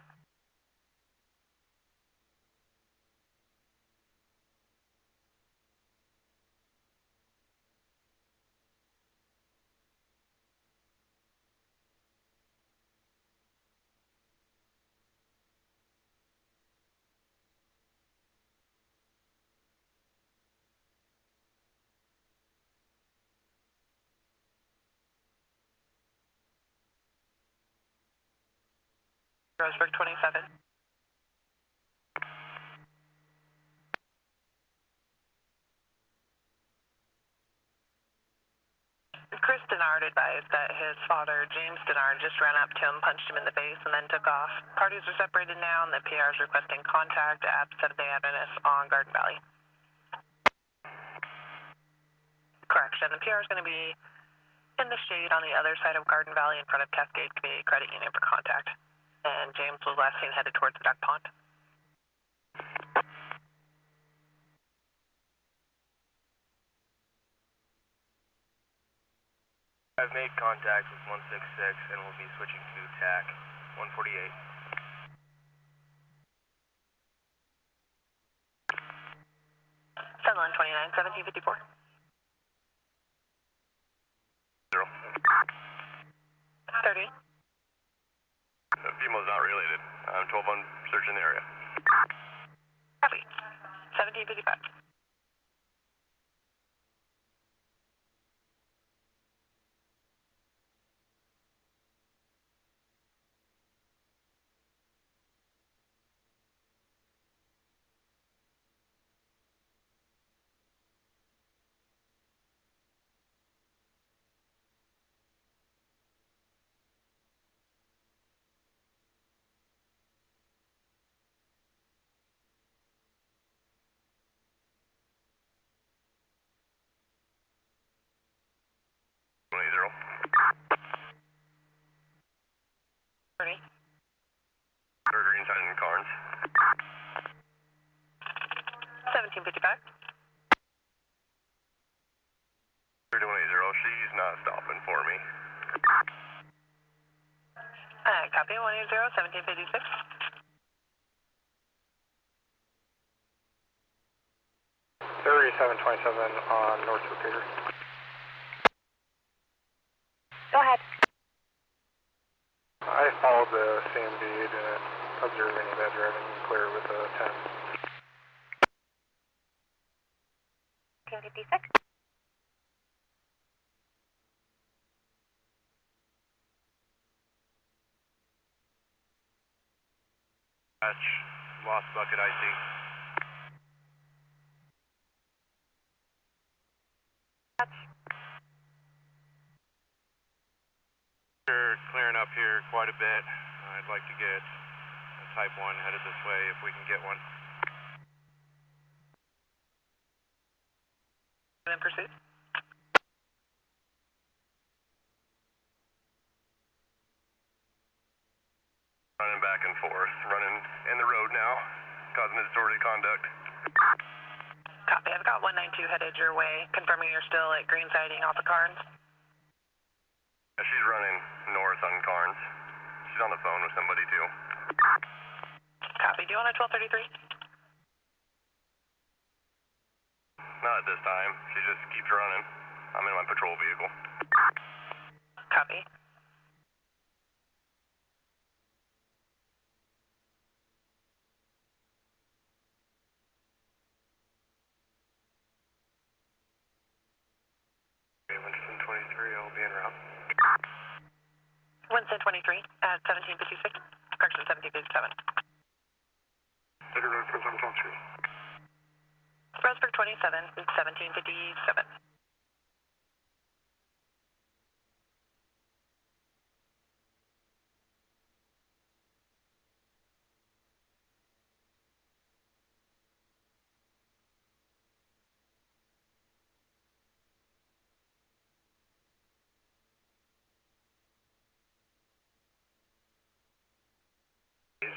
Roseburg 27. Chris Denard advised that his father, James Denard, just ran up to him, punched him in the face, and then took off. Parties are separated now, and the PR is requesting contact at Seventh-day Adventist on Garden Valley. Correction, the PR is going to be in the shade on the other side of Garden Valley in front of Cascade Community Credit Union for contact. And James was last seen headed towards the duck pond. I've made contact with 166 and will be switching to TAC 148. Sutherland 29, 1754. 0. 30. FEMA's not related. I'm 12 on searching the area. Copy. 1755. 1755. 3180, she's not stopping for me. Copy, 180, 1756. 3727 on North Repeater. Go ahead. I followed the same bead, didn't observe any bad driving, clear with a 10. 1056. Patch, lost bucket IC. We're clearing up here quite a bit. I'd like to get a Type 1 headed this way if we can get one. In pursuit. Running back and forth, running in the road now, causing a distorted conduct. Copy, I've got 192 headed your way, confirming you're still at green siding off of Carnes. Yeah, she's running north on Carnes. She's on the phone with somebody too. Copy, do you want a 1233? Not at this time, she just keeps running. I'm in my patrol vehicle. Copy. Winston 23, I'll be en route. Winston 23 at 1756. Correction, 1757. City Road for 723. Roseburg 27, 1757.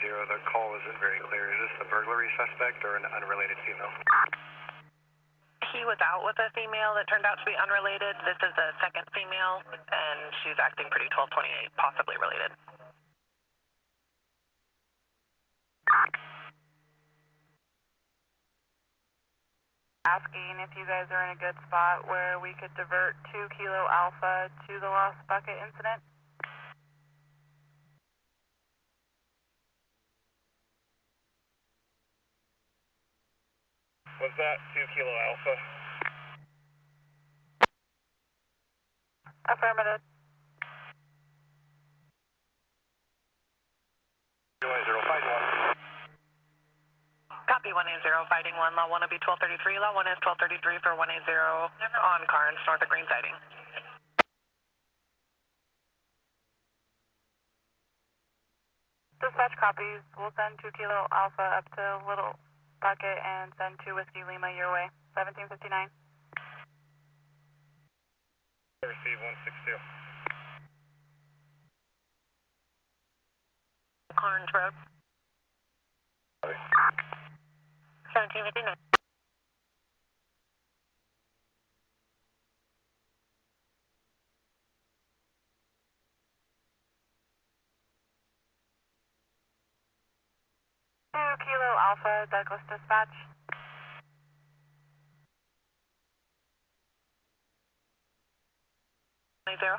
Zero, the call isn't very clear. Is this a burglary suspect or an unrelated female? He was out with a female that turned out to be unrelated. This is a second female, and she's acting pretty 1228, possibly related. Asking if you guys are in a good spot where we could divert 2 Kilo Alpha to the lost bucket incident. Was that 2 Kilo Alpha? Affirmative. 051. Copy 180, fighting 1, law 1 will be 1233, law 1 is 1233 for 180 on Carnes, north of green siding. Dispatch copies. We'll send 2 Kilo Alpha up to Little Bucket and send 2 Whiskey Lima your way. 1759. Receive 162. Carnes Road. 1759. Kilo Alpha, Douglas Dispatch. Zero.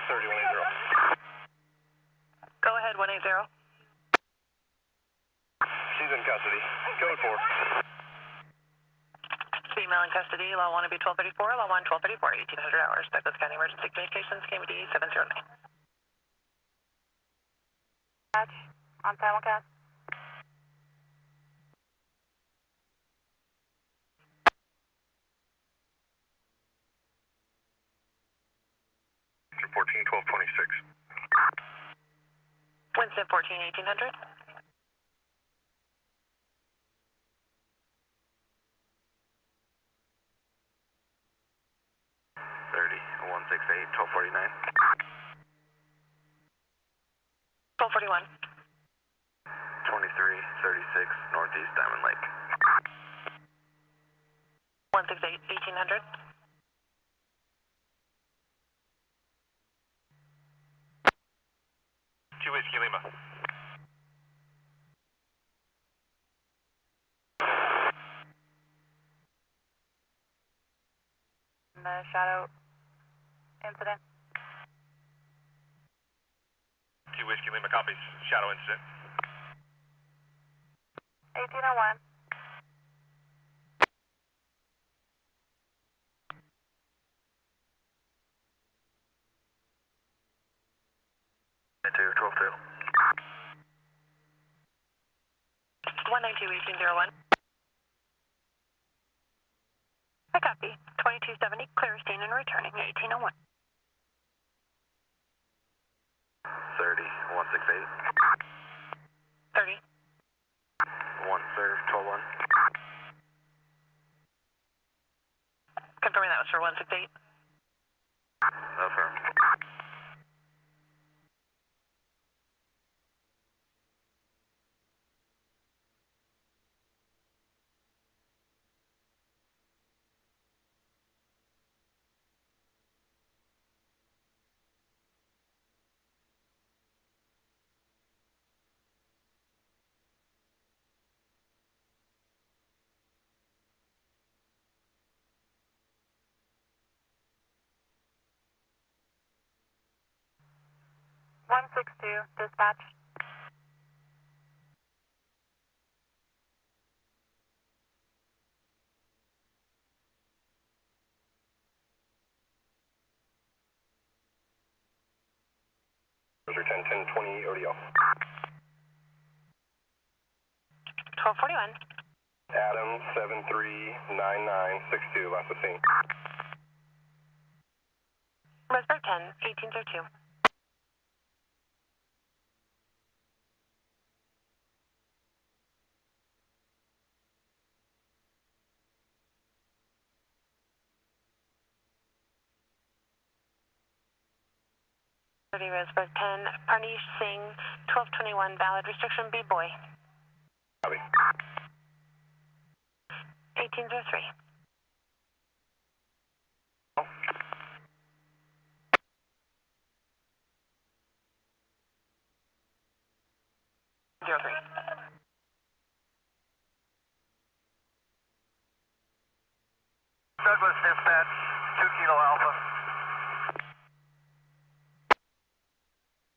3180. Go ahead, 180. She's in custody. Code 4. Female in custody, law 1 will be 1234, law 1 1234, 1800 hours. Douglas County Emergency Communications, KMD 709. Dispatch, on simulcast. Winston 14, 1226. Winston 14, 1800. 168, 1249. 1241. 2336 Northeast Diamond Lake. 168, 1800. Two Whiskey Lima. The shadow incident. Two Whiskey Lima copies. Shadow incident. 1801. Two 12-2. 192, 1801. I copy. 2270, clearest scene and returning, 1801. 30, 168. 30. 12-1. Confirming that was for 168. Affirm. Dispatch. Roger 10-10-20 ODO. 1241. Adam 739962, last seen. Roseburg 10, 1802. Roseburg 10, Parnish Singh, 1221, valid restriction B boy. Copy. 1803. Douglas dispatch, 2 Kilo Alpha.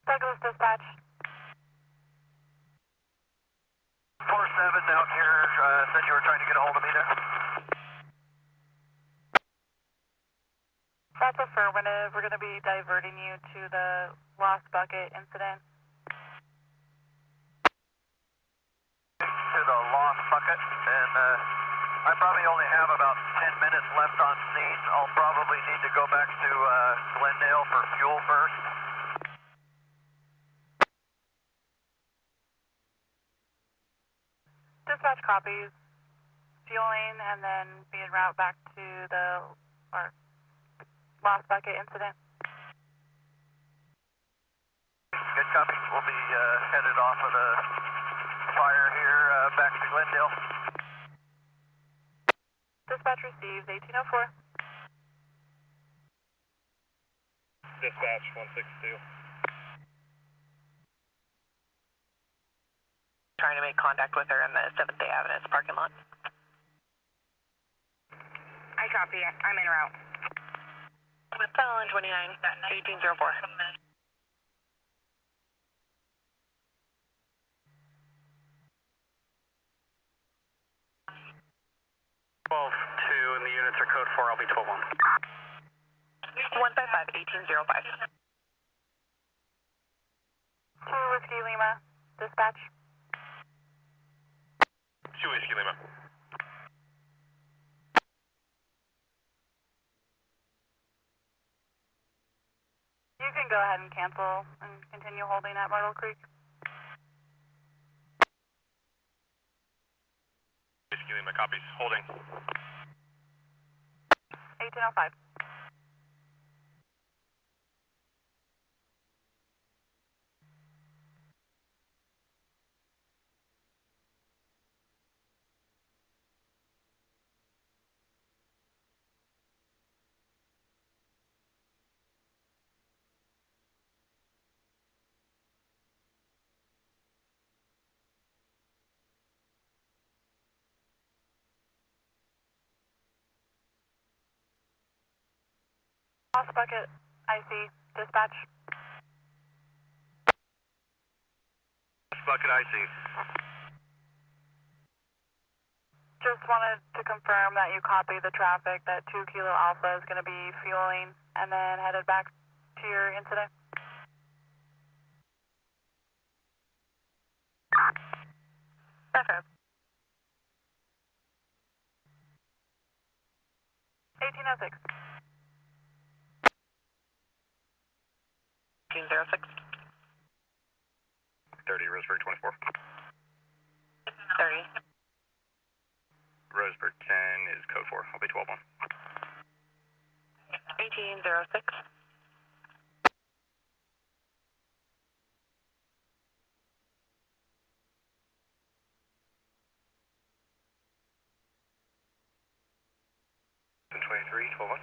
Douglas dispatch. 47 out here, said you were trying to get a hold of me there. That's affirmative. We're going to be diverting you to the lost bucket incident. To the lost bucket, and I probably only have about 10 minutes left on scene. I'll probably need to go back to Glendale for fuel first. Dispatch copies. Fueling and then be en route back to the lost bucket incident. Good copy. We'll be headed off of the fire here back to Glendale. Dispatch received 1804. Dispatch 162. Trying to make contact with her in the 7th Day Adventist parking lot. I copy. I'm en route. Fallon 29, 1804. 12-2 and the units are code 4, I'll be 12-1. 155, 1805. 2 Whiskey Lima, dispatch. 2 Whiskey Lima. You can go ahead and cancel and continue holding at Myrtle Creek. Whiskey Lima copies. Holding. 1805. Lost bucket, IC, dispatch. Lost bucket, IC. Just wanted to confirm that you copy the traffic, that 2 Kilo Alpha is going to be fueling and then headed back to your incident. Affirm. 1806. 1806. 30, Roseburg 24. 30. Roseburg 10 is code 4. I'll be 12-1. 1806. And 23, 12-1.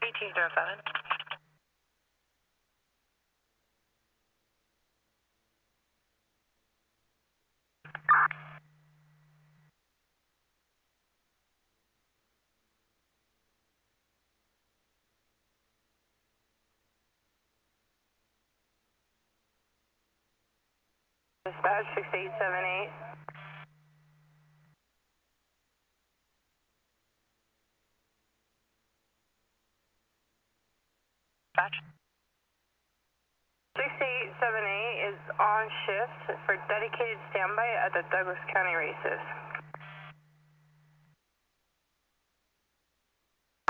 1807. Dispatch 6878. Dispatch. 6878 is on shift for dedicated standby at the Douglas County races.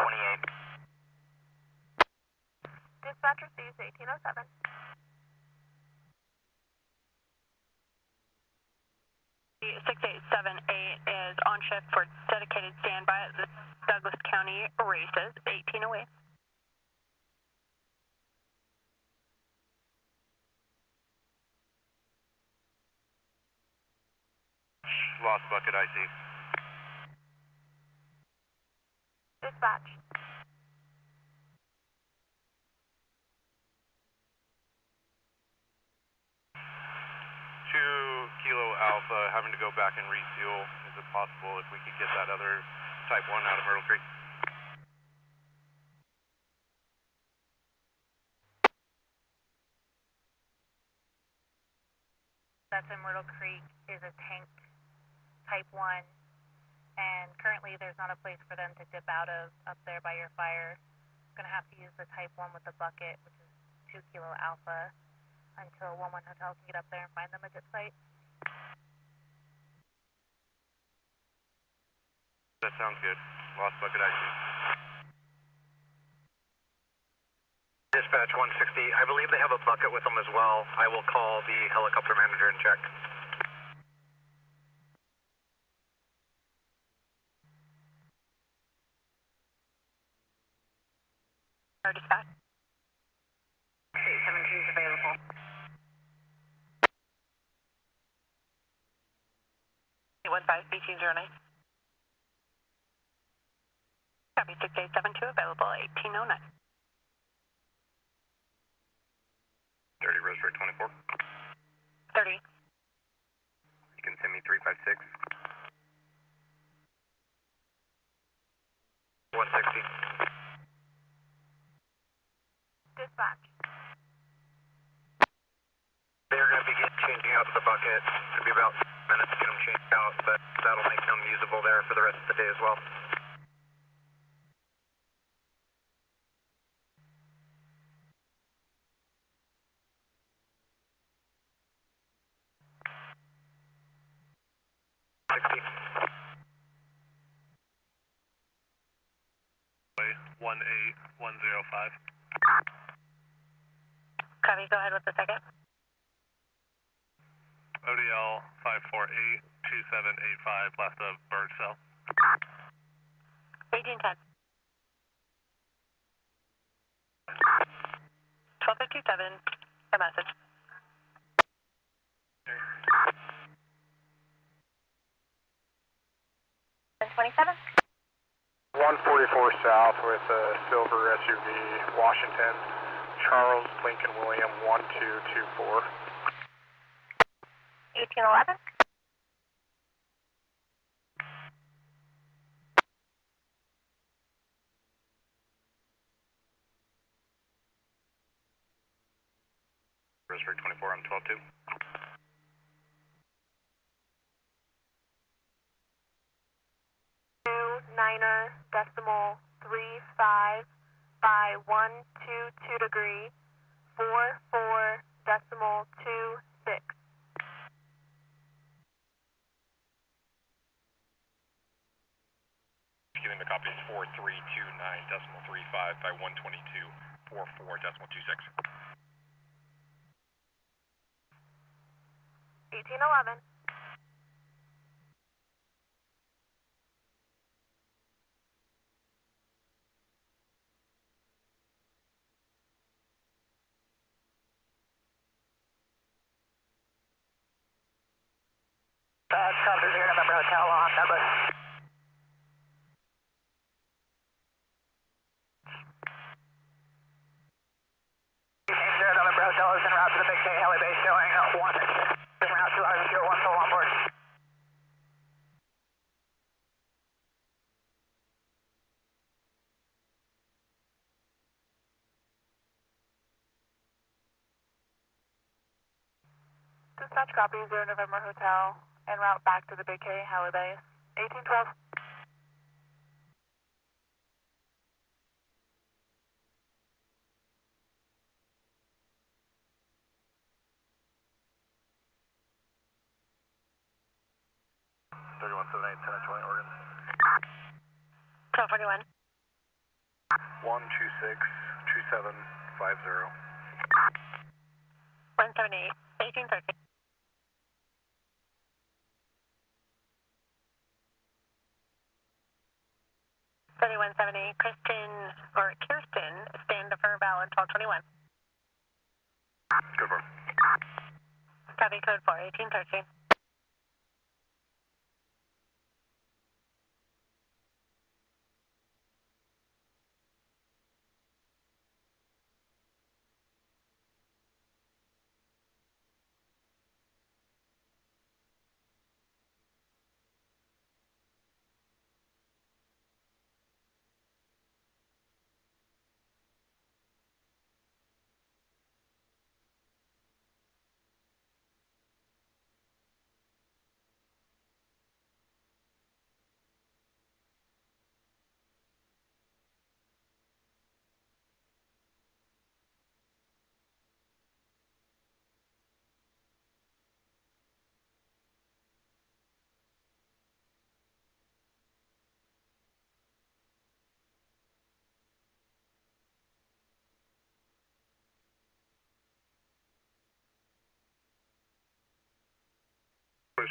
28. Dispatch receives 1807. 6878 is on shift for dedicated standby at the Douglas County races, 1808. Lost bucket, IC. Dispatch. Kilo Alpha having to go back and refuel. Is it possible if we could get that other Type 1 out of Myrtle Creek? That's in Myrtle Creek is a tank Type 1, and currently there's not a place for them to dip out of up there by your fire. Going to have to use the Type 1 with the bucket, which is 2 Kilo Alpha, until 11 Hotel can get up there and find them a dip site. That sounds good. Lost bucket, IC. Dispatch 160, I believe they have a bucket with them as well. I will call the helicopter manager and check. Our dispatch. 817 is available. Eight 1809. Copy 6872 available 1809. 30, Roseburg 24. 30. You can send me 356. 160. Dispatch. They're going to begin changing out the bucket. It's going to be about minutes to get them changed out, but that'll make them usable there for the rest of the day as well. Way 18105. Copy, go ahead with the second. ODL 5482785, left of Berg Cell. 1810. 1257, a message. 27. 144 south with a silver SUV, Washington, Charles Lincoln William 1224. 1811. 1811. Roseburg 24, I'm 12-2. Niner decimal 35 by 122 degree 44 decimal 26. Lima copies 4329 decimal 35 by 122 44 decimal 26. 1811. Copy 0 November Hotel on Douglas. Zero November Hotel is en route to the Big K Heli base showing 1. En route to Item 01, full on board. Dispatch copy 0 November Hotel en route back to the Big K Heli base. 1812. Oregon. 1241. 1262750. 178. 1813. 3170. Kirsten, stand for valid 1221. Good for. Copy code 4, 1813.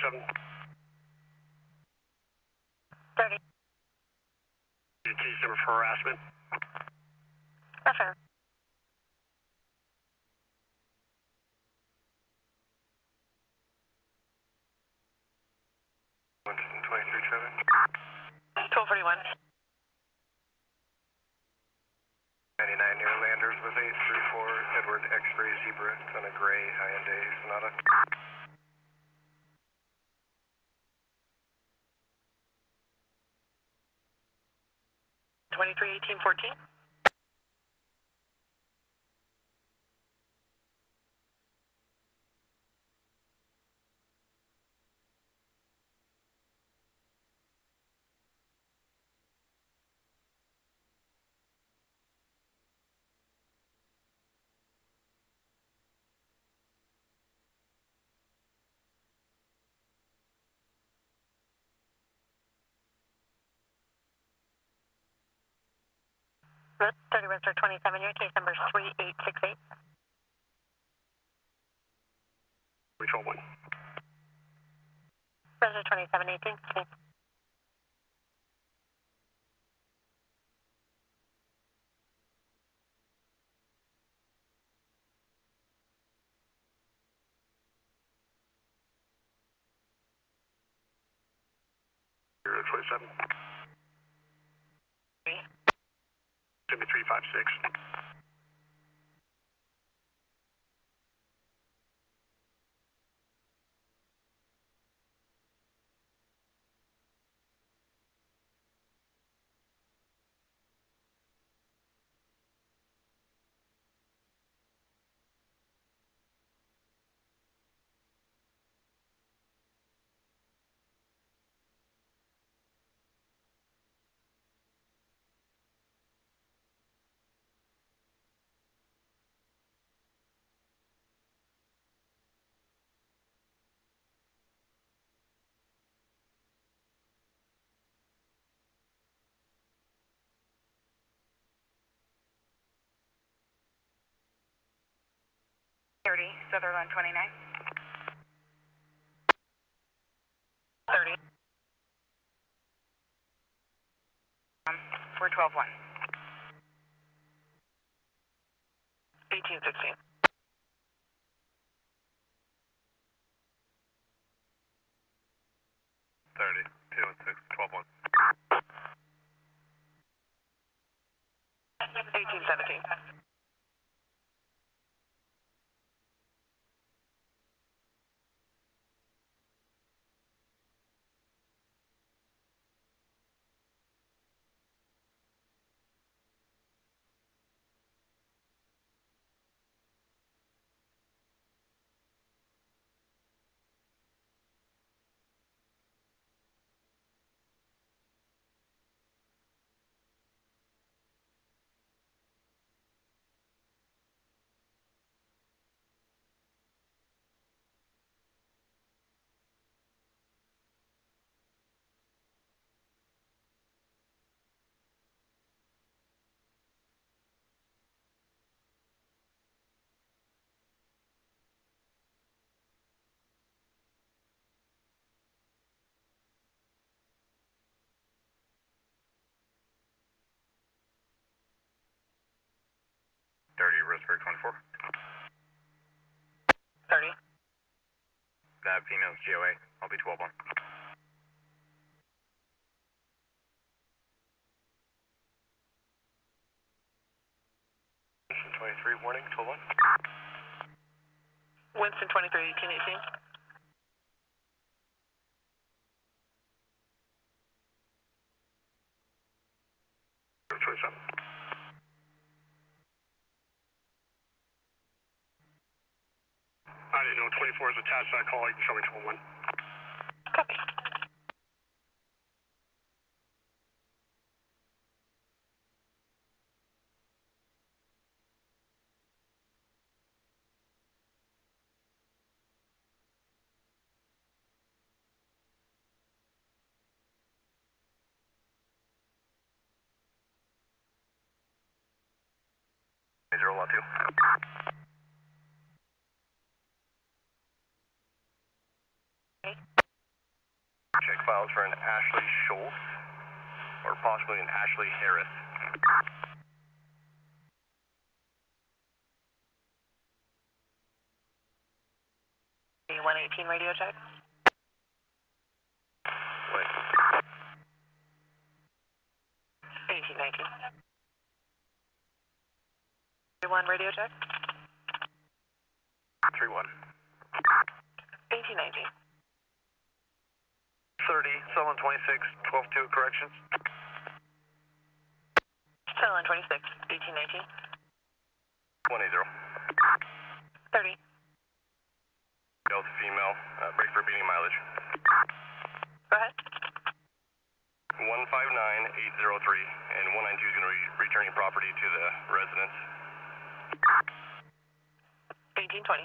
Seven. 30. Case number for harassment. Affirm. Winston 23-7. 1241. 99 near Landers with 834 Edward X-ray Zebra. It's on a gray Hyundai Sonata. 231814. Good. 30 Western 27, your case number is 3868. Which one? Western 27, 18. Zero 27. 7356. 30, Sutherland 29. 30. We're 12-1. 1816. 30, 216, 12-1. 1817. 30, Roseburg 24. 30. That female's GOA. I'll be 12-1. Winston 23, warning, 12-1. Winston 23, 1818. I didn't know 24 is attached to that call. You can show me 12-1. Copy. Major lot 2. Check files for an Ashley Schultz, or possibly an Ashley Harris. 118 radio check. Wait. 1819. 31 radio check. 31. 1819. 30, Sullivan 26, 12-2, corrections. Sutherland 26, 1819. 180. 30. Delta female, break for beating mileage. Go ahead. 159803, and 192 is going to be returning property to the residence. 1820.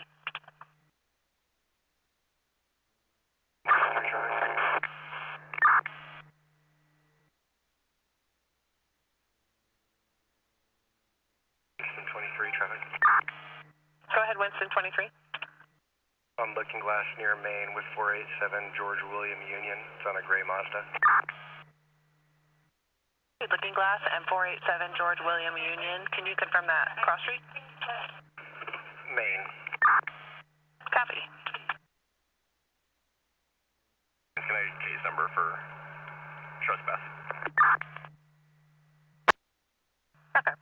Winston 23, traffic. Go ahead, Winston 23. On Looking Glass near Maine with 487 George William Union. It's on a gray Mazda. Looking Glass and 487 George William Union. Can you confirm that cross street? Maine. Copy. Can I get case number for trespass? Okay.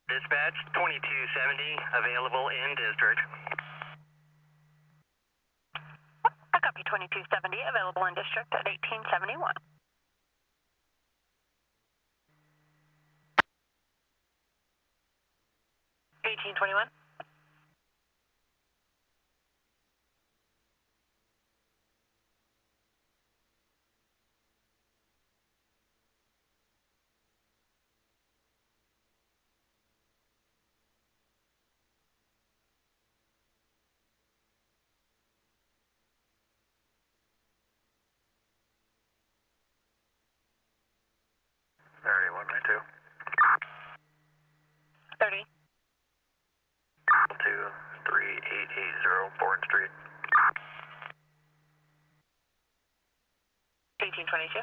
Dispatch 2270, available in district. I copy 2270, available in district at 1871. 1821. 192. 30. 23880 Bourne Street. 1822.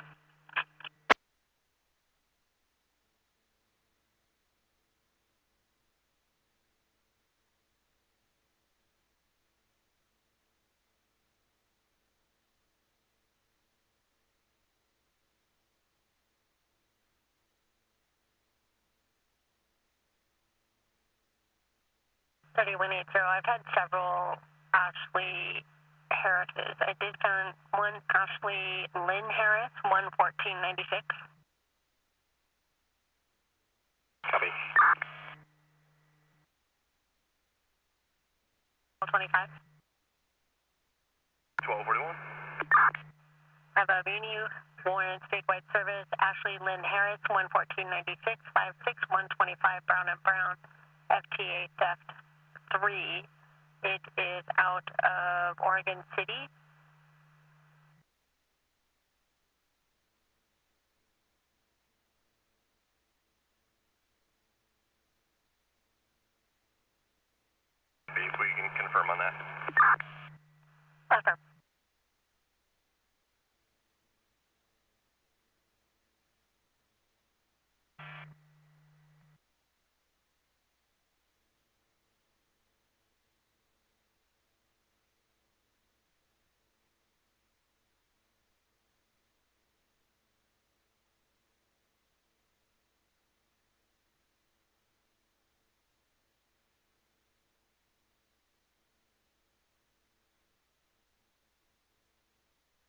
I've had several Ashley Harrises. I did find one Ashley Lynn Harris, 11496. Copy. 25. 1241. I have a Muni Warren statewide service, Ashley Lynn Harris, 11496, 56125 Brown and Brown, FTA theft 3. It is out of Oregon City. We can confirm on that. Affirm.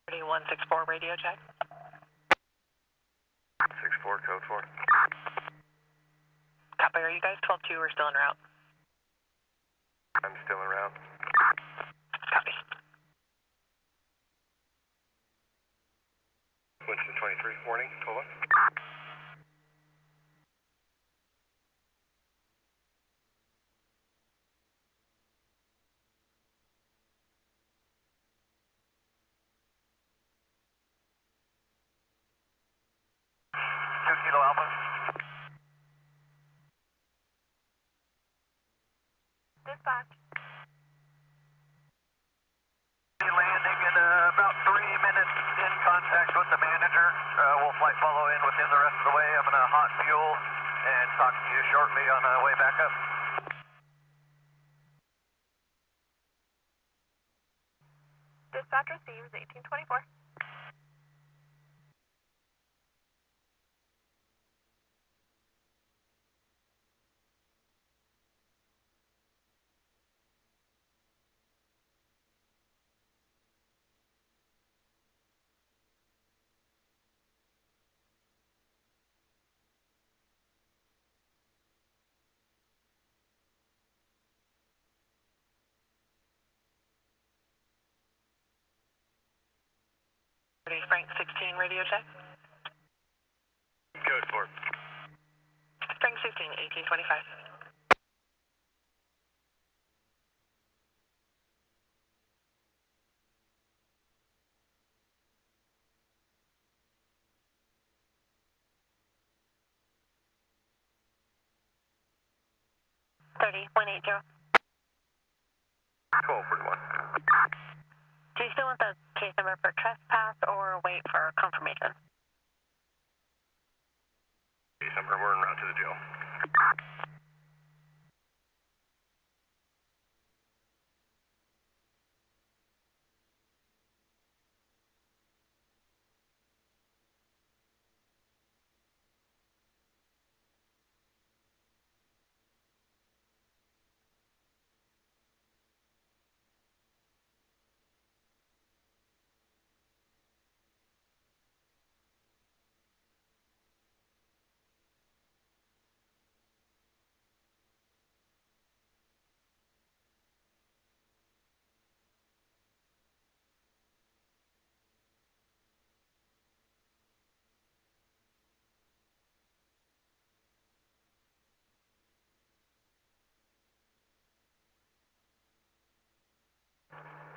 Ready 164 radio check. 64 code 4. Copy, are you guys 12-2 or still en route? I'm still en route. Copy. Winston 23, warning, 12. Kilo Alpha. Dispatch. Landing in about 3 minutes in contact with the manager. We'll flight follow in with him the rest of the way. I'm going to hot fuel and talk to you shortly on the way back up. Dispatch receives 1824. Frank 16 radio check. Code 4. Frank 16, 1825. $30, 180. 1241. Do you still want the case number for trespass or wait for confirmation? Case number, we're en route to the jail.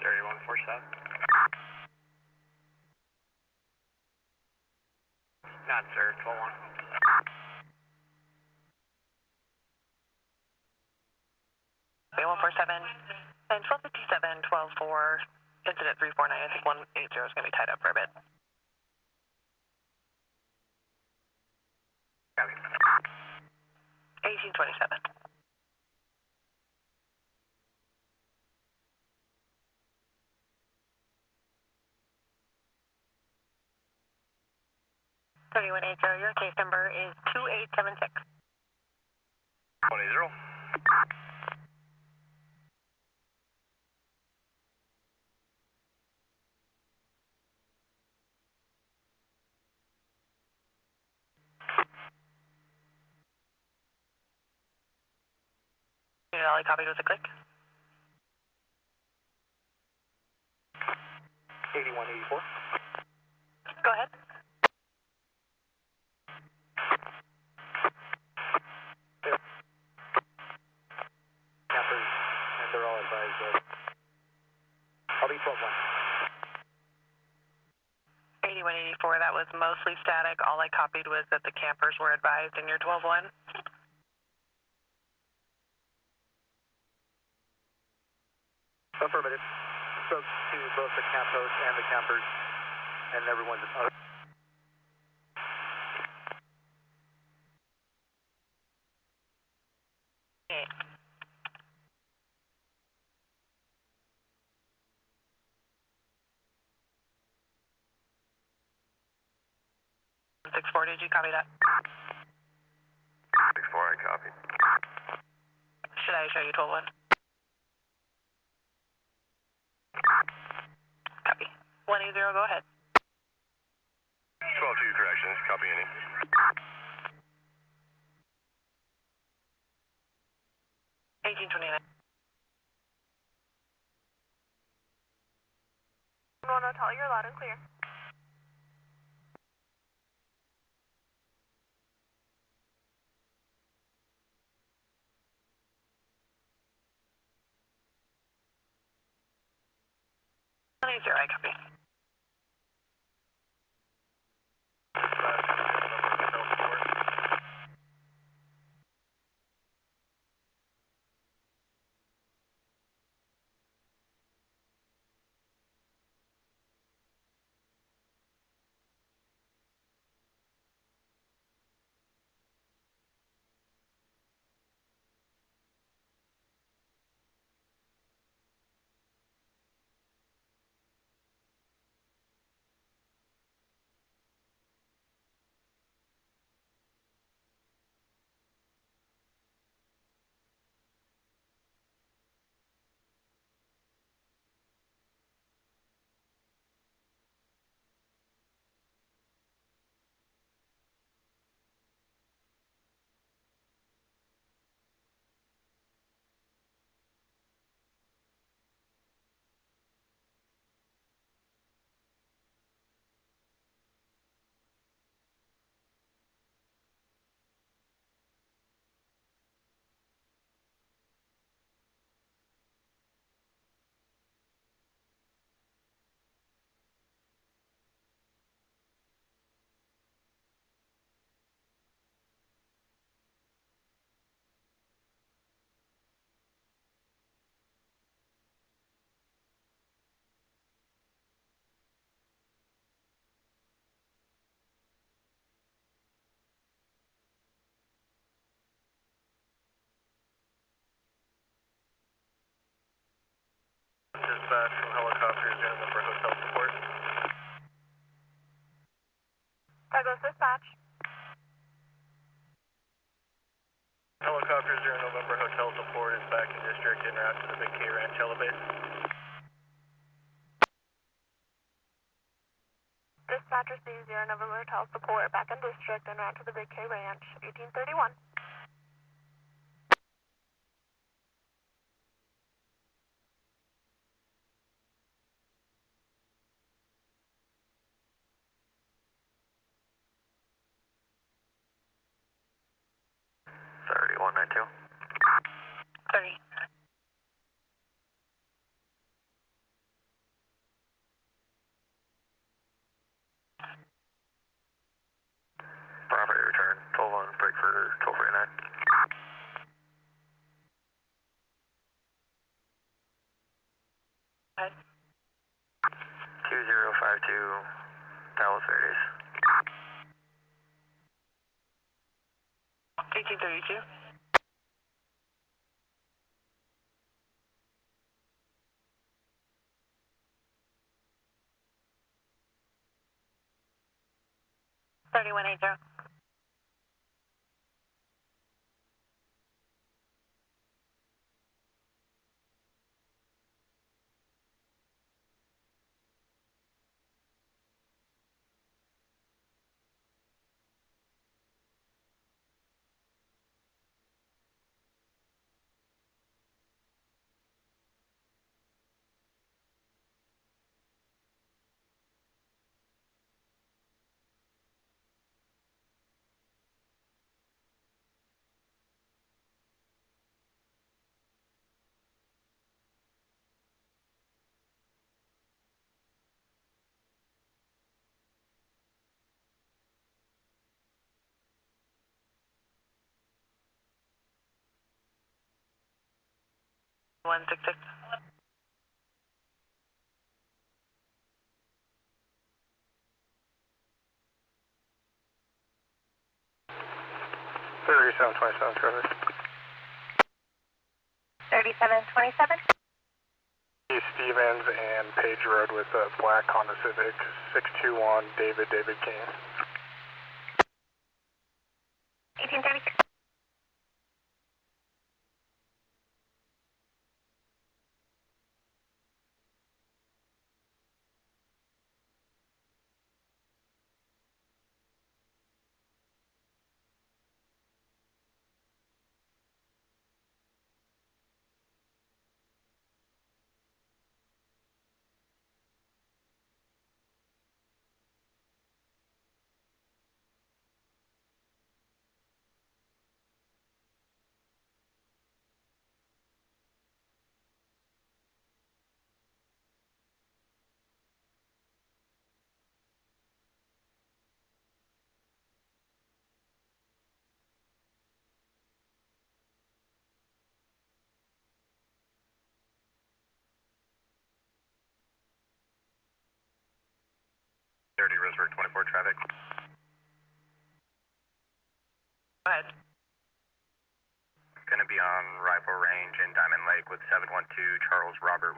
Area 147. Not, sir. 12-1. 247. And 1257, 124, incident 349. I think 180 is going to be tied up for a bit. Copy. 1827. Your case number is 2876. 180. Unit LA copied with a click. 8184. Go ahead. Campers, and they're all advised of. I'll be 12-1. 8184, that was mostly static. All I copied was that the campers were advised in your 12-1. Affirmative. Spoke to both the camp host and the campers, and everyone's out. Okay. 64, did you copy that? 64, I copy. Should I show you 12-1? Copy. 180, go ahead. 12-2 corrections, copy any. 1829. 1 hotel, you're loud and clear. I copy. Dispatch from helicopters and for hotel support. Douglas dispatch. Helicopter 0 November hotel support is back in district en route to the Big K Ranch elevate. Dispatcher C0 November hotel support back in district en route to the Big K Ranch, 1831. Property return, 12-1, break for 1249. Dallas Verdes. 1832. $31.80. $166. $37.27, traffic. 3727. East Stevens and Page Road with a black Honda Civic, 621 David King. 1836. Roseburg 24 traffic. Go ahead. Going to be on Rifle Range in Diamond Lake with 712 Charles Robert.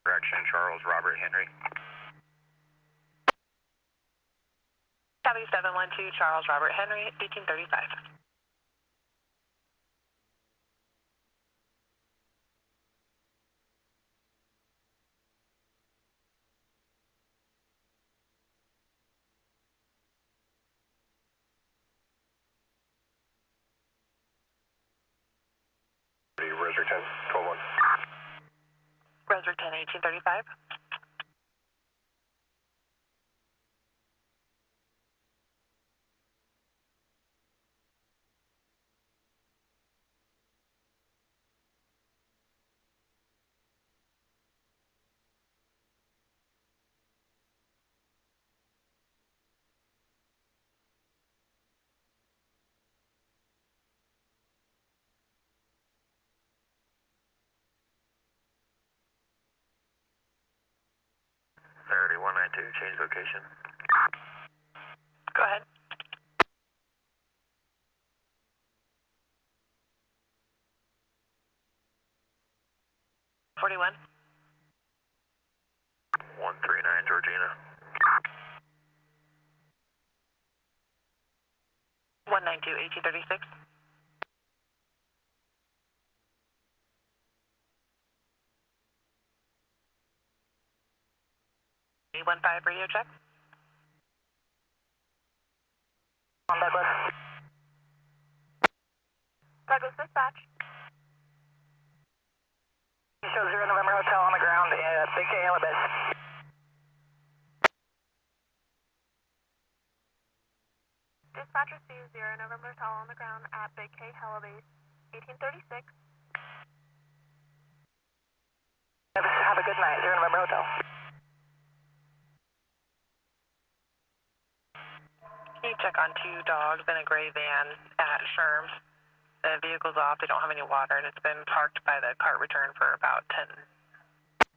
Correction, Charles Robert Henry. Copy 712 Charles Robert Henry, 1835. Roseburg 10, 12-1. Roseburg 10, 1835. Change location. Go ahead. $41. 139 Georgina. 192, 1836. A15 radio check. On Douglas. Douglas dispatch. Show 0 November Hotel on the ground at Big K Halibut. Dispatcher C 0 November Hotel on the ground at Big K Halibut, 1836. Have a good night, 0 November Hotel. Can you check on 2 dogs in a gray van at Sherms? The vehicle's off, they don't have any water, and it's been parked by the cart return for about 10,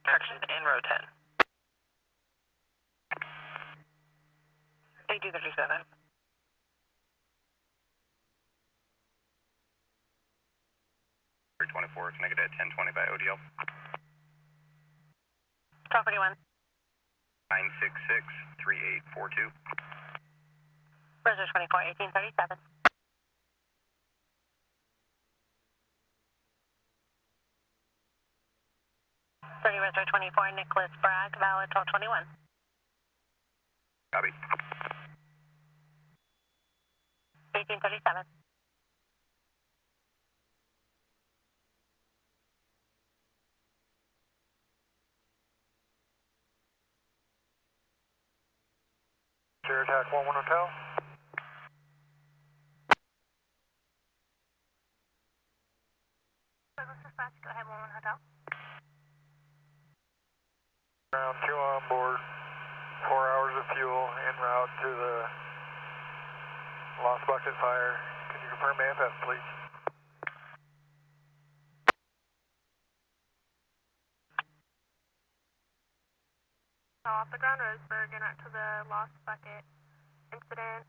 correction, in row 10. 8237. .324, can I get a 1020 by ODL? 1241. 966-3842. Roseburg 24, 1837. 30 Roseburg 24, Nicholas Bragg, valid 1221. Copy. 1837. Share attack 11 Hotel. Dispatch, go ahead, 11 Hotel. Ground 2 on board, 4 hours of fuel en route to the Lost Bucket fire. Can you confirm manifest, please? Off the ground Roseburg and out to the Lost Bucket incident.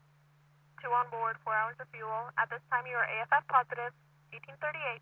2 on board, 4 hours of fuel. At this time, you are AFF positive, 1838.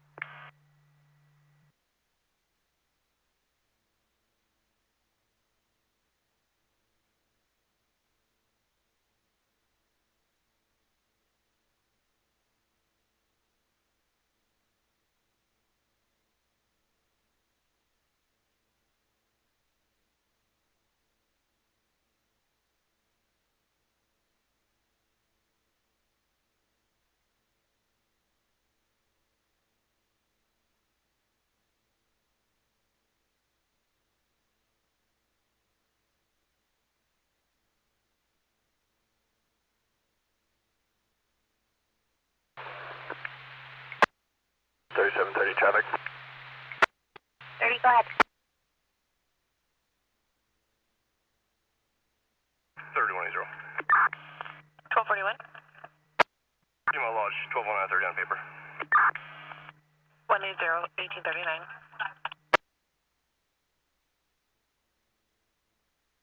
Traffic. 30, go ahead. 3180. 1241. Email lodge 121930 on paper. 180, 1839.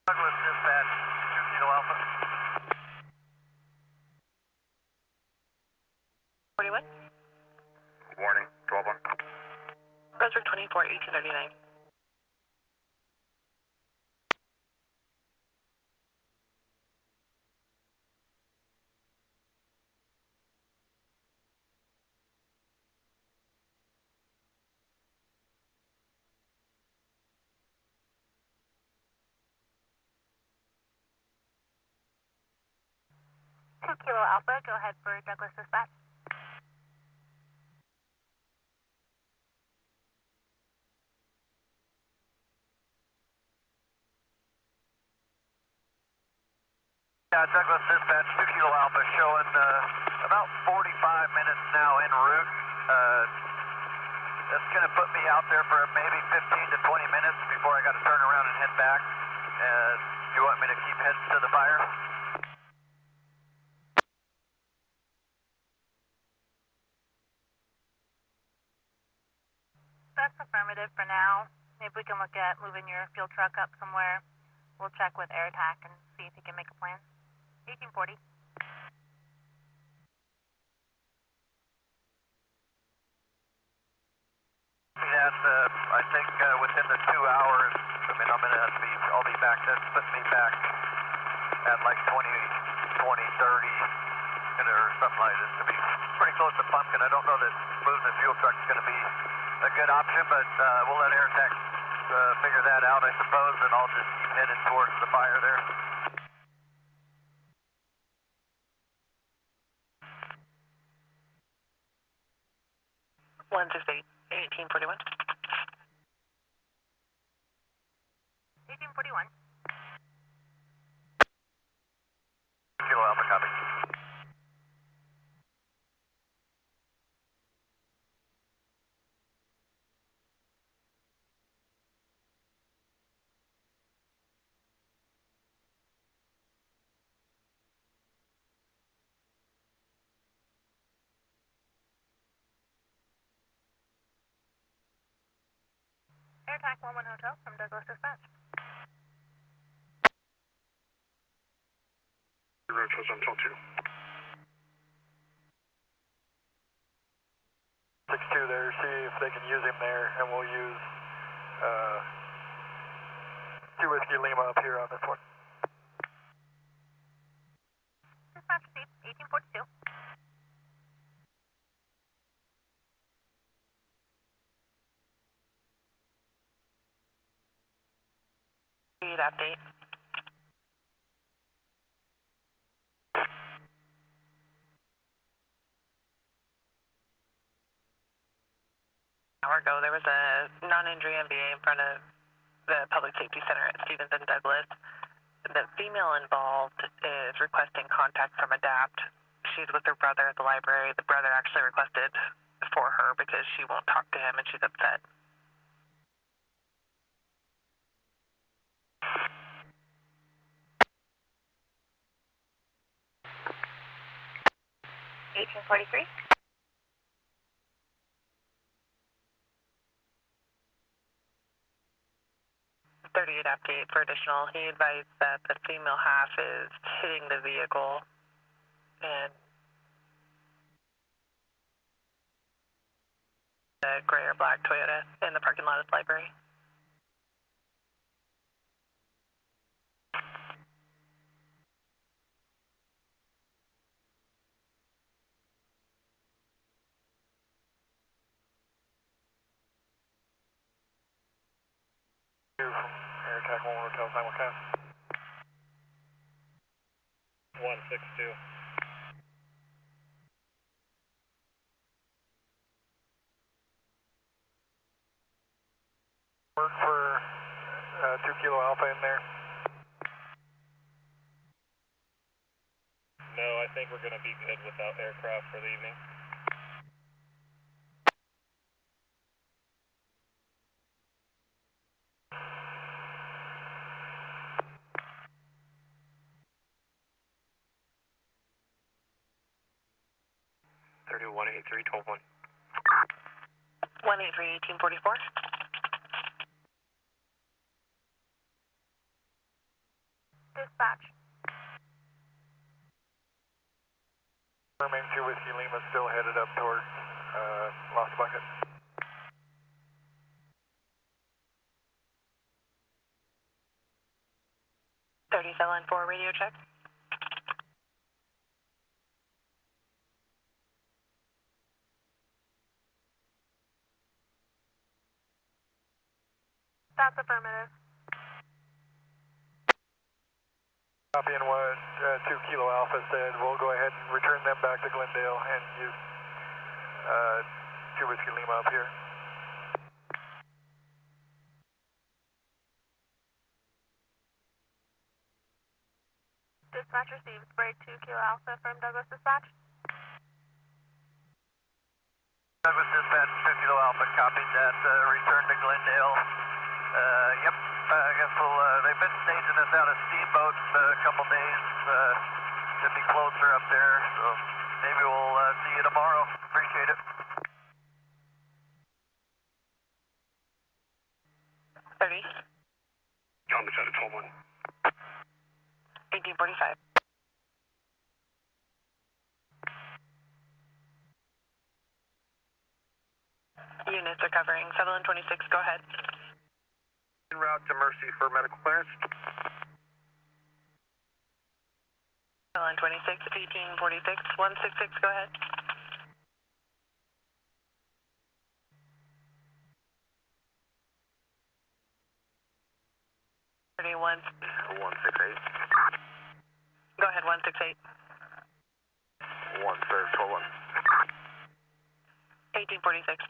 Douglas dispatch, 2 Kilo Alpha. 41. Warning, 12-1. Roseburg 24, 1839. Kilo Alpha, go ahead for Douglas Dispatch. Yeah, Douglas Dispatch, 2 Kilo Alpha, showing about 45 minutes now en route. That's going to put me out there for maybe 15 to 20 minutes before I got to turn around and head back. You want me to keep heading to the fire? That's affirmative for now. Maybe we can look at moving your fuel truck up somewhere. We'll check with AirTAC and see if he can make a plan. 1840. Yes, I think within the 2 hours, I mean, I'll be back. That puts me back at like 20, 30, or something like this, to be pretty close to Pumpkin. I don't know that moving the fuel truck is going to be a good option, but we'll let AirTAC figure that out, I suppose, and I'll just keep headed towards the fire there. One 1841. 1841. Kilo Alpha, copy. AirTac 11 Hotel from Douglas Dispatch. Road shows on 12-2. 6-2 there, see if they can use him there, and we'll use 2 Whiskey Lima up here on this one. Dispatch received 1842. Speed update. An hour ago, there was a non-injury MVA in front of the Public Safety Center at Stevens and Douglas. The female involved is requesting contact from ADAPT. She's with her brother at the library. The brother actually requested for her because she won't talk to him and she's upset. $18.43. 38 update for additional. He advised that the female half is hitting the vehicle and the gray or black Toyota in the parking lot of the library. AirTac 1 Hotel simulcast. 162. Work for 2 Kilo Alpha in there. No, I think we're going to be good without aircraft for the evening. One eight three 12-1. 183 1844. Dispatch. Remain 2 Whiskey Lima still headed up towards Lost Bucket. $37.4 radio check. That's affirmative. Copying what 2 Kilo Alpha said, we'll go ahead and return them back to Glendale and use 2 Whiskey Lima up here. Dispatch received spray 2 Kilo Alpha from Douglas Dispatch. Douglas Dispatch 2 Kilo Alpha, copied that. Return to Glendale. Yep, I guess they've been staging us out of steamboats a couple days. Should be closer up there, so maybe we'll see you tomorrow. Appreciate it. 30. Thomas out of 12-1. 1845. Units are covering Sutherland 26, go ahead. En route to Mercy for medical clearance. Sutherland 26, 1846, 166, go ahead. One 168. Go ahead, 168. 1 serve 12-1. 1846.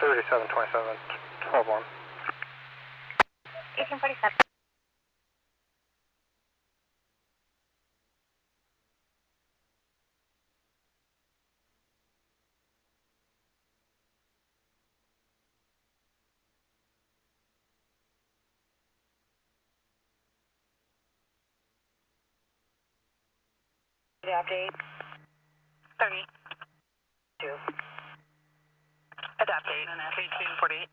3727, 12-1. 1847. Update. 30. 2. Adapt 8 and 1848.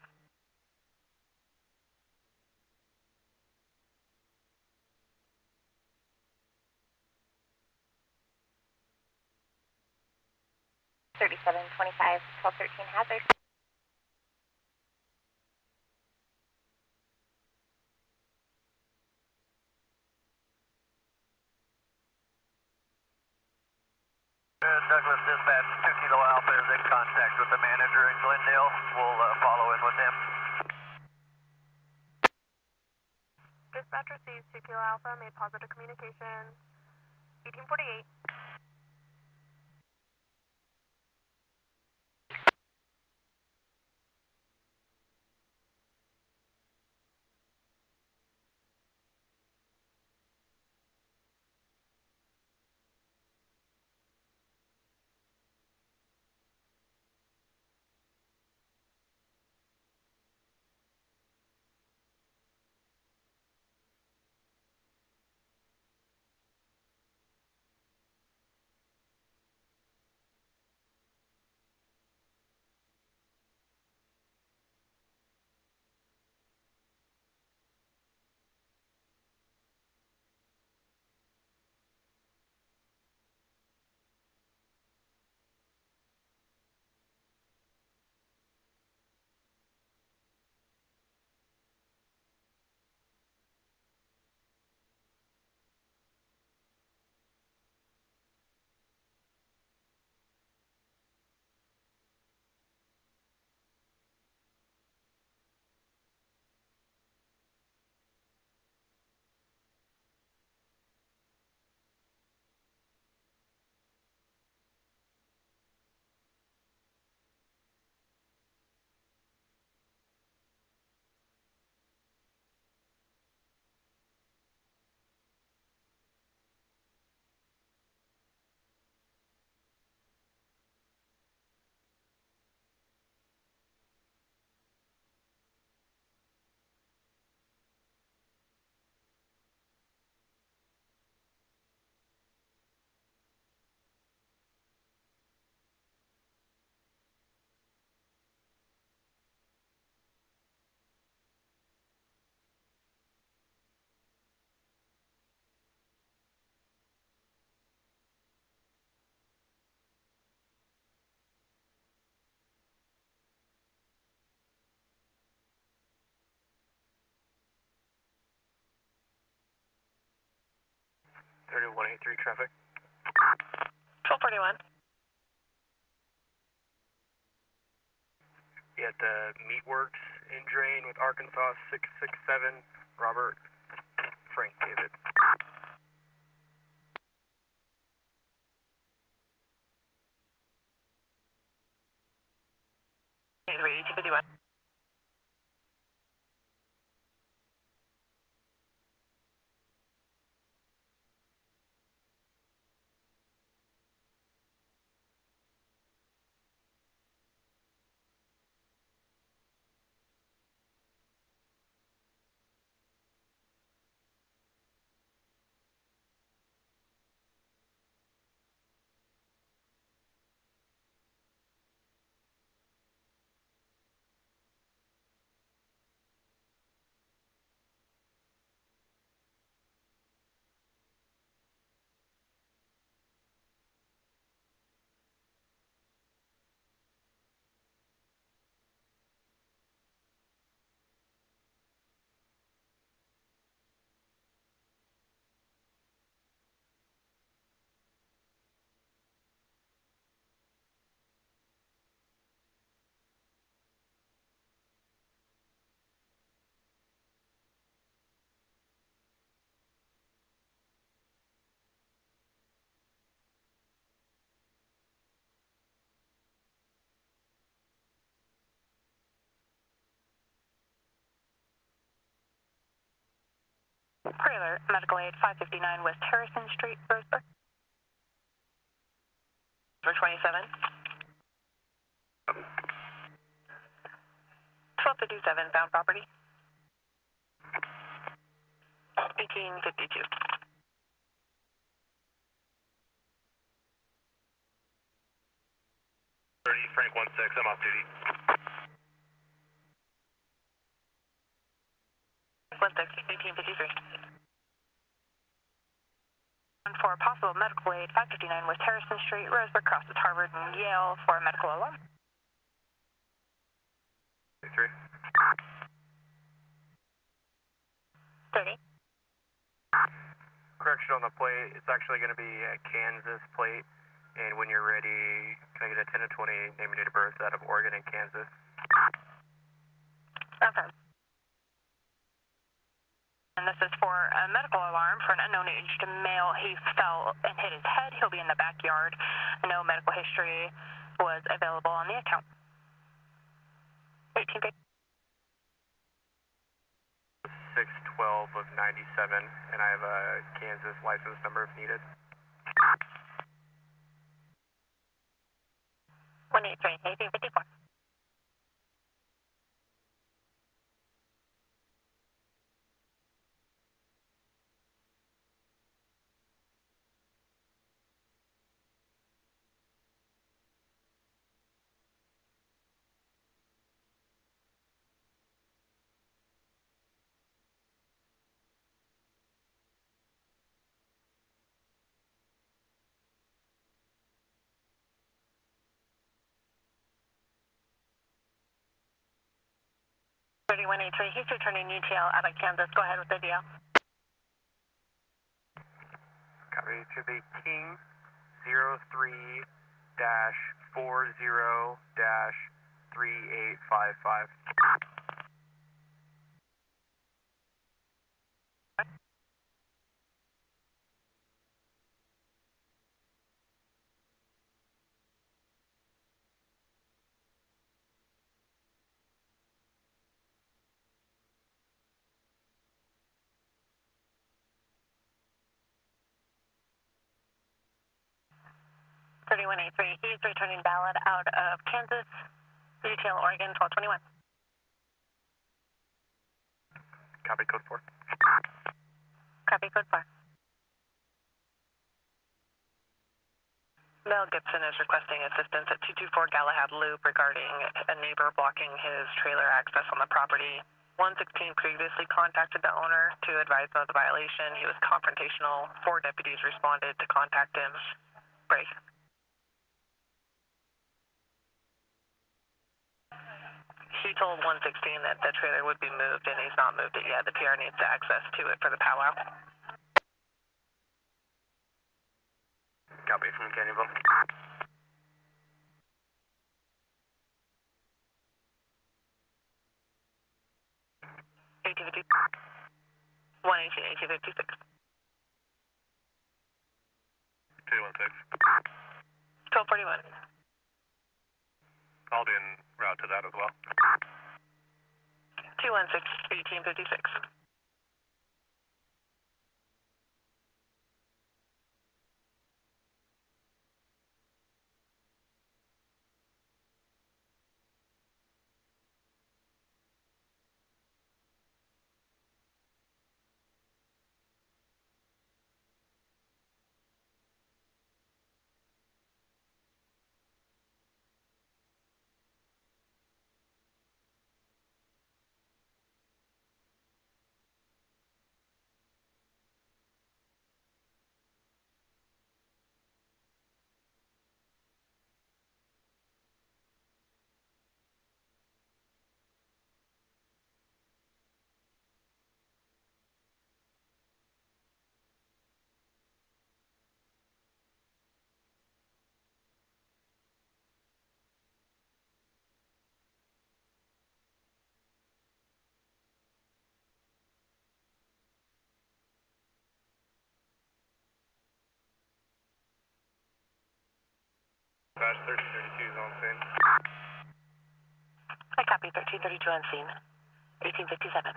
$37.25, 1213 hazard. Douglas Dispatch, 2 Kilo Alpha is in contact with the manager in Glendale. We'll follow in with him. Dispatch receives 2 Kilo Alpha, made positive communication. 1848. Traffic. 1241. You at the Meatworks in Drain with Arkansas 667, Robert Frank David. Three, 251. Trailer, medical aid 559 West Harrison Street, Roseburg. For 27. 1257, found property. 1852. Frank 16, I'm off duty. 1853. For possible medical aid, 559 West Harrison Street, Roseburg, crosses Harvard and Yale for a medical alarm. 3. 30. Correction on the plate, it's actually going to be a Kansas plate, and when you're ready, can I get a 10 to 20 name and date of birth out of Oregon and Kansas? Okay. And this is for a medical alarm for an unknown aged male. He fell and hit his head. He'll be in the backyard. No medical history was available on the account. 1850. 612 of 97, and I have a Kansas license number if needed. 183, 1854. He's returning UTL out of Kansas. Go ahead with the deal. Copy, to be King 03-40-3855. He's returning ballot out of Kansas, UTL, Oregon, 1221. Copy, code 4. Copy, code 4. Mel Gibson is requesting assistance at 224 Galahad Loop regarding a neighbor blocking his trailer access on the property. 116 previously contacted the owner to advise of the violation. He was confrontational. 4 deputies responded to contact him. Break. He told 116 that the trailer would be moved, and he's not moved it yet. The PR needs access to it for the powwow. Copy from Canyonville. 1850. 118, 1856. 216. 1241. I'll be en route to that as well. 216, 1856. Dash 1332 is on scene. I copy 1332 on scene. 1857.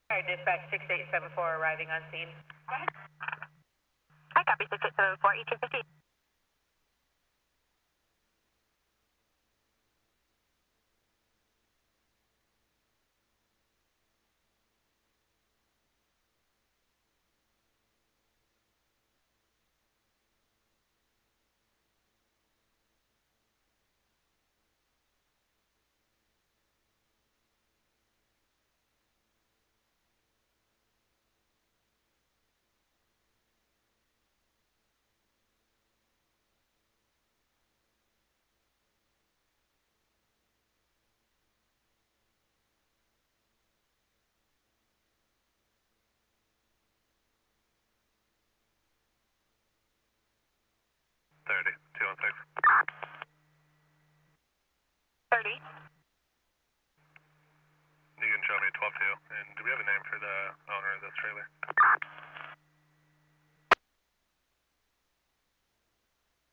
Sorry, dispatch 6874 arriving on scene. I copy 6874, E250. Thirty, 216. 30. You can show me 12-2. And do we have a name for the owner of this trailer?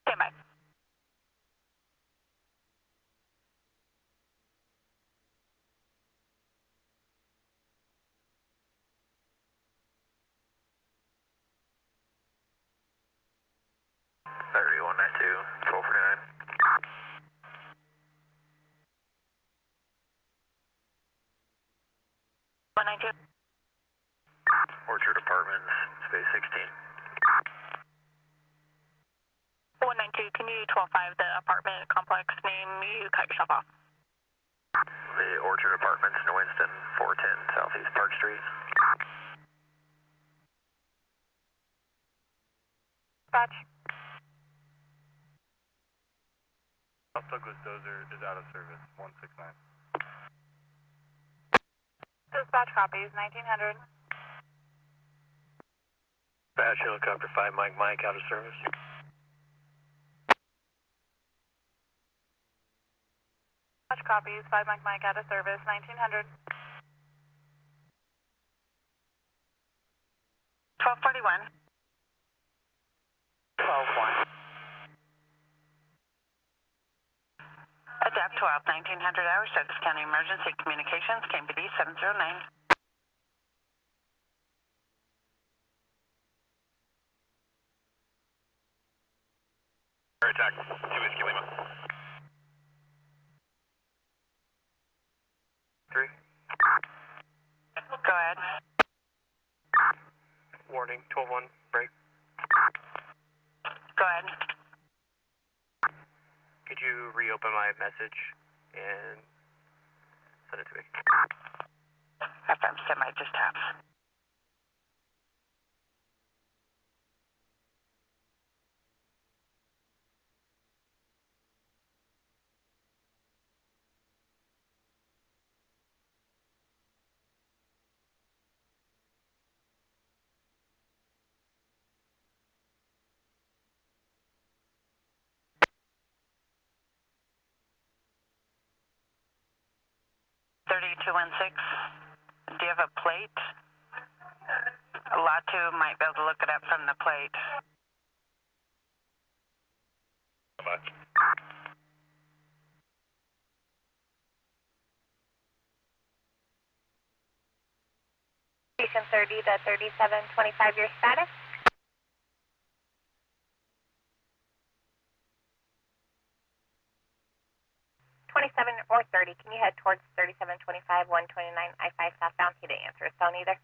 Stand by. Orchard Apartments, space 16. 192, can you 12-5 the apartment complex name? You cut yourself off. The Orchard Apartments in Winston, 410 Southeast Park Street. Dispatch. Douglas Dozer is out of service, 169. Dispatch copies, 1900. Dispatch helicopter 5 Mike out of service. Dispatch copies, 5 Mike out of service, 1900. 1241. 12-1. Adapt 12, 1900 hours, Douglas County Emergency Communications, KMPD 709. Air attack, 2 Whiskey Lima. 3. Go ahead. Warning, 12-1, break. Go ahead. Could you reopen my message and send it to me? FM semi just taps. Do you have a plate? Latu might be able to look it up from the plate. Much. Station 30 to 3725, your status? Or 30, can you head towards 3725, 129, I-5 southbound? He didn't answer his phone either.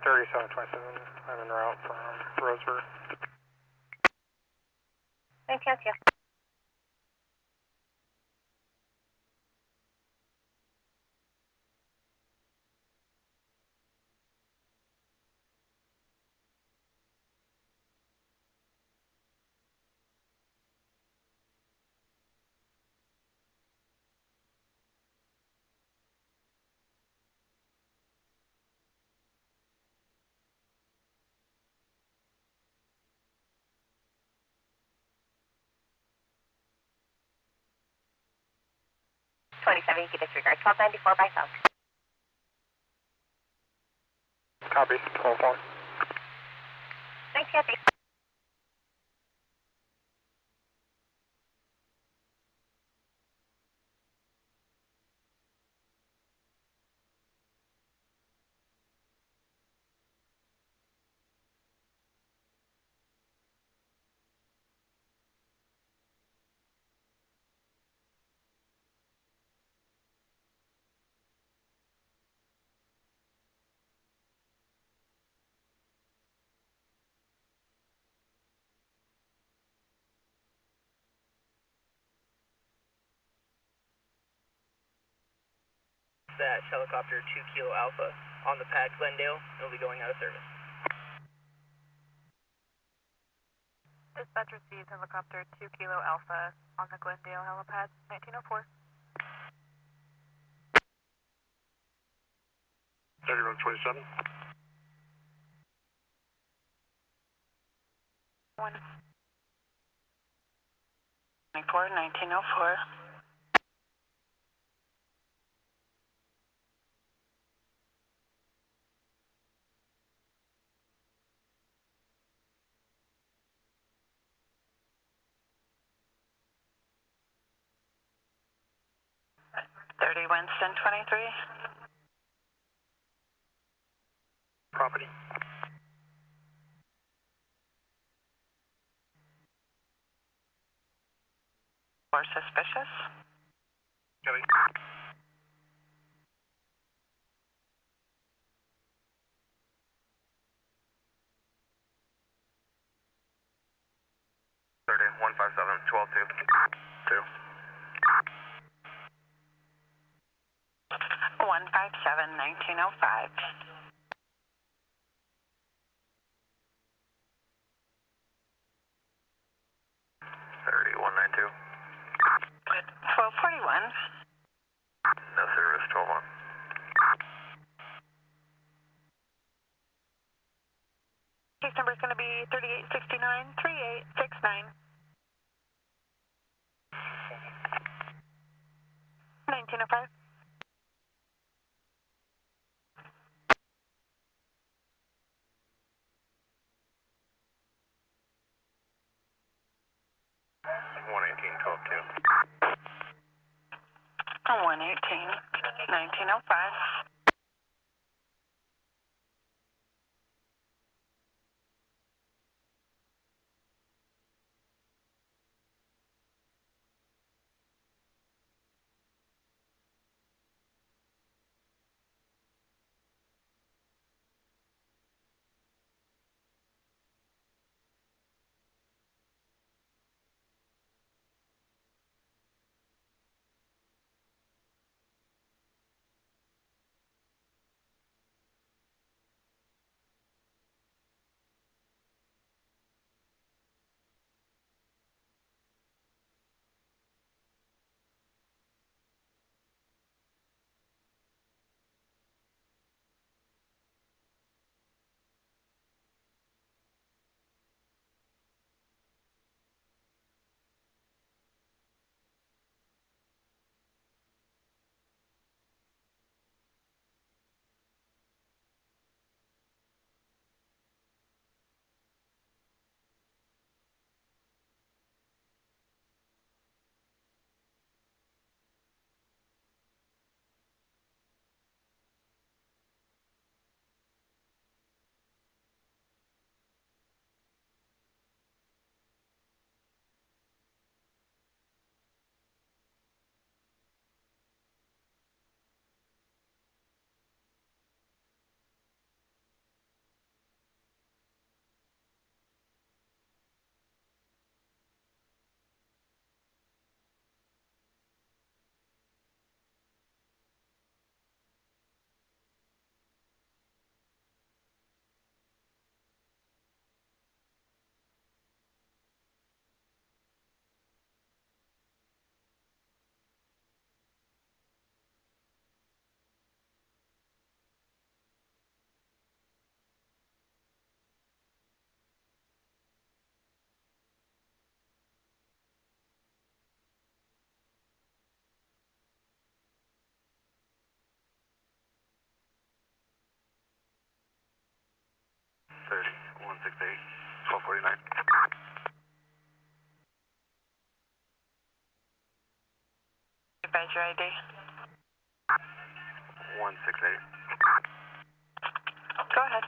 3727, I'm en route from Roseburg. Thank you. You can disregard 1294 by phone. Copy, 12-1. Thanks, Kathy. dispatch, helicopter 2 Kilo Alpha on the pad Glendale. It'll be going out of service. Dispatch receives helicopter 2 Kilo Alpha on the Glendale helipad, 1904. 30-27. 1. 24, 1904. Winston 23. Property. Or suspicious. Kelly. 157, 12-2. 157, 1905. 3192. 1241. No service, 12-1. Case number is going to be 3869 3869. 1905. Oh, 118, 1905. Badge your ID. 168. Go ahead.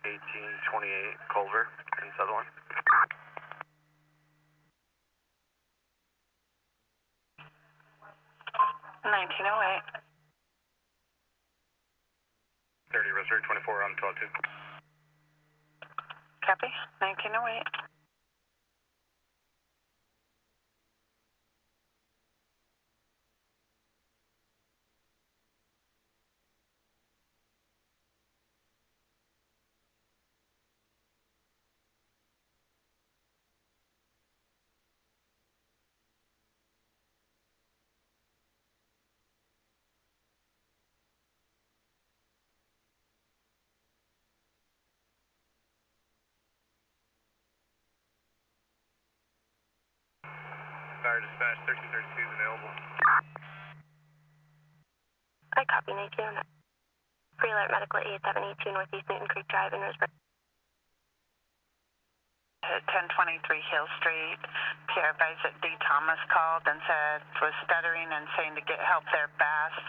1828 Culver in Sutherland. 1908. 30 Roseburg 24 on 12-2. Copy. 1908. fire dispatch, 1332 is available. I copy 1909. Free alert medical aid 782 Northeast Newton Creek Drive in Roseburg. 1023 Hill Street. Pierre advised that D. Thomas called and said was stuttering and saying to get help there fast.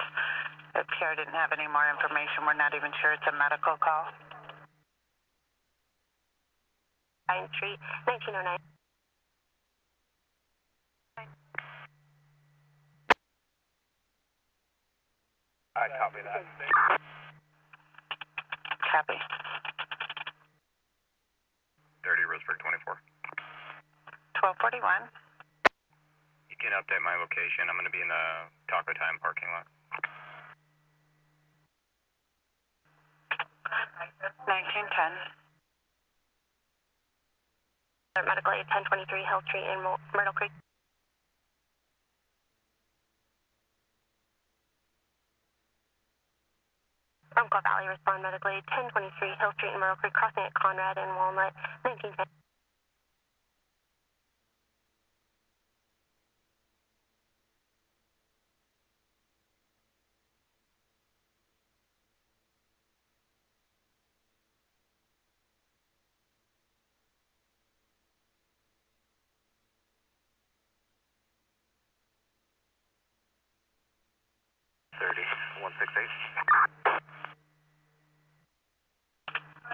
But Pierre didn't have any more information. We're not even sure it's a medical call. Pine Street, 1909. I copy that. Copy. 30 Roseburg 24. 1241. You can update my location. I'm going to be in the Taco Time parking lot. 1910. Medical aid 1023 Hill Street in Myrtle Creek. Umpqua Valley respond medical aid 1023 Hill Street in Myrtle Creek, crossing at Conrad and Walnut, 1910.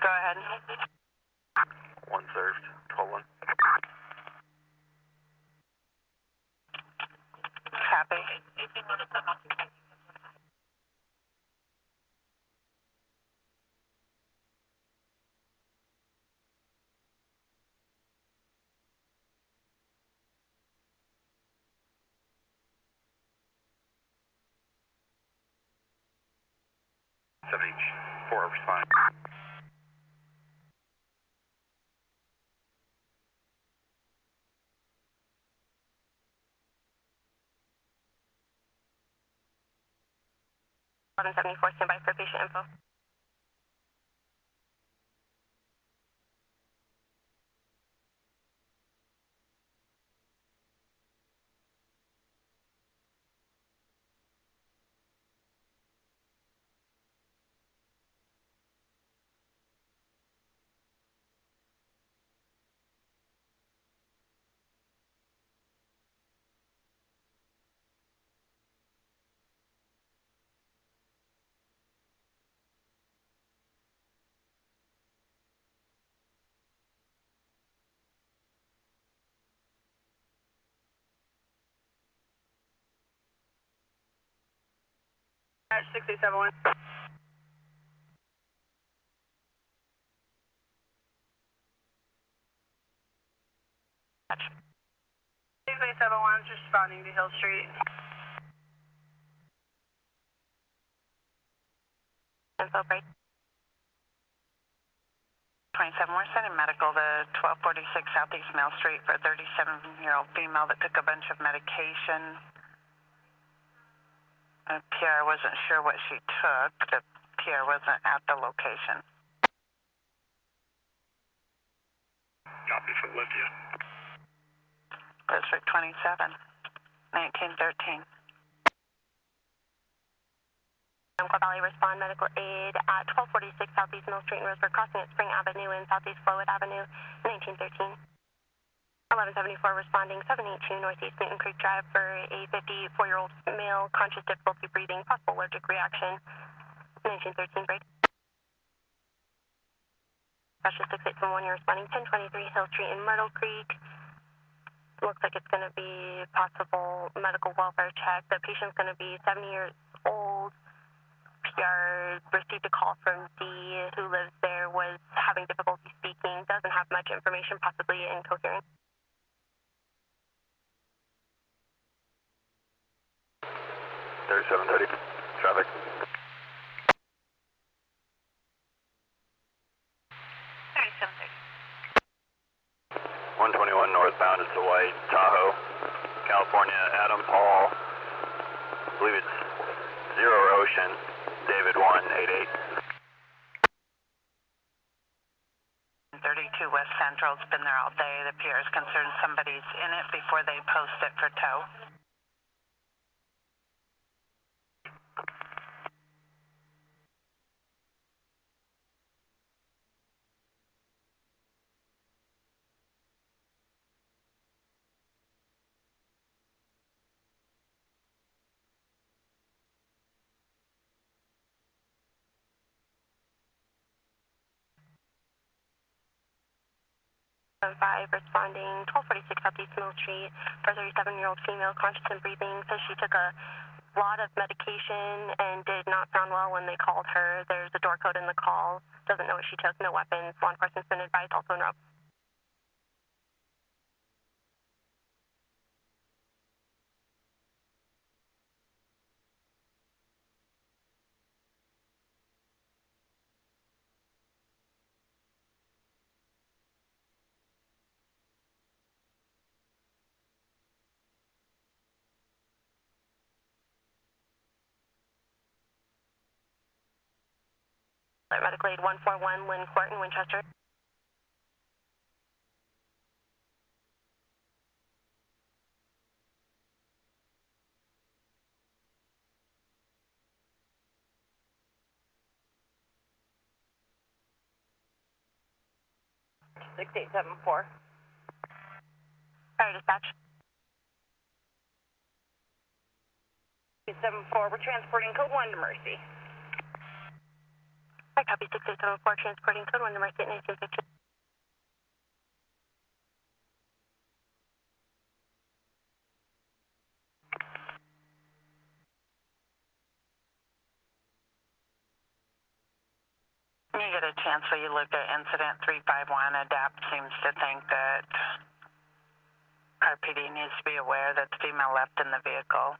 Go ahead. 1 served, 12-1. Copy. Four responding. Stand by for patient info. At 671. 671 is responding to Hill Street. Info break. 27, we're sending medical to 1246 Southeast Mill Street for a 37-year-old female that took a bunch of medication. Pierre wasn't sure what she took, but Pierre wasn't at the location. Copy for Lithia. District 27, 1913. Umpqua Valley respond medical aid at 1246 Southeast Mill Street in Roseburg, crossing at Spring Avenue and Southeast Flowood Avenue, 1913. 1174 responding 782 Northeast Newton Creek Drive for a 54-year-old male, conscious difficulty breathing, possible allergic reaction, 1913 break. Specialist 6871, you're responding 1023 Hill Street in Myrtle Creek. Looks like it's going to be possible medical welfare check. The patient's going to be 70 years old. PR received a call from D, who lives there, was having difficulty speaking, doesn't have much information, possibly incoherent. Traffic. 121 northbound, it's a white Tahoe, California, Adam Paul, I believe it's 0 Ocean, David 188. 13. 32 West Central's been there all day. The PR is concerned somebody's in it before they post it for tow. Five responding 1246 Southeast Mill Street for a 37-year-old female, conscious and breathing, says she took a lot of medication and did not sound well when they called her. There's a door code in the call, doesn't know what she took, no weapons. Law enforcement's been advised also in route. Medical aid 141 Lynn Court in Winchester. Six 874. Sorry, dispatch. 874, we're transporting code 1 to Mercy. I copy 6874, transporting code 1 to Mercy at 1915. You get a chance where you look at incident 351, ADAPT seems to think that RPD needs to be aware that the female left in the vehicle.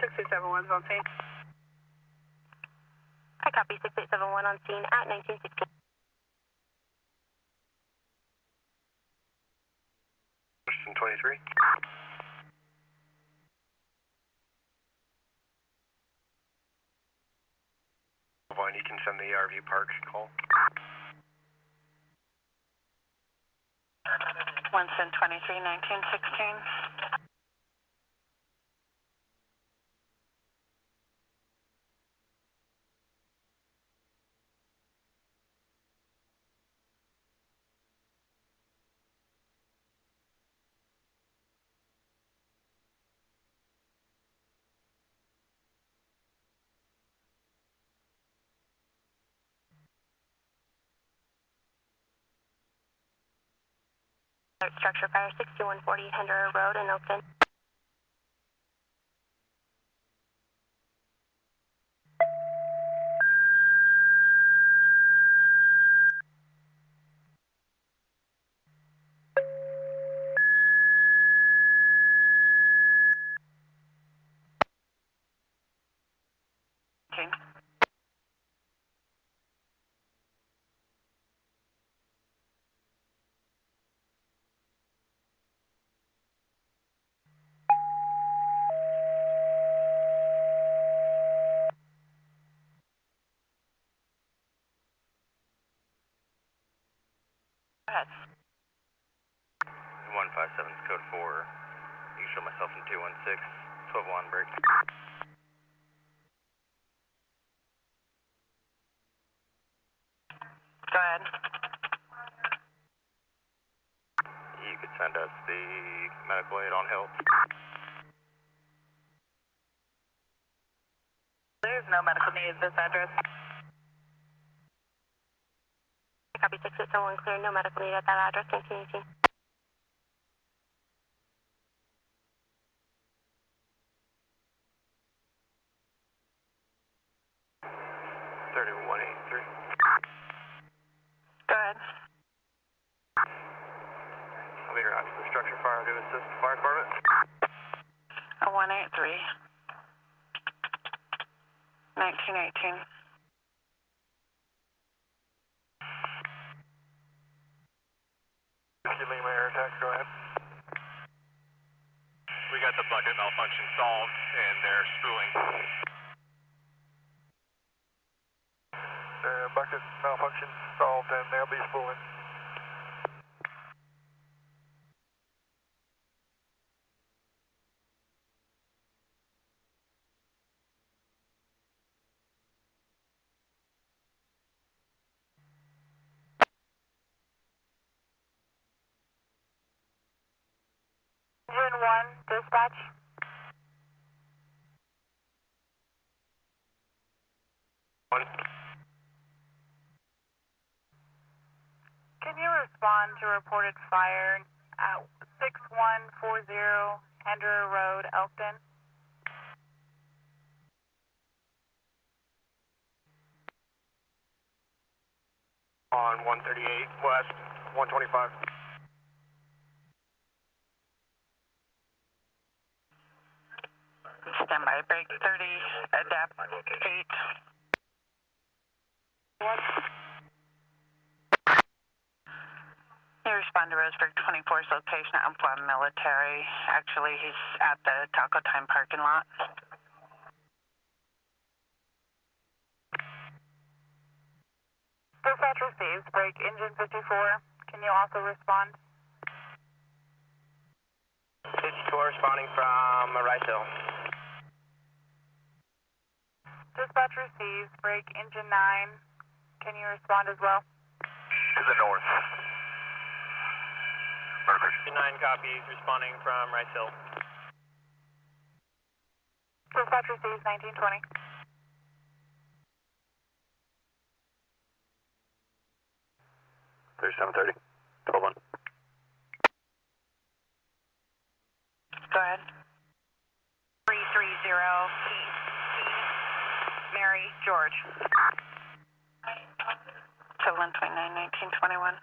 6871's on scene. I copy 6871 on scene at 1916. Question 23. Vaughn, you can send the RV Park call. Winston 23, 1916. Structure fire 6140 Henderer Road in Oakton. Okay. Go ahead. 157's code 4. You show myself in 216, 12 on break. Go ahead. You could send us the medical aid on hill. There's no medical need at this address. Copy 6871 clear, no medical need at that address, 1918. Go ahead. I'll be right to the structure fire to assist the fire department. 183. 1918. Lima air attack, go ahead. We got the bucket malfunction solved, and they're spooling. bucket malfunction solved and they'll be spooling. Engine 1, dispatch. Can you respond to reported fire at 6140 Hendra Road, Elkton? On 138 West, 125. Standby, break 30, adapt 8. What? You respond to Roseburg 24's location at Umpqua Military. Actually, he's at the Taco Time parking lot. Dispatch receives, break engine 54. Can you also respond? 54 responding from Rice Hill. Dispatch receives, break engine 9. Can you respond as well? To the north. Engine 9 copies, responding from Rice Hill. Dispatch receives 1920. There's 730. 12-1. Go ahead. 330 Mary George. So 129, 1921.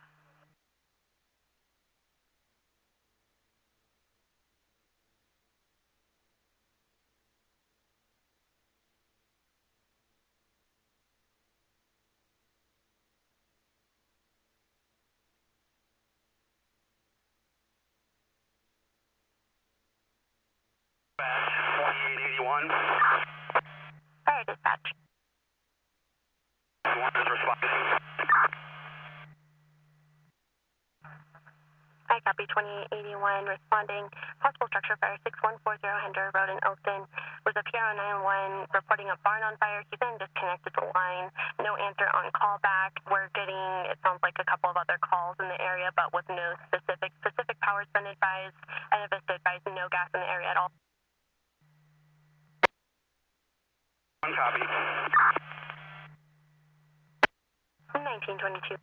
One. Fire dispatch. One is responding. I copy 2881 responding. Possible structure fire 6140 Hendra Road in Elkton. Was a PRO 91 reporting a barn on fire. He then disconnected the line. No answer on callback. We're getting, it sounds like a couple of other calls in the area, but with no specific power's been advised. And if it's advised, no gas in the area at all. One copy. 1922.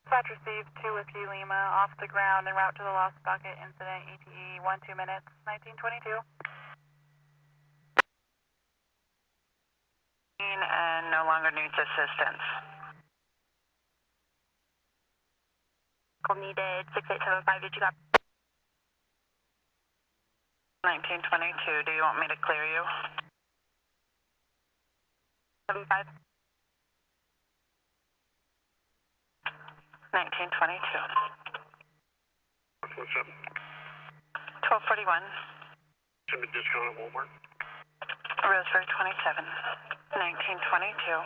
Dispatch received 2 with you, Lima, off the ground en route to the lost bucket incident, ETE 1-2 minutes, 1922. And no longer needs assistance. Needed 6875. Did you got? 1922. Do you want me to clear you? 75. 1922. What's up? 1241. Send me discount at Walmart. Roseburg 27. 1922.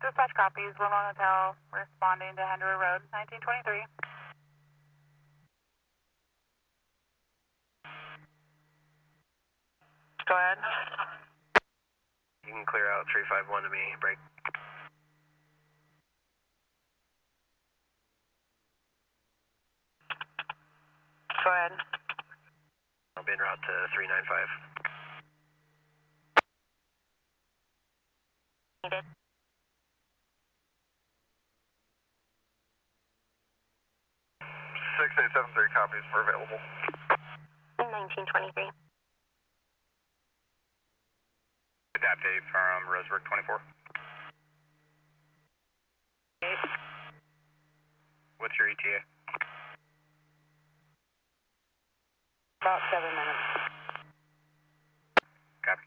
Dispatch copies, Willow Hotel, responding to Hendra Road, 1923. Go ahead. You can clear out 351 to me, break. Go ahead. I'll be en route to 395. Needed. 6873 copies for available. 1923. Adapt 8 from Roseburg 24. What's your ETA? About 7 minutes. Copy.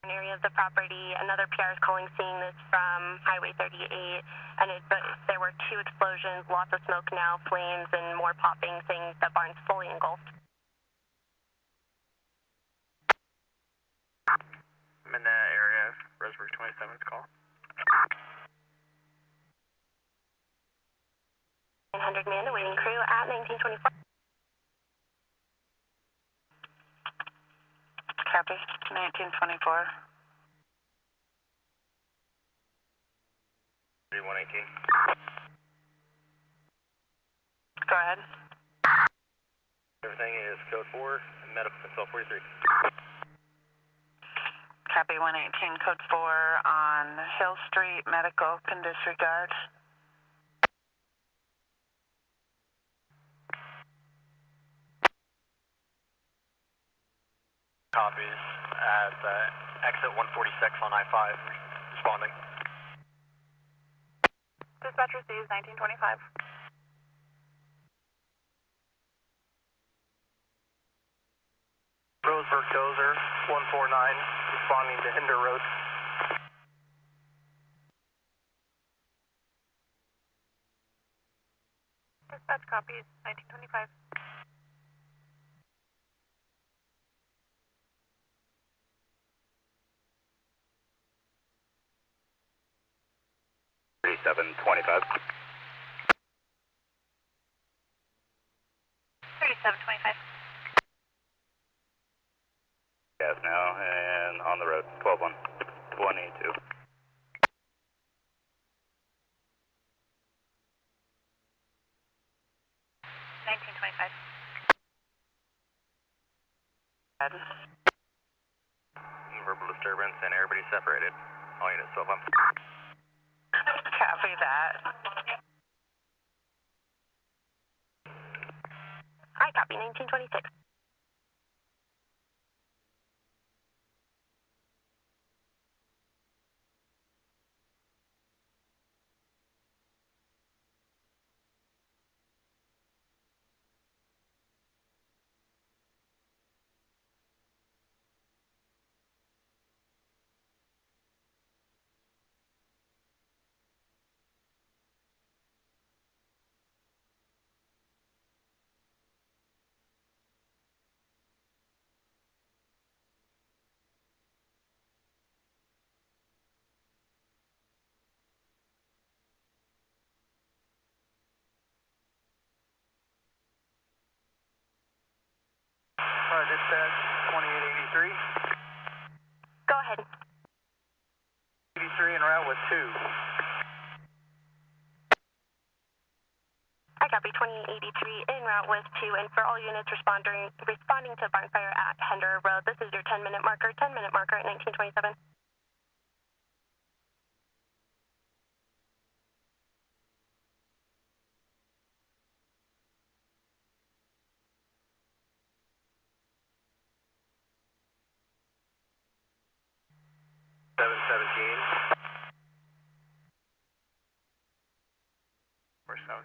An area of the property. Another PR is calling, seeing this from Highway 38. But there were 2 explosions, lots of smoke now, flames, and more popping, saying the barn's fully engulfed. I'm in the area of Roseburg 27's call. 900 man awaiting crew at 1924. Copy, 1924. 3118. Go ahead. Everything is code 4 and medical consult 43. Copy, 118, code 4 on Hill Street, medical can disregard. Copies at exit 146 on I-5, responding. Dispatcher sees 1925. Roseburg Dozer 149, responding to Hinder Road. Dispatch copies 1925. $37.25. 3725. Gas now and on the road. 12-1. 22. 1925. Verbal disturbance and everybody separated. All units 12-1. Copy that. I copy 1926. Dispatch 2883. Go ahead. 83 en route with 2. I copy 2883 en route with 2, and for all units responding to barn fire at Hinder Road, this is your 10-minute marker at 1927. Or 7.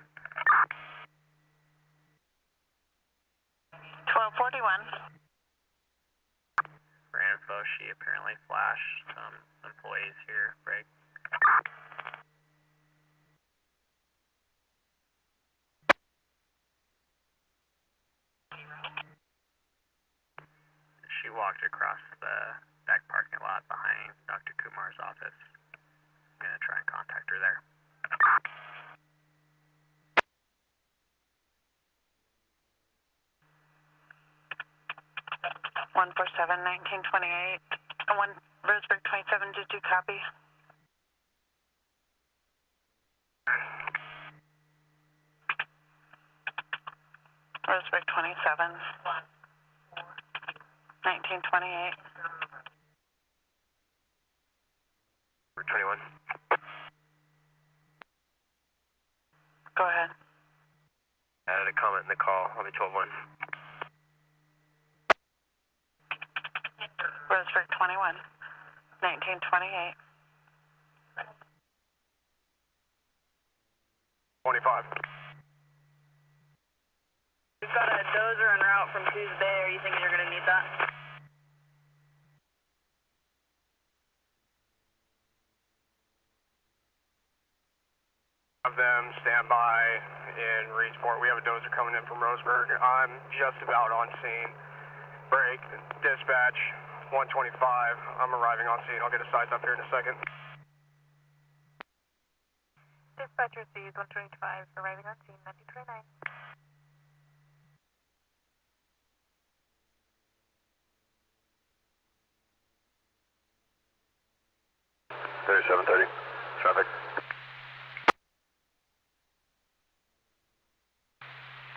1241. For info, she apparently flashed some employees here, right? She walked across the back parking lot behind Dr. Kumar's office. I'm going to try and contact her there. 147-1928. 1 Roseburg 27, did you copy? Roseburg 27. 1928. 21. Go ahead. Added a comment in the call. I'll be 12-1. Roseburg 21. 1928. 25. We've got a dozer en route from Tuesday. Are you thinking you're going to need that? have them stand by in Reedsport. We have a dozer coming in from Roseburg. I'm just about on scene. Break, dispatch, 125. I'm arriving on scene. I'll get a size up here in a second. Dispatch received 125, arriving on scene, 1929. 3730, traffic.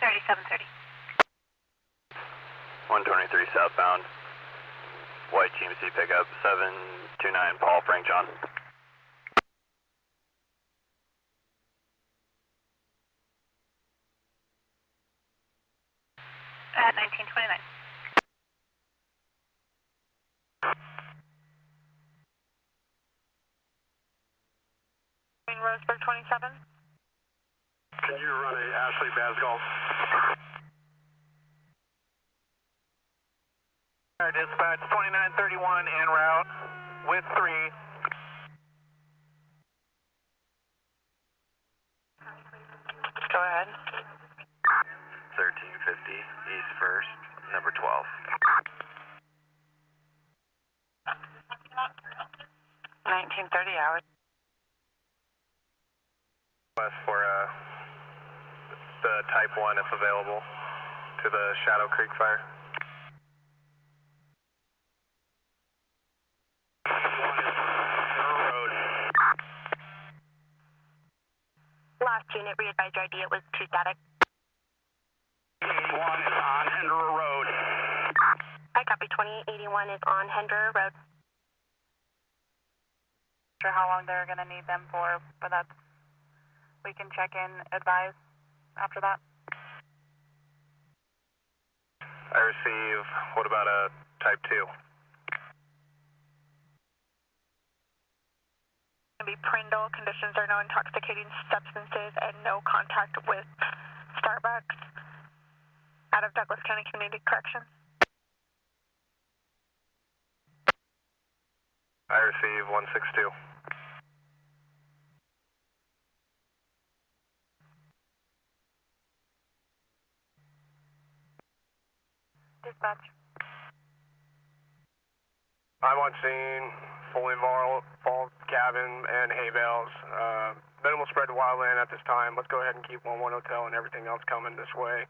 3730. 123 southbound. White GMC pickup, 729 Paul Frank John. At 1929. Roseburg 27. Can you run a Ashley Basgall? Dispatch 2931 en route with 3. Go ahead. 1350 East 1st, number 12. 1930 hours. For the Type 1 if available to the Shadow Creek fire. Last unit, re-advised your ID, it was 2 static. 1 is on Henderer Road. I copy, 2881 is on Henderer Road. Not sure how long they're going to need them for, but that's, we can check in, advise after that. I receive, what about a Type 2? Be Prindle, conditions are no intoxicating substances and no contact with Starbucks out of Douglas County Community Corrections. I receive 162. Dispatch. I'm on scene, fully involved cabin and hay bales. Minimal spread to wildland at this time. Let's go ahead and keep 1-1 hotel and everything else coming this way,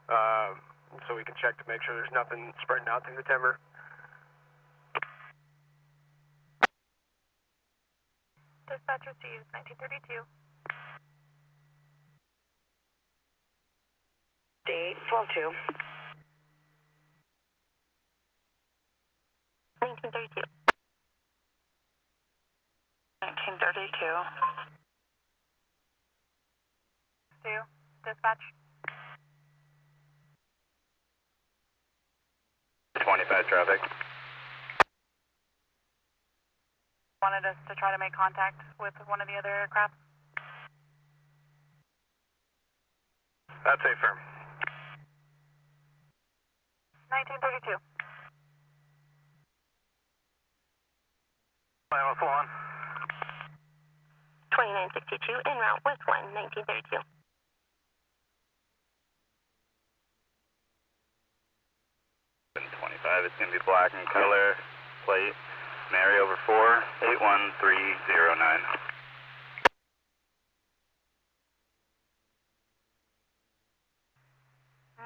so we can check to make sure there's nothing spreading out through the timber. Dispatch received 1932. Date 12-2. 1932. 1932. 2. Dispatch. 25 traffic. Wanted us to try to make contact with one of the other aircraft. That's a firm. 1932. Miles 1. 2962 en route with 1, 1932. 25, it's going to be black in color, plate, Mary over 4, 81309.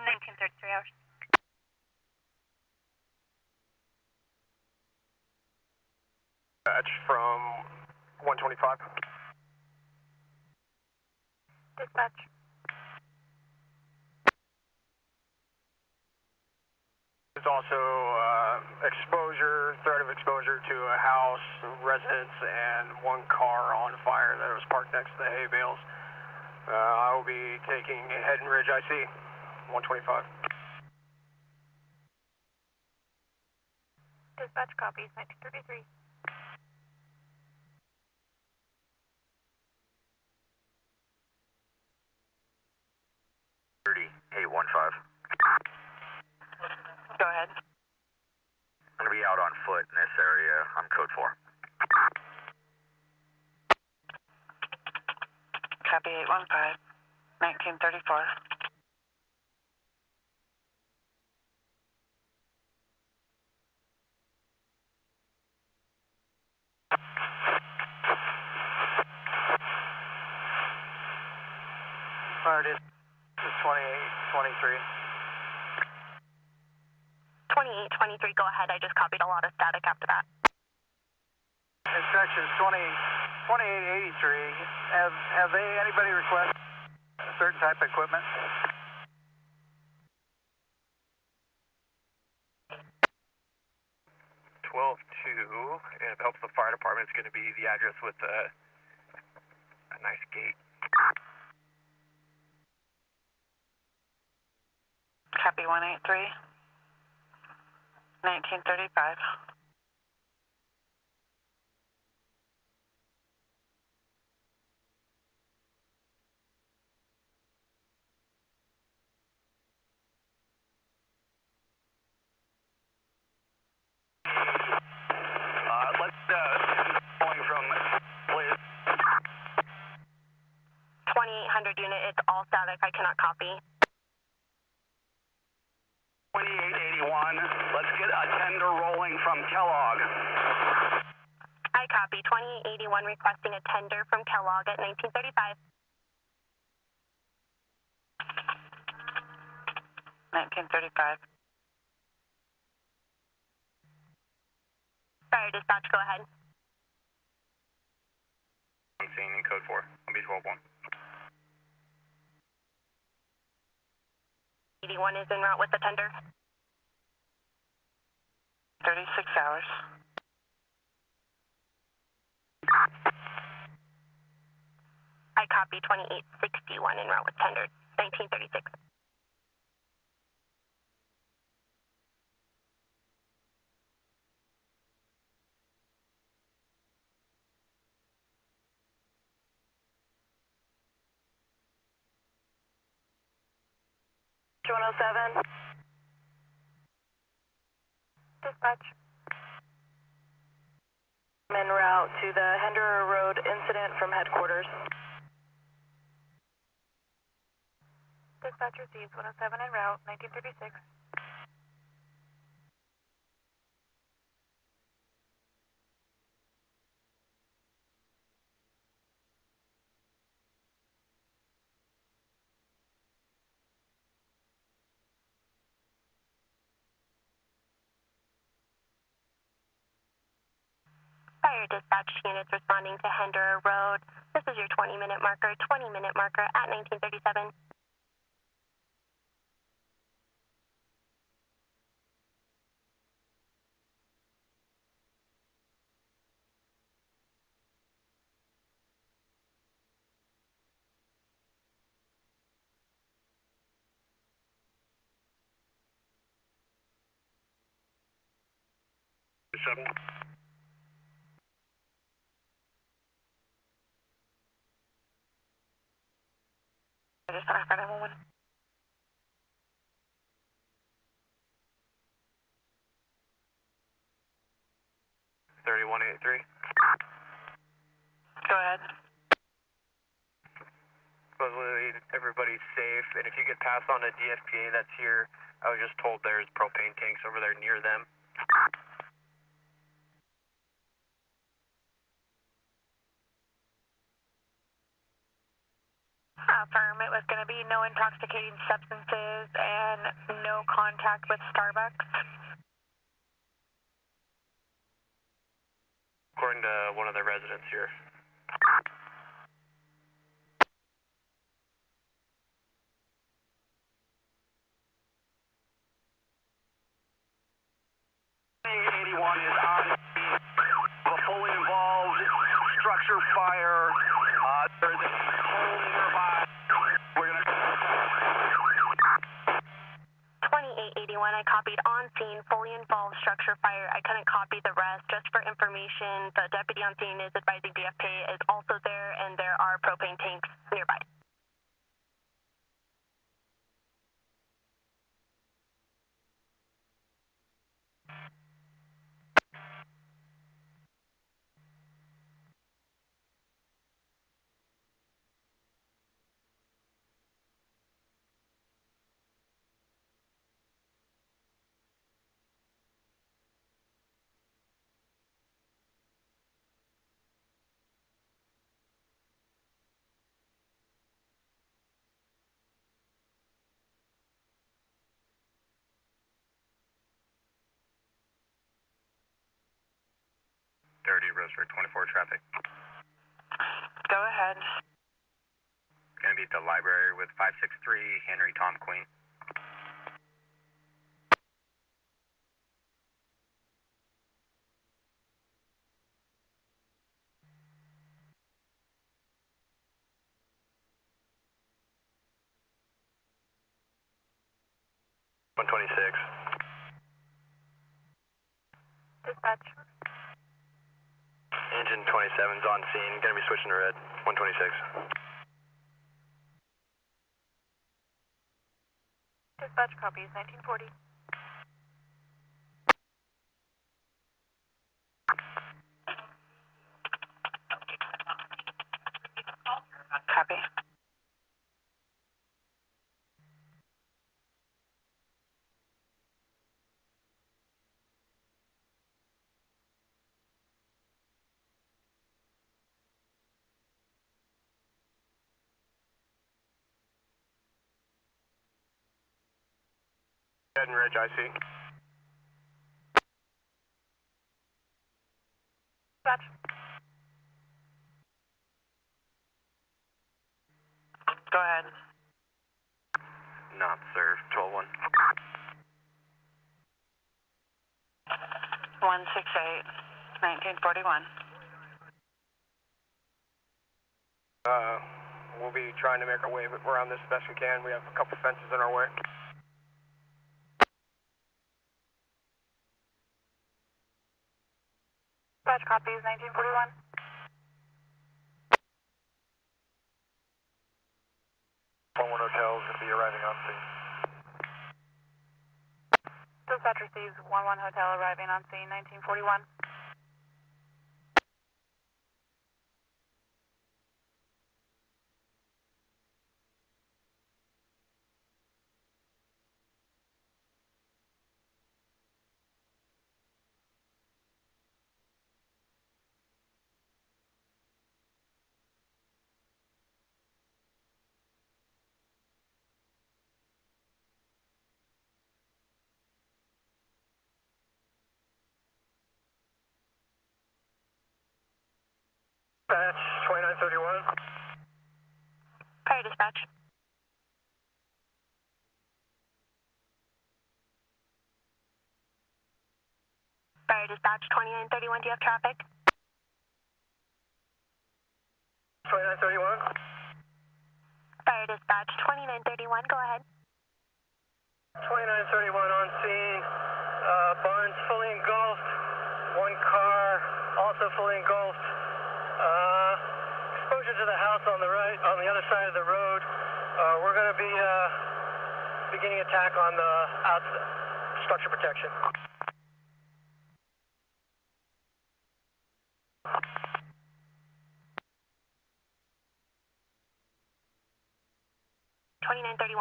1933 hours. Dispatch from 125. Dispatch. There's also exposure, threat of exposure to a house, residence, and one car on fire that was parked next to the hay bales. I will be taking Head and Ridge IC, 125. Dispatch copies 1933. 3815. Go ahead. I'm going to be out on foot in this area. I'm code 4. Copy 815, 1934. Fire is 2823. 2823, go ahead. I just copied a lot of static after that. Instructions 2883. Have anybody request a certain type of equipment? And if it helps the fire department, it's going to be the address with a nice gate. Copy 183, 1935. Calling from, please. 2800 unit, it's all static. I cannot copy. 2881, let's get a tender rolling from Kellogg. I copy. 2881 requesting a tender from Kellogg at 1935. 1935. Fire dispatch, go ahead. I'm seeing in code 4. I'll be 12-1. 81 is en route with the tender. 36 hours. I copy. 2861 en route with tender. 1936. Dispatch. I'm en route to the Henderer Road incident from headquarters. Dispatch receives 107 en route, 1936. Fire dispatch units responding to Henderer Road. This is your 20-minute marker, 20-minute marker at 1937. Seven. I just thought I got one. 3183. Go ahead. Supposedly everybody's safe, and if you could pass on a DFPA that's here, I was just told there's propane tanks over there near them. Affirm, it was going to be no intoxicating substances and no contact with Starbucks. According to one of the residents here. Is on a fully involved structure fire. There's a hole nearby. We're going to... 2881, I copied on scene, fully involved structure fire. I couldn't copy the rest. Just for information, the deputy on scene is advising DFPA is also there, and there are propane tanks nearby. Roseburg 24 traffic. Go ahead. Going to be at the library with 563 Henry Tom Queen. Dispatch. Engine 27's on scene, gonna be switching to red, 126. Dispatch copies, 1940. Copy. Red and Ridge, I see. Dispatch. Go ahead. Not served, 12-1. 168, 1941. We'll be trying to make our way around this as best we can. We have a couple fences in our way. Dispatch copies, 1941. One Hotel is going to be arriving on scene. Dispatch receives 11 Hotel arriving on scene, 1941. Dispatch, 2931. Fire dispatch. Fire dispatch 2931, do you have traffic? 2931. Fire dispatch 2931, go ahead. 2931 on scene. Barn's fully engulfed. One car also fully engulfed. Exposure to the house on the right, on the other side of the road. We're going to be beginning attack on the structure protection.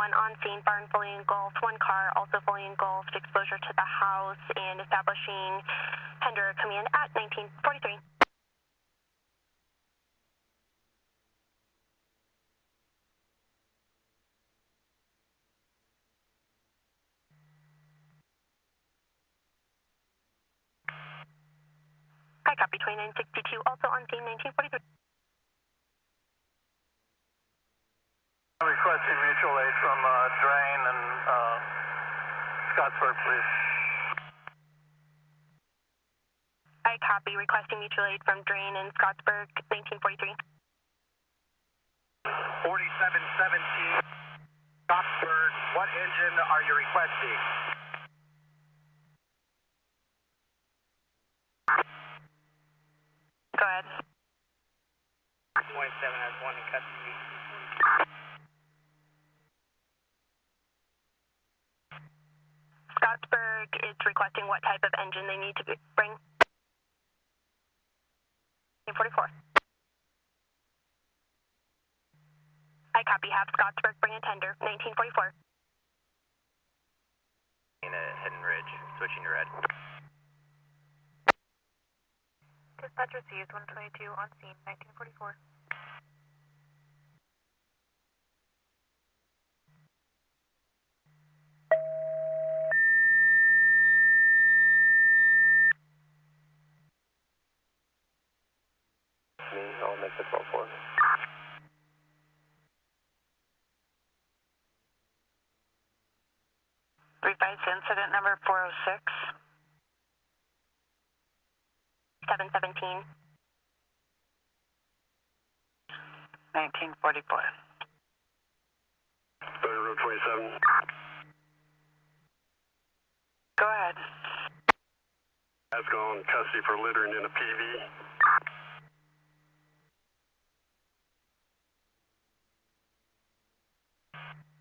On scene, barn fully engulfed, one car also fully engulfed, exposure to the house, and establishing tender command at 1943. I copy 2962, also on scene, 1943. Requesting mutual aid from Drain and Scottsburg, please. I copy, requesting mutual aid from Drain and Scottsburg, 1943. 4717, Roseburg, what engine are you requesting? Go ahead. 27 has one in custody. Scottsburg is requesting what type of engine they need to bring. 44. I copy, have Scottsburg bring a tender, 1944. Hidden Ridge, switching to red. Dispatch received 122 on scene, 1944. to 12-4. Revise incident number 406. 717. 1944. Road 27. Go ahead. Has gone custody for littering in a PV.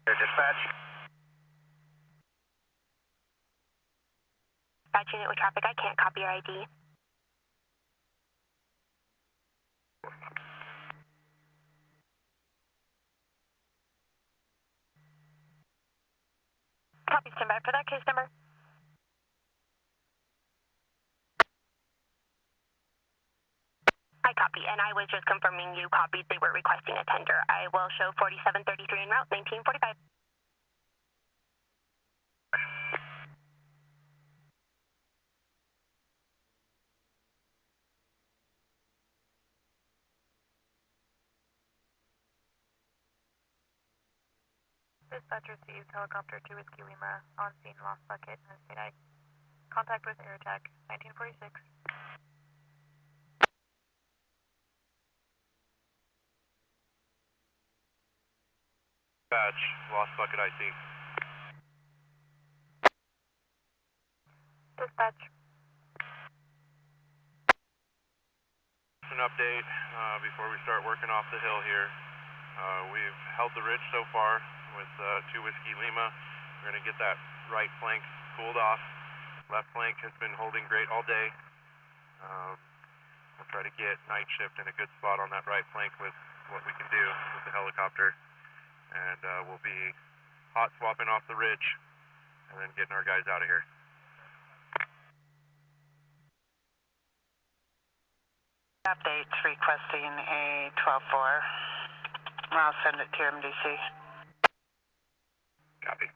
Here, dispatch. Dispatch unit with traffic, I can't copy your ID. Copy, stand by for that case number. I copy, and I was just confirming you copied. They were requesting a tender. I will show 4733 en route, 1945. Dispatch received helicopter 2 Whiskey Lima on scene lost bucket and state contact with air attack 1946. Dispatch, lost bucket IC. Dispatch. An update before we start working off the hill here. We've held the ridge so far with 2 Whiskey Lima. We're going to get that right flank cooled off. Left flank has been holding great all day. We'll try to get night shift in a good spot on that right flank with what we can do with the helicopter. And we'll be hot swapping off the ridge and then getting our guys out of here. Updates requesting a 12-4. I'll send it to MDC. Copy.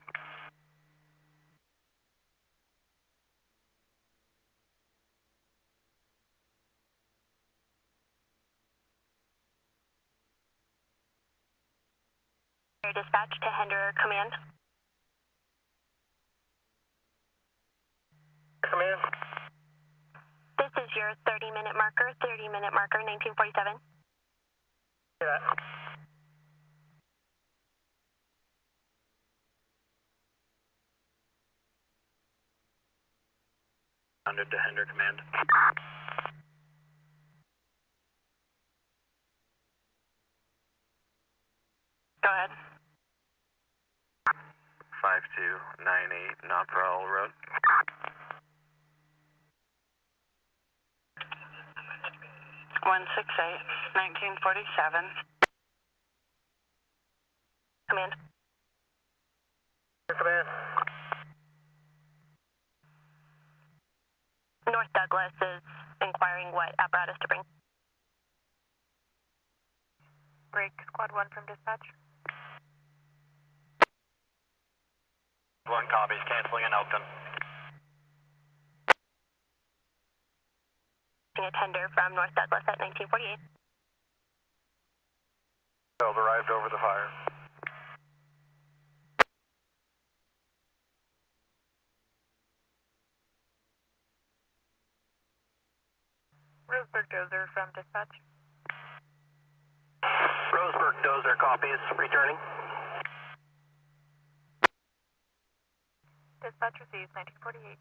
Dispatch to Hender Command. Command. This is your 30-minute marker, 1947. Yeah. Under to Hender Command. Go ahead. 5298 Nopperl Road. One 1947. Command. Command. North Douglas is inquiring what apparatus to bring. Break squad 1 from dispatch. 1 copies, canceling in Elkton. A tender from North Douglas at 1948. Held arrived over the fire. Roseburg dozer from dispatch. Roseburg dozer copies, returning. Dispatch received 1948.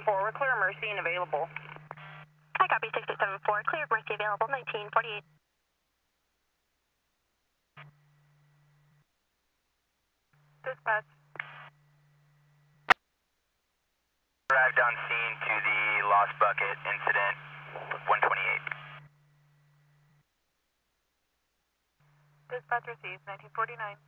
Forward, clear Mercy and available. I copy 6874, clear Mercy available, 1948. Dispatch. Arrived on scene to the lost bucket incident, 128. Dispatch received 1949.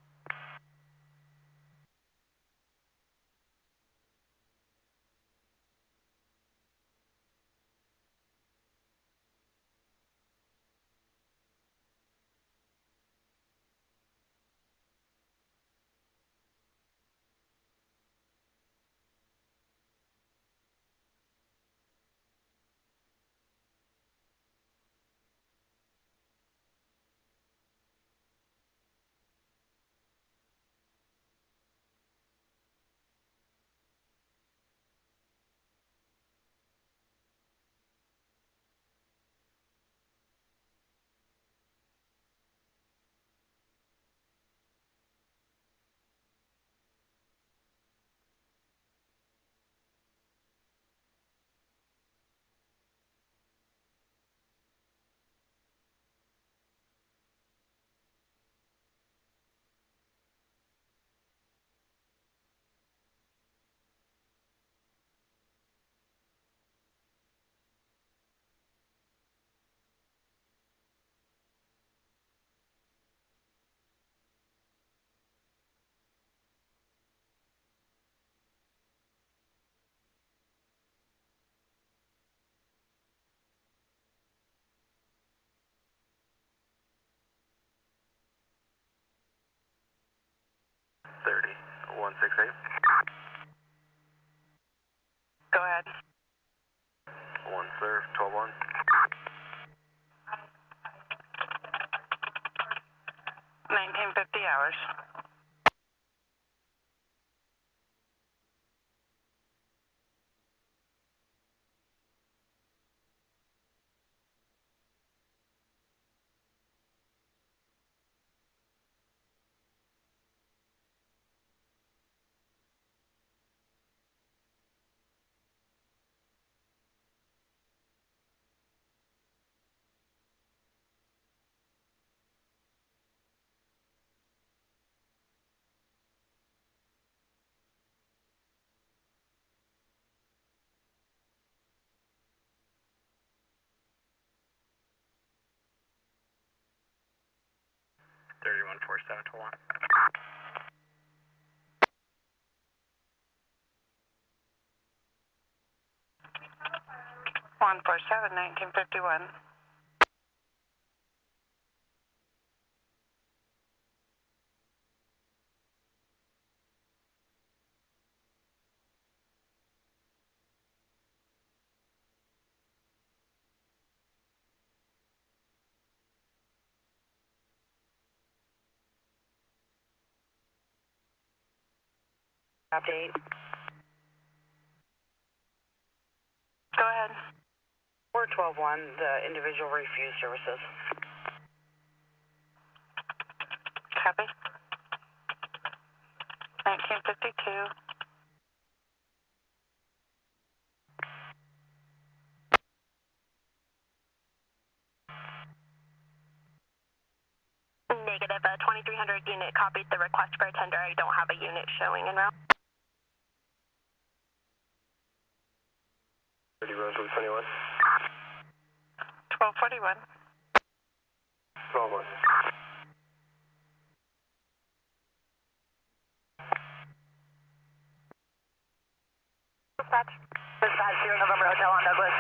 168. Go ahead. 1 serve, 12-1. 1950 hours. to 1. 147, 1951. Update. Go ahead. 412-1, the individual refused services. Copy. 1952. Negative, 2300 unit copied the request for a tender. I don't have a unit showing en route. 30 Roseburg 21. 1241. 12-1. Dispatch. Dispatch, 0 November Hotel on Douglas.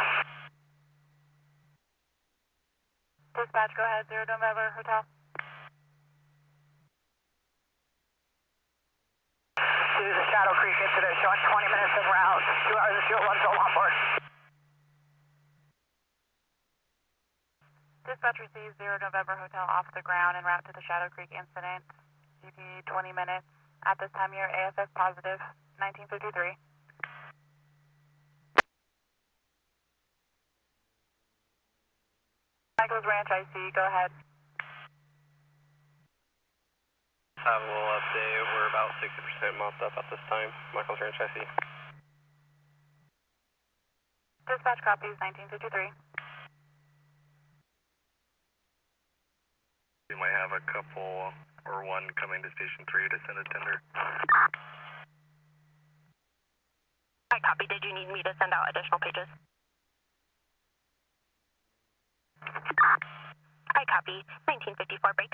Dispatch, go ahead, 0 November Hotel. To the Shadow Creek incident, showing 20 minutes en route, 2 hours of fuel, 1 total on board. Dispatch receives 0 November Hotel off the ground en route to the Shadow Creek incident. CP 20 minutes. At this time, you're AFS positive, 1953. Michael's Ranch, I see. Go ahead. Have a little update. We're about 60% mopped up at this time. Michael's Ranch, I see. Dispatch copies, 1953. We might have a couple or one coming to Station 3 to send a tender. I copy. Did you need me to send out additional pages? I copy. 1954 break.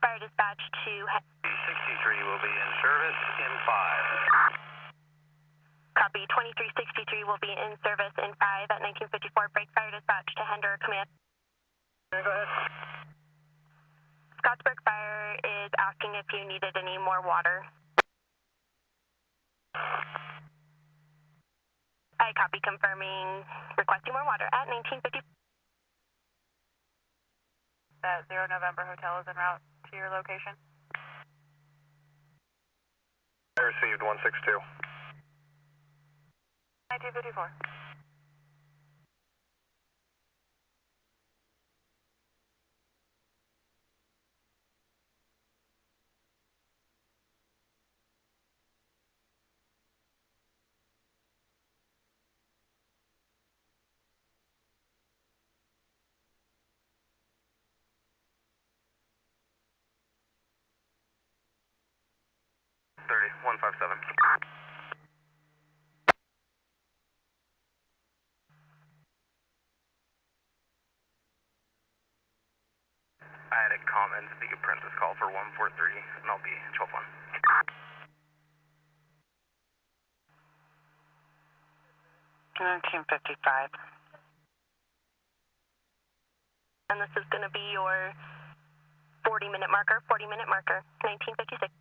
Fire dispatch to... 63 will be in service in 5. Copy. 2363 will be in service in 5 at 1954 break. Fire dispatch to Hender Command. Go ahead. Scottsburg Fire is asking if you needed any more water. I copy, confirming requesting more water at 1950. That 0 November Hotel is en route to your location. I received 162. 1954. Thirty, 157. I had a comment that you print this call for 143, and I'll be 12-1. 1955. And this is going to be your 40-minute marker, 1956.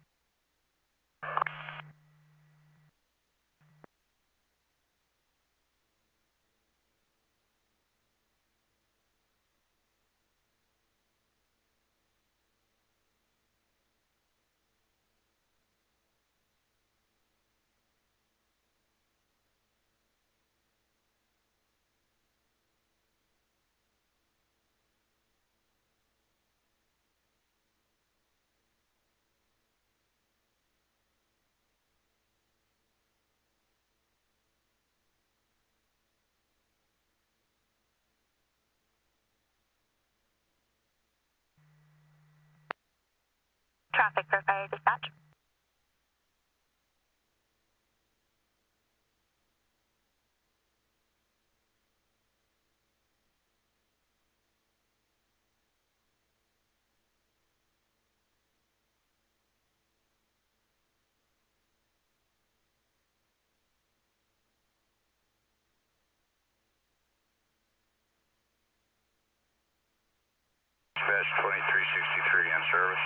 Traffic for fire dispatch. Dispatch 2363 on service.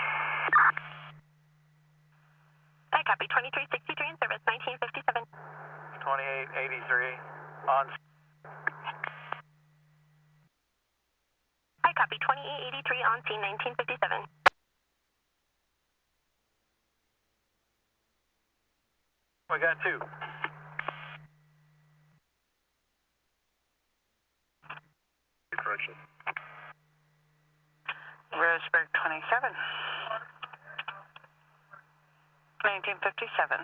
I copy 2363 in service, 1957. 2883 on. I copy 2883 on scene, 1957. We got two. Correction. Roseburg 27. 1957.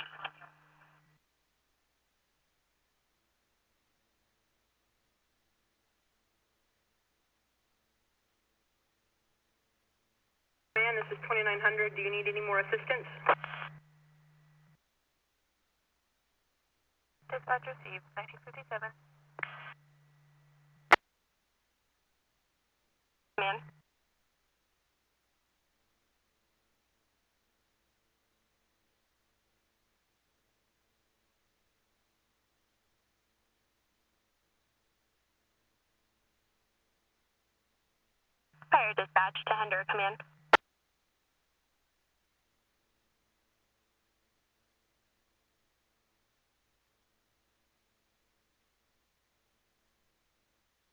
Man, this is 2900. Do you need any more assistance? Dispatch received, 1957. Man. Fire dispatch to Hender Command.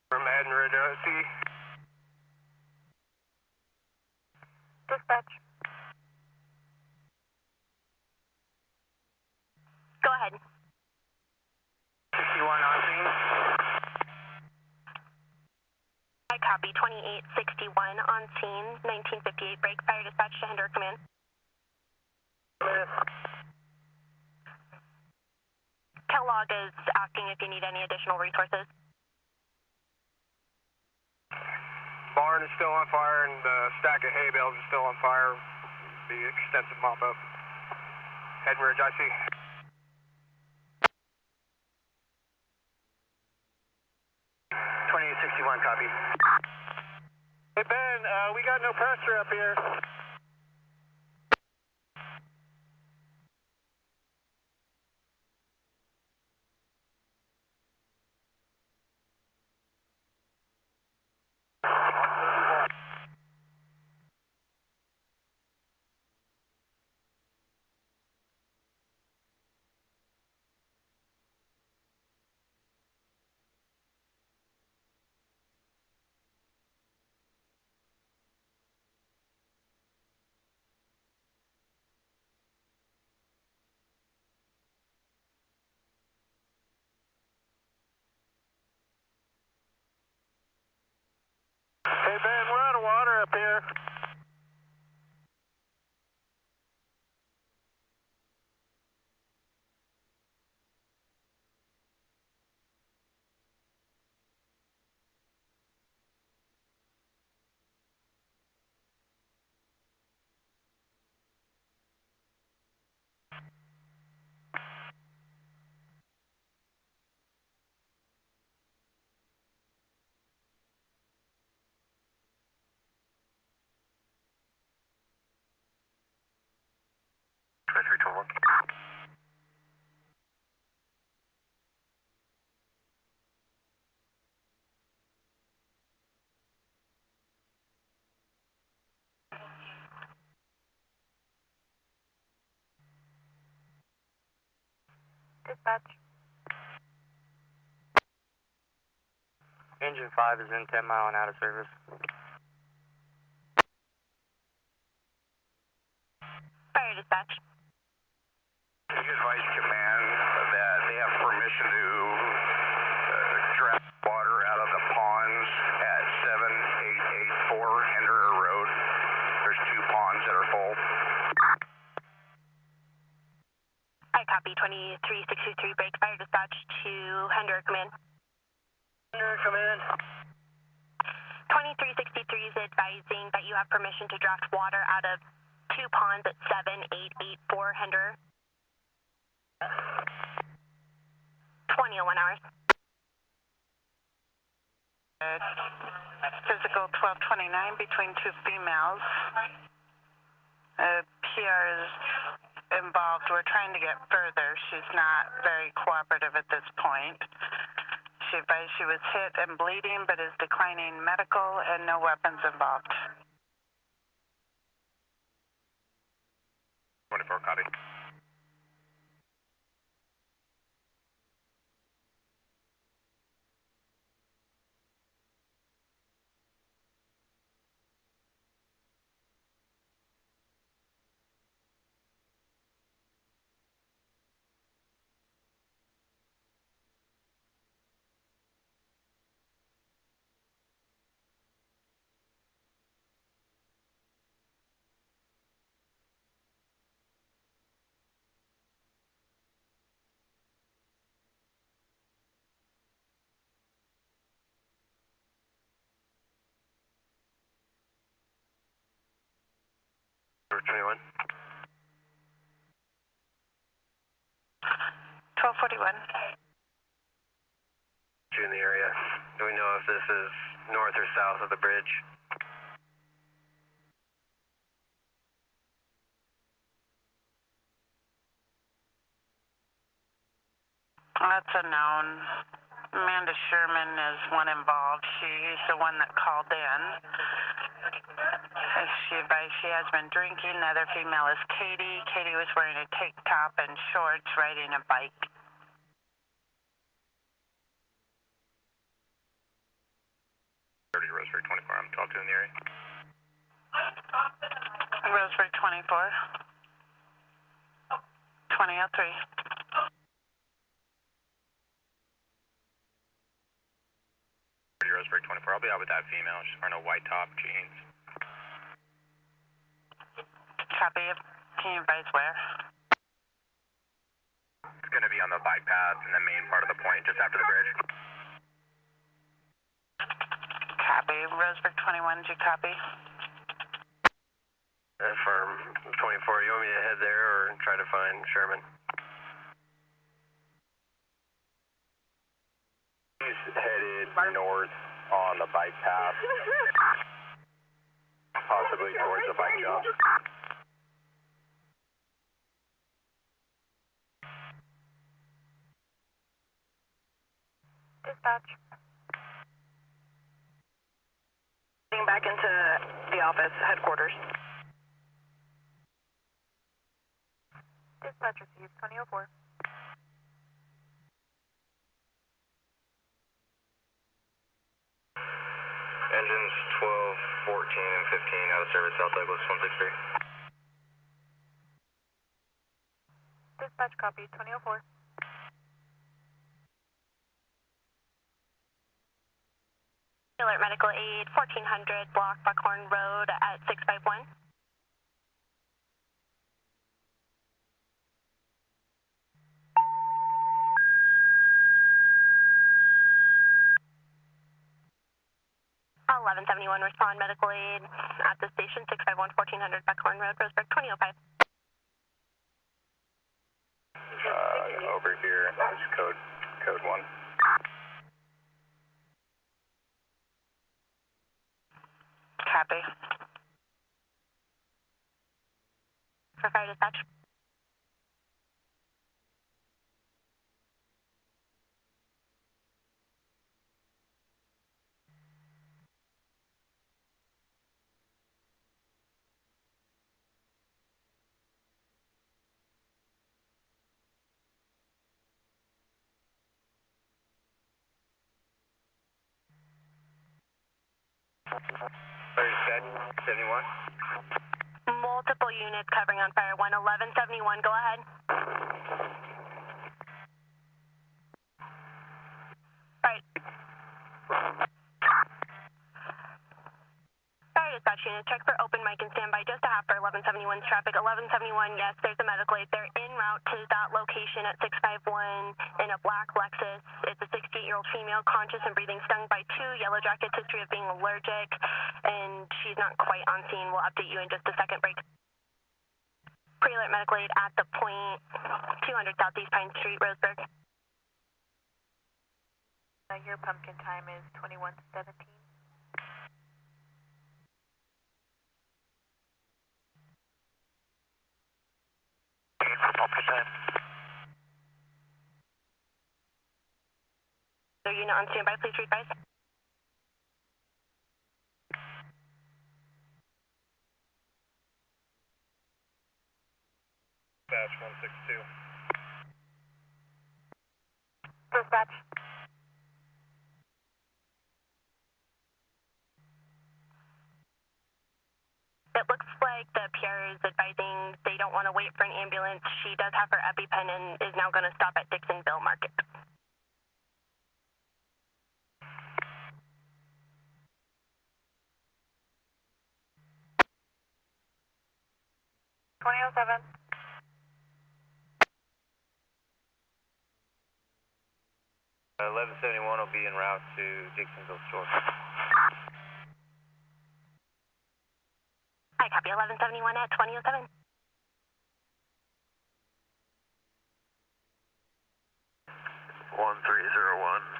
From Admiral OC. Dispatch. Go ahead. 61 on scene. I copy 2861 on scene, 1958 break. Fire dispatch to Hender Command. Kellogg is asking if you need any additional resources. Barn is still on fire, and the stack of hay bales is still on fire. The extensive mop up. Head Ridge, I see. Copy. Hey Ben, we got no pressure up here. Hey Ben, we're out of water up here. Dispatch. Engine 5 is in 10 mile and out of service. Fire dispatch. Can you advise command that they have permission to draft water out of the ponds at 7884 Hender Road? There's two ponds that are full. I copy 2363 break. Fire dispatch to Hender Command. Hender Command. 2363 is advising that you have permission to draft water out of 2 ponds at 7884 Hender. 20:01 hours. Physical 1229 between 2 females. PR is involved. We're trying to get further. She's not very cooperative at this point. She advised she was hit and bleeding, but is declining medical and no weapons involved. 24, copy. Number 21. 1241. In the area. Do we know if this is north or south of the bridge? That's a known. Amanda Sherman is one involved. She's the one that called in. She advised she has been drinking. The other female is Katie. Katie was wearing a tank top and shorts, riding a bike. Roseburg 24, I'm 12-2 in the area. Roseburg 24. 2003. Roseburg 24, I'll be out with that female. She's wearing a white top, jeans. Copy. Can you advise where? It's going to be on the bike path in the main part of the point, just after the bridge. Copy. Roseburg 21, did you copy? Firm 24, you want me to head there or try to find Sherman? He's headed north on the bike path, possibly towards the bike jump. Dispatch. Getting back into the office, headquarters. Dispatch received 2004. Engines 12, 14, and 15 out of service, South Douglas 163. Dispatch copy 2004. Alert medical aid 1400 block Buckhorn Road at 651. Respond medical aid at the station 651 1400 Buckhorn Road, Roseburg 2005. Over here, that's code 1. Copy. For fire dispatch. Very set, 71. Multiple units covering on fire. 11171, go ahead. Right. Fire dispatch unit, check for open mic and standby just a half for 1171's traffic. 1171, yes, there's a medical aid. They're en route to that location at 651 in a black Lexus. It's a 68-year-old female, conscious and breathing, stung by 2 yellow jackets, history of being allergic, and she's not quite on scene. We'll update you in just a second. Break. medical aid at the point 200 Southeast Pine Street, Roseburg. Your pumpkin time is 21:17. Pumpkin time. So unit on standby, please advise. Dispatch 162. Dispatch. It looks like the PR is advising they don't want to wait for an ambulance. She does have her EpiPen and is now going to stop at Dixonville Market. $20.07. 1171 will be en route to Dixonville store. I copy 1171 at 2007.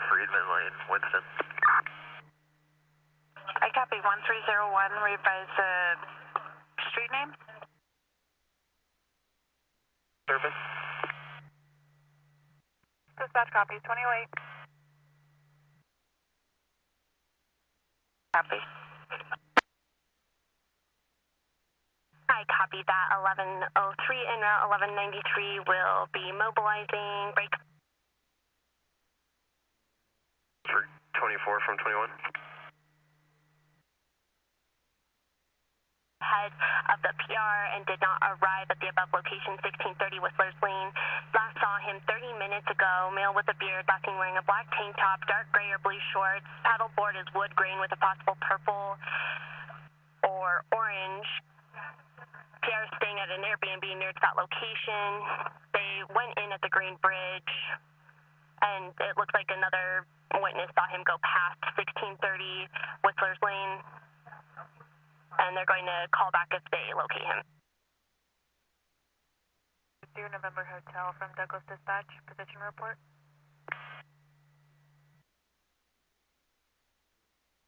Friedman Lane, Winston. I copy 1301, revise the street name. Service. Dispatch copies 2008. Copy. I copy that. 1103 en route. 1193 will be mobilizing. Break. For 24 from 21. Head of the PR and did not arrive at the above location, 1630 Whistler's Lane. Last saw him 30 minutes ago, male with a beard, last seen wearing a black tank top, dark gray or blue shorts. Paddleboard is wood grain with a possible purple or orange. PR is staying at an Airbnb near that location. They went in at the Green Bridge, and it looks like another witness saw him go past 1630 Whistler's Lane. And they're going to call back if they locate him. Dear November Hotel from Douglas Dispatch, position report.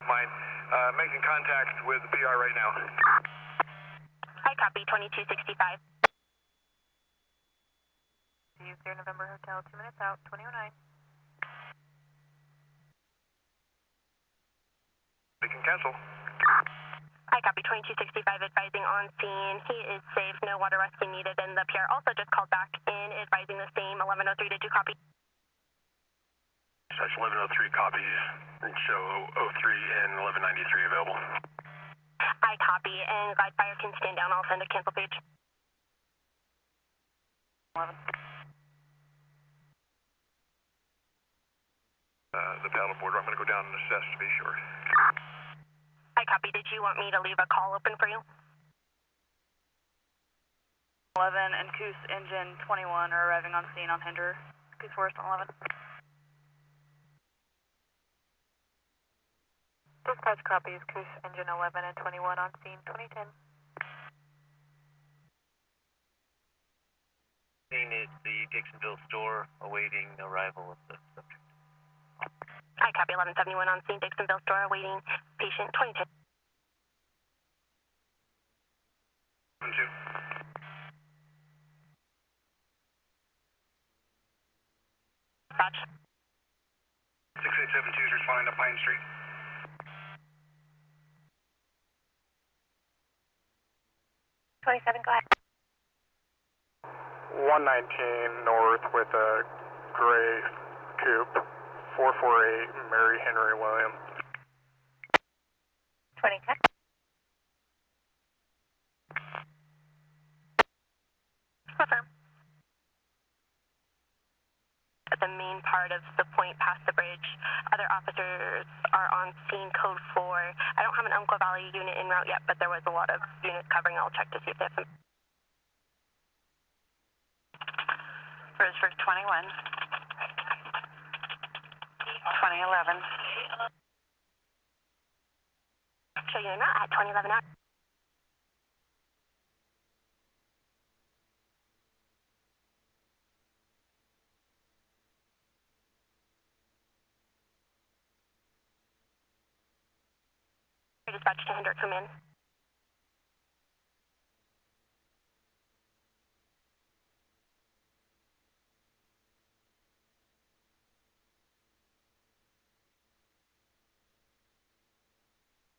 Mine. Making contact with the PR right now. I copy 2265. Use Dear November Hotel, 2 minutes out, 2009. We can cancel. I copy 2265 advising on scene. He is safe, no water rescue needed, and the PR also just called back in advising the same. 1103, did you copy? Dispatch 1103 copies. Show 03 and 1193 available. I copy, and glide fire can stand down. I'll send a cancel page. 11. The paddleboard. I'm going to go down and assess to be sure. I copy. Did you want me to leave a call open for you? 11 and Coos engine 21 are arriving on scene on Hinder. Coos Forest on 11. Dispatch copies Coos engine 11 and 21 on scene, 2010. Scene is the Dixonville store, awaiting arrival of the subject. I copy 1171 on scene, Dixonville store, awaiting patient 2010. 2. Dispatch. 6872 is responding to Pine Street. 27, go ahead. 119 north with a gray coupe. 448 Mary Henry Williams. 2010. Confirm. At the main part of the point past the bridge, other officers are on scene, code 4. I don't have an Umpqua Valley unit en route yet, but there was a lot of units covering. I'll check to see if they have some. Roseburg 21. 2011. Show you en route at 2011 out. Dispatch to Hendrick, come in.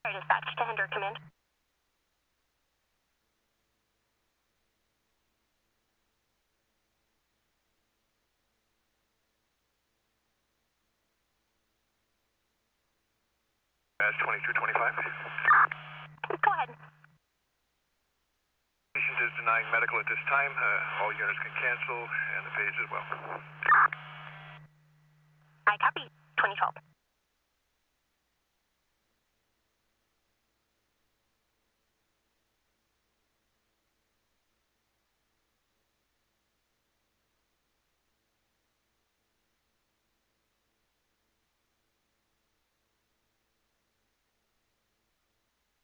Dispatch to Hendrick, come in. Badge 2225. Go ahead. Patient is denying medical at this time. All units can cancel, and the page as well. I copy. 2012.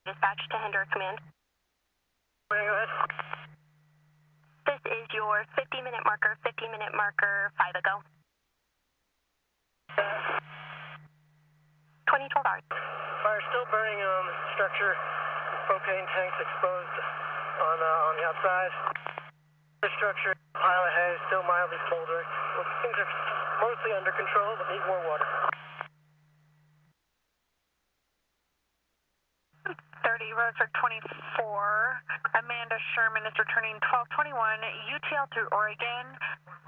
Dispatch to Hendrick, command. Go ahead. This is your 50-minute marker, 5 ago. 2012 hours. Fire still burning on the structure. Propane tanks exposed on the outside. The structure, pile of hay, still mildly smoldering. Well, things are mostly under control, but need more water. 30 Roseburg 24. Amanda Sherman is returning 1221 UTL through Oregon,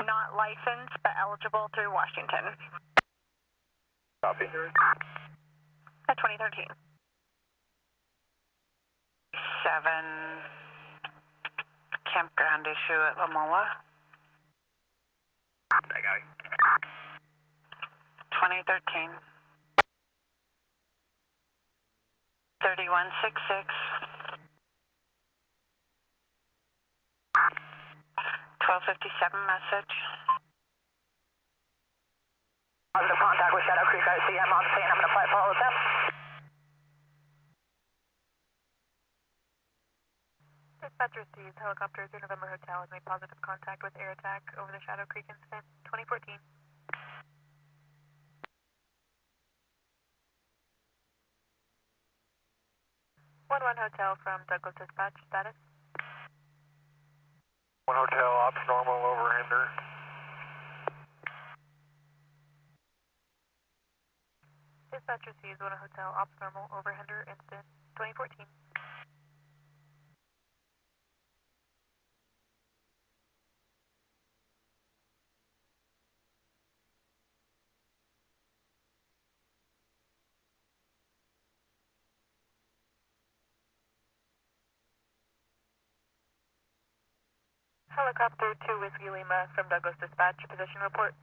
not licensed but eligible through Washington. Copy. At 2013. 7 campground issue at Lamola. I got it. 2013. 3166. 1257 message. Positive contact with Shadow Creek. I see him on scene. I'm going to flight follow with them. Dispatcher sees helicopter through November Hotel has made positive contact with air attack over the Shadow Creek incident, 2014. 1-1 Hotel from Douglas Dispatch, status? 1 Hotel, ops normal over Hinder. Dispatcher sees 1 Hotel, ops normal over Hinder, incident, 2014. Helicopter 2 Whiskey Lima from Douglas Dispatch, position report.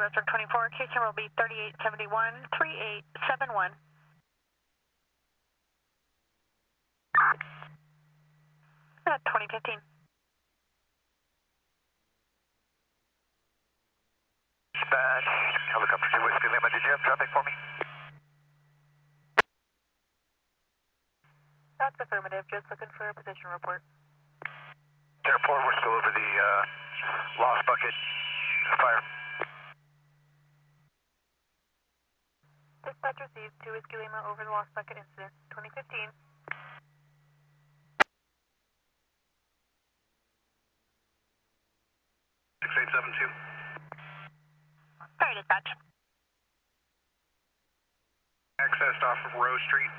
Roseburg 24, case number will be 3871, 3871. At 2015. Dispatch, helicopter 2 Whiskey Lima, did you have traffic for me? That's affirmative, just looking for a position report. Airport, we're still over the Lost Bucket fire. Dispatch received 2 Whiskey Lima over the Lost Bucket incident, 2015. 6872. Sorry, dispatch. Accessed off of Rose Street.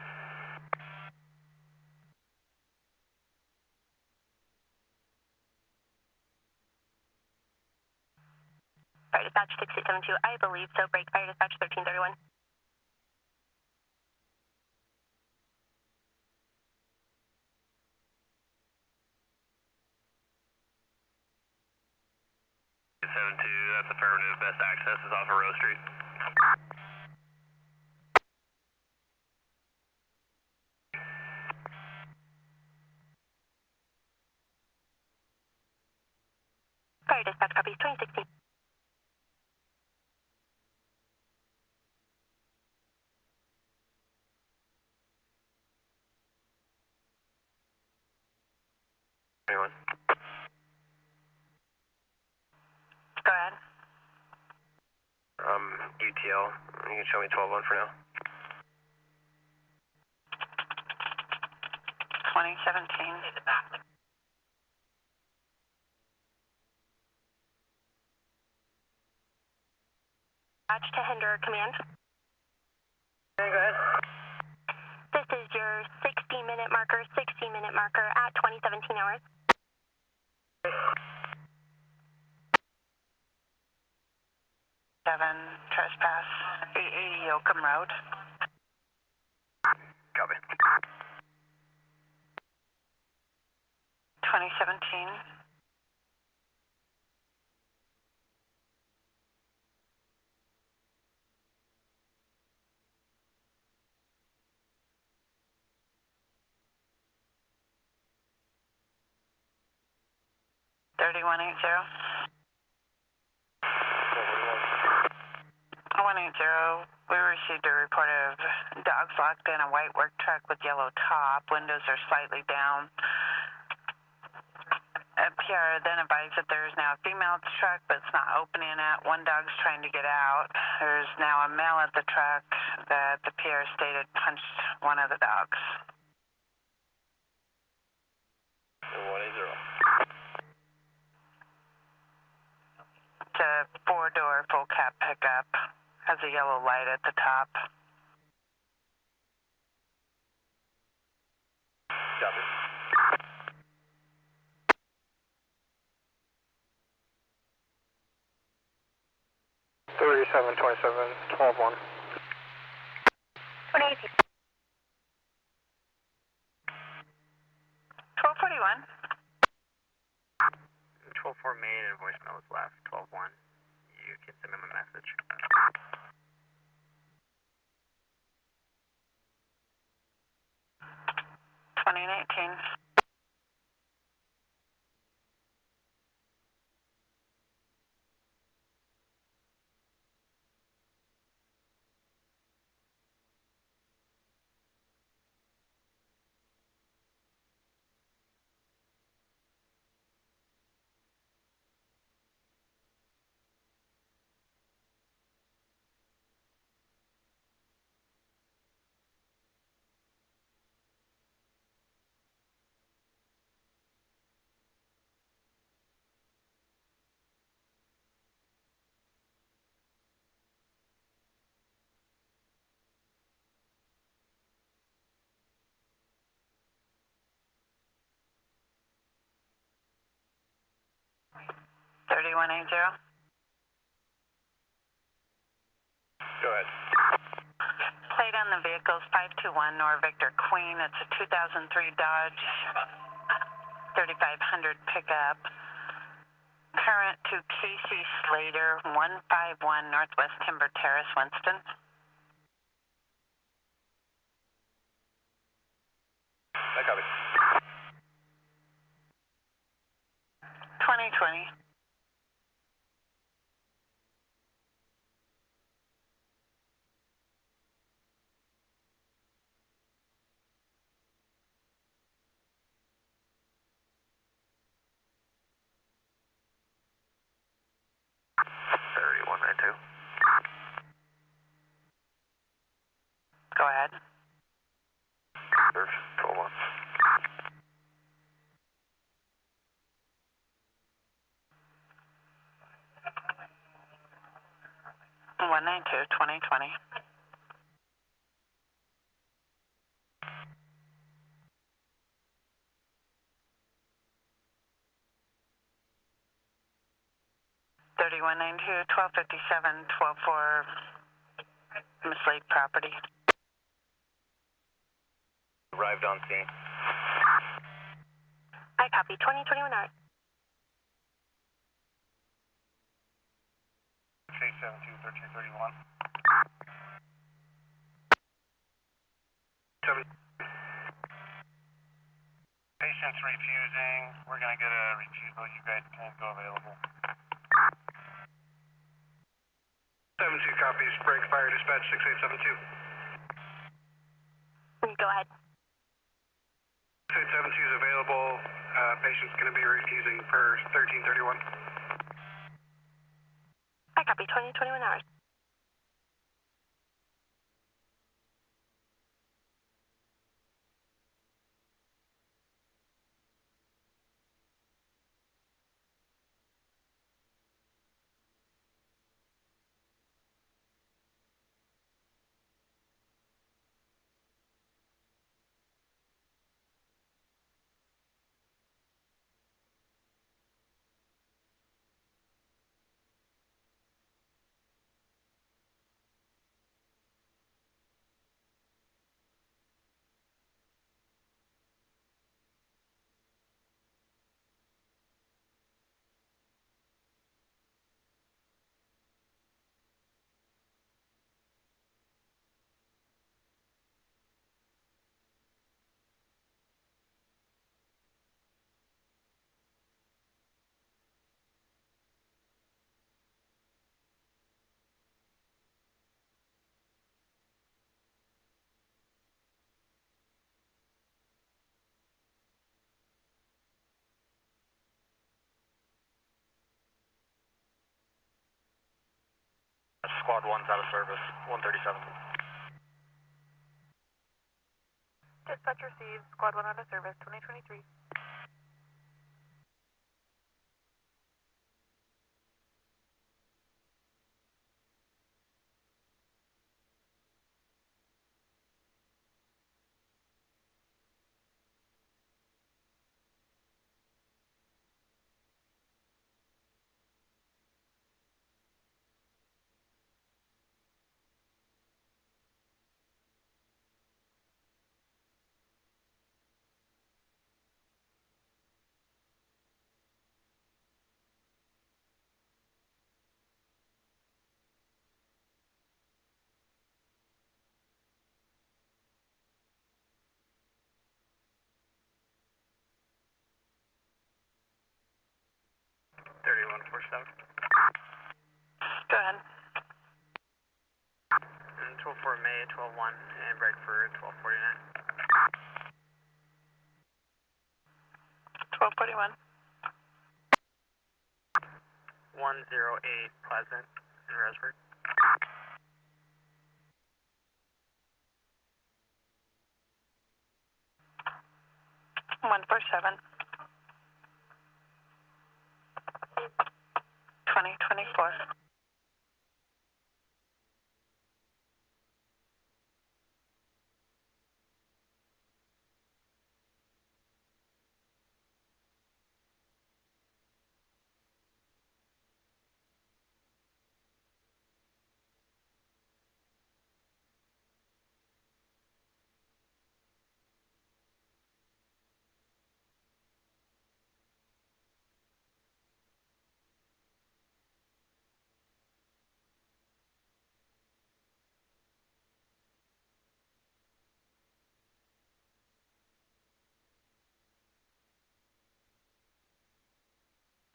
Sorry, dispatch 6872. I believe so. Break fire, dispatch 1331. That's affirmative. Best access is off of Rose Street. Sorry, dispatch copies 2016. 21. Go ahead. UTL. You can show me 12-1 for now. 2017. Watch to Hinder Command. Okay, go ahead. This is your 60-minute marker at 2017 hours. Seven trespass, 880 Yoakum Road. Copy. 2017. We received a report of dogs locked in a white work truck with yellow top. Windows are slightly down. PR then advised that there is now a female at the truck, but it's not opening it. One dog's trying to get out. There's now a male at the truck that the PR stated punched one of the dogs. 180. It's a 4-door full cab pickup. Has a yellow light at the top. Copy. $37.27, 12-1. 2018. 1241. 12-4 main and voicemail was left. 12-1. You can send him a message. 2019. Go ahead. Plate on the vehicle is 521 Nor Victor Queen. It's a 2003 Dodge 3500 pickup. Current to Casey Slater, 151 Northwest Timber Terrace, Winston. I copy. 2020. Go ahead. 12-1. 192, 2020. 3192, 1257, 124 Mislake property. Arrived on scene. I copy. 2021 hours. 872-1331. 7. Patient's refusing. We're going to get a refusal. You guys can go available. 7-2 copies. Break fire dispatch 6872. Go ahead. 6872 is available. Patient's going to be refusing per 1331. I copy 2021 hours. Squad 1's out of service, 137. Dispatch received, Squad 1 out of service, 2023. Go ahead. And 12-4 May, 12-1, and break for 1249. 1241. 108 Pleasant in Roseburg. One four seven. 2024.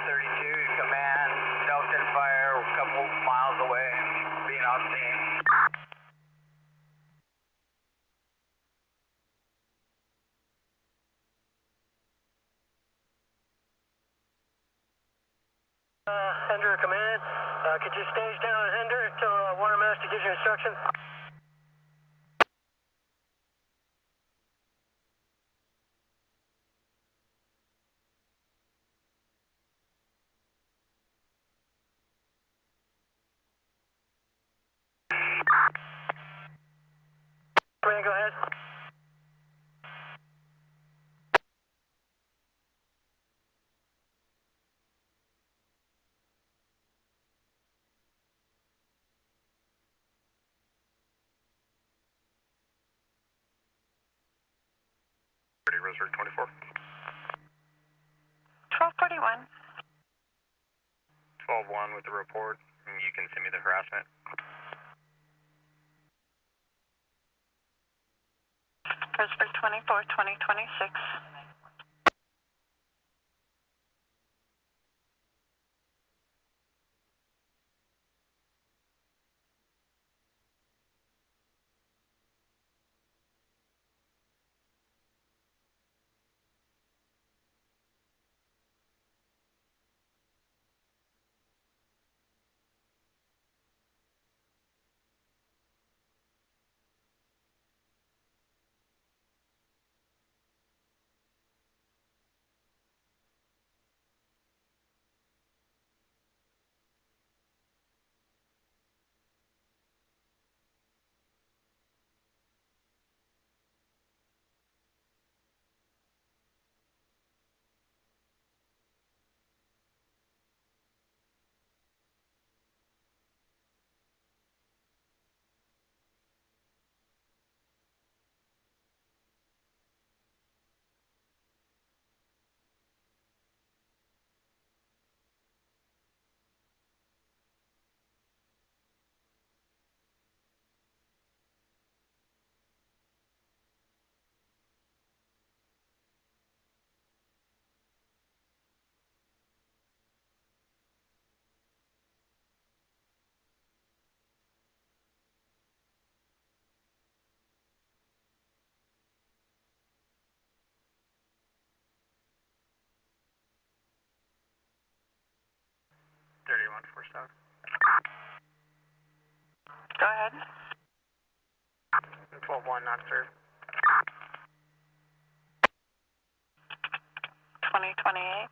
Command, Delta Fire, a couple miles away, being on scene. Ender Command, could you stage down Ender until Watermaster gives you instructions? Command, go ahead. Roseburg 24. 1241. 12-1 with the report, and you can send me the harassment. Roseburg 24, 2026. 3147. Go ahead. 12-1, not served. 2028.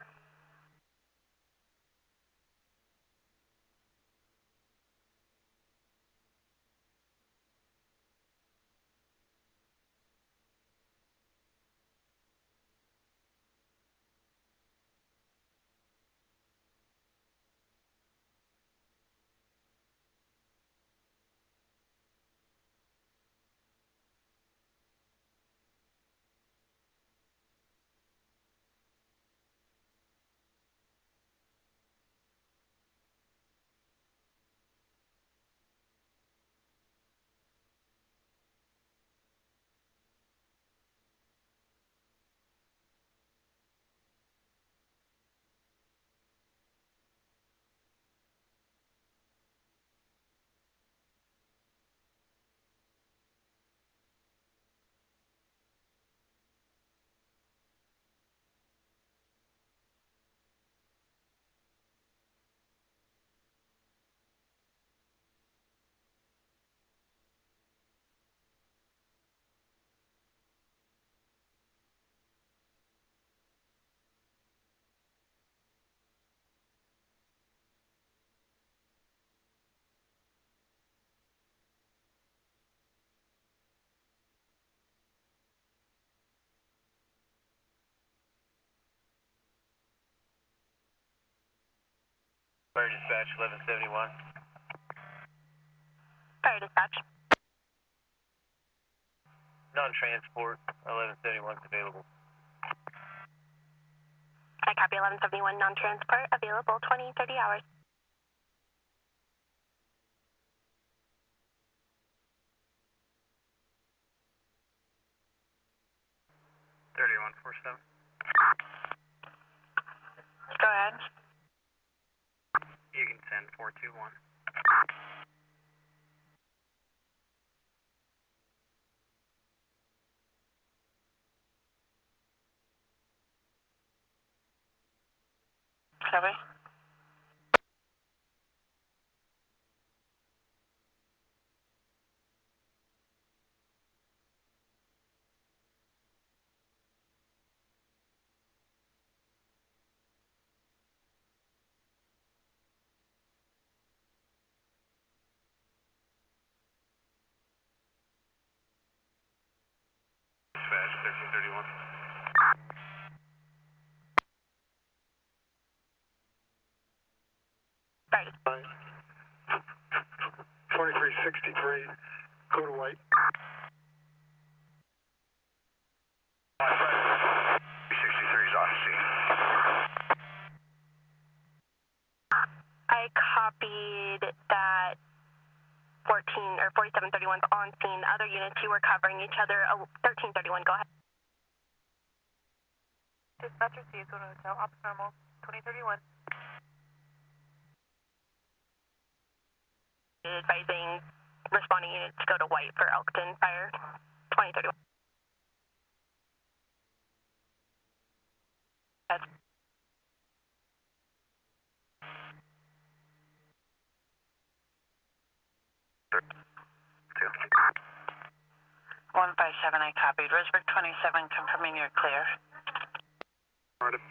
Fire dispatch, 1171. Fire dispatch. Non-transport, 1171 is available. I copy 1171, non-transport, available 20, 30 hours. 3147. Go ahead. You can send 421. Copy. Dispatch, 1331. Fire dispatch. 2363, go to white. 63 is on scene. I copied that 4731's on scene. Other units, you were covering each other. 1331, go ahead. Dispatcher C is going to hotel, ops normal, 2031. Advising responding units to go to white for Elkton Fire, 2031. That's 157, I copied. Roseburg 27, confirming you're clear. Started.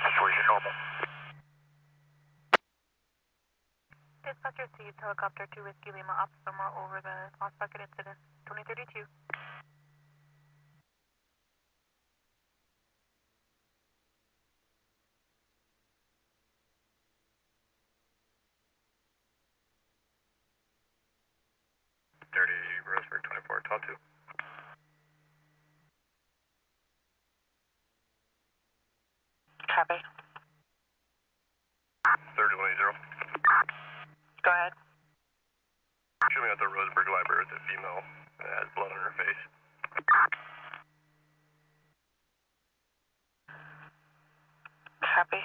Situation normal. Dispatcher C, helicopter 2 Whiskey Lima, ops normal over the lost bucket incident, 2032. Roseburg 24, talk to. Copy. 3010. Go ahead. Show me at the Roseburg Library with a female that has blood on her face. Copy.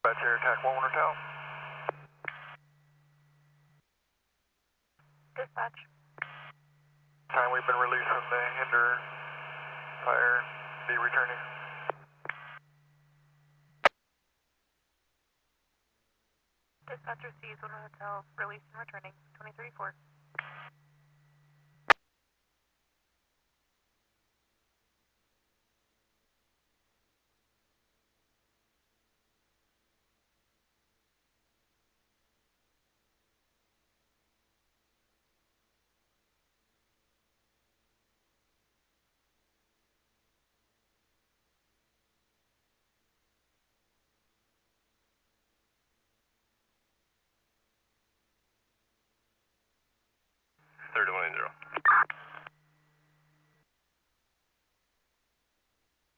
Dispatch Air Attack 1 Hotel. Dispatch. Time we've been released from the Hinder fire, be returning. Dispatcher sees 1 Hotel, released and returning, 23-4.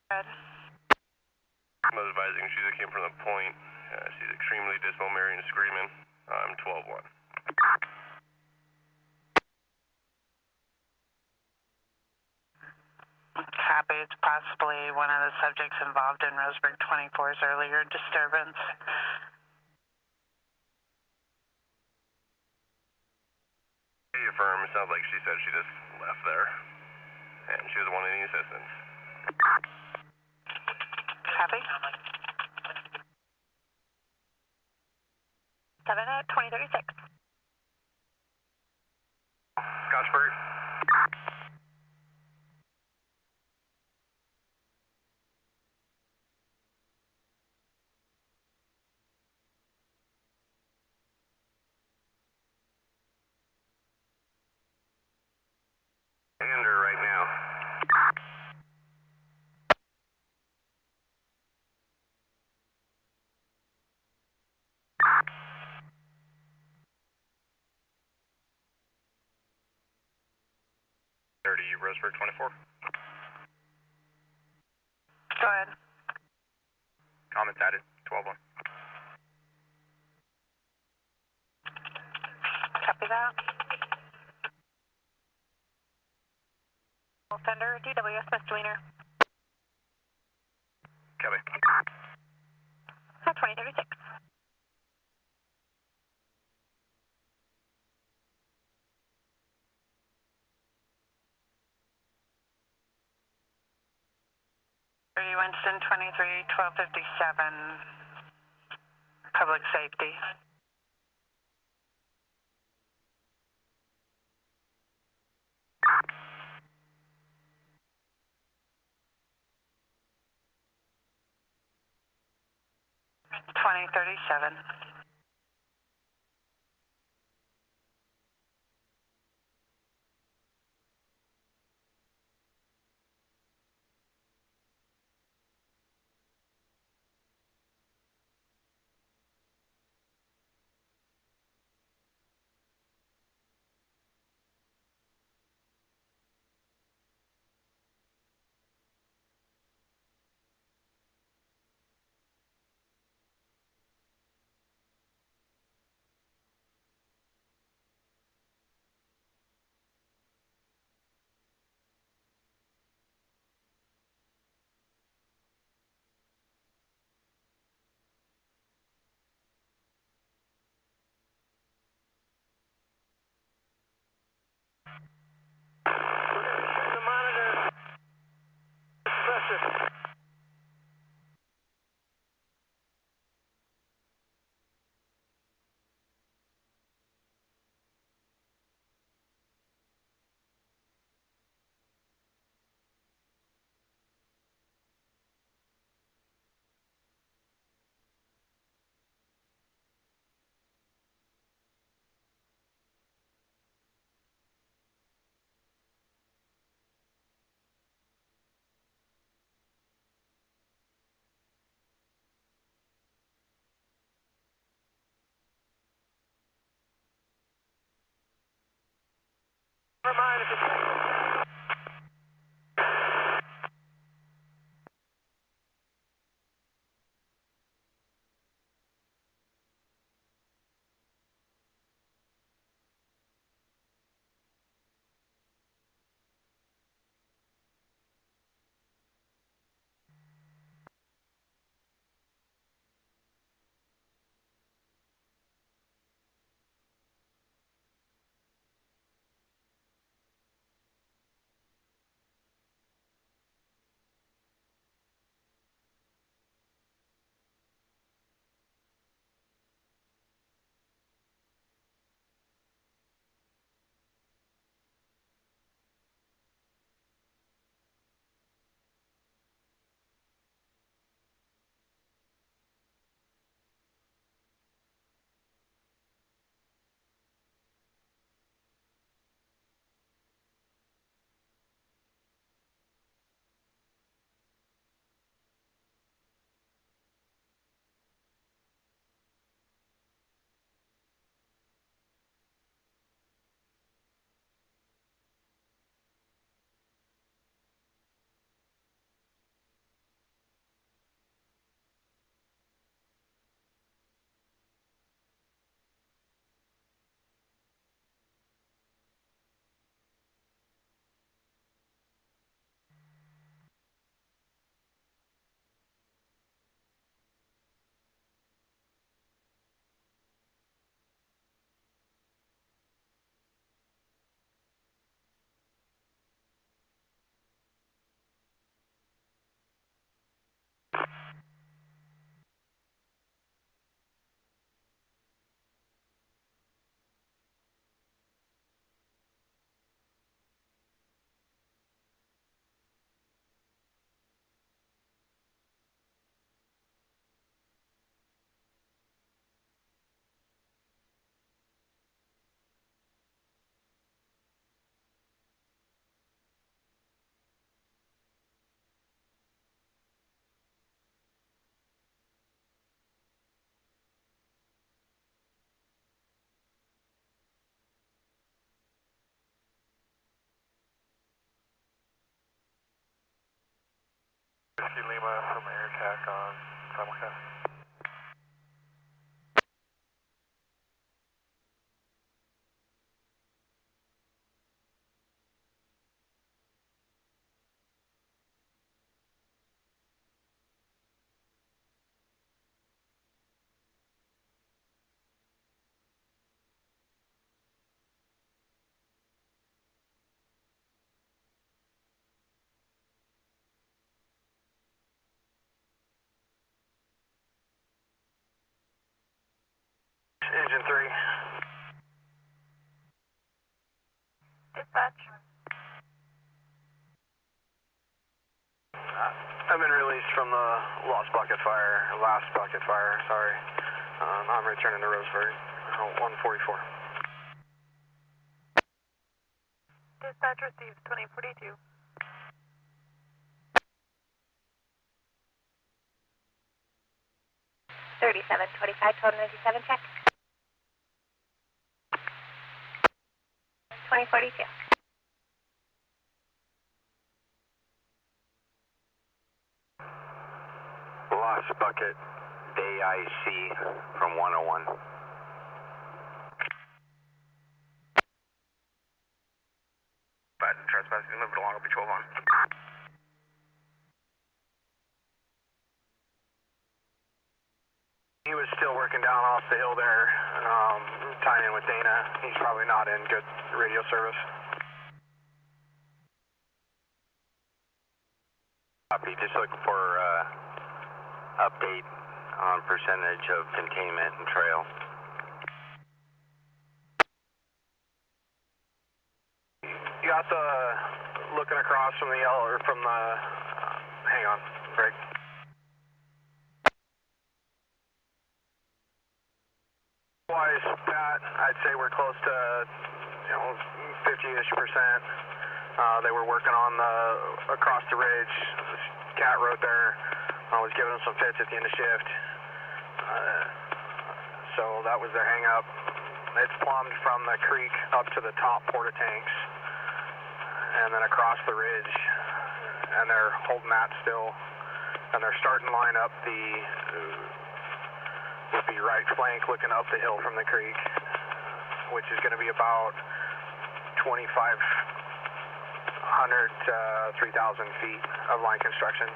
I'm advising she that came from the point. She's extremely dismal, marrying and screaming. I'm 12-1. Copy. It's possibly one of the subjects involved in Roseburg 24's earlier disturbance. Affirm. It sounds like she said she just left there, and she doesn't want any assistance. Copy. 7 at 2036. Scottsburg. Hinder right now. Roseburg 24. Go ahead. Comments added, 12-1. Copy that. Offender, DWS misdemeanor. Copy. At 2036. Winston 23, 1257, public safety. $20.37. The monitor. Suppressor. Never mind if it's... Lima from AirTAC on simulcast. Engine 3. Dispatch. I've been released from the last bucket fire, sorry. I'm returning to Roseburg, 144. Dispatch receives 2042. total 97 check. 2042. Lost bucket, day IC from 101. But trespassing, move it along, I'll be 12 on. He was still working down off the hill there, tying in with Dana. He's probably not in good radio service. Copy, just looking for update on percentage of containment and trail. You got the looking across from the yellow, or from the, hang on, break. Wise, Pat, I'd say we're close to, 50-ish%. They were working on the, across the ridge, Cat Road there. I was giving them some fits at the end of shift. So that was their hang up. It's plumbed from the creek up to the top porta tanks, and then across the ridge, and they're holding that still, and they're starting to line up would be right flank looking up the hill from the creek, which is going to be about 2,500 to 3,000 feet of line construction.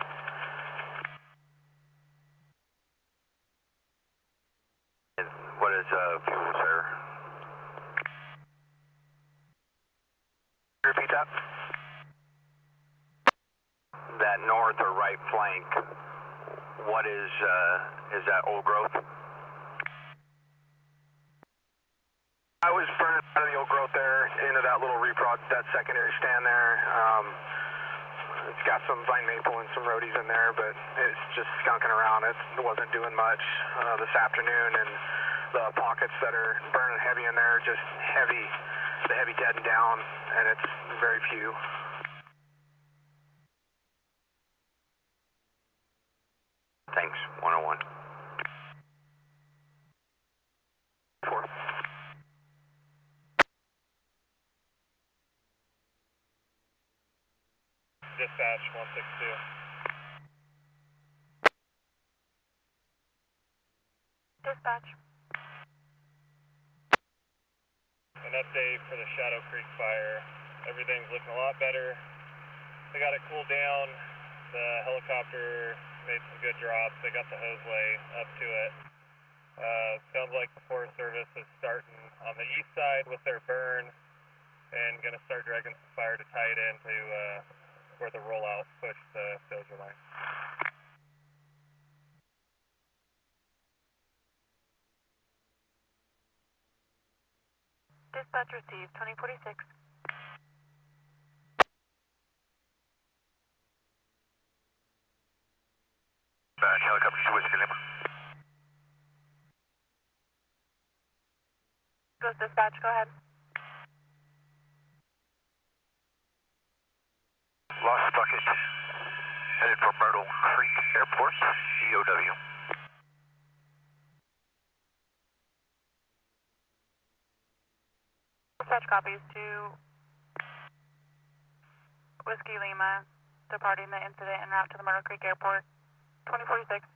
What is fuel, sir? Repeat that. That north or right flank, what is that old growth? I was burning out of the old growth there into that little reprod, that secondary stand there. It's got some vine maple and some roadies in there, but it's just skunking around. It wasn't doing much this afternoon, and the pockets that are burning heavy in there, just heavy, the heavy deadened down, and it's very few. Thanks, 101. 4. Dispatch 162. Dispatch. An update for the Shadow Creek fire. Everything's looking a lot better. They got it cooled down. The helicopter made some good drops. They got the hoseway up to it. Sounds like the Forest Service is starting on the east side with their burn and going to start dragging some fire to tie it into where the rollout pushed the dozer line. Dispatch received 2046. Helicopter to Whiskey Lima. Ghost Dispatch, go ahead. Lost bucket, headed for Myrtle Creek Airport, EOW. Dispatch copies to Whiskey Lima, departing the incident en route to the Myrtle Creek Airport. 2046.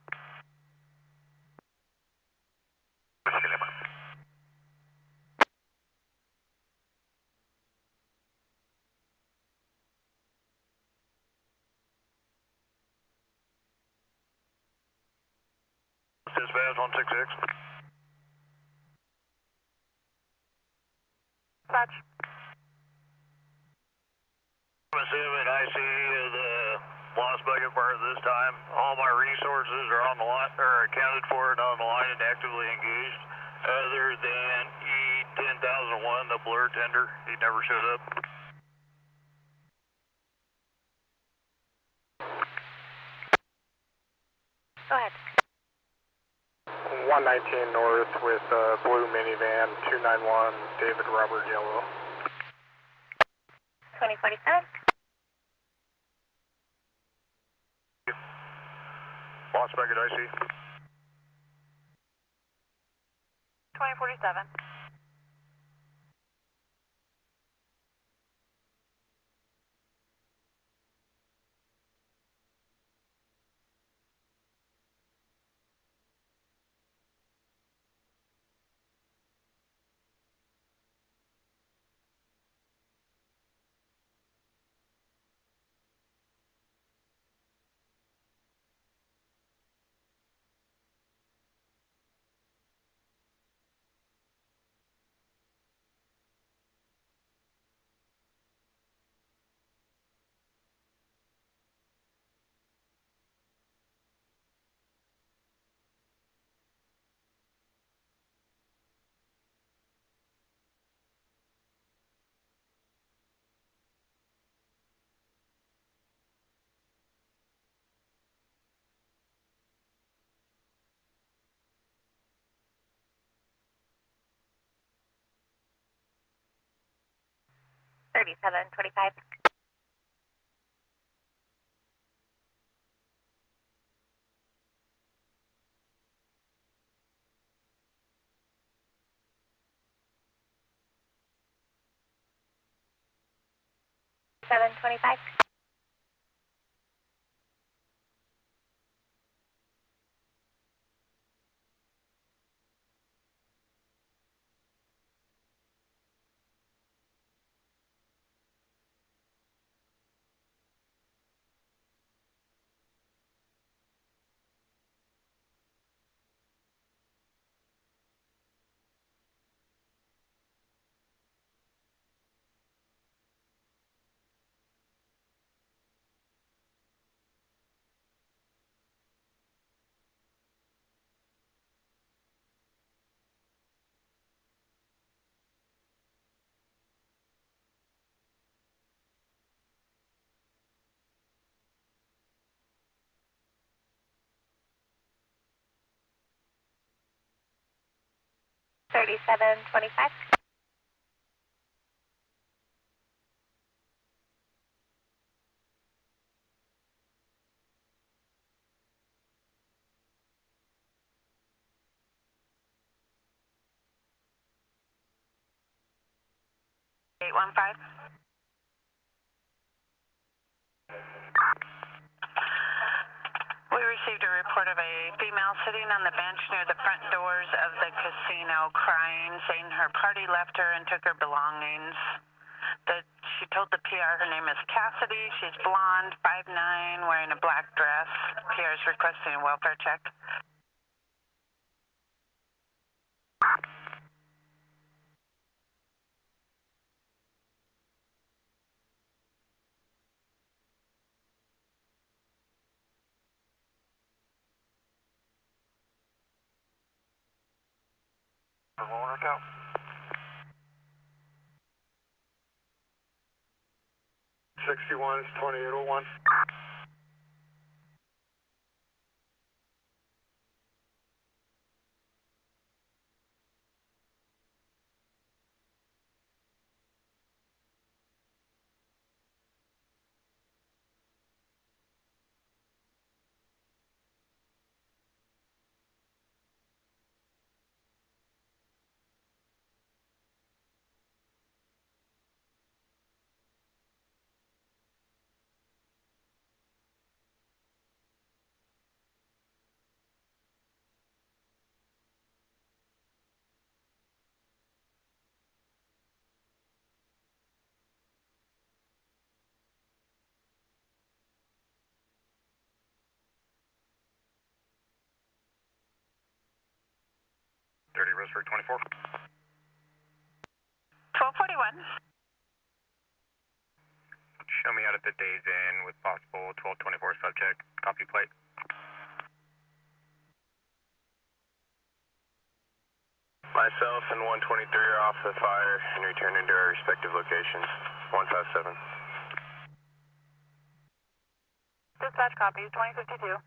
Dispatch 166. Dispatch. I'm assuming I see the lost bucket part this time. All my resources are on the line, or accounted for and on the line and actively engaged. Other than E10001, the blur tender, he never showed up. Go ahead. 119 north with blue minivan, 291 David Robert Yellow. 2047. Lost bucket IC. 2047. $37.25. $7.25. $37.25. $815. We received a report of a female sitting on the bench near the front doors of the casino crying, saying her party left her and took her belongings. She told the PR her name is Cassidy. She's blonde, 5'9", wearing a black dress. PR is requesting a welfare check. Owner count. 61 is 2801. Roseburg 24. 1241. Show me out at the Days Inn with possible 1224 subject. Copy plate. Myself and 123 are off the fire and returning to our respective locations. 157. Dispatch copy, 2052.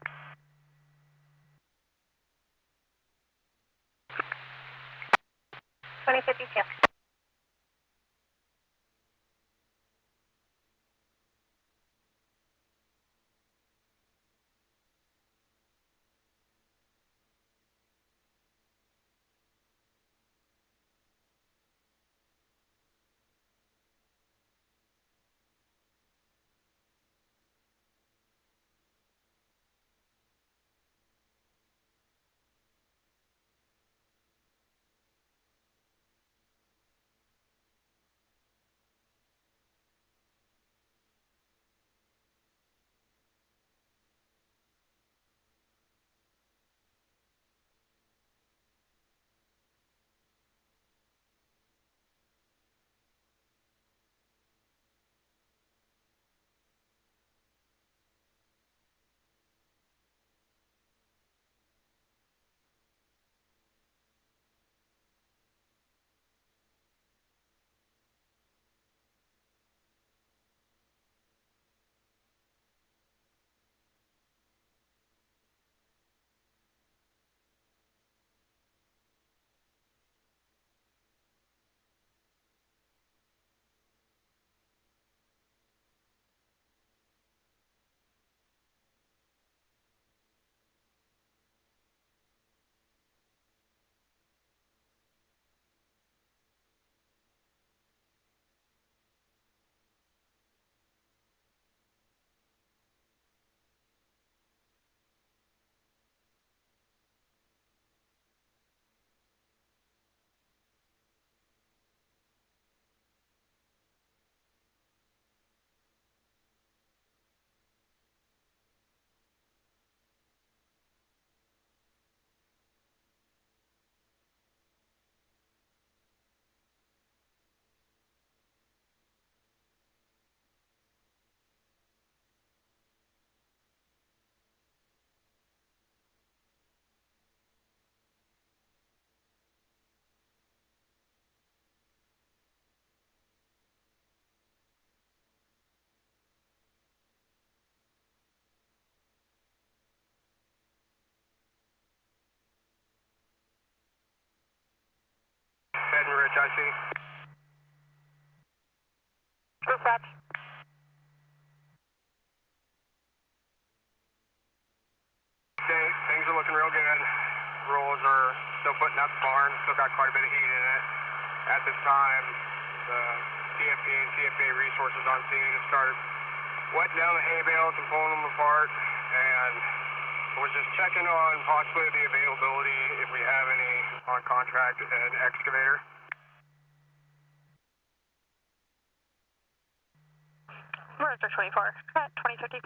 Baton Rouge, I see. Dispatch. Okay, things are looking real good. Rolls are still putting out the barn, still got quite a bit of heat in it. At this time, the DFPA and CFA resources on scene have started wetting down the hay bales and pulling them apart, and was just checking on possibly the availability if we have any on contract an excavator. Roseburg 24 at 2055.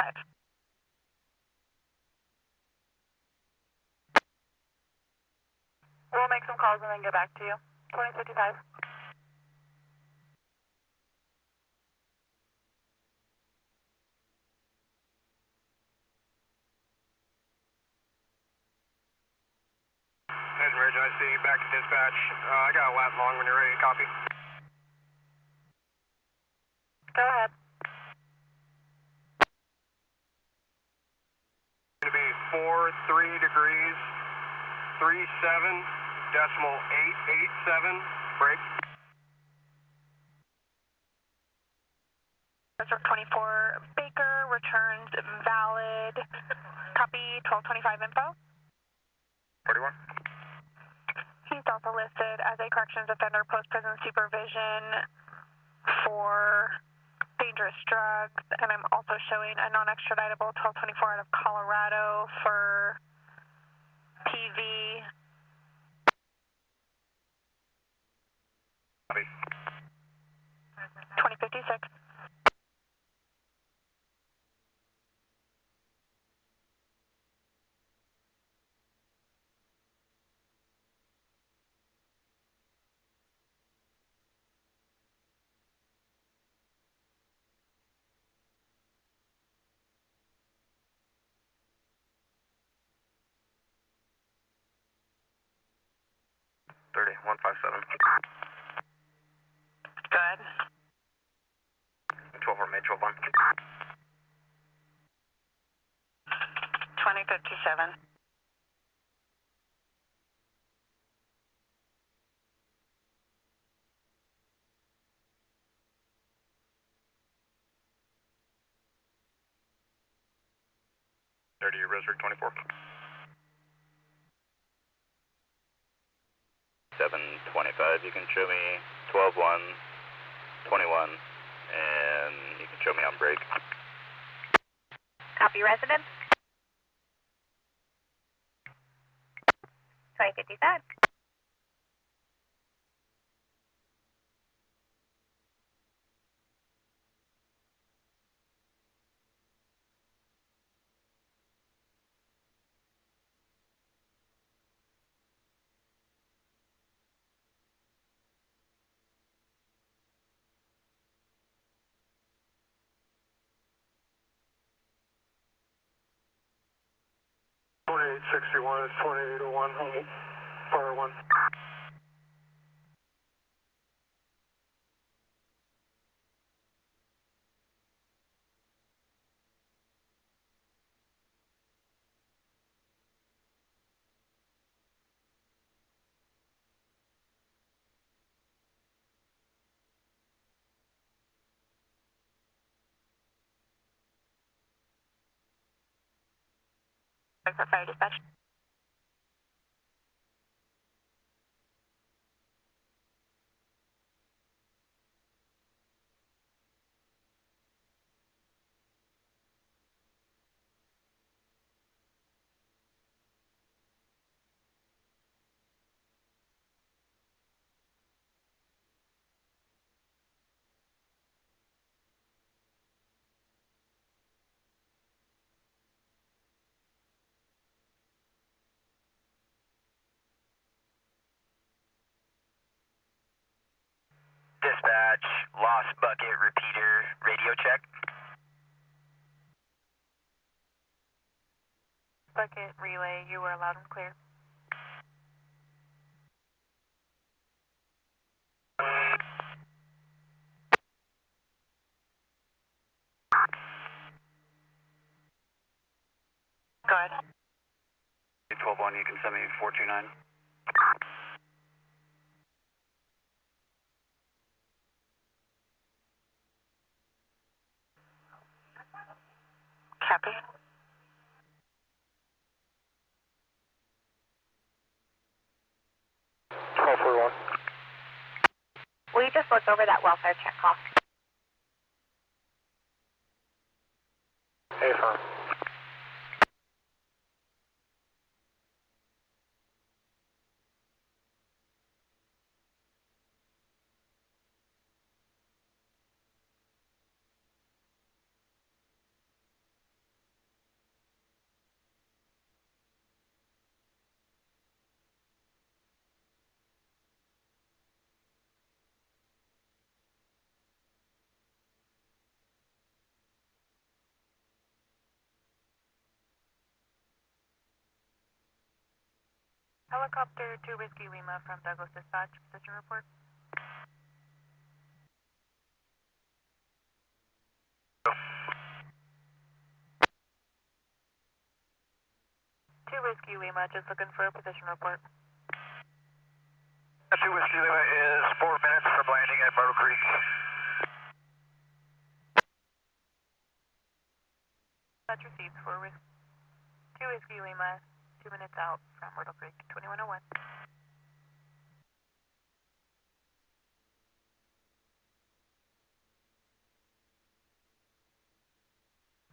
We'll make some calls and then get back to you. 2055. Baton Rouge, I see. Back to dispatch. I got a lap long when you're ready. Copy. Go ahead. Going to be 43 degrees, 37.887. Break. Roseburg 24, Baker returns valid. Copy 1225 info. 41. He's also listed as a corrections offender post-prison supervision for dangerous drugs, and I'm also showing a non-extraditable 1224 out of Colorado for PV. Copy. 2056. 130, 157. Go ahead. 12 or May 12 1. 2057. Roseburg 24. 725, you can show me 12-1, 21, and you can show me on break. Copy, resident. 2055. .61 is 2801, fire 1. For fire dispatch. Dispatch, lost bucket repeater, radio check. Bucket relay, you were loud and clear. Go ahead. 12-1, you can send me 429. Copy. Will you just look over that welfare check call? Hey, firm. Helicopter 2 Whiskey Lima from Douglas Dispatch, position report. Two Whiskey Lima, just looking for a position report. 2 Whiskey Lima is 4 minutes from landing at Myrtle Creek. That's received for 2 Whiskey Lima, 2 minutes out from Myrtle Creek, 2101.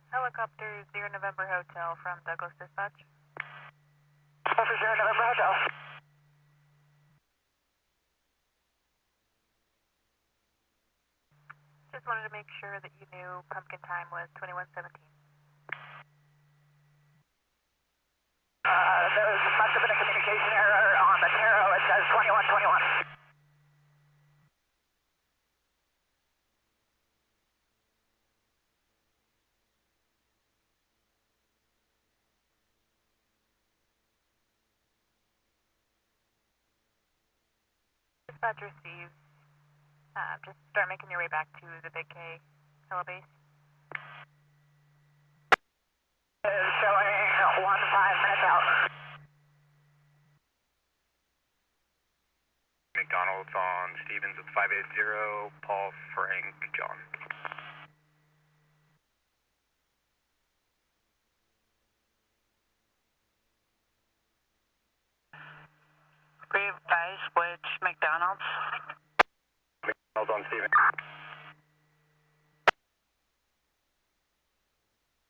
Helicopter 0 November Hotel from Douglas Dispatch. Over 0 November Hotel. Just wanted to make sure that you knew pumpkin time was 2117. There must have been a communication error on the tarot. It says 2121. Dispatch received. Just start making your way back to the Big K helo base. Showing 5 minutes out. McDonald's on Stevens with 580, Paul, Frank, John. Revise which McDonald's? McDonald's on Stevens.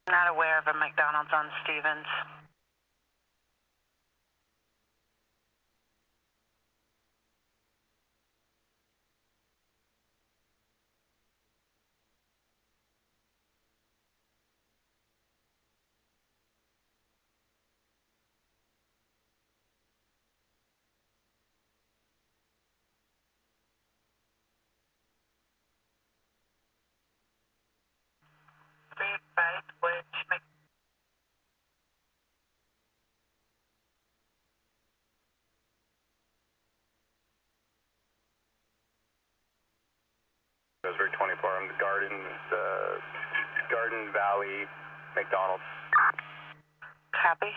Not aware of a McDonald's on Stevens. Revise which McDonald's? Roseburg 24, I'm the Garden Valley McDonald's. Copy.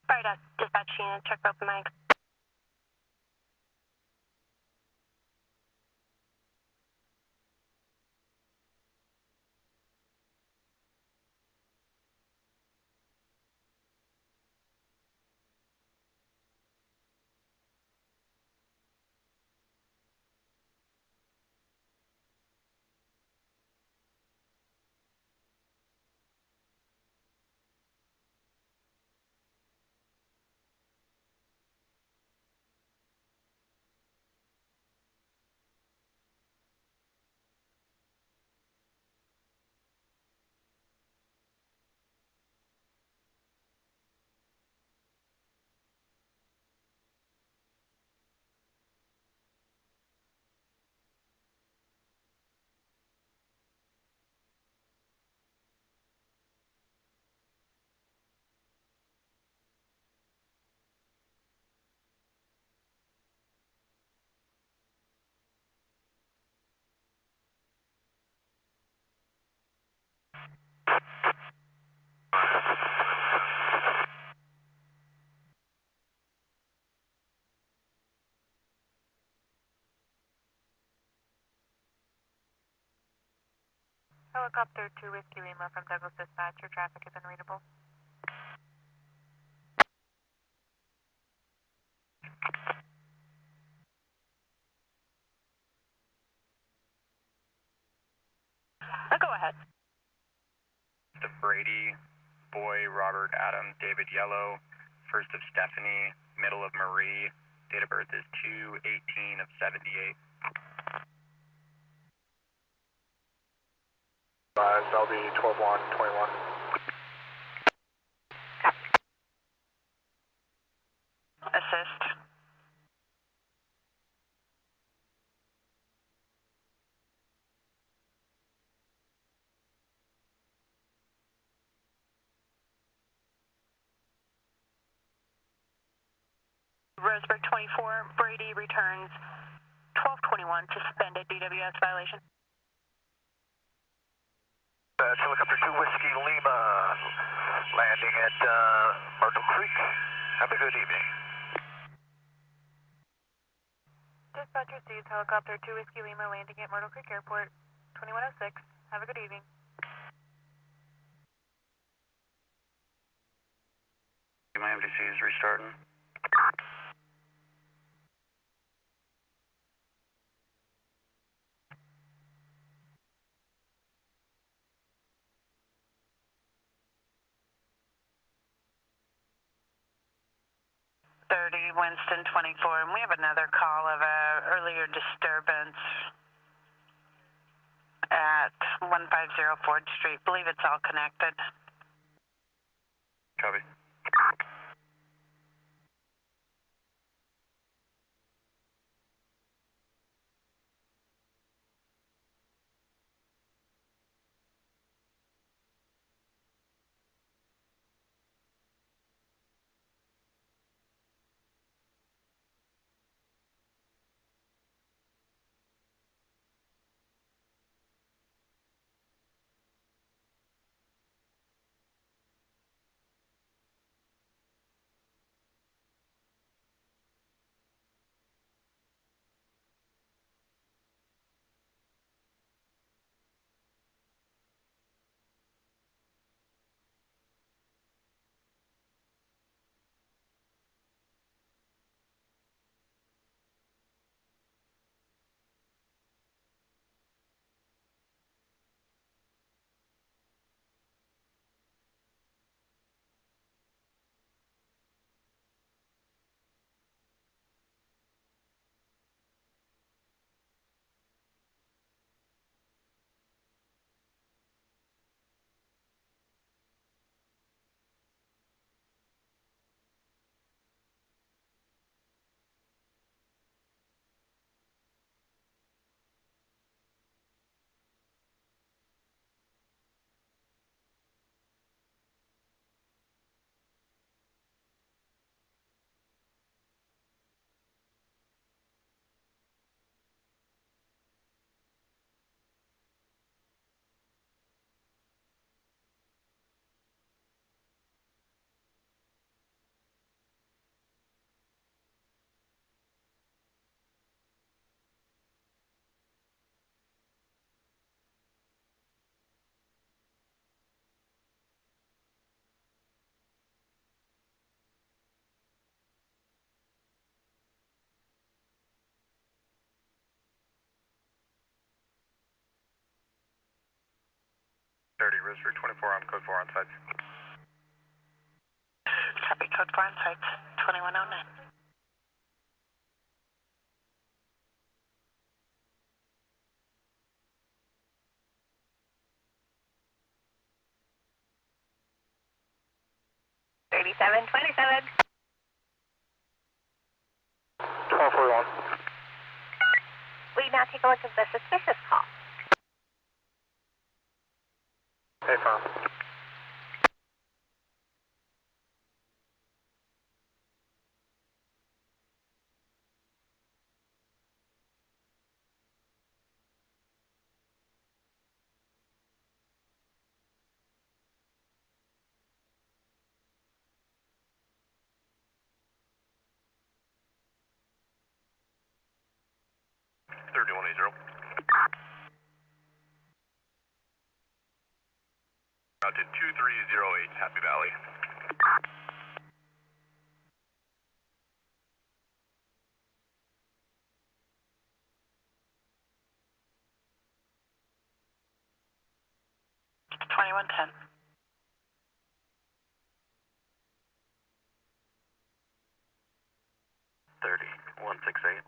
Alright, dispatch unit, check open mic. Helicopter 2 Whiskey Lima from Douglas Dispatch. Your traffic is unreadable. Go ahead. The Brady, Boy, Robert, Adam, David, Yellow, first of Stephanie, middle of Marie, date of birth is 2/18 of 78. That'll be 12/1/21. Assist. Roseburg 24, Brady returns 1221, suspended DWS violation. Helicopter 2 Whiskey Lima, landing at Myrtle Creek. Have a good evening. Dispatch receives Helicopter 2 Whiskey Lima landing at Myrtle Creek Airport, 2106. Have a good evening. My MDC is restarting. Winston 24, and we have another call of a earlier disturbance at 150 Ford Street. Believe it's all connected. Copy. Roseburg 24, I'm code 4 on sites. Copy, code 4 on sites, 2109. We now take a look at the suspicious call. Hey, firm. Out to 2308 Happy Valley. It's 2110. 168.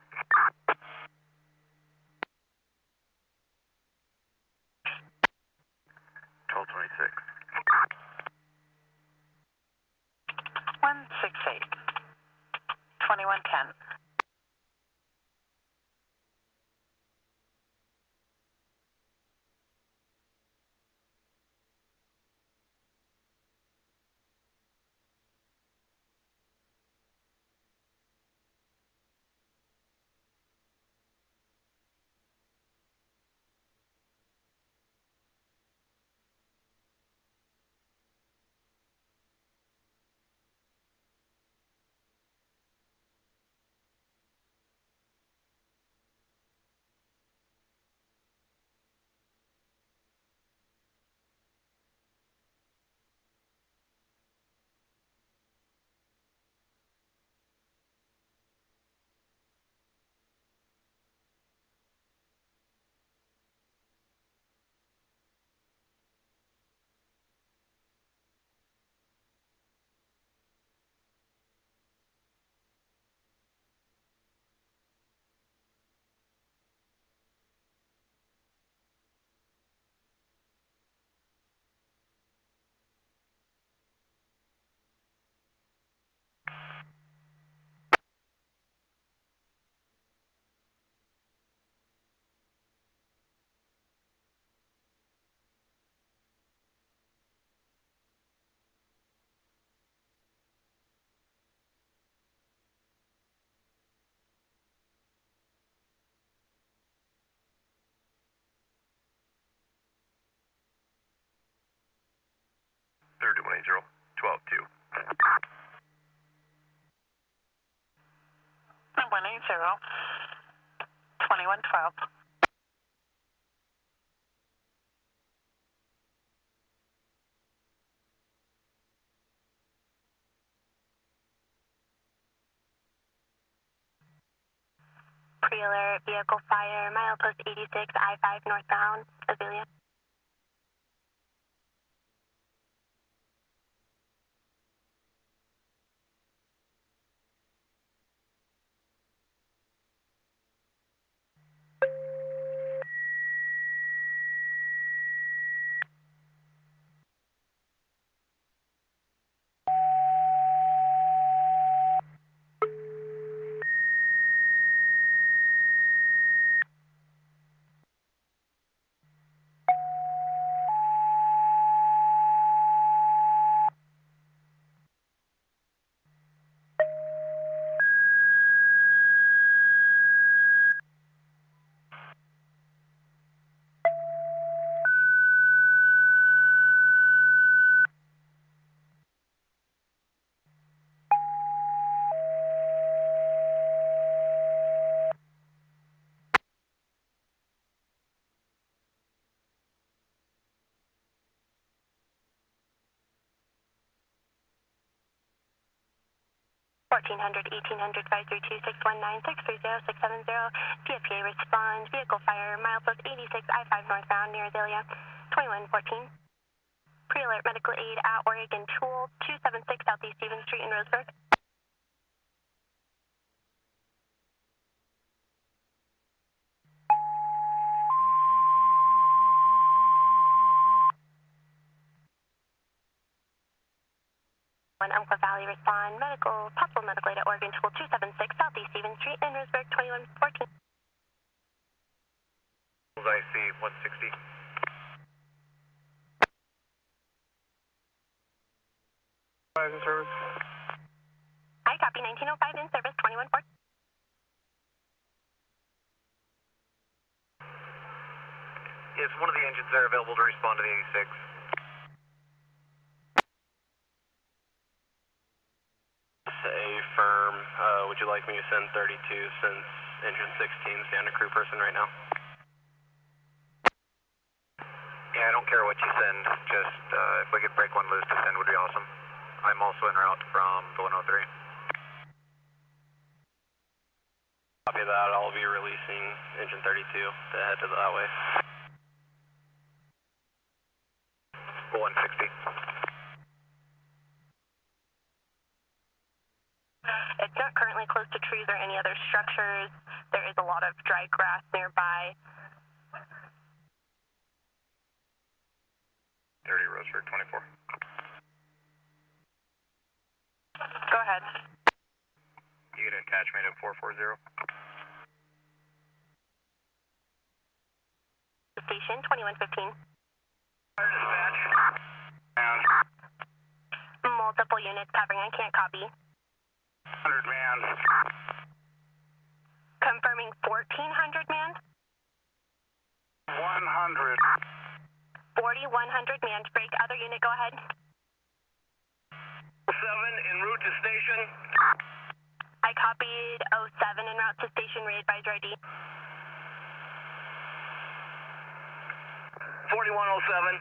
1226. 168. 2110. Third 180, 12-2. 180. 2112. Pre-alert, vehicle fire, milepost 86, I-5 northbound, Azalea. $1,400, 1,800, 532-6196-30670. DFPA responds. Vehicle fire, milepost 86, I-5 northbound near Azalea. 2114. Pre-alert medical aid at Oregon Tool 276 Southeast Stevens Street in Roseburg. Umpqua Valley respond medical, possible medical aid at Oregon Tool 276 Southeast Stevens Street in Roseburg 2114. IC 160. In service. I copy 1905 in service 2114. Is one of the engines there available to respond to the 86? A firm, would you like me to send 32 since engine 16's down to crew person right now? Yeah, I don't care what you send, just if we could break one loose to send would be awesome. I'm also en route from the 103. Copy that, I'll be releasing engine 32 to head to that way. 160. It's not currently close to trees or any other structures. There is a lot of dry grass nearby. 30 Roseburg 24. Go ahead. You get an attachment of 440. Station 2115. Dispatch. Man. Multiple units covering, I can't copy. 100 man. Confirming 1400 man. 100. 4100 man. Break. Other unit, go ahead. 7 en route to station. I copied 07 en route to station. Re-advisor ID. 4107.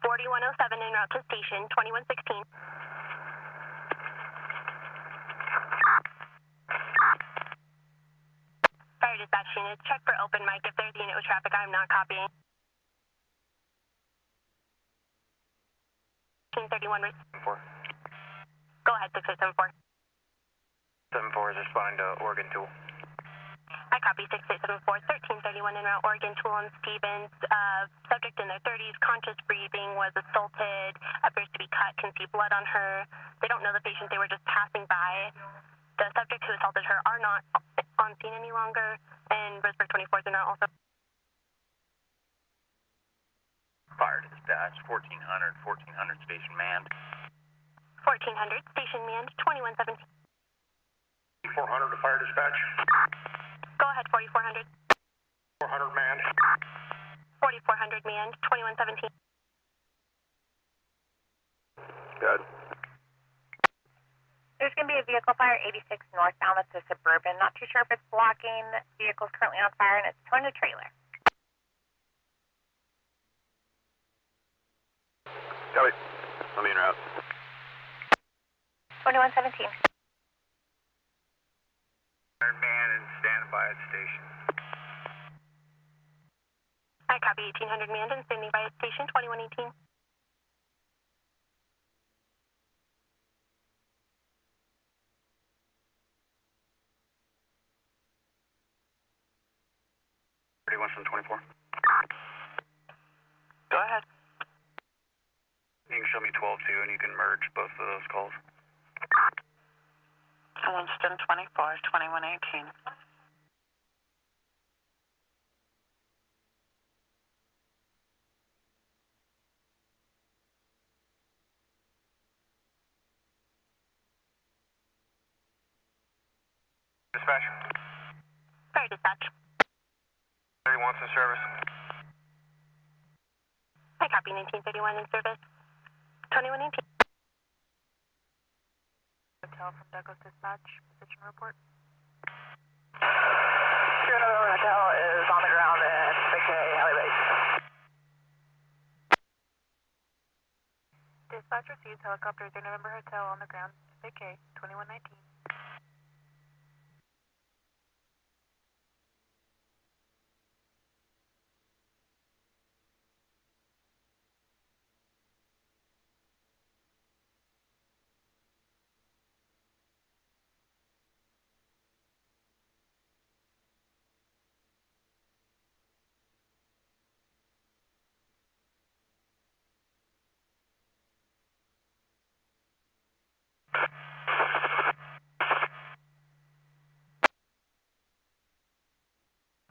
4107 en route to station. 2116. Fire dispatch units, check for open mic. If there's a unit with traffic, I'm not copying. 1831. 4. Go ahead, 6874. 74 is responding to Oregon Tool. I copy 6874, 1331 en route, Oregon Tool on Stevens. Subject in their 30s, conscious breathing, was assaulted, appears to be cut, can see blood on her. They don't know the patient, they were just passing by. The subject who assaulted her are not on scene any longer, and Roseburg 24 is in route also. Fire dispatch 1400 station manned. 1400 station manned, 2117. 400 to fire dispatch. Go ahead, 4400. 400 manned. 4400 manned, 2117. Good. There's going to be a vehicle fire 86 northbound. It's a Suburban. Not too sure if it's blocking. Vehicle's currently on fire, and it's towing a trailer. Copy. I'm en route. 2117. Man and standby at station. I copy 1800 manned and standing by at station, 2118. Some 24. Go ahead. You can show me 12 too, and you can merge both of those calls. Winston 24, 2118. Dispatch. Fire dispatch. 31 in service. I copy 1931 in service, 2118. Hotel from Douglas Dispatch, position report. Sierra November Hotel is on the ground at BK Alley Base. Dispatch receives helicopter 3 November Hotel on the ground, BK 2119.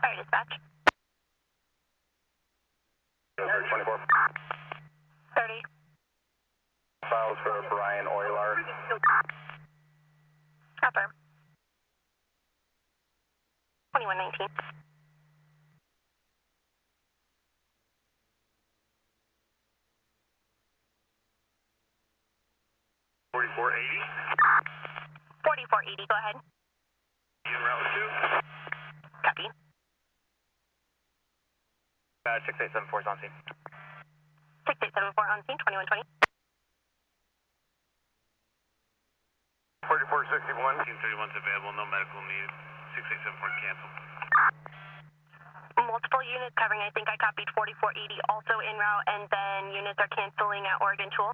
Fire dispatch. 24. 30. Files for Brian Euler. Affirm. 2119. 4480. 4480, go ahead. En route 2. Copy. 6874 is on scene. 6874 on scene, 2120. 4461. 1831's available, no medical needed. 6874 cancel. Multiple units covering, I think I copied 4480 also en route, and then units are canceling at Oregon Tool.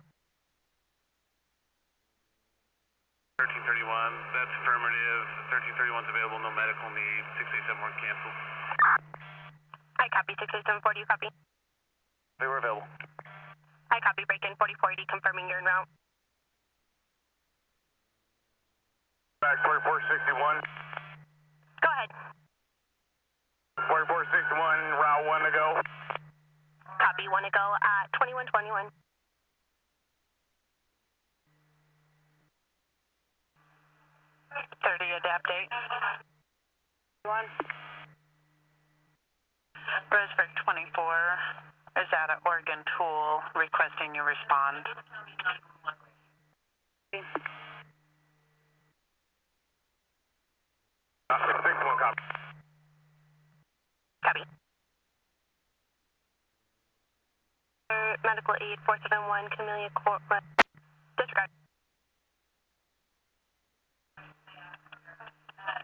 1331, that's affirmative. 1331's available, no medical need. 6871 cancel. I copy 6874, do you copy? They were available. I copy break-in 4480, confirming you're en route. Back 4461. Go ahead. 4461, route 1 to go. Copy, 1 to go at 2121. 30 adapt date. 1. Roseburg 24 is at an Oregon Tool requesting you respond. 61 copy. Copy. Medical aid 471, Camellia Court, disregard.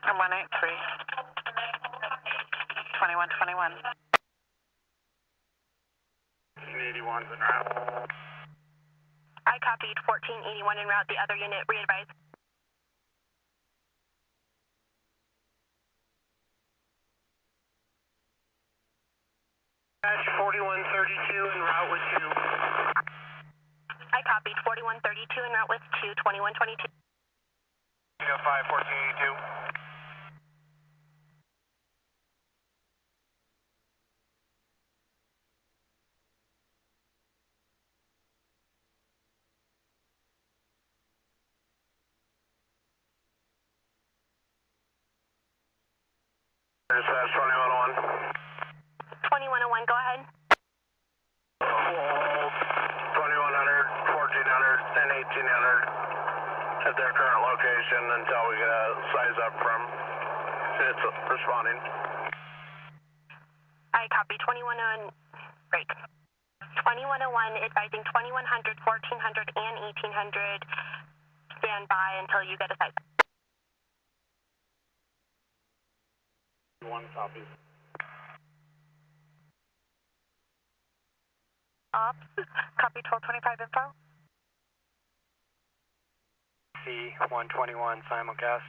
183. 2121. 81's en route. I copied 1481 en route, the other unit re-advise. Patch 4132 en route with 2. I copied 4132 en route with 2, 2122. 5, 1482. Dispatch 2101. 2101, go ahead. 2100, 1400, and 1800 at their current location until we get a size up from units responding. I copy 2101, break. 2101 advising 2100, 1400, and 1800. Stand by until you get a size up. 1 copy. Ops, copy 1225 info. C121 simulcast.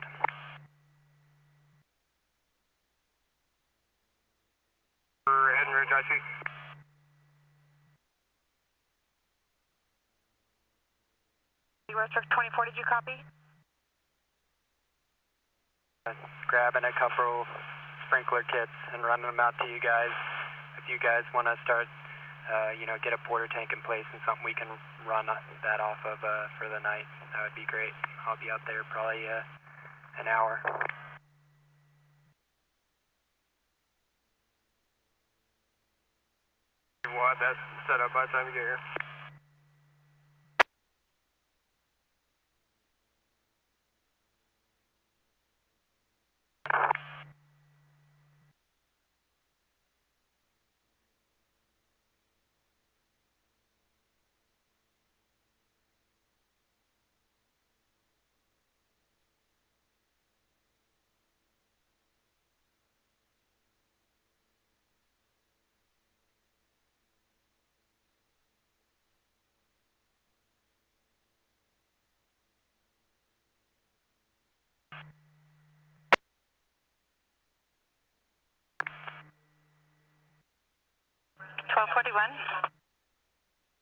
For Head and Ridge, I see. Roseburg 24, did you copy? Grabbing a couple sprinkler kits and running them out to you guys. If you guys want to start, get a porter tank in place and something we can run that off of for the night, that would be great. I'll be out there probably an hour. What? That's set up by the time you get here.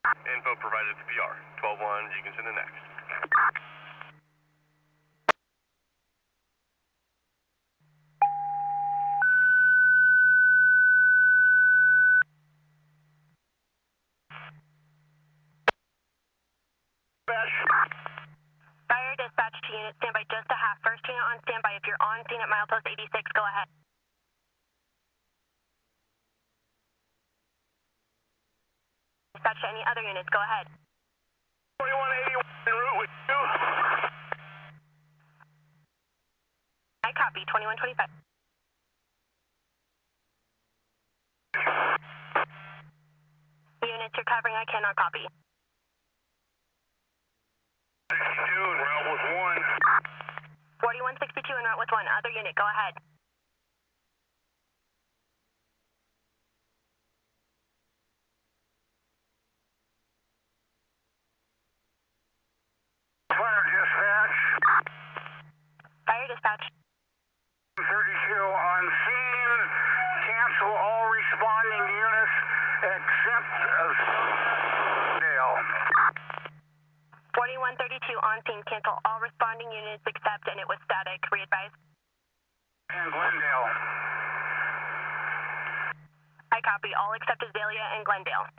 Info provided to PR. 12-1, you can send the next. to unit, standby just a half. First unit on standby. If you're on scene at milepost 86, go ahead. Dispatch to any other units, go ahead. 4181 en route with you. I copy, 2125. Units you're covering, I cannot copy. 62 en route with 1. 4162 en route with 1. Other unit, go ahead. Fire dispatch. Fire dispatch. 32 on scene. Cancel all responding units except Dale. 4132 on scene. Cancel all responding units except, and it was static. Readvise. And Glendale. I copy. All except Azalea and Glendale.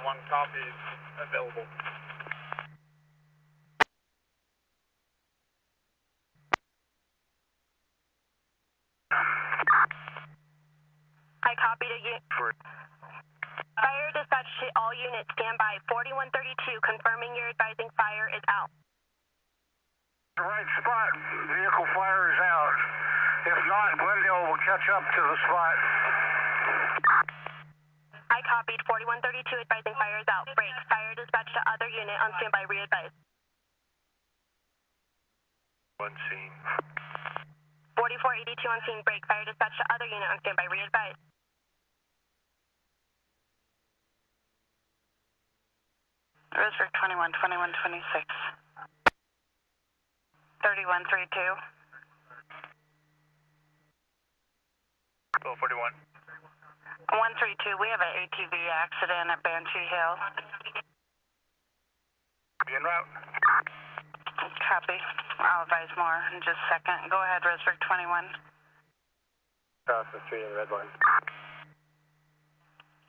One copies available. I copied a unit. Fire dispatch to all units. Stand by. 4132, confirming you're advising fire is out. The right spot. Vehicle fire is out. If not, Glendale will catch up to the spot. I copied. 4132, advising fire is out. Break. Fire dispatch to other unit on standby. Readvise. One scene. 4482 on scene. Break. Fire dispatch to other unit on standby. Readvise. Roseburg 21, 2126. 3132. 1241. 132, we have an ATV accident at Banshee Hill. Be en route. Copy. I'll advise more in just a second. Go ahead, Roseburg 21. Across the street in red line.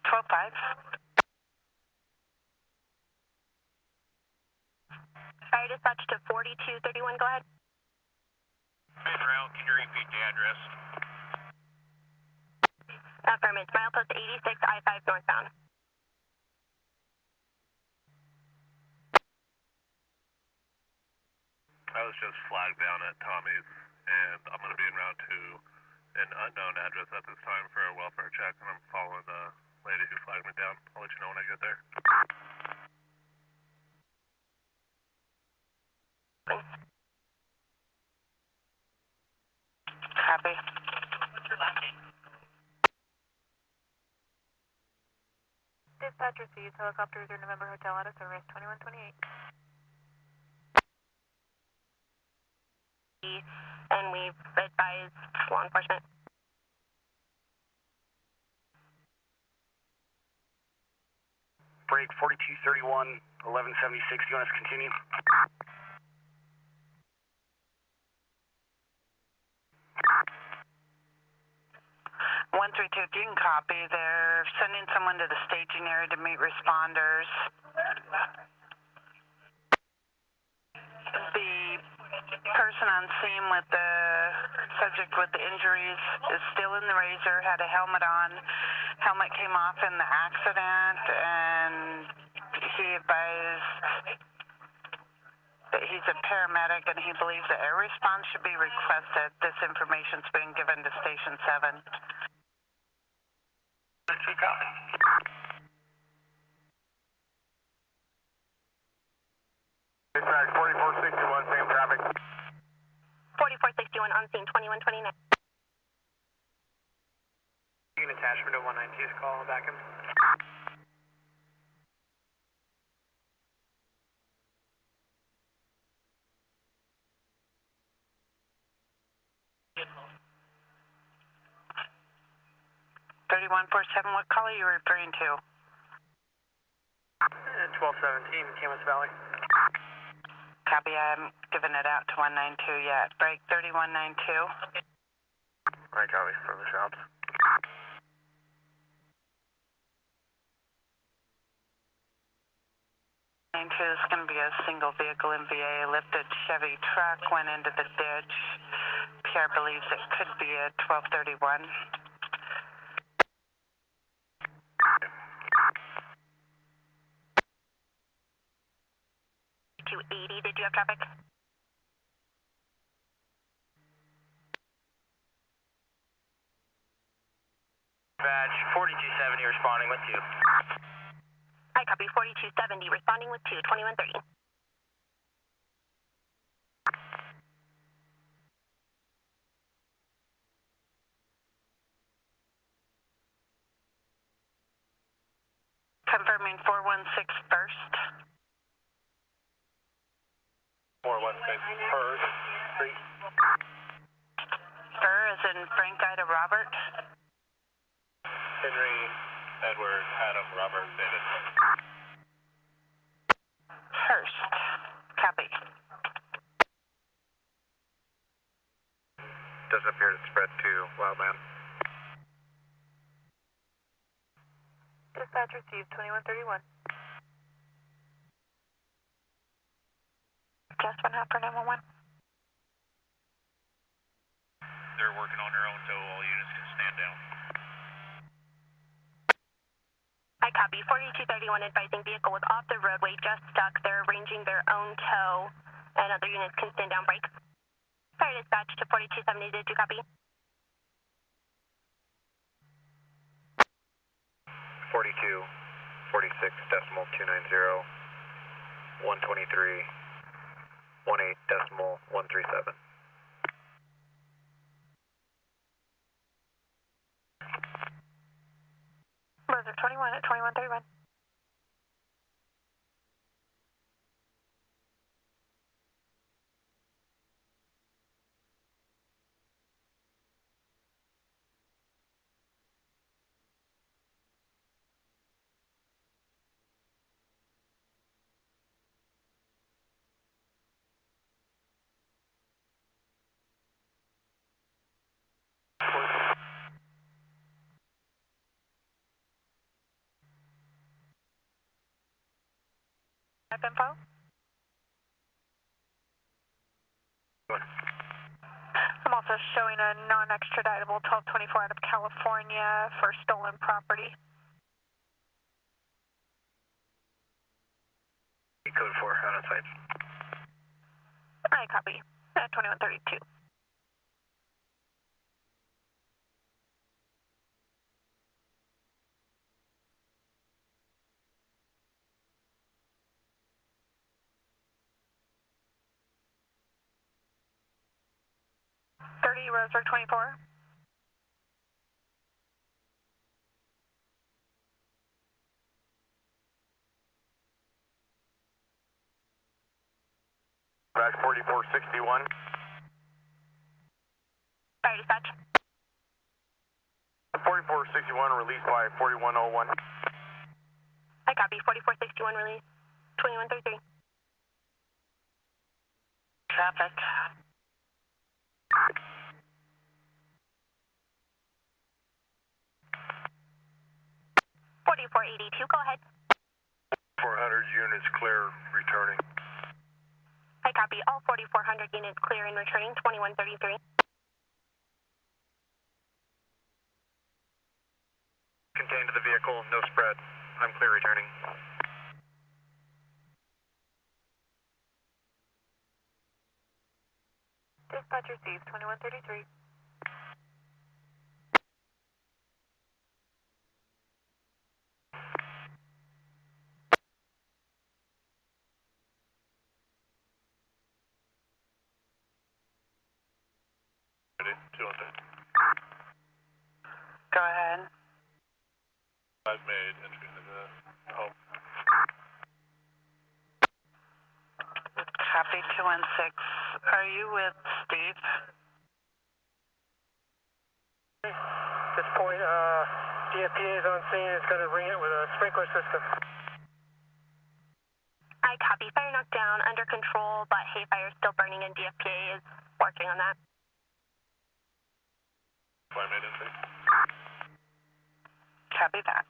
12-5. Fire dispatch to 4231, go ahead. En route, can you repeat the address? Affirmative. Milepost 86, I-5 northbound. I was just flagged down at Tommy's, and I'm going to be en route to an unknown address at this time for a welfare check, and I'm following the lady who flagged me down. I'll let you know when I get there. Copy. Dispatch received. Helicopter 0 November Hotel out of service, 2128. And we've advised law enforcement. Break 4231, 1176. You want us to continue? 132, if you can copy, they're sending someone to the staging area to meet responders. The person on scene with the subject with the injuries is still in the Razor, had a helmet on. Helmet came off in the accident, and he advised that he's a paramedic and he believes that air response should be requested. This information's been given to Station 7. Dispatch 4461, same traffic. 4461 on scene, 2129. You can attach for the 192's call back him. What call are you referring to? 1217, Camas Valley. Copy, I haven't given it out to 192 yet. Break 3192. Right, copy, for the shops. 2 is going to be a single vehicle MVA. Lifted Chevy truck went into the ditch. PR believes it could be a 1231. 280, did you have traffic? Badge 4270 responding with 2. I copy 4270 responding with 2, 2130. Confirming 416 first. 416 first street. Fur is in Frank Ida Robert. Henry, Edward, Adam, Robert, David. Hurst. Copy. Doesn't appear to spread to Wildland. Dispatch received 2131. Just 1 half for 911. They're working on their own, so all units can stand down. I copy 4231 advising vehicle was off the roadway, just stuck. They're arranging their own tow, and other units can stand down brakes. Fire dispatch to 4270, did you copy? 42, 46 decimal 290, 123, 18 decimal 137. Roseburg 21 at 2131. Info? I'm also showing a non-extraditable 1224 out of California for stolen property. Code 4 out of sight. I copy. At 2132. Roseburg 24. Badge 4461. Fire dispatch. 4461 released by 4101. I copy. 4461 release. 2133. Traffic. 4482, go ahead. 400 units clear, returning. I copy. All 4400 units clear and returning. 2133. Contained to the vehicle, no spread. I'm clear returning. Dispatch received 2133. Go ahead. I've made entry into the home. Copy 216. Are you with Steve? At this point, DFPA is on scene. It's going to ring it with a sprinkler system. I copy. Fire knocked down, under control, but hay fire is still burning, and DFPA is working on that. I made entry. Copy that.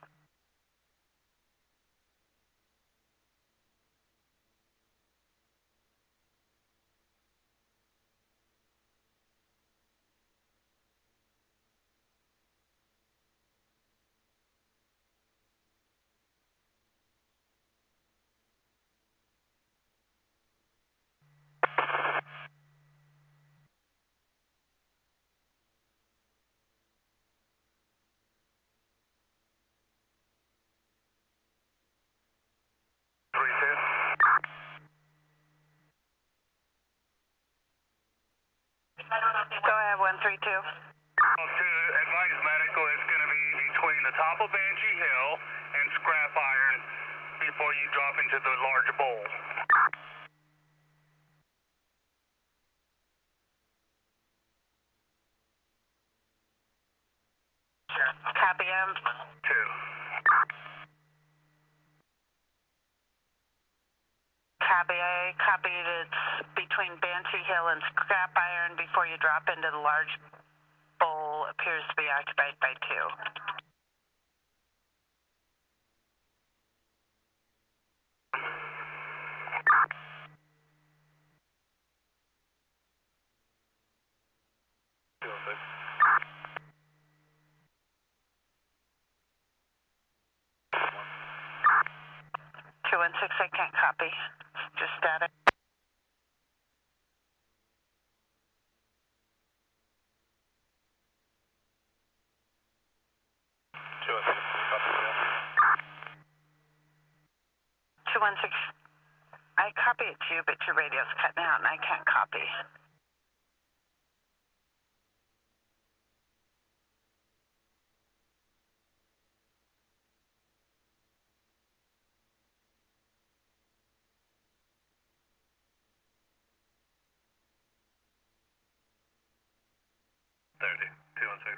Go ahead, 132. To advise medical, it's going to be between the top of Banshee Hill and Scrap Iron before you drop into the large bowl. Copy, 2. Copy, I copied it's between Banshee Hill and Scrap Iron before you drop into the large bowl. Appears to be occupied by 2. I can't copy. Just static. I copy it to you, but your radio's cutting out and I can't copy.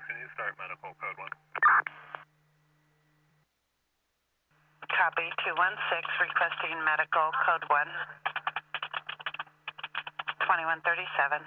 Can you start medical code 1? Copy, 216, requesting medical code 1. 2137.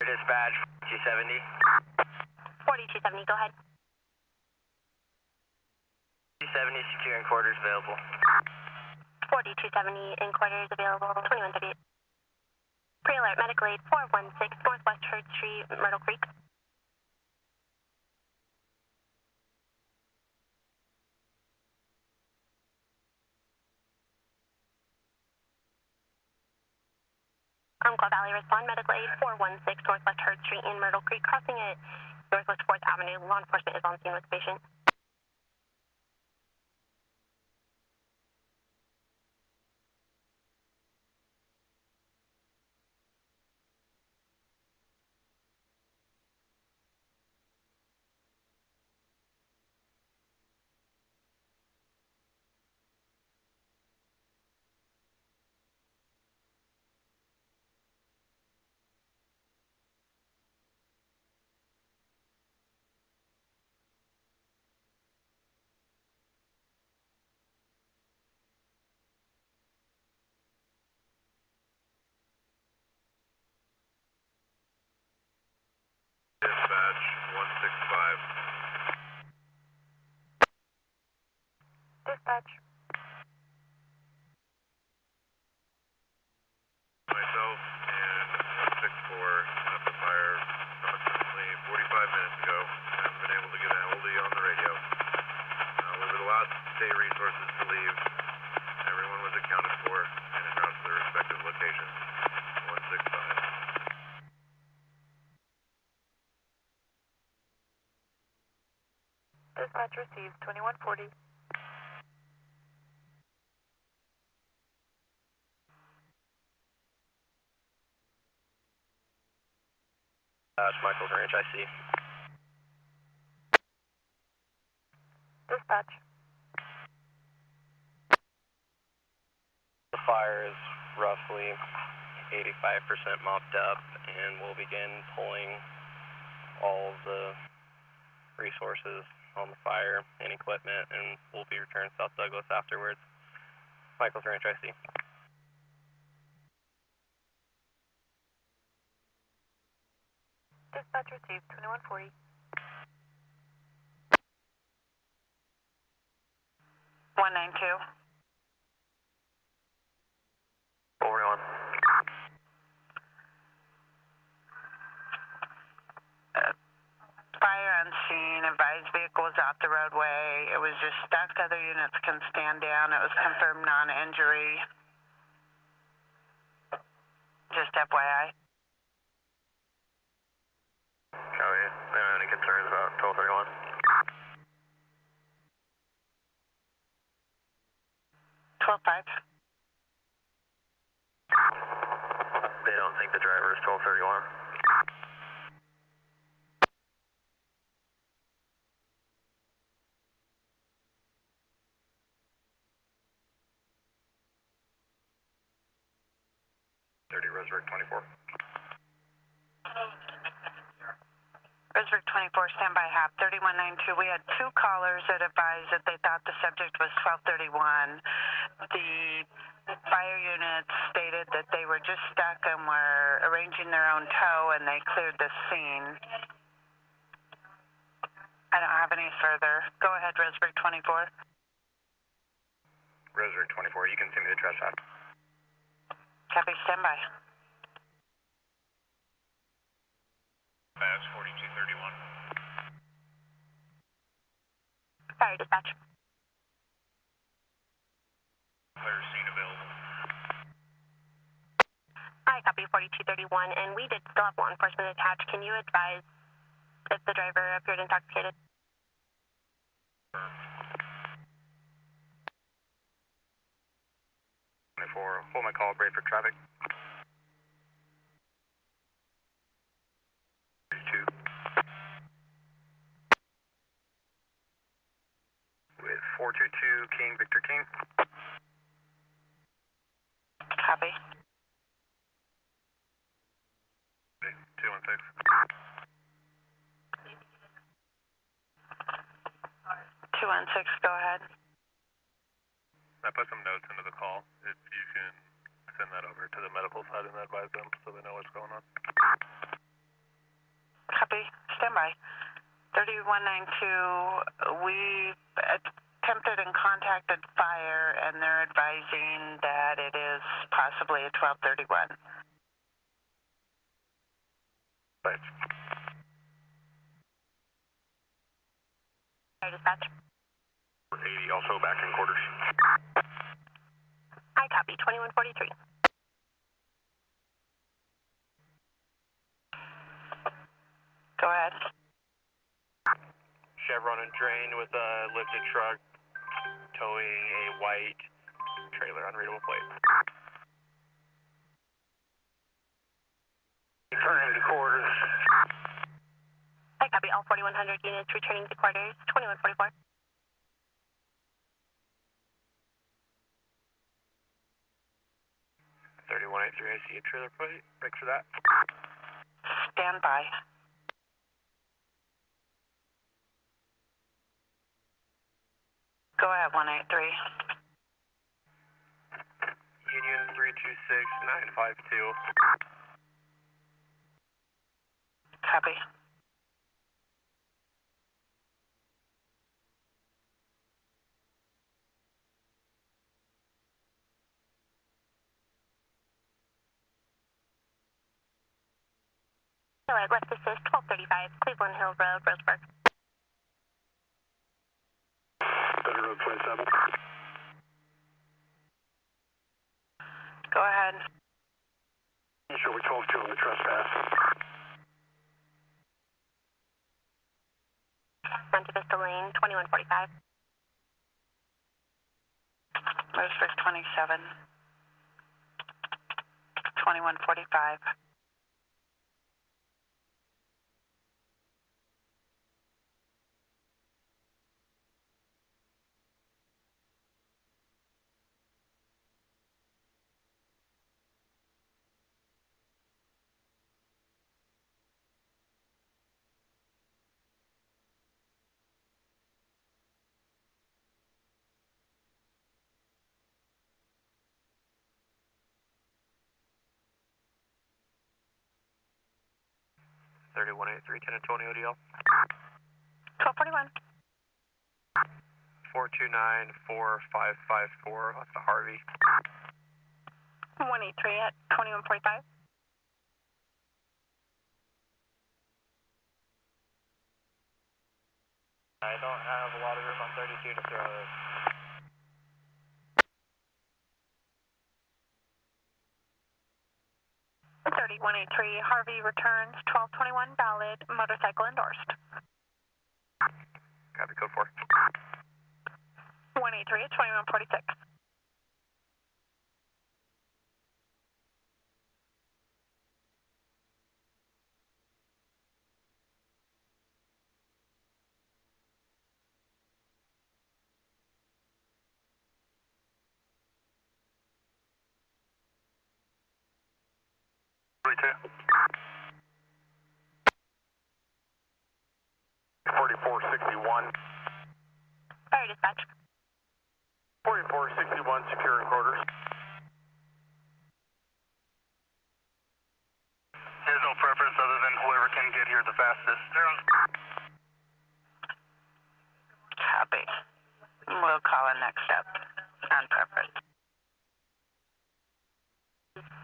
Dispatch, 270. 4270, go ahead. 270, securing quarters available. 4270, in quarters available, 2138. Pre-alert, medical aid, 416, Northwest Hurd Street, Myrtle Creek. Umpqua Valley, respond, medical aid, 416, Northwest Hurd Street in Myrtle Creek, crossing at Northwest 4th Avenue. Law enforcement is on scene with the patient. Dispatch, 165. Dispatch. Myself and 164 at the fire approximately 45 minutes ago. Haven't been able to get a hold of you on the radio. We were the last state resources to leave. Everyone was accounted for and en route to their respective locations. 165. Dispatch receives 2140. It's Michael's Ranch, I see. Dispatch. fire is roughly 85% mopped up, and we'll begin pulling all of the resources on the fire and equipment, and we'll be returned South Douglas afterwards. Michael's Ranch, IC. Dispatch received 2140. 192. 41. Fire on scene, advised vehicle was off the roadway. It was just stuck. Other units can stand down. It was confirmed non-injury. Just FYI. Copy. Any concerns about 1231? They don't think the driver is 1231. Roseburg 24. Roseburg 24, standby HAP 3192. We had two callers that advised that they thought the subject was 1231. The fire unit stated that they were just stuck and were arranging their own tow, and they cleared the scene. I don't have any further. Go ahead, Roseburg 24. Roseburg 24, you can send me the trespass. Copy, standby. Pass 4231. Fire dispatch. Clear scene available. I copy 4231, and we did still have law enforcement attached. Can you advise if the driver appeared intoxicated? 24, hold my call, brake for traffic. 2. With 422 King, Victor King. Copy. 216. 216, go ahead. I put some notes into the call. If you can send that over to the medical side and advise them so they know what's going on. Copy. Standby. 3192, we attempted and contacted fire, and they're advising that it is possibly a 1231. Thanks. Fire dispatch. 80, also back in quarters. I copy 2143. Go ahead. Chevron and drain with a lifted truck towing a white trailer, unreadable plate. Turn into quarters. I copy all 4100 units returning to quarters. 2144. 3183, I see a trailer plate. Break for that. Standby. Go ahead, 183. Union 326952. Copy. All right, left assist 1235, Cleveland Hill Road, Roseburg. Better Road 27. Go ahead. Show me 12-2 on the trespass. Monte Vista Lane, 2145. Roseburg 27. 2145. 3183, 10 and 20 ODL. 1241. 429-4554, that's the Harvey. 183 at 2145. I don't have a lot of room on 32 to throw this. Harvey returns 1221 valid, motorcycle endorsed. Copy, code 4. 183 at 2146. Fire dispatch. 4461, secure in quarters. There's no preference other than whoever can get here the fastest. They're on. Copy. We'll call a next step on preference.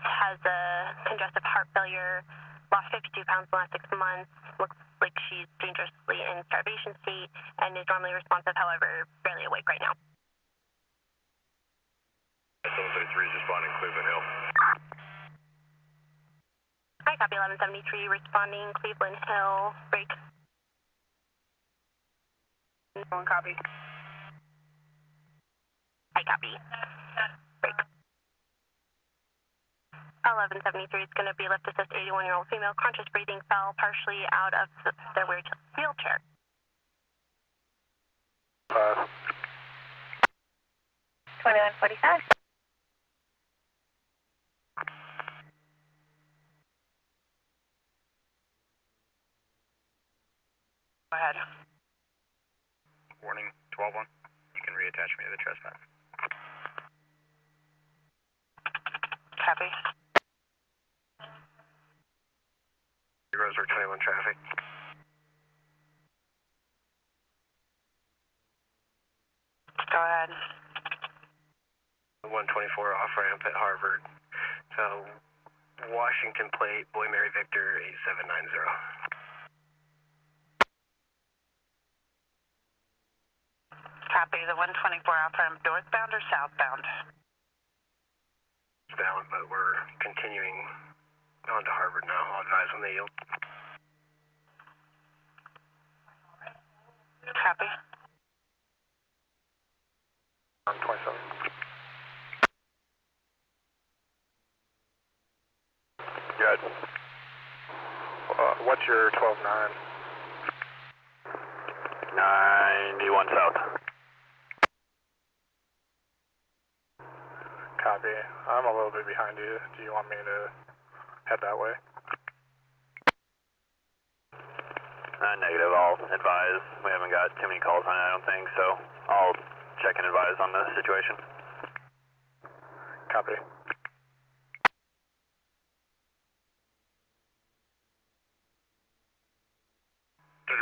Has a congestive heart failure, lost 52 pounds in the last 6 months, looks like she's dangerously in starvation state, and is normally responsive, however, barely awake right now. 733 is responding Cleveland Hill. Hi, copy 1173, responding Cleveland Hill, break. One copy. Hi, copy. Break. 1173 is going to be lift assist 81-year-old female, conscious breathing, fell partially out of their wheelchair. 2145. Go ahead. Warning, 12-1. You can reattach me to the trespass. Copy. Roseburg 21 traffic. Go ahead. 124 off-ramp at Harvard. So, Washington plate, Boy Mary Victor 8790. Copy. The 124 off-ramp northbound or southbound? Bound, but we're continuing on to Harvard now. I'll advise when they yield. Copy. 27. Good. What's your 12-9? 91 south. Copy. I'm a little bit behind you. Do you want me to head that way? Negative. I'll advise. We haven't got too many calls on it, I don't think, so I'll check and advise on the situation. Copy.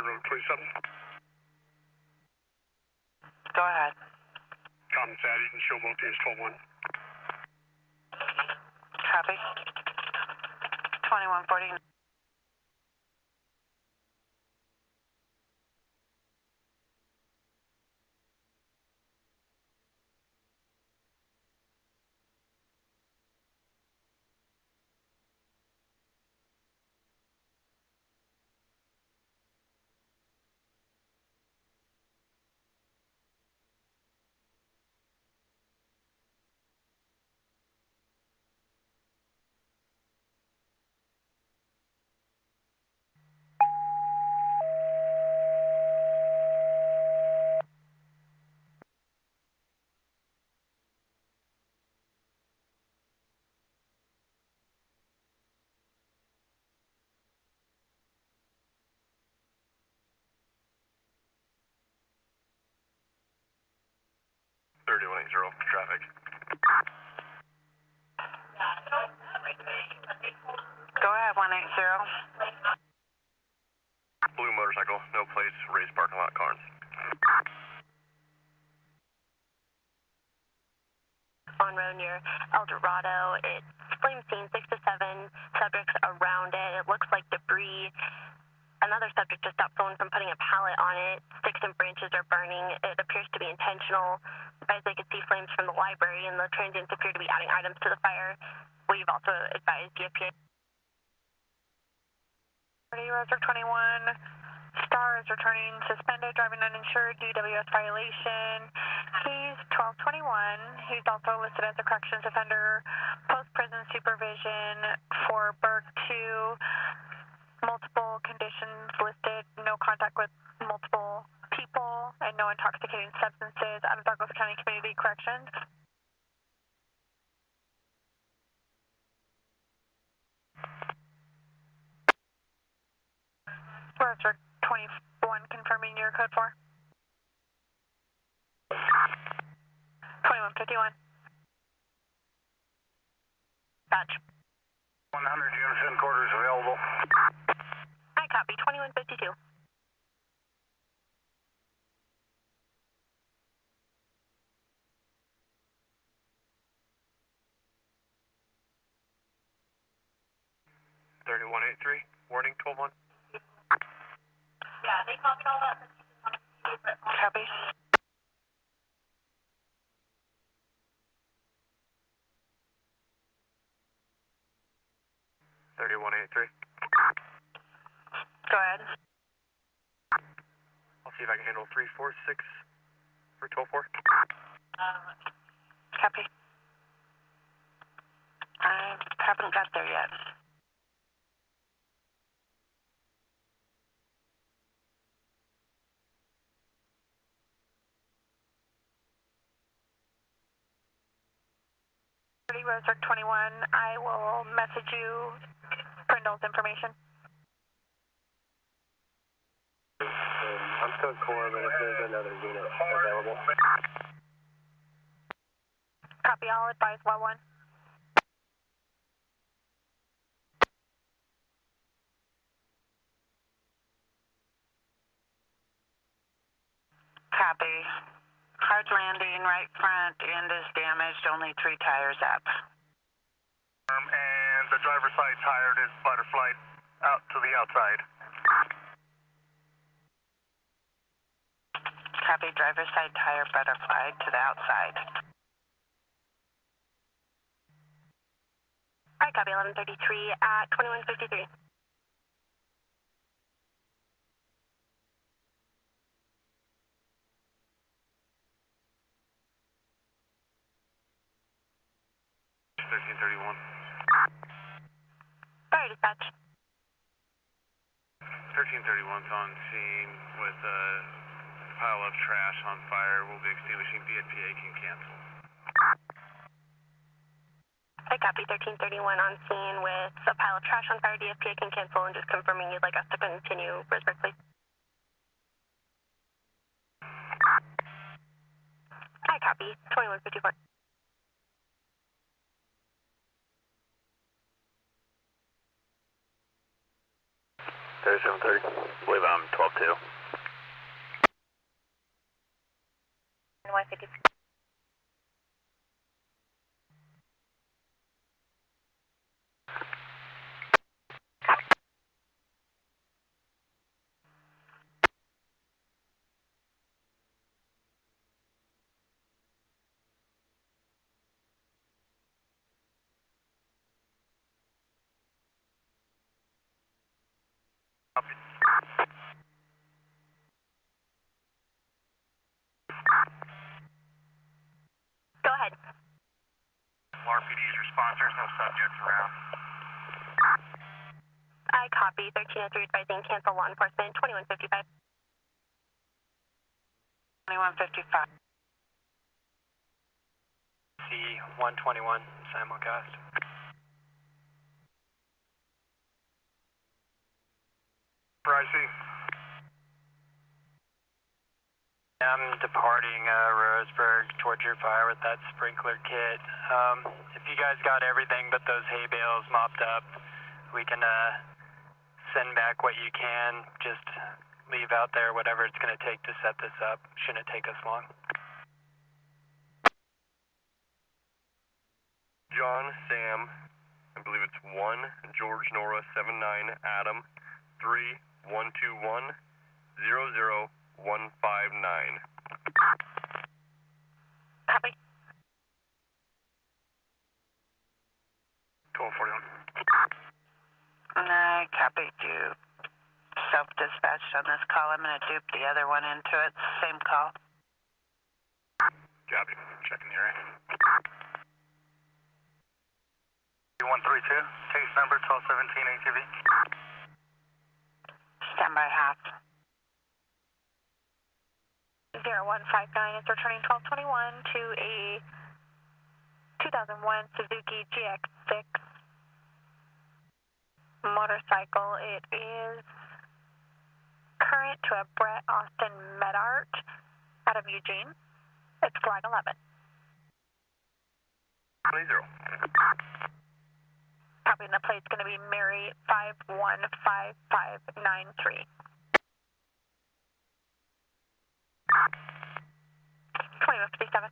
Road 27. Go ahead. Common Sad, you can show both teams 12-1. Copy. 2140. Traffic. Go ahead, 180. Michael, no plates, raised parking lot, Carnes. On road near El Dorado, it's flame scene, 6 to 7 subjects around it. It looks like debris. Another subject just stopped someone from putting a pallet on it. Sticks and branches are burning. It appears to be intentional. As they could see flames from the library, and the transients appear to be adding items to the fire. We've also advised DFPA. Roseburg 21, Star is returning suspended, driving uninsured, DWS violation. He's 1221. He's also listed as a corrections offender, post-prison supervision for Berg 2. Multiple conditions listed, no contact with multiple people, and no intoxicating substances out of Douglas County Community Corrections. Roseburg 21, confirming your code 4. 2151. Badge. 100 Jameson quarters available. I copy, 2152. Warning 12-1. Yeah, they copied all that. Copy. Go ahead. I'll see if I can handle 346 for 12-4. Copy. I haven't got there yet. Roseburg 21, I will message you Brindle's information. I'm code core, but if there's another unit available. Copy, I'll advise well 1. Copy. Hard landing, right front end is damaged, only 3 tires up. And the driver's side tire is butterflied out to the outside. Copy, driver's side tire butterflied to the outside. I copy, 1133 at 2153. Sorry, dispatch. 1331's on scene with a pile of trash on fire. We'll be extinguishing. DFPA can cancel. I copy, 1331 on scene with a pile of trash on fire. DFPA can cancel, and just confirming you'd like us to continue. Roseburg, please. I copy, 2154. 3730. I believe I'm 12-2. 150. Go ahead. RPD's response, there's no subjects around. I copy, 1303 advising cancel law enforcement, 2155. 2155. C121 simulcast. Pricey. I'm departing Roseburg towards your fire with that sprinkler kit. If you guys got everything but those hay bales mopped up, we can send back what you can. Just leave out there, whatever it's going to take to set this up. Shouldn't take us long. John, Sam, I believe it's 1, George, Nora, 79, Adam, 3, 121, 00159. Copy. 1241. I copied you. Self-dispatched on this call. I'm going to dupe the other one into it. Same call. Copy. Checking the array. 132, case number 1217 ATV. Stand by half. 0159 is returning 1221 to a 2001 Suzuki GX6 motorcycle. It is current to a Brett Austin Medart out of Eugene. It's flag 11. 20. Copy, and the plate's going to be Mary 515593. 2157.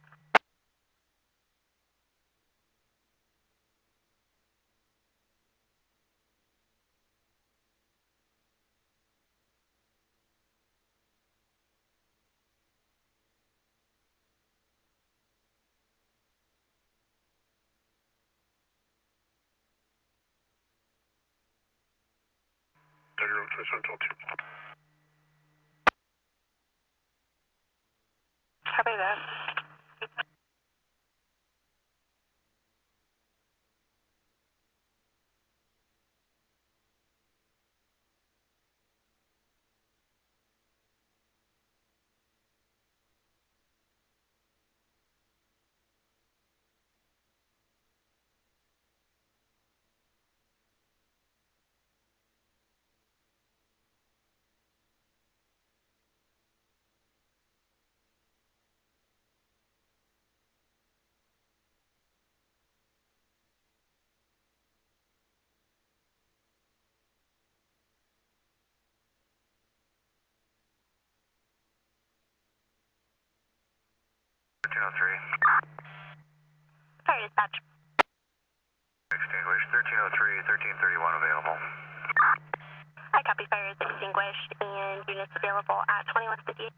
Copy that. Fire dispatch. Extinguished. 1303, 1331 available. I copy, fire is extinguished and units available at 2158.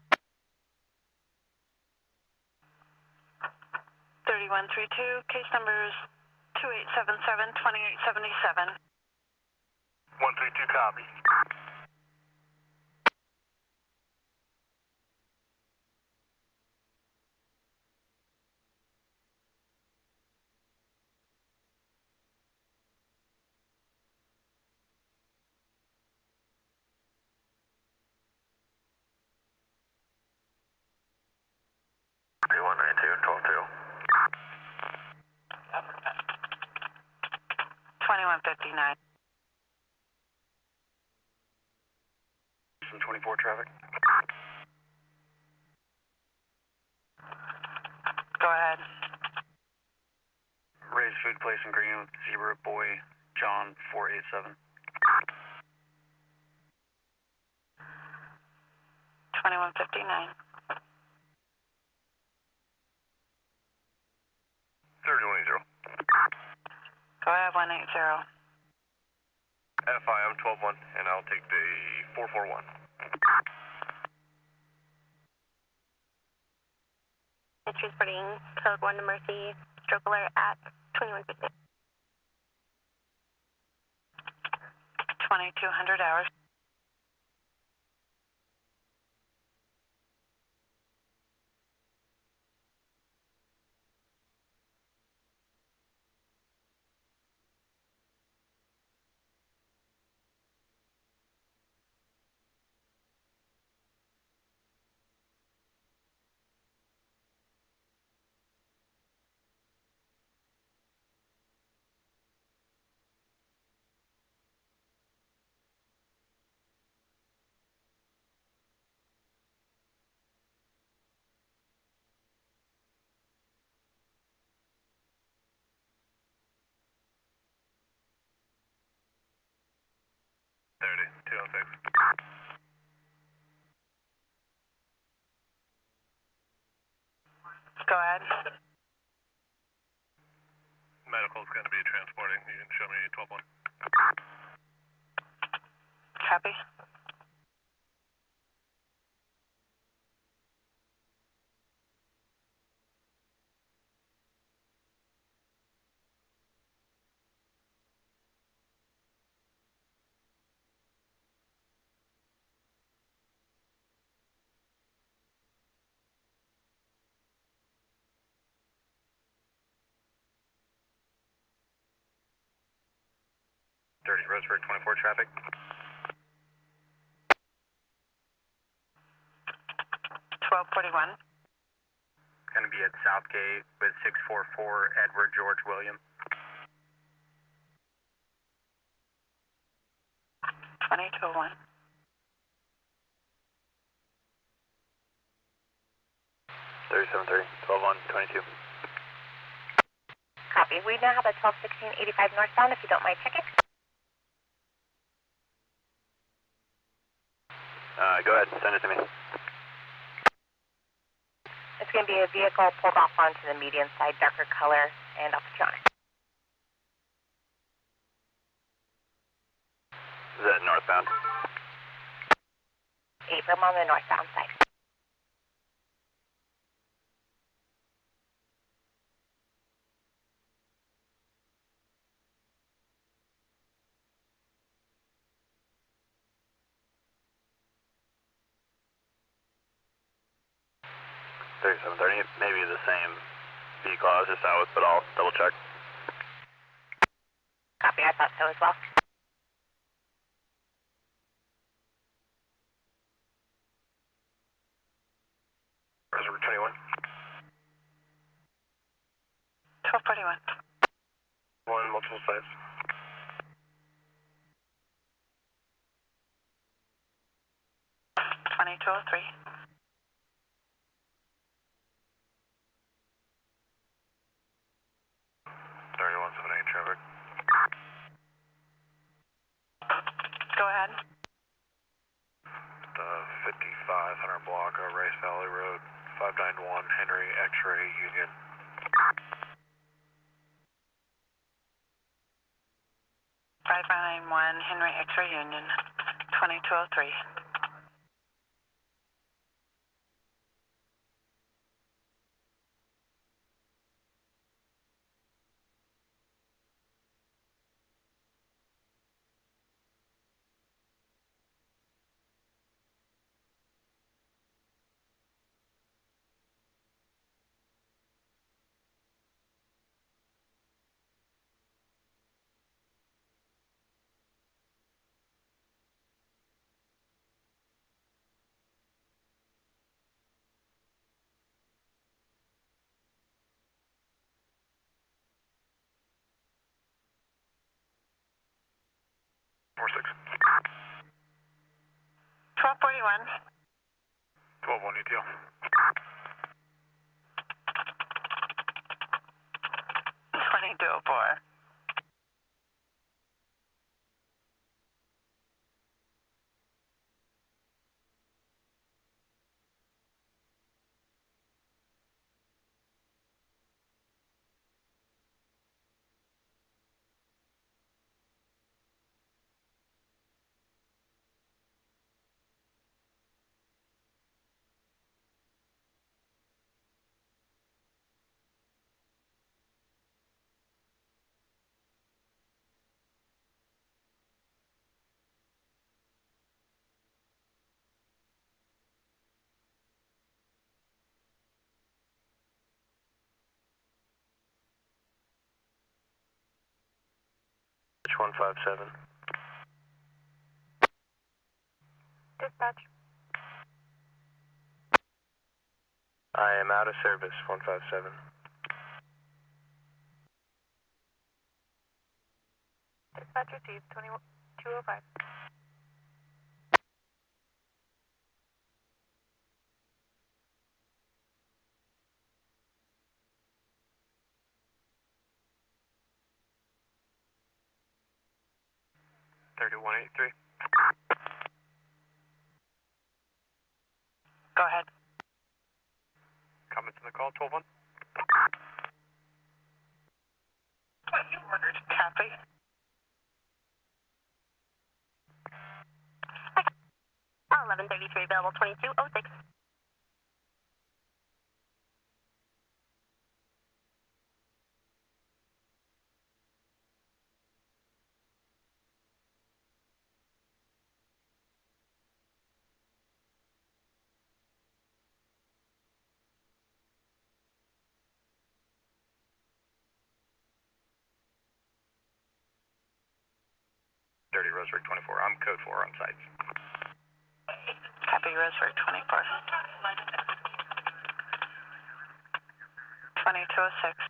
3132, case numbers 2877, 2877. 132 copy. Some 24 traffic. Go ahead. Raised food place in green with zebra boy John 487. 2159. 3180. Go ahead, 180. FI, I'm 12-1, and I'll take the 441. Transporting code 1 to Mercy, stroke alert at 2150. 2200 hours. is going to be transporting. You can show me 12-1. Copy. Roseburg 24 traffic. 1241. Going to be at Southgate with 644 Edward George William. 2201. 3730, 12-1, 22. Copy. We now have a 121685 northbound, if you don't mind checking. Go ahead, send it to me. It's going to be a vehicle pulled off onto the median side, darker color, and I'll put you on it. Is that northbound? Abram on the northbound side. Maybe the same vehicle I was just out with, but I'll double check. Copy, I thought so as well. Roseburg 21. 1241. One, multiple sites. $2203. 3178 traffic. Go ahead. 5500 block of Rice Valley Road, 591 Henry X-ray Union. 591 Henry X-ray Union. 2203. Four six. 1241. 12-1 ETL. 2204. Pitch 157. Dispatch. I am out of service, 157. Dispatch received, 205. Go ahead. Comments on the call, 12-1. 1133 available 2206. Roseburg 24. I'm code 4 on sites. Copy, Roseburg 24. 2206.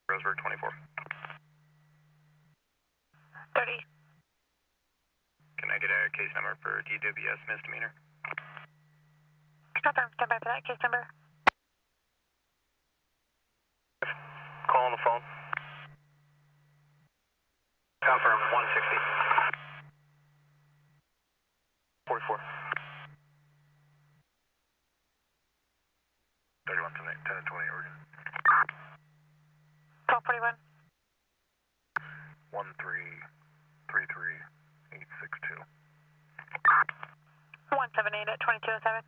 Roseburg 24. 30. Can I get a case number for DWS misdemeanor? Confirm, stand by for that case number. Call on the phone. Confirm, 160. 44. 31 tonight, 10 and 20, Oregon. 1241. 1333862. 178 at 2207.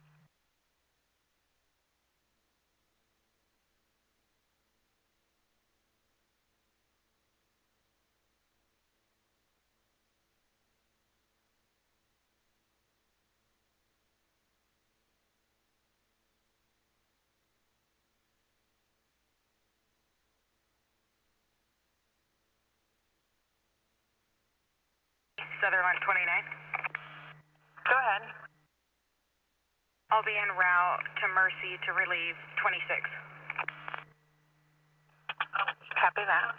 Sutherland 29. Go ahead. I'll be en route to Mercy to relieve 26. Copy that.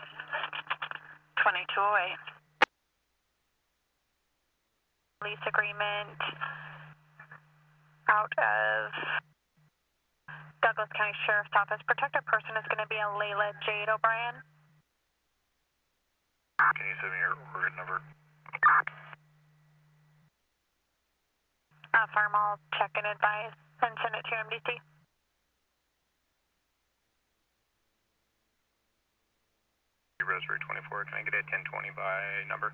2208. Lease agreement out of Douglas County Sheriff's Office. Protected person is going to be a Layla Jade O'Brien. Can you send me your Oregon number? Firm, I'll check and advise and send it to your MDC. Roseburg 24. Can I get a 1020 by number?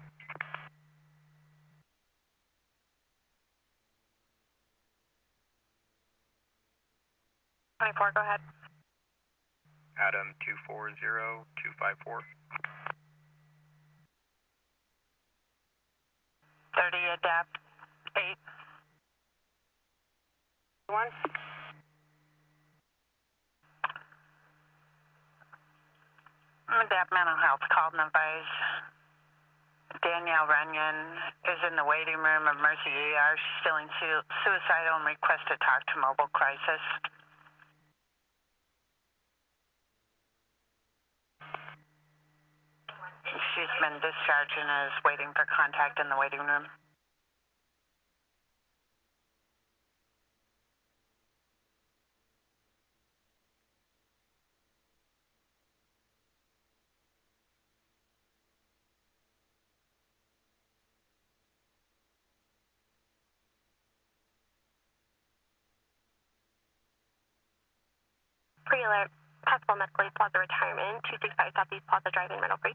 Go ahead. Adam 240254. 30, adapt 8. 1. Adapt mental health called and advised. Danielle Runyon is in the waiting room of Mercy ER. She's feeling suicidal and requests to talk to mobile crisis. She's been discharged and is waiting for contact in the waiting room. Pre-alert, possible medical aid Plaza retirement, 265 Southeast Plaza Drive in Meadow Creek.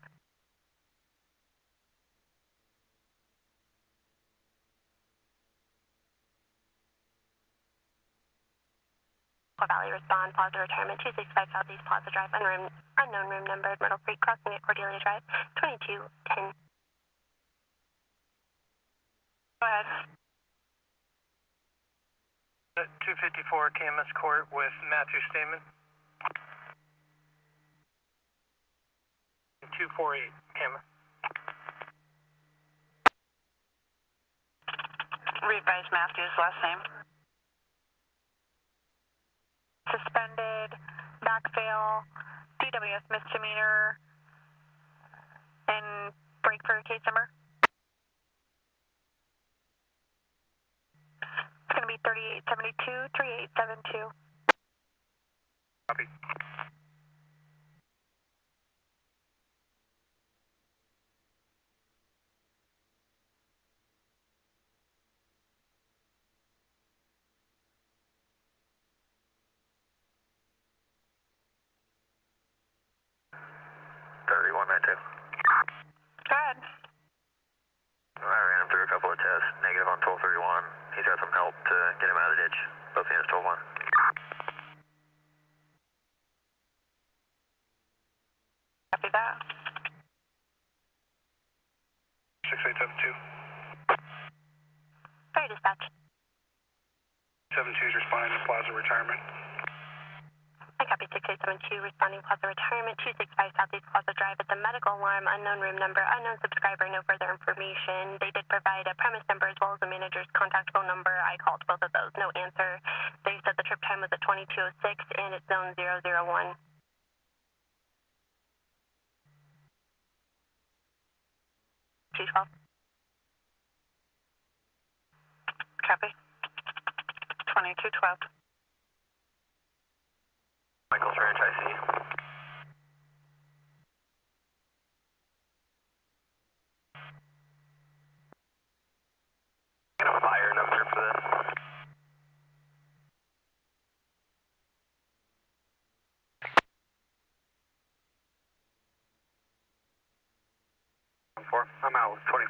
Valley respond, Plaza retirement, 265 Southeast Plaza Drive, unknown room numbered, Meadow Creek, crossing at Cordelia Drive, 2210. Go ahead. 254 KMS Court with Matthew Stamen. 248 camera. Revise Matthew's last name. Suspended, backfill, DWS misdemeanor, and break for case number. It's going to be 3872-3872. Copy. 1292. Go ahead. I ran him through a couple of tests, negative on 1231. He's got some help to get him out of the ditch. Both units 12-1. Copy that. 6872. Very dispatch. 72 is responding to Plaza Retirement. I copy 6872, responding Plaza Retirement, 265 Southeast Plaza Drive at the medical alarm, unknown room number, unknown subscriber, no further information. They did provide a premise number as well as the manager's contact phone number. I called both of those, no answer. They said the trip time was at 2206 and it's zone 001. 212. Copy. 2212. Michael's Ranch, I see. Get a fire number for this. I'm out with 25.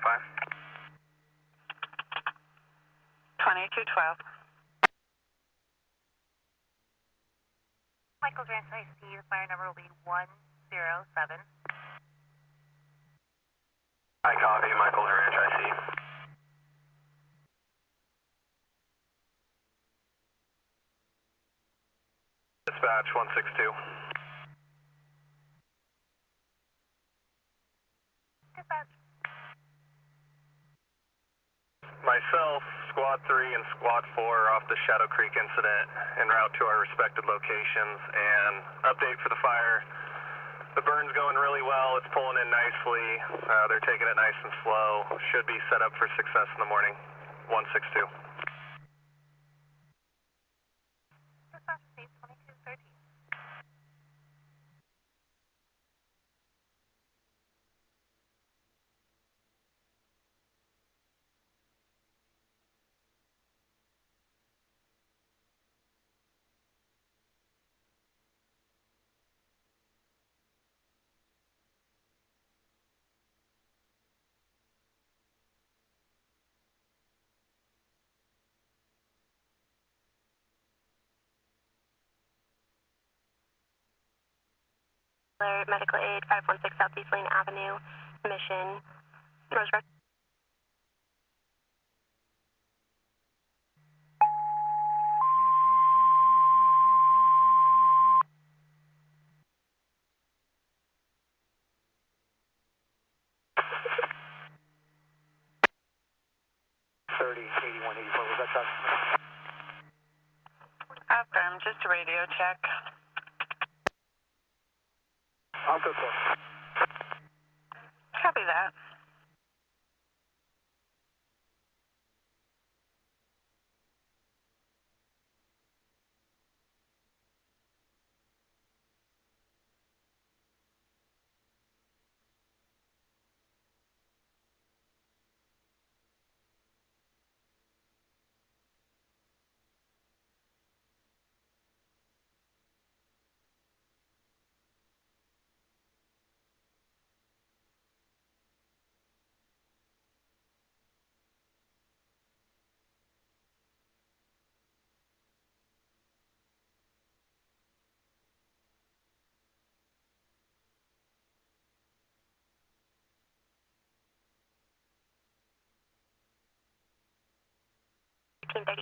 2212. Michael's Ranch, I see the fire number will be 107. I copy, Michael's Ranch, I see. Dispatch 162. Dispatch. Myself, Squad 3 and Squad 4 are off the Shadow Creek incident en route to our respective locations. And update for the fire, the burn's going really well. It's pulling in nicely. They're taking it nice and slow. Should be set up for success in the morning. 162. Dispatch, state 2213. Medical aid, 516 Southeast Lane Avenue, Mission, Roseburg. Affirm, just a radio check. I'll go for Copy that.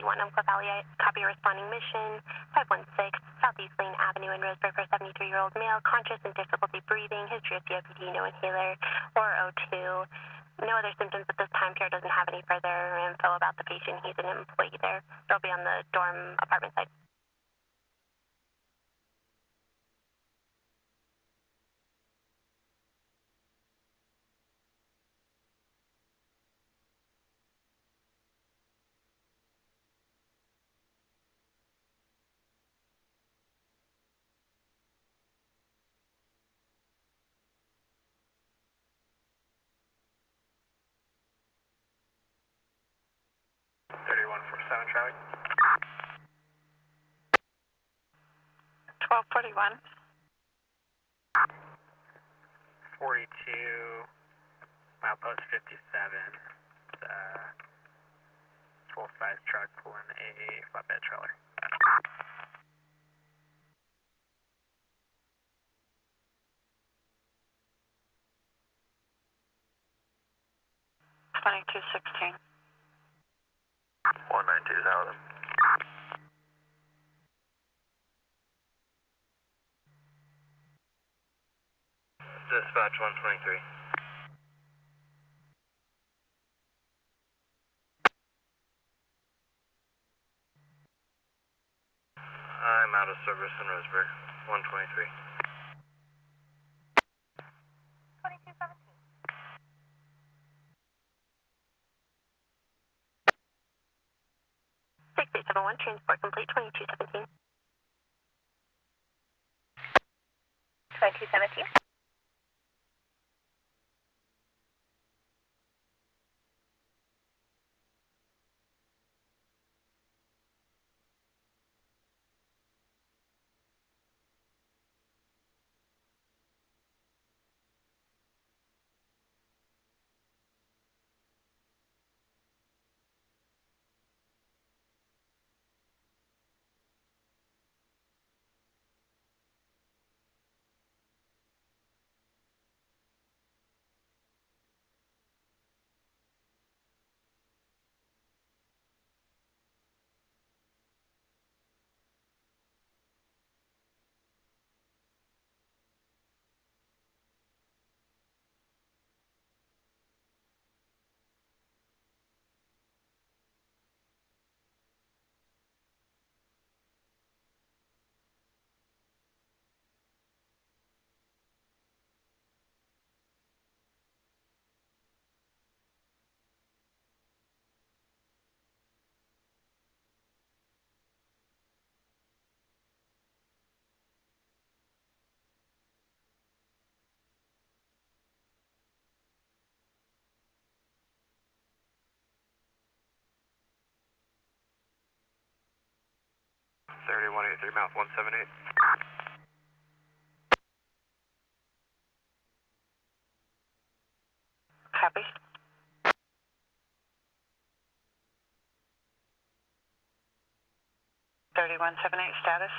I'm Cliff Elliott. Copy responding mission, 516 Southeast Lane Avenue in Roseburg for 73-year-old male, conscious and difficulty breathing, history of COPD, no inhaler, or O2. No other symptoms at this time. Care doesn't have any further info about the patient. He's an employee there. They'll be on the dorm apartment side. Traffic. 1241. 42, milepost 57. Full-size truck pulling a flatbed trailer. 2216. 192,000. Dispatch 123. I'm out of service in Roseburg. 123. 2217. Transport complete, 2217. 2217. Mouth 178. Copy. 3178 status.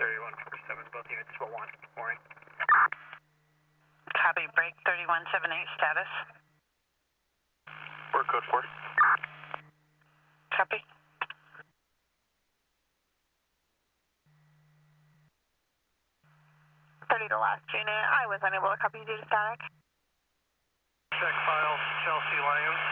3147, both units for 1. Morning. Copy, break 3178 status. We're code 4. Copy. The last unit, I was unable to copy due to static. Check files, Chelsea Lyons.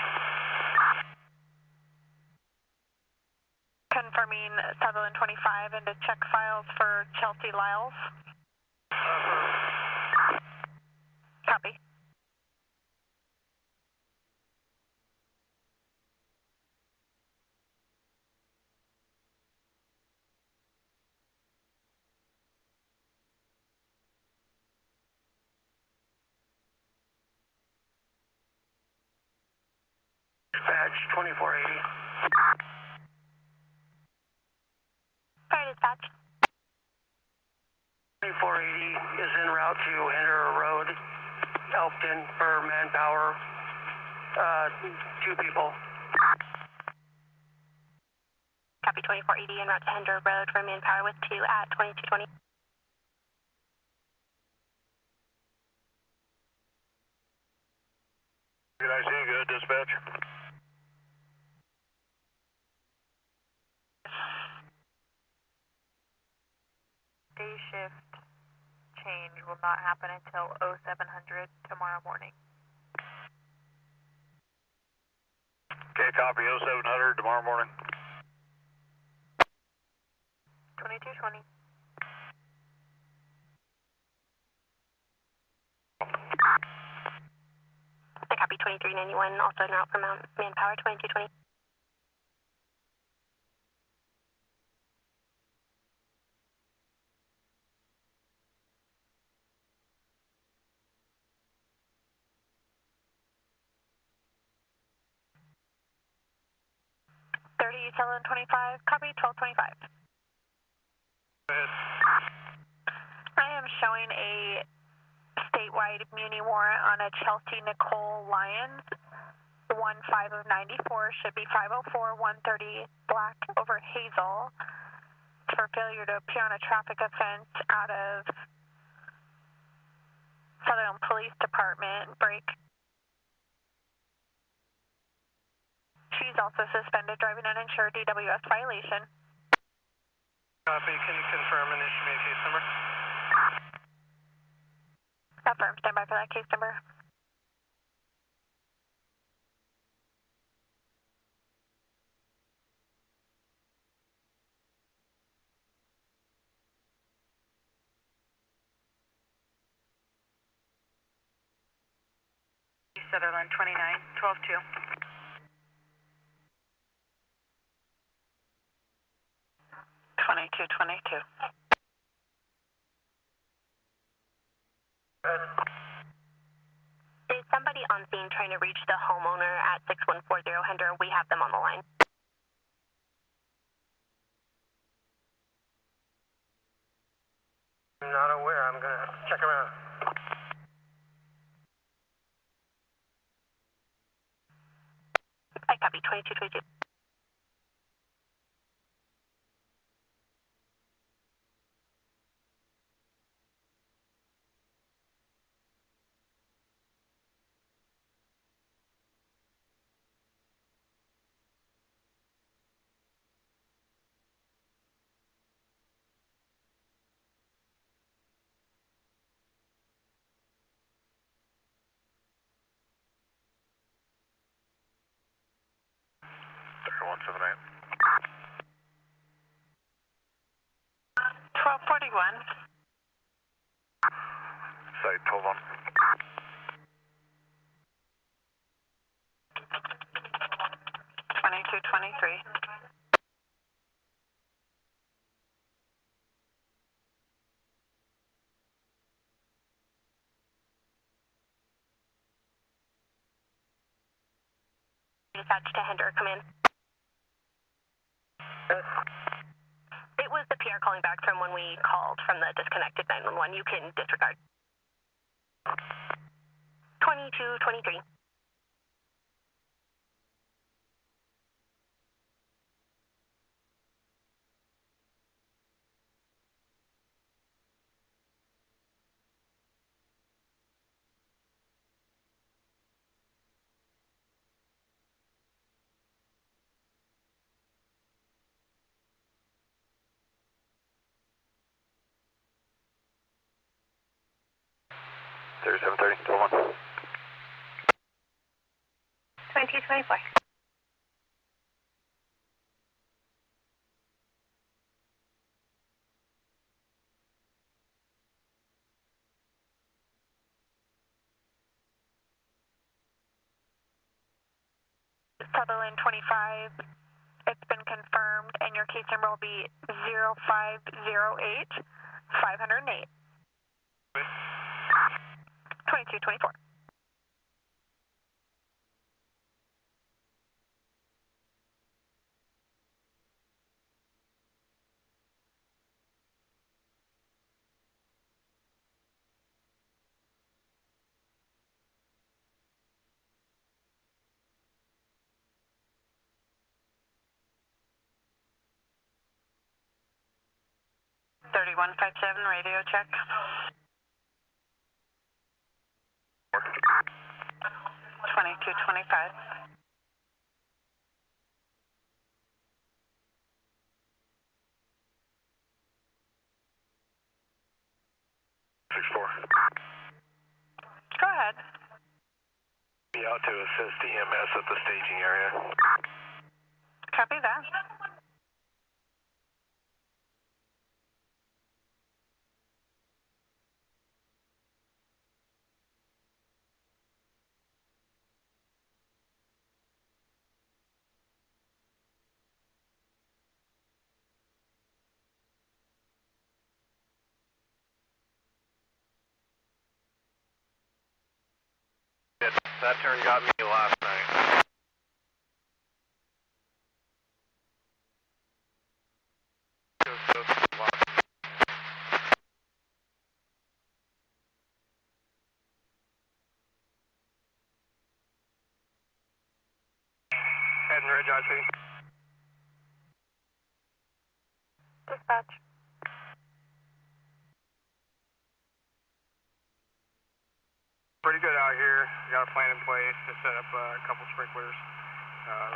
Confirming Sutherland 25 and to check files for Chelsea Lyles. Copy. Dispatch 2480. Fire dispatch. 2480 is en route to enter a road, Elkton, for manpower. 2 people. Copy 2480 en route to Hendra Road for manpower with 2 at 2220. Good, I see you. Good, dispatch. Day shift change will not happen until 0700 tomorrow morning. Okay, copy 0700 tomorrow morning. 2220. I copy 2391, also en route for manpower 2220. Sutherland 25, copy 1225. Go ahead. showing a statewide muni warrant on a Chelsea Nicole Lyons, 15 of 94, should be 504 130 Black over Hazel, for failure to appear on a traffic offense out of Sutherland Police Department. Break. She's also suspended driving uninsured, DWS violation. Copy. Can you confirm and issue me a case number? Affirm. Stand by for that case number. Sutherland 29, 12-2. Is somebody on scene trying to reach the homeowner at 6140 Hender? We have them on the line. I'm not aware. I'm going to have to check around. I copy. 2222. Site 12-1. 2223. Dispatch to Hender. Come in. It was the PR calling back from when we called from the disconnected 911. You can disregard. 2223. .3730, 12-1. 2224. Sutherland 25, it's been confirmed, and your case number will be 0508 508. 2224. Radio check. 2225. Go ahead. Be out to assist EMS at the staging area. Copy that. That turn got me last night. Ridge, I see. Dispatch. Pretty good out here. We got a plan in place to set up a couple sprinklers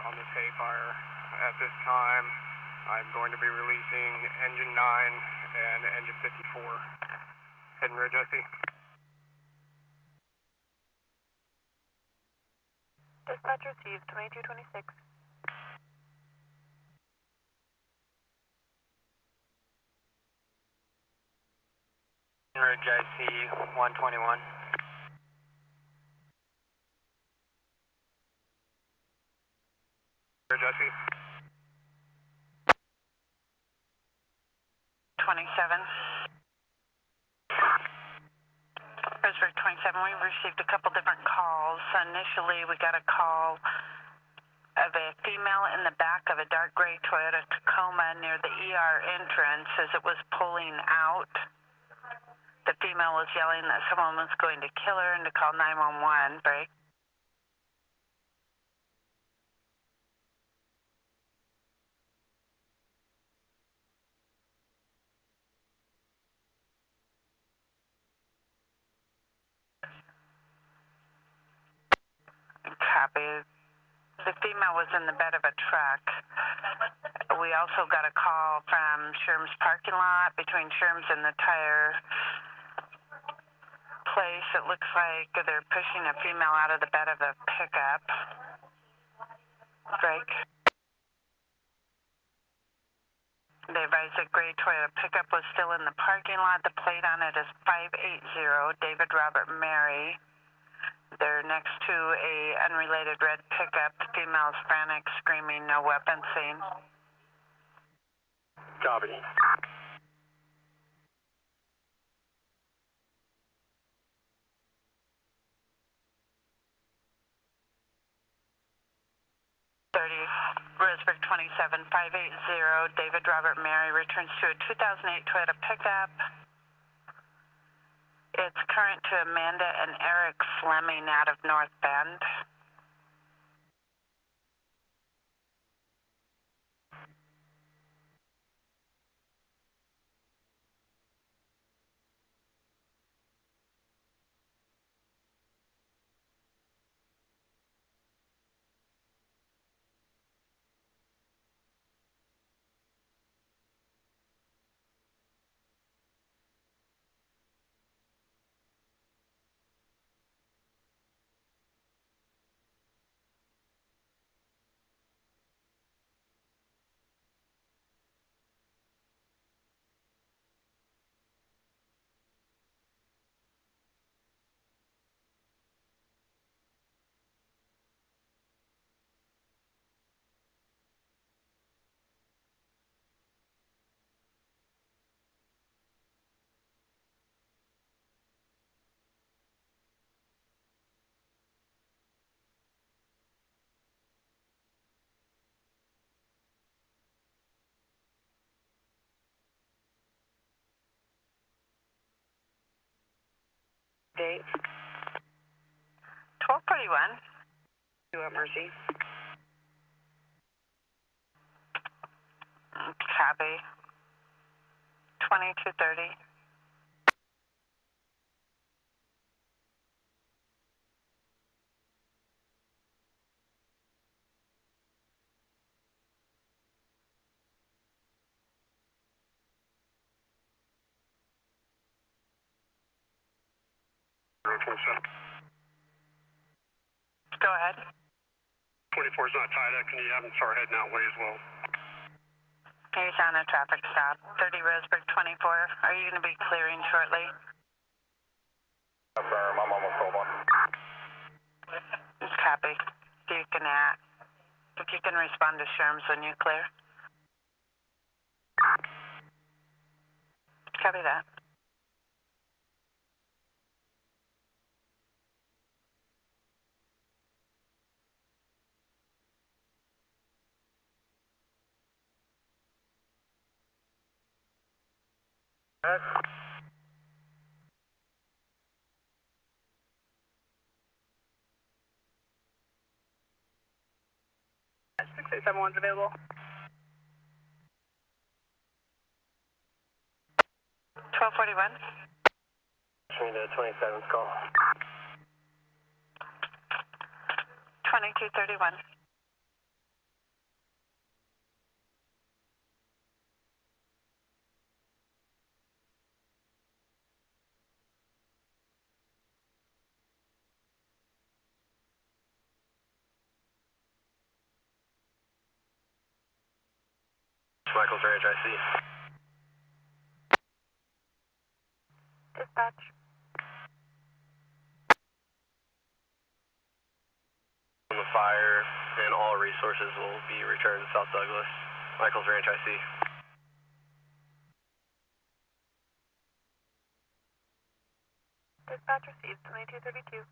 on this hay fire. At this time, I'm going to be releasing engine 9 and engine 54. Heading Ridge, I see. Dispatch received 2226. Ridge, I see 121. Ridge, I see. 27. Roseburg 27, we received a couple different calls. Initially, we got a call of a female in the back of a dark gray Toyota Tacoma near the ER entrance as it was pulling out. The female was yelling that someone was going to kill her and to call 911. Break. Copy. The female was in the bed of a truck. We also got a call from Sherm's parking lot between Sherm's and the tire place. It looks like they're pushing a female out of the bed of a pickup. Drake. They advised that gray Toyota pickup was still in the parking lot. The plate on it is 580 David Robert Mary. They're next to a unrelated red pickup. The female's frantic, screaming, no weapon seen. Copy. Roseburg 27, 580 David Robert Mary returns to a 2008 Toyota pickup. It's current to Amanda and Eric Fleming out of North Bend. Date? 1241. You at Mercy? Copy. 2230. Go ahead. 24 is not tied up. Can you have him start heading that way as well? He's on a traffic stop. 30 Roseburg 24. Are you going to be clearing shortly? Affirm. I'm almost sold on. Copy. If you can respond to Sherm's when you clear. Copy that. 7-1's available. 1241. Show me the 27th call. 2231. Michael's Ranch, I see. Dispatch. On the fire, and all resources will be returned to South Douglas. Michael's Ranch, I see. Dispatch received 2232.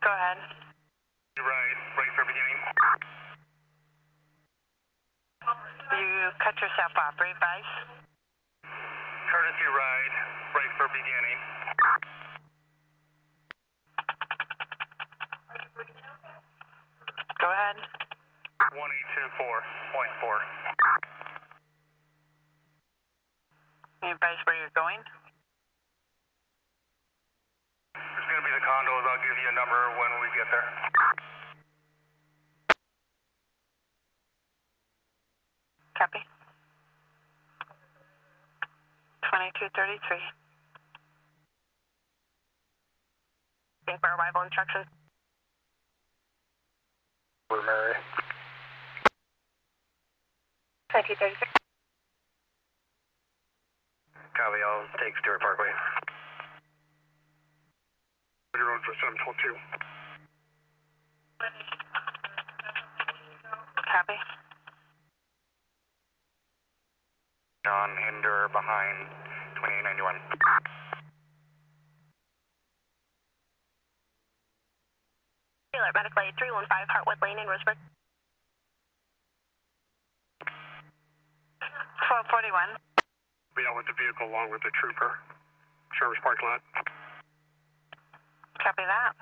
Go ahead. You're right. Brake for beginning. You cut yourself off. Revise. Courtesy right. Brake for beginning. Go ahead. 1824.4. Can you advise where you're going? It's going to be the condos. I'll give you a number when we get there. Copy. 2233. Waiting for arrival instructions. We're Murray. 2236. Copy, I'll take Stewart Parkway. Road for 712. Copy. John Hinder behind 2891. Taylor, medical aid 315 Hartwood Lane in Roseburg. 1241. Be out with the vehicle along with the trooper. Service parking lot. Copy that.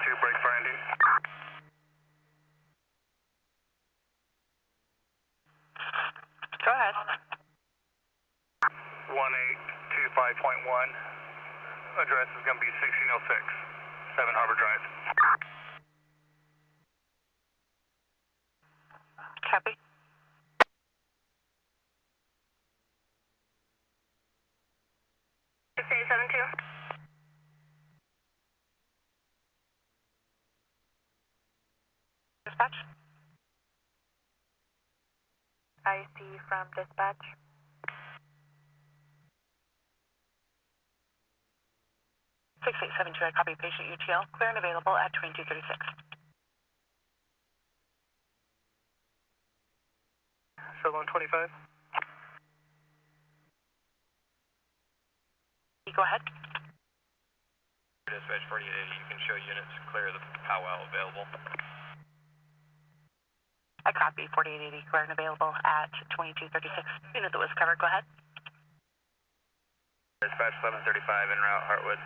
Brake for ending. Go ahead. 1825.1. Address is going to be 1606, 7 Harbor Drive. Copy. Okay, 72. Dispatch. IC from dispatch. I copy patient UTL. Clear and available at 2236. Show 125. Go ahead. Dispatch 4880, you can show units clear the powwow available. I copy 4880. Clear and available at 2236. Unit that was covered. Go ahead. Dispatch 1135 en route Hartwood.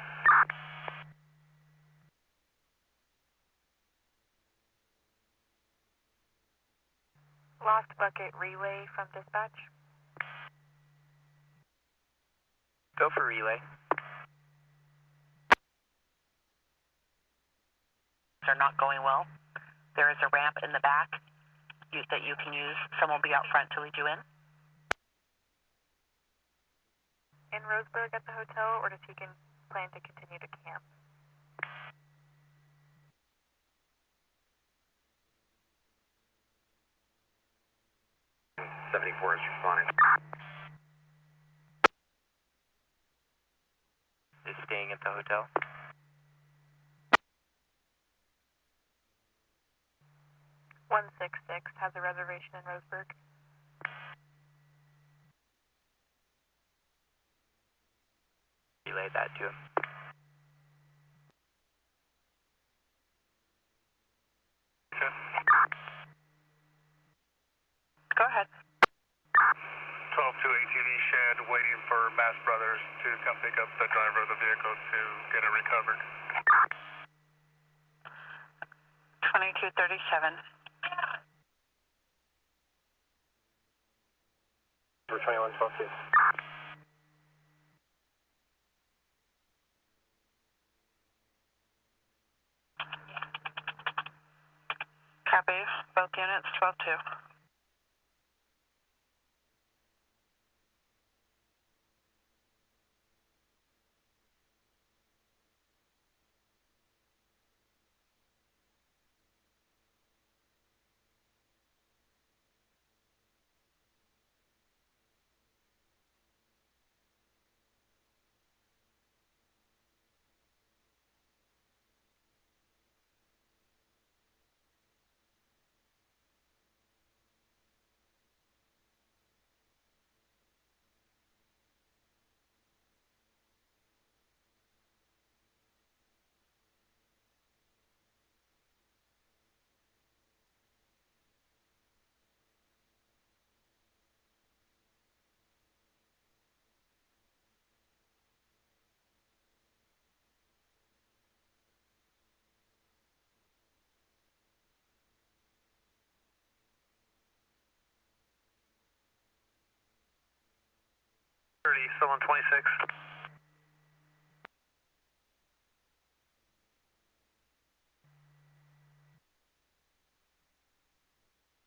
Lost bucket relay from dispatch. Go for relay. Are not going well. There is a ramp in the back that you can use. Someone will be out front to lead you in. In Roseburg at the hotel, or does he plan to continue to camp? – 74 is responding. Is staying at the hotel. 166 has a reservation in Roseburg. Relay that to him. Go ahead. 12-2 ATV shed waiting for Bass Brothers to come pick up the driver of the vehicle to get it recovered. 2237. For 2112. Copy. Both units, 12-2. Still on 26.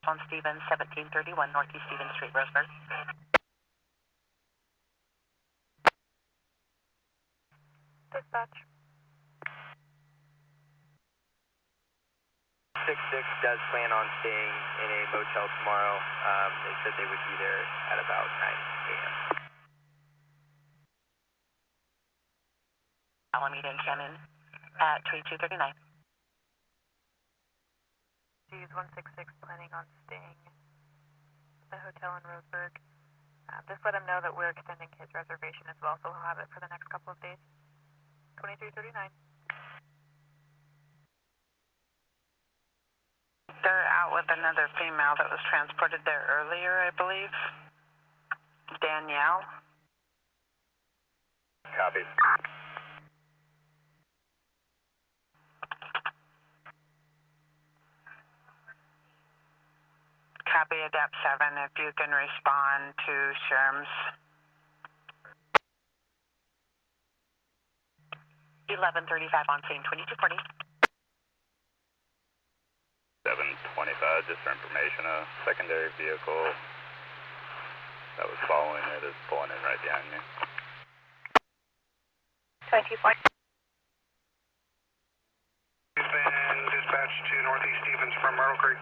On Stevens, 1731 Northeast Stevens Street, Roseburg. Dispatch. 66 does plan on staying in a motel tomorrow. They said they would be there at about 9 a.m. Alameda and Shannon at 2239. He's 166 planning on staying at the hotel in Roseburg. Just let him know that we're extending his reservation as well, so he'll have it for the next couple of days. 2339. They're out with another female that was transported there earlier, I believe. Danielle. Copy. Copy Adapt 7 if you can respond to Sherms. 1135 on scene, 2240. 725, just for information, a secondary vehicle that was following it is pulling in right behind me. 2240. We've been dispatched to Northeast Stevens from Myrtle Creek.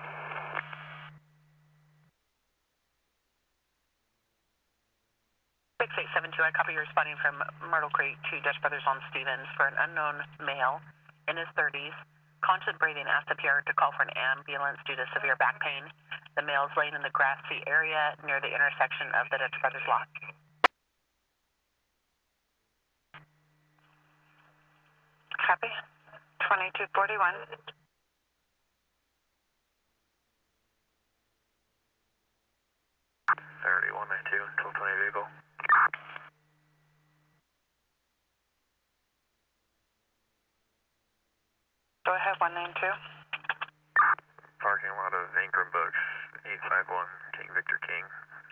I copy you responding from Myrtle Creek to Dutch Brothers on Stevens for an unknown male in his 30s, conscious breathing, asked the PR to call for an ambulance due to severe back pain. The male is laying in the grassy area near the intersection of the Dutch Brothers lot. Copy. 2241. vehicle. Go ahead, 192. Parking lot of Ingram Books, 851, King Victor King.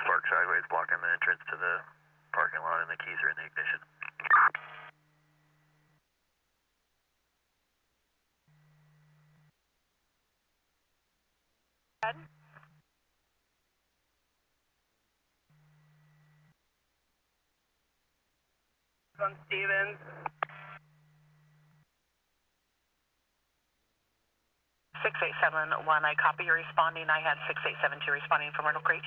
Spark sideways, blocking the entrance to the parking lot, and the keys are in the ignition. On Stevens. 6871, I copy you responding. I had 6872 responding from Myrtle Creek.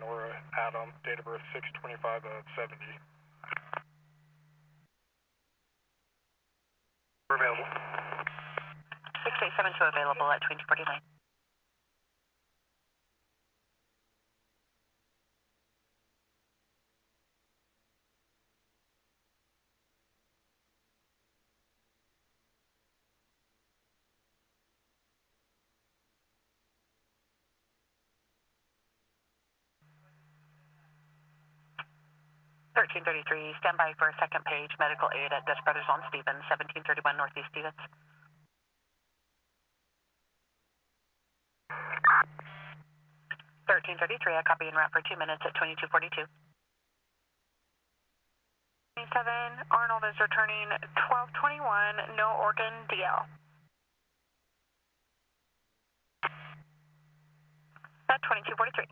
Nora Adam, date of birth 6/25/70. We're available. 6872 available at 2049. Stand by for a second page, medical aid at Dutch Brothers on Stevens, 1731 Northeast Stevens. I copy en route for 2 minutes at 2242. 27, Arnold is returning 1221, no organ DL. At 2243.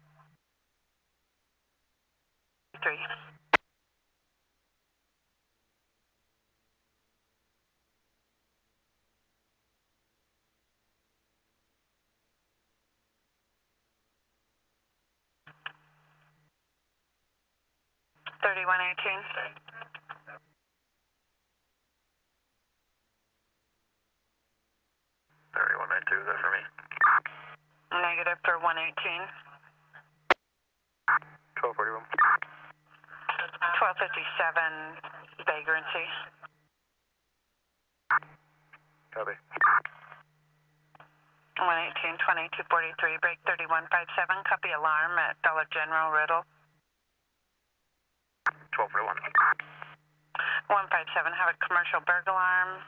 3. 3118. 3192, is that for me? Negative for 118. 1241. 1257, vagrancy. Copy. 118, 2243, break 3157, copy alarm at Dollar General, Riddle. 1241. 157, have a commercial burglar alarm.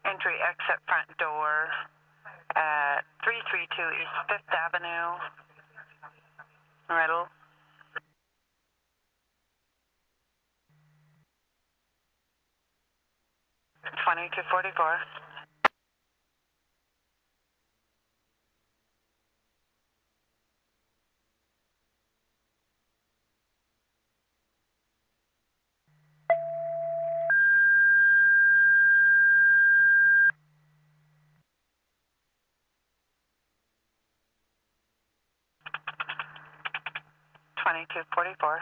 Entry, exit, front door at 332 East 5th Avenue, Riddle. $22.44. $22.44.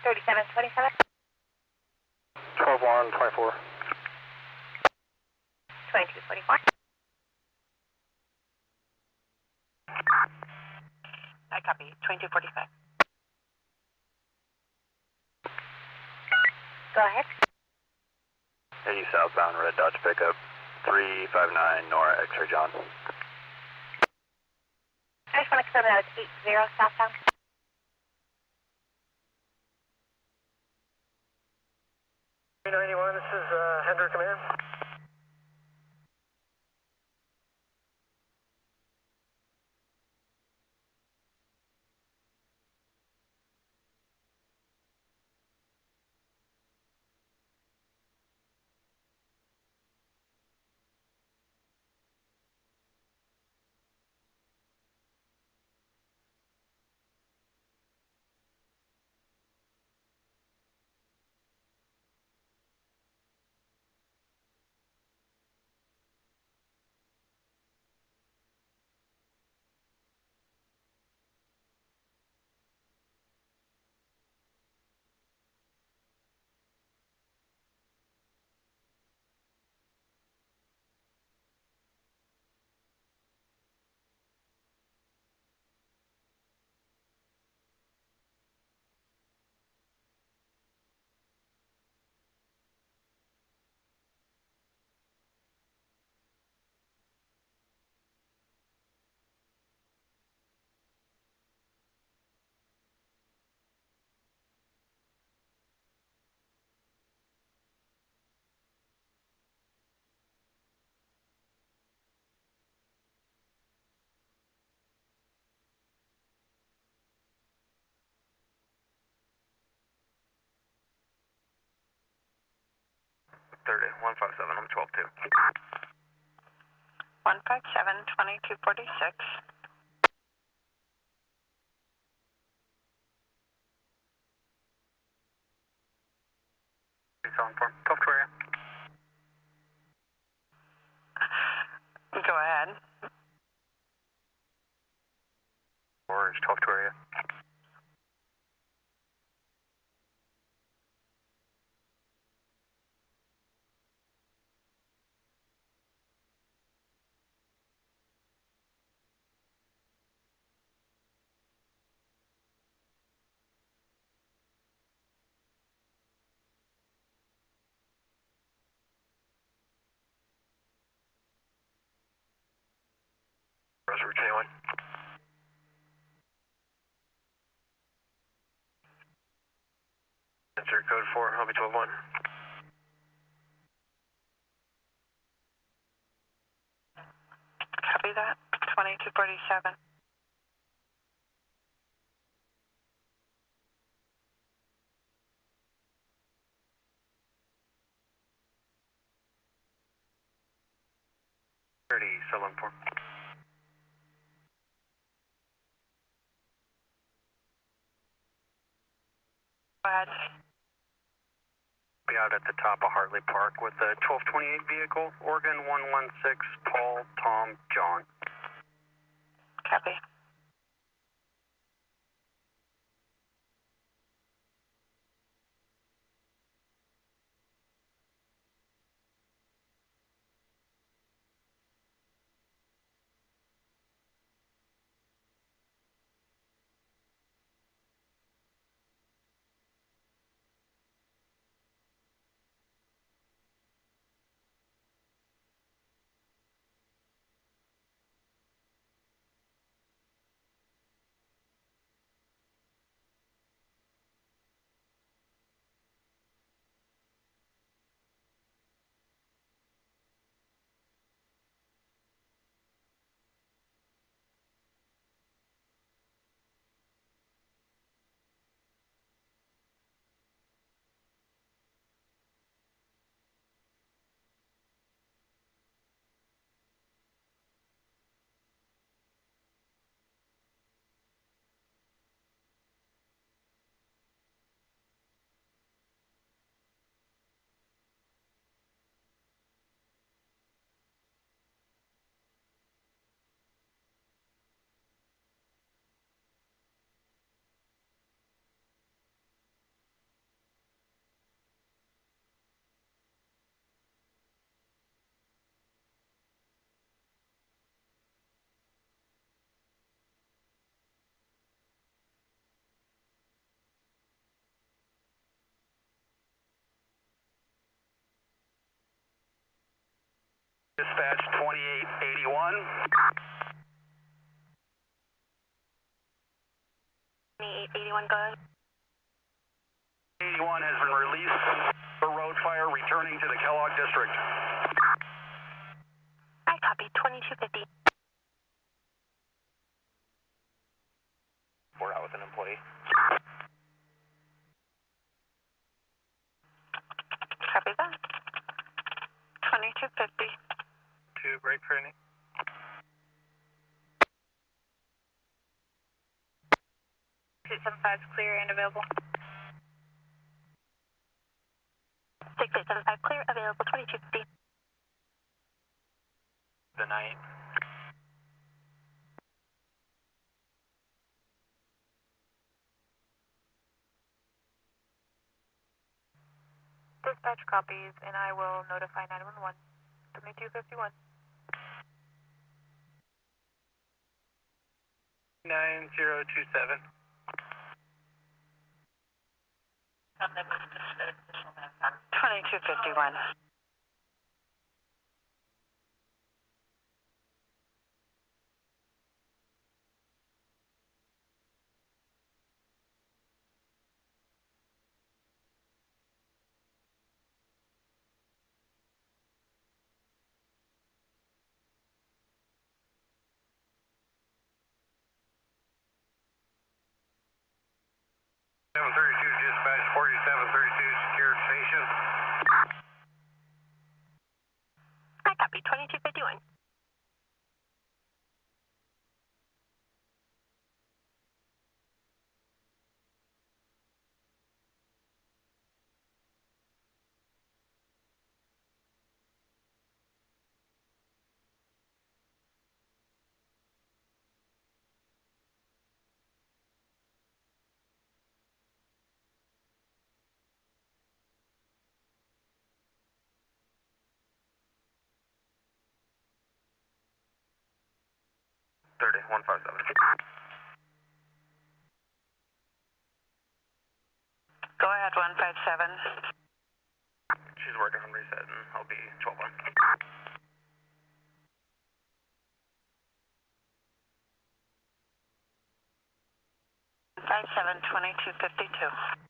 3727. 12-1-24. 2244. I copy. 2245. Go ahead. 80 southbound, red Dodge pickup, 359 Nora X-ray John. I just want to confirm that was 80 southbound. This is Hendrick Command. 130, 157, I'm 12-2. 157, 2246. On form, 12 area. Go ahead. Orange, 12 area. Roseburg 21. Answer code 4, I'll be 12-1. Copy that. 2247. Cell on form. Go ahead. Be out at the top of Hartley Park with the 1228 vehicle, Oregon 116, Paul, Tom, John. Copy. Dispatch 2881. 2881, go ahead. 81 has been released for road fire returning to the Kellogg District. I copy, 2250. We're out with an employee. Copy that. 2250. 2 break training. 675 is clear and available. 6875 clear, available 2250. The night. Dispatch copies, and I will notify 911. 2251. 9027. 2251. Dispatch 4732, secure station. 2251. Go ahead, 157. She's working on reset, and I'll be 12-1. 572252.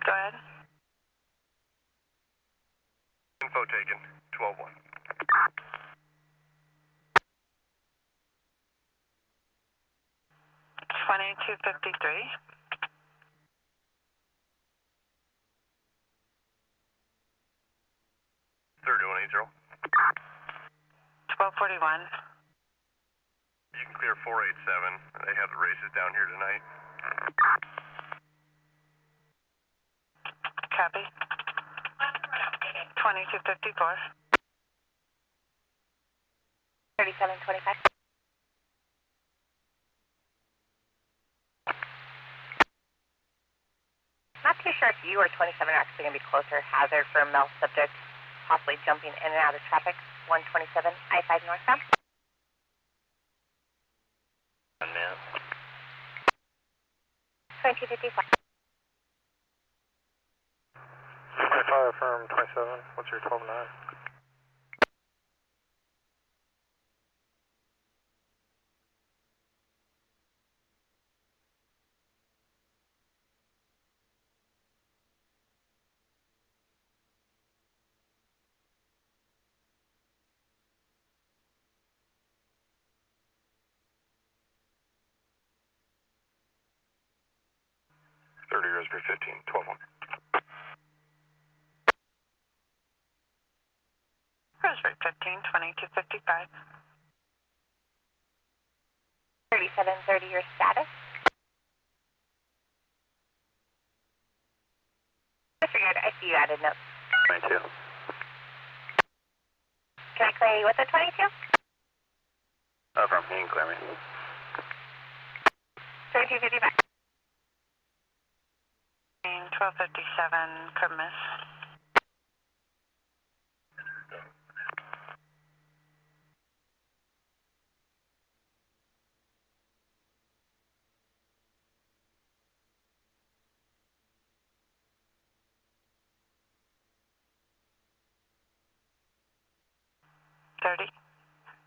Go ahead. Info taken, 12-1. 2253. 3180. 1241. You can clear 487. They have the races down here tonight. Copy. 2254. 3725. Not too sure if you or 27 are actually going to be closer. Hazard for male subject, possibly jumping in and out of traffic. 127, I-5 northbound. 2255. 25 from 27. What's your 12-9? Roseburg 15, 12-1. Roseburg 15, 2255. 3730, your status. Disregard, I see you added notes. 22. Can I clear you with a 22? From me, clear me. 2255. 1257, could miss.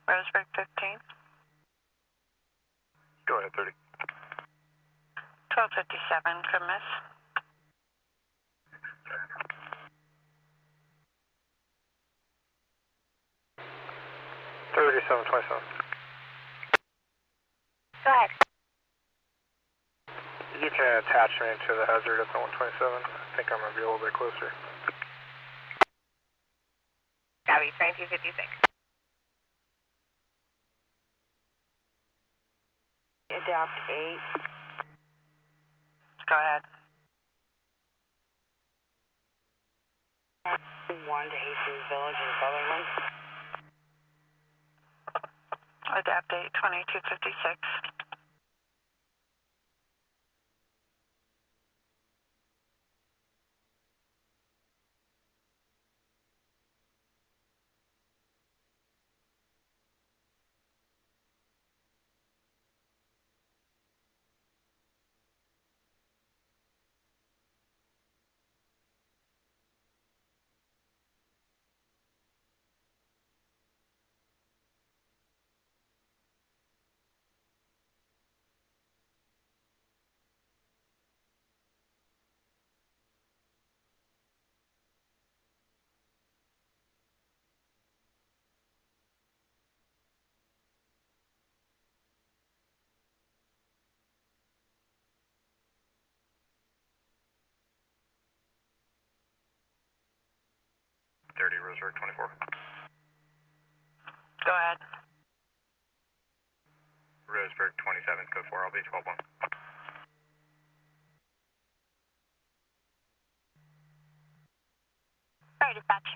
Roseburg 15. Go ahead, 30. 1257, could miss. 3727. Go ahead. You can attach me to the hazard at the 127. I think I'm going to be a little bit closer. Copy, 2256. Adapt 8. Go ahead. 1 to Hastings Village in Sutherland. Adapt 8, 2256. Roseburg 24. Go ahead. Roseburg 27, code 4, I'll be 12-1. Sorry, dispatch.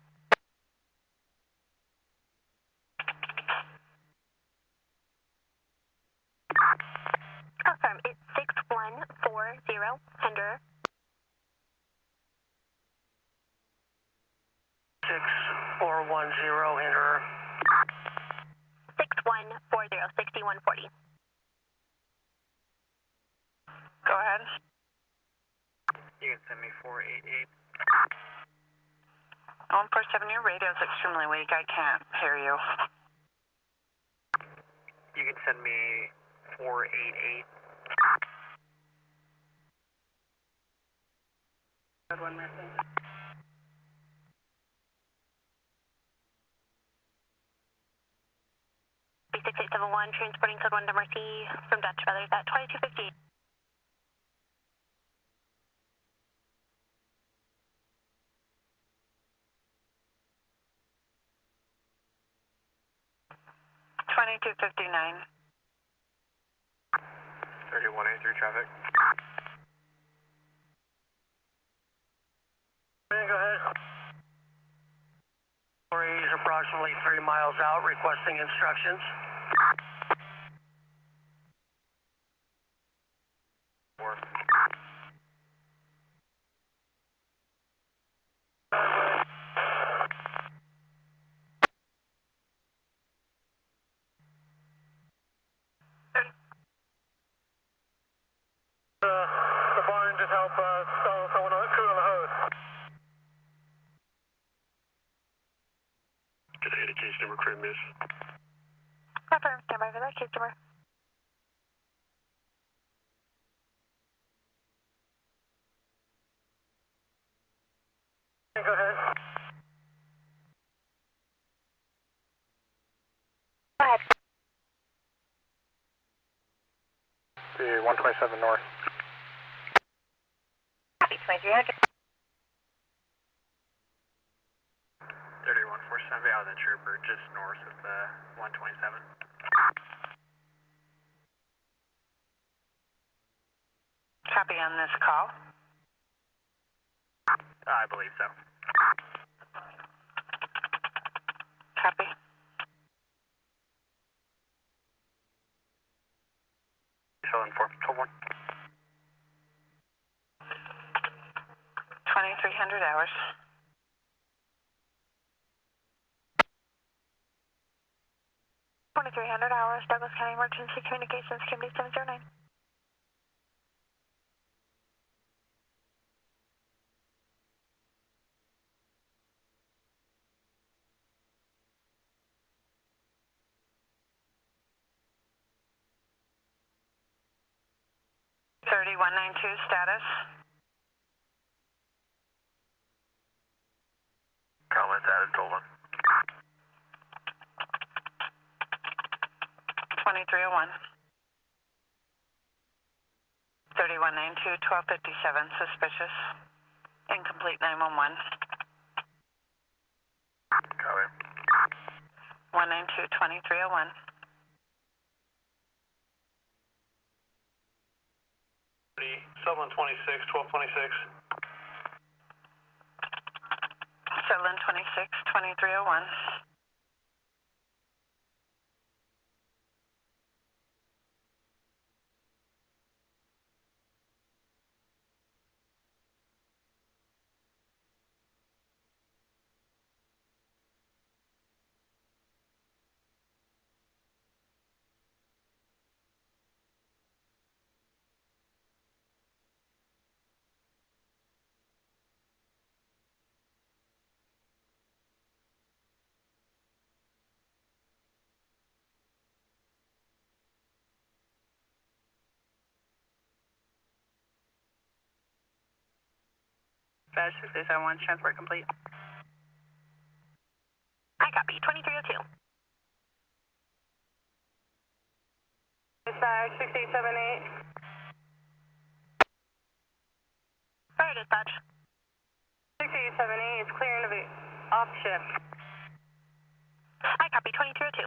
Confirm, it's 6140, Hinder. 6410, Hinder. 6140, 6140. Go ahead. You can send me 488. 147, your radio's extremely weak. I can't hear you. You can send me 488. Code 1 message. B6871, transporting code 1 to Mercy from Dutch Brothers at 2258. $22.59. 3183 traffic. Go ahead. 480 is approximately 3 miles out, requesting instructions. The barn just help stall someone on crew on the hose. Get ahead of case number, crib miss. Confirm, stand by for that case number. Go ahead. Go ahead. The 127 north. Copy, 2300. 3147, out of the trooper, just north of the 127. Copy on this call. I believe so. Copy. Southern 4, 12-1. 2300 hours. $2,300, Douglas County Emergency Communications, Community 709. Status. Comments added, told on. 2301. 3192, 1257, suspicious. Incomplete 911. Copy. 192, 2301. Sutherland 26, 1226. Sutherland 26, 2301. Badge 6871, transport complete. I copy, 2302. Dispatch 6878. Sorry, dispatch. 6878, it's clear and Off shift. I copy 2302.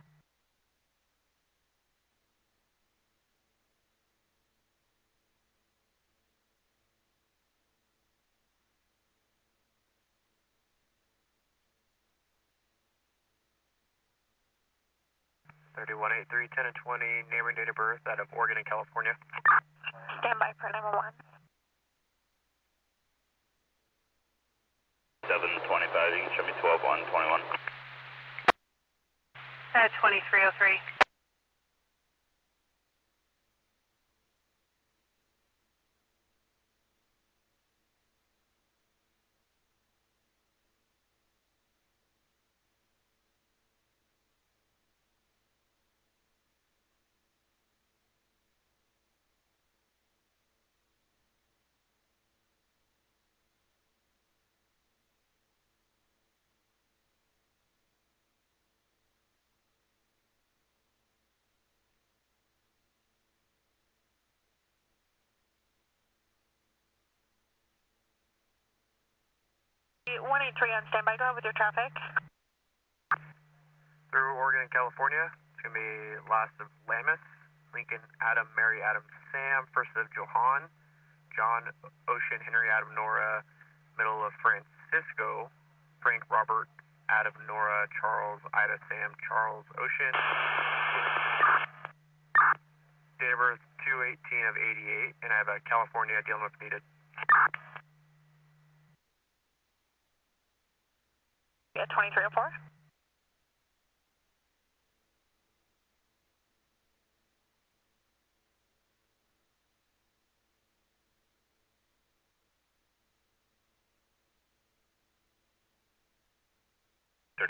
Thirty-one 83 10 and 20, name and date of birth out of Oregon and California. Stand by for 911. 725, you can show me 12-1-21. 2303. One 183 on standby. Go ahead with your traffic. Through Oregon and California, it's going to be last of Lamus, Lincoln, Adam, Mary, Adam, Sam, first of Johan, John, Ocean, Henry, Adam, Nora, middle of Francisco, Frank, Robert, Adam, Nora, Charles, Ida, Sam, Charles, Ocean. Date of birth 2/18 of 88, and I have a California dealing with needed. Yeah, 2304.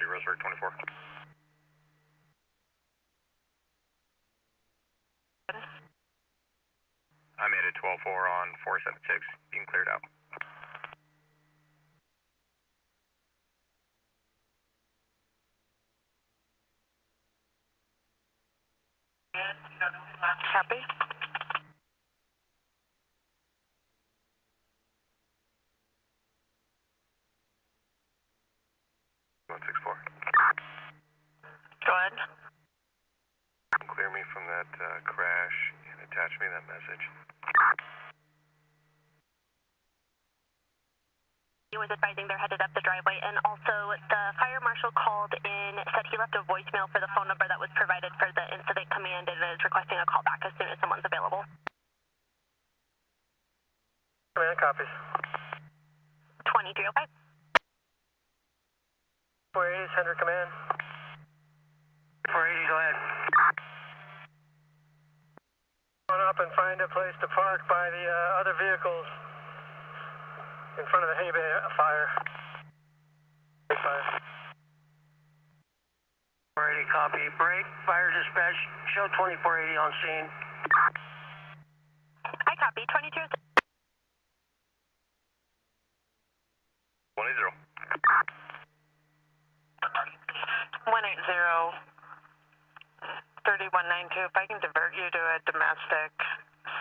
Roseburg 24. I made a 12-4 on 476, being cleared out. Copy. Go ahead. Clear me from that crash and attach me that message. He was advising they're headed up the driveway, and also the fire marshal called in, said he left a voicemail for the phone number that was provided for the incident command and is requesting a call back as soon as someone's available. Command copies. 2305. 480, Center Command. 480, go ahead. Run up and find a place to park by the other vehicles in front of the hay bay fire. Fire. 480, copy. Break, fire dispatch, show 2480 on scene. I copy. 2206. 180. 180. 3192. If I can divert you to a domestic.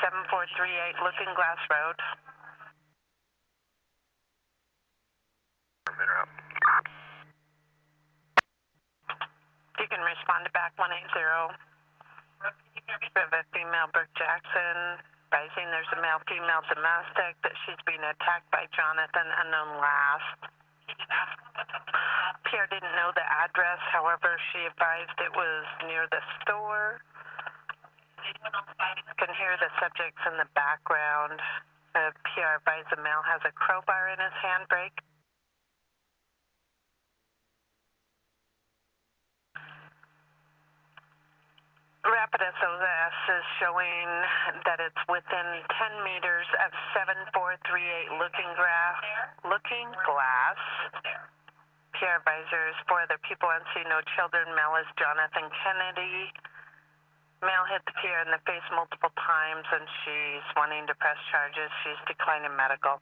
7438 Looking Glass Road. You can respond to back 180. We have a female Brooke Jackson advising there's a male-female domestic that she's being attacked by Jonathan, unknown last. Pierre didn't know the address, however, she advised it was near the store. You can hear the subjects in the background. Pierre advised the male has a crowbar in his handbrake. Rapid SOS is showing that it's within 10 meters of 7438 Looking Glass. Pierre advisors, 4 other people on scene, no children. Male is Jonathan Kennedy. Male hit the Pierre in the face multiple times, and she's wanting to press charges. She's declining medical.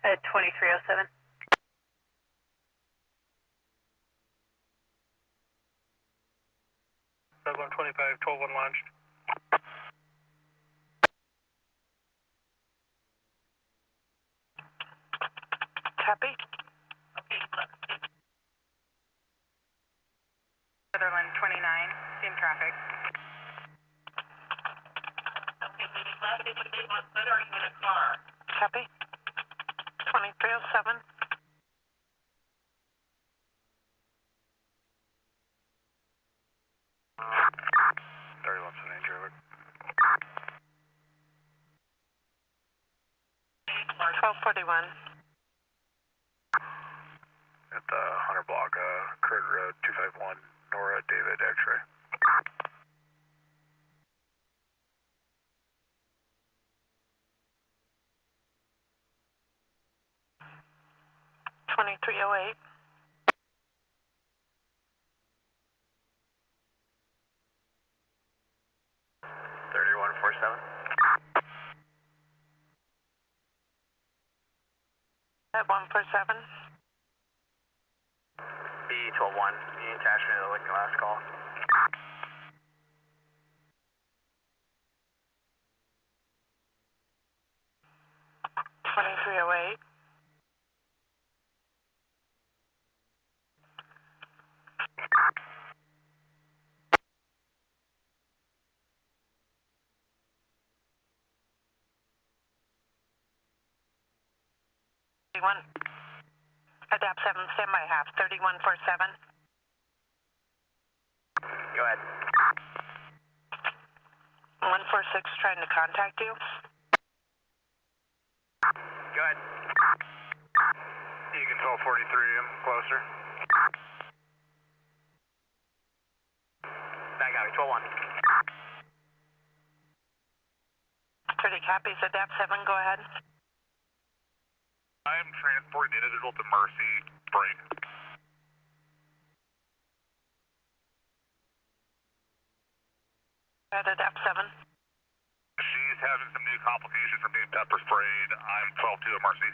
At 2307. 125, 12-1 launched. Copy. Sutherland 29, same traffic. Copy. 2307. At the Hunter Block, Curt Road, 251, Nora, David, X-ray. $23.08. At 147. B121, you attach me to the Lincoln last call. $23.08. Adapt 7, standby half, 3147. Go ahead. 146 trying to contact you. Go ahead. You can tell 43, I'm closer. That got me, 12-1. 30 copies, Adapt 7, go ahead. I'm transporting the individual to Mercy, break. At Adapt 7. She's having some new complications from being pepper sprayed. I'm 12-2 at Mercy.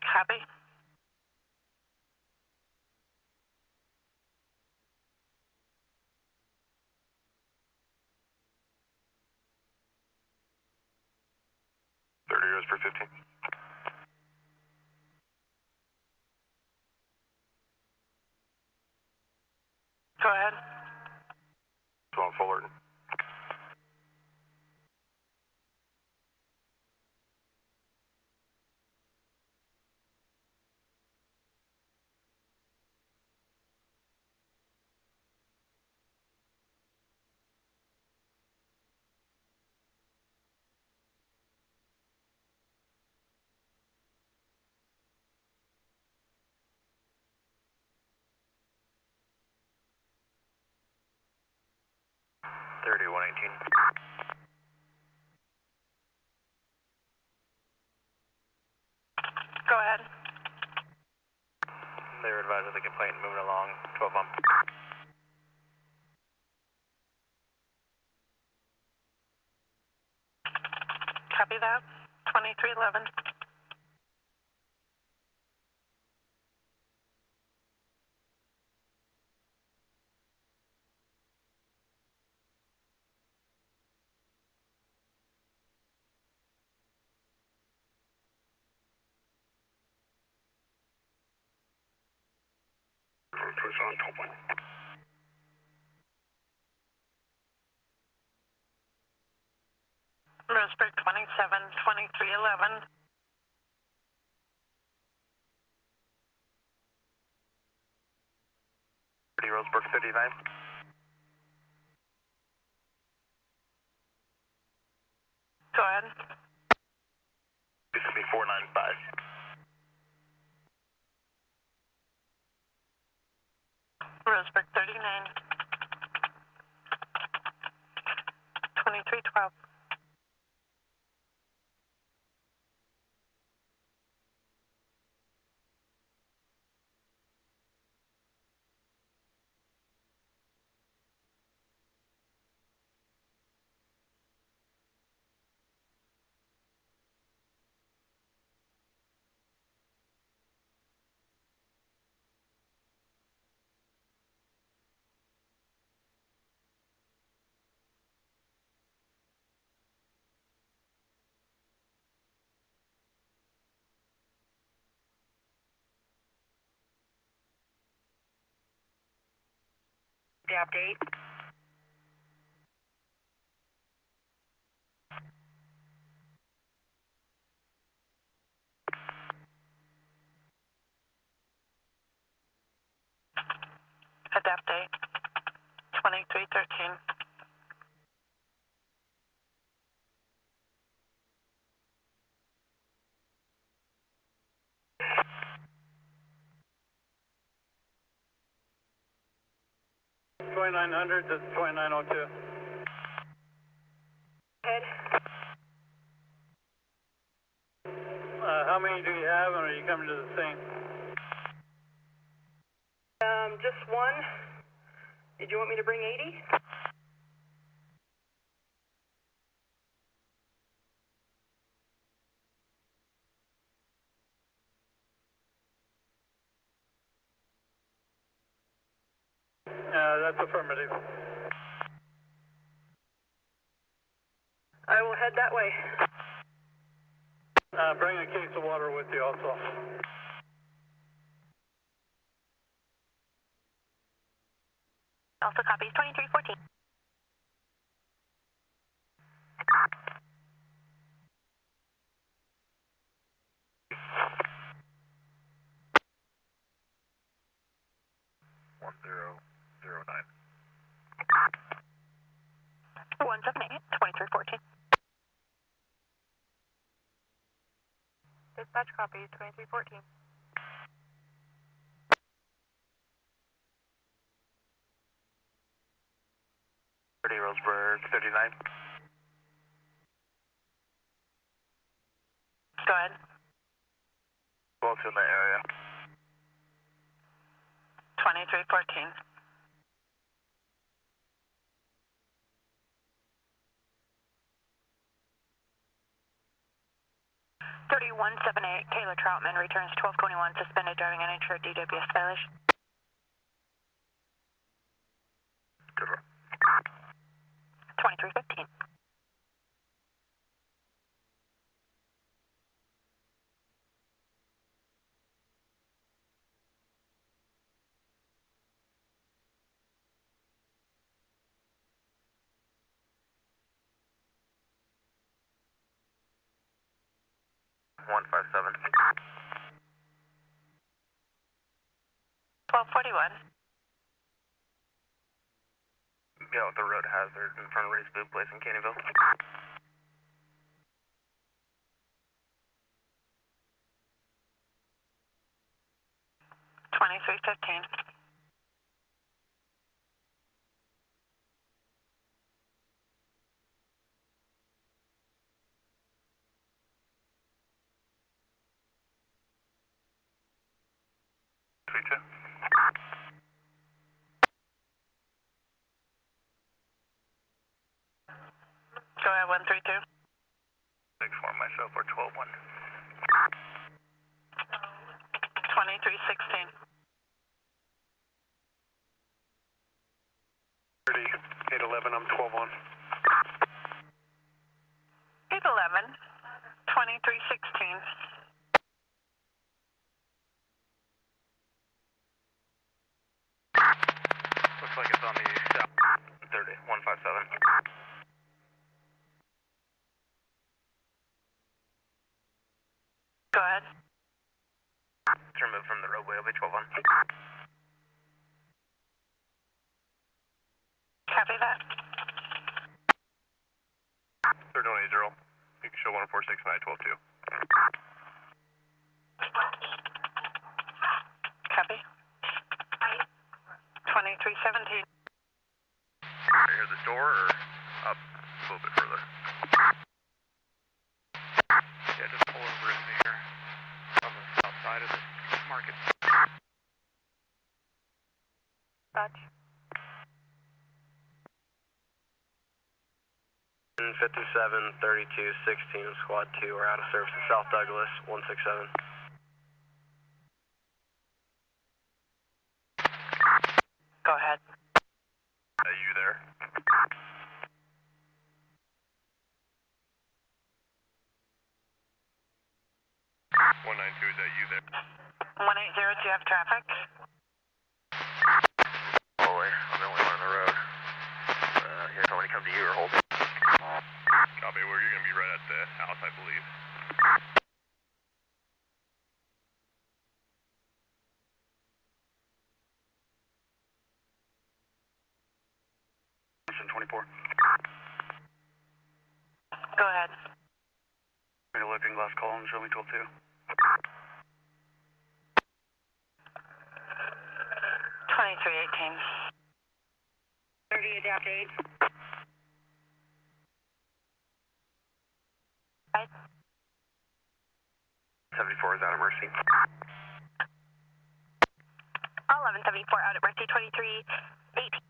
Copy. €30 per 15. Go ahead. 12 Fullerton. Go ahead. They were advised of the complaint moving along, 12-1. Copy that. 2311. Push on, 12-1. Roseburg 27, 2311. Roseburg 39. Go ahead. This will be 495. Roseburg 39. 2312. Adapt 8. Adapt 8. 2313. $2,900 to $2,902. Head. How many do you have, and are you coming to the scene? Just one. Did you want me to bring 80? That's affirmative. I will head that way. Bring a case of water with you also. Also copies 2314. $1009. 178, 2314. Dispatch copy 2314. Roseburg 39. Go ahead. Both in that area. 2314. Kayla Troutman returns 1221, suspended driving uninsured DWS violation. Good one. 2315. $157. 1241. Yeah, with the road hazard in front of Ray's Boot Place in Caneyville. 2315. Go ahead, 132. 6-4 myself, or 12-1. 2316. 811, I'm 12-1. 811. 2316. Looks like it's on the south. 30, 157. Go ahead. It's removed from the roadway, it'll be 12-1. Copy that. 3180. You can show 146-912-2. Copy. 2317. Right here at the door, or up a little bit further? Yeah, just pull over in here on the south side of the market. Dispatch. 57, 32, 16, Squad 2 are out of service in South Douglas, 167. Go ahead. Are you there? 192, is that you there? 180, do you have traffic? Oh, I'm the only one on the confirm to you or hold. Copy, where you're going to be right at the house, I believe. 24. Go ahead. Make a looking glass call and show me 12-2. 2318. 30, adapt 8. Right. 74 is out of Mercy. 1174 out at Mercy 2318.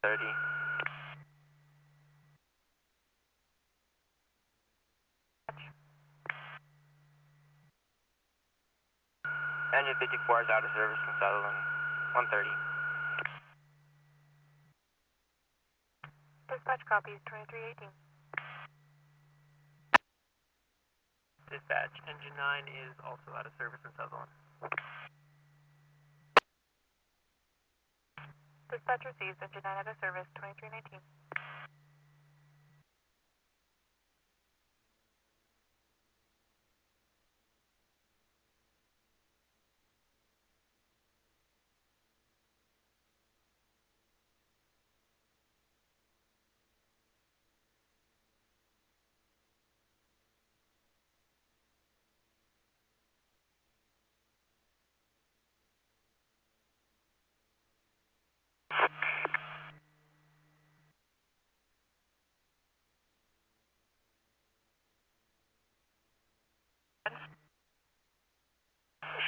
30. Engine 54 is out of service in Sutherland. 130. Dispatch copies 2318. Dispatch, engine 9 is also out of service in Sutherland. Dispatch receives engine 9 out of service 2319.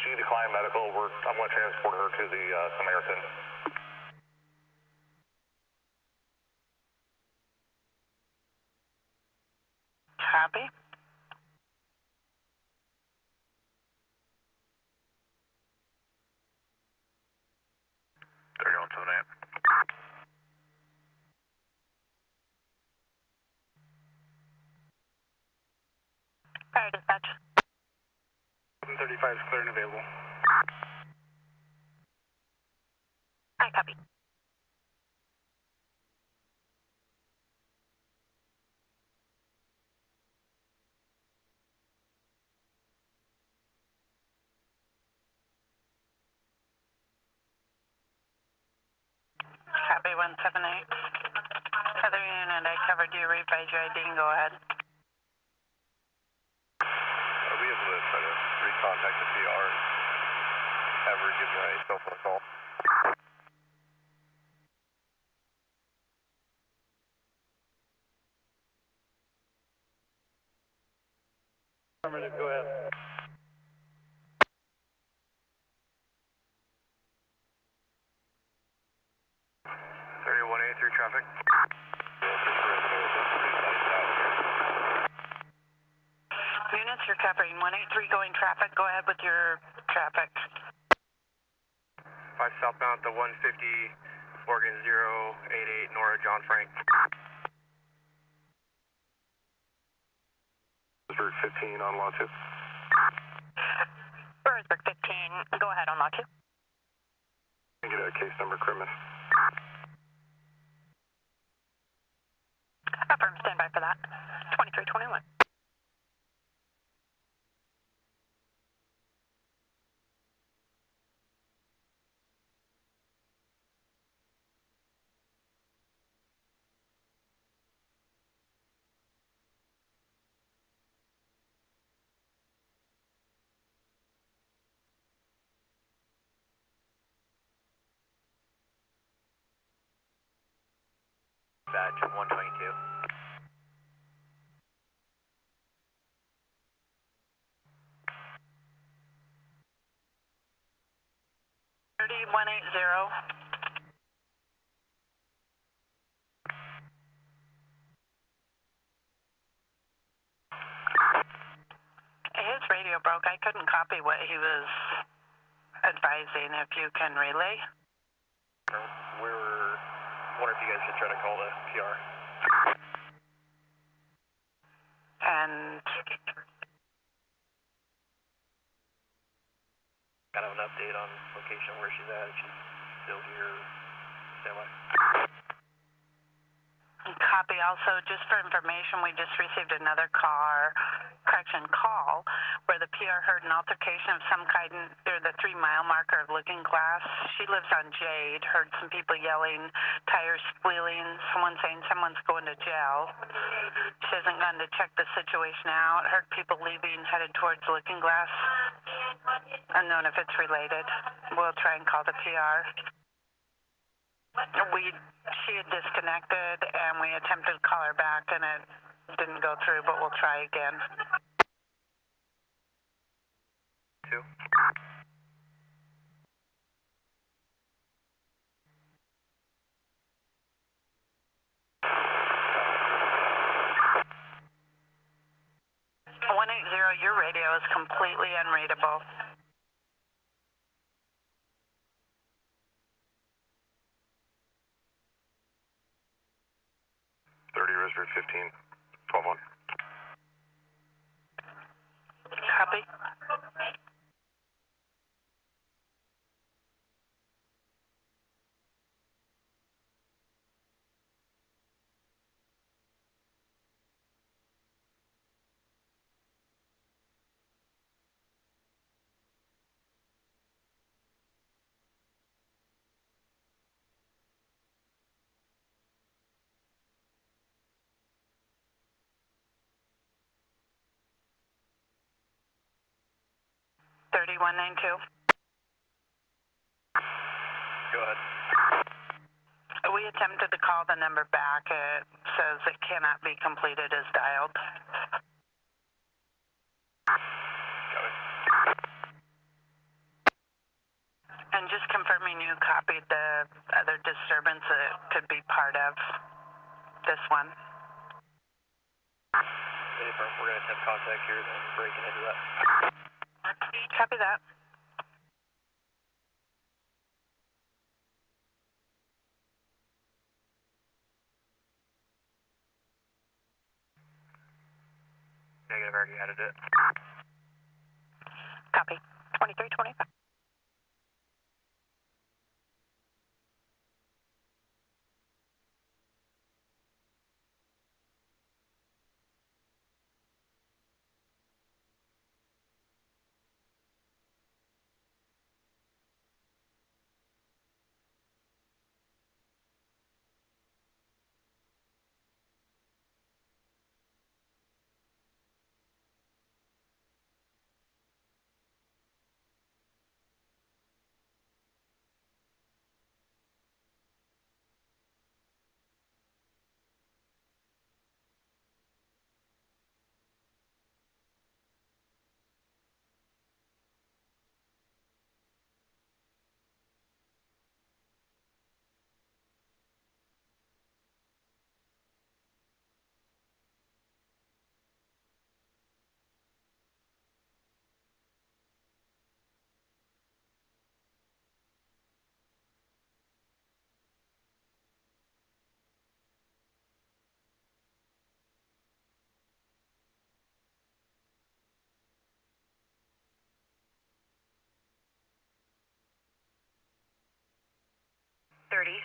She declined medical. I'm going to transport her to the Samaritan. Copy. Fire dispatch. 735 is clear and available. I copy. Copy 178. Other unit, I covered you. Readvise your ID and go ahead. Are we able to try to recontact the PR and have her give you a cell phone call? Affirmative, go ahead. Through traffic. Units, you're covering 183 going traffic. Go ahead with your traffic. 5 southbound to 150, Oregon 088, Nora, John Frank. Roseburg 15 on lot 2. Roseburg 15, go ahead on lot 2. Get a case number, Crimin. Affirm, stand by for that. 2321. Batch 122. 3180. His radio broke. I couldn't copy what he was advising. If you can relay. Wonder if you guys could try to call the PR. And Kind of an update on location where she's at. If she's still here. Stand by. Copy. Also, just for information, we just received another call where the PR heard an altercation of some kind near the 3-mile marker of Looking Glass. She lives on Jade, heard some people yelling, tires squealing, someone saying someone's going to jail. She hasn't gone to check the situation out, heard people leaving, headed towards Looking Glass. Unknown if it's related. We'll try and call the PR. She had disconnected, and we attempted to call her back, and it didn't go through, but we'll try again. 2. Your radio is completely unreadable. 30, Roseburg 15, 12-1. Copy. $3192. Go ahead. We attempted to call the number back. It says it cannot be completed as dialed. Got it. And just confirming you copied the other disturbance that could be part of this one. We're going to attempt contact here, then breaking into that. Copy that. Negative, already added it. Copy. 2325.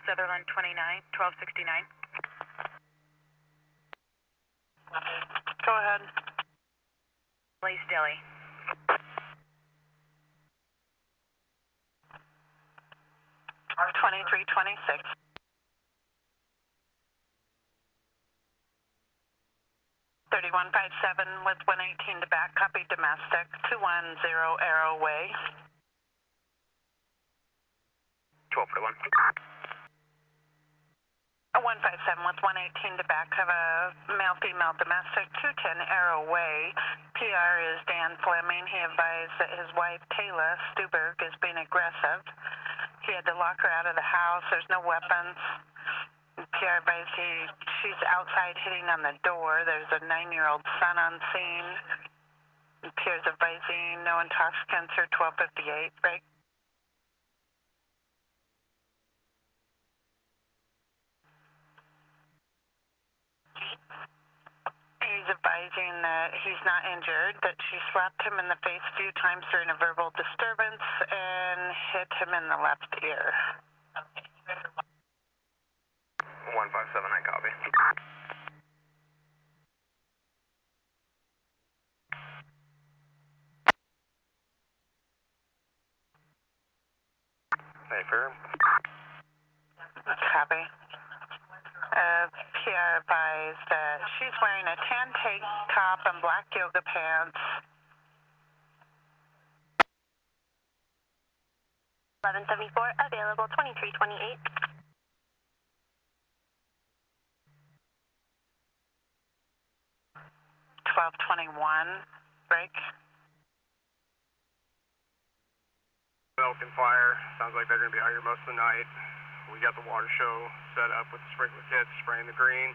Sutherland 29, 1269. Go ahead. Blaze Deli. $2326. 3157 with 118 to back. Copy domestic. 210 Arrow Way. 1241. 157 with 118 to back. Have a male-female domestic. 210 Arrow Way. PR is Dan Fleming. He advised that his wife, Kayla Stuberg, is being aggressive. He had to lock her out of the house. There's no weapons. PR advised she's outside hitting on the door. There's a 9-year-old son on scene. PR's advising no intoxicants or 1258, right? He's advising that he's not injured, that she slapped him in the face a few times during a verbal disturbance and hit him in the left ear. 157, I copy. Affirm. Copy. PR advised that she's wearing a tan tank top and black yoga pants. 1174, available 2328. 1221, break. Open fire. Sounds like they're going to be out here most of the night. We got the water show set up with the sprinkler kits, spraying the green.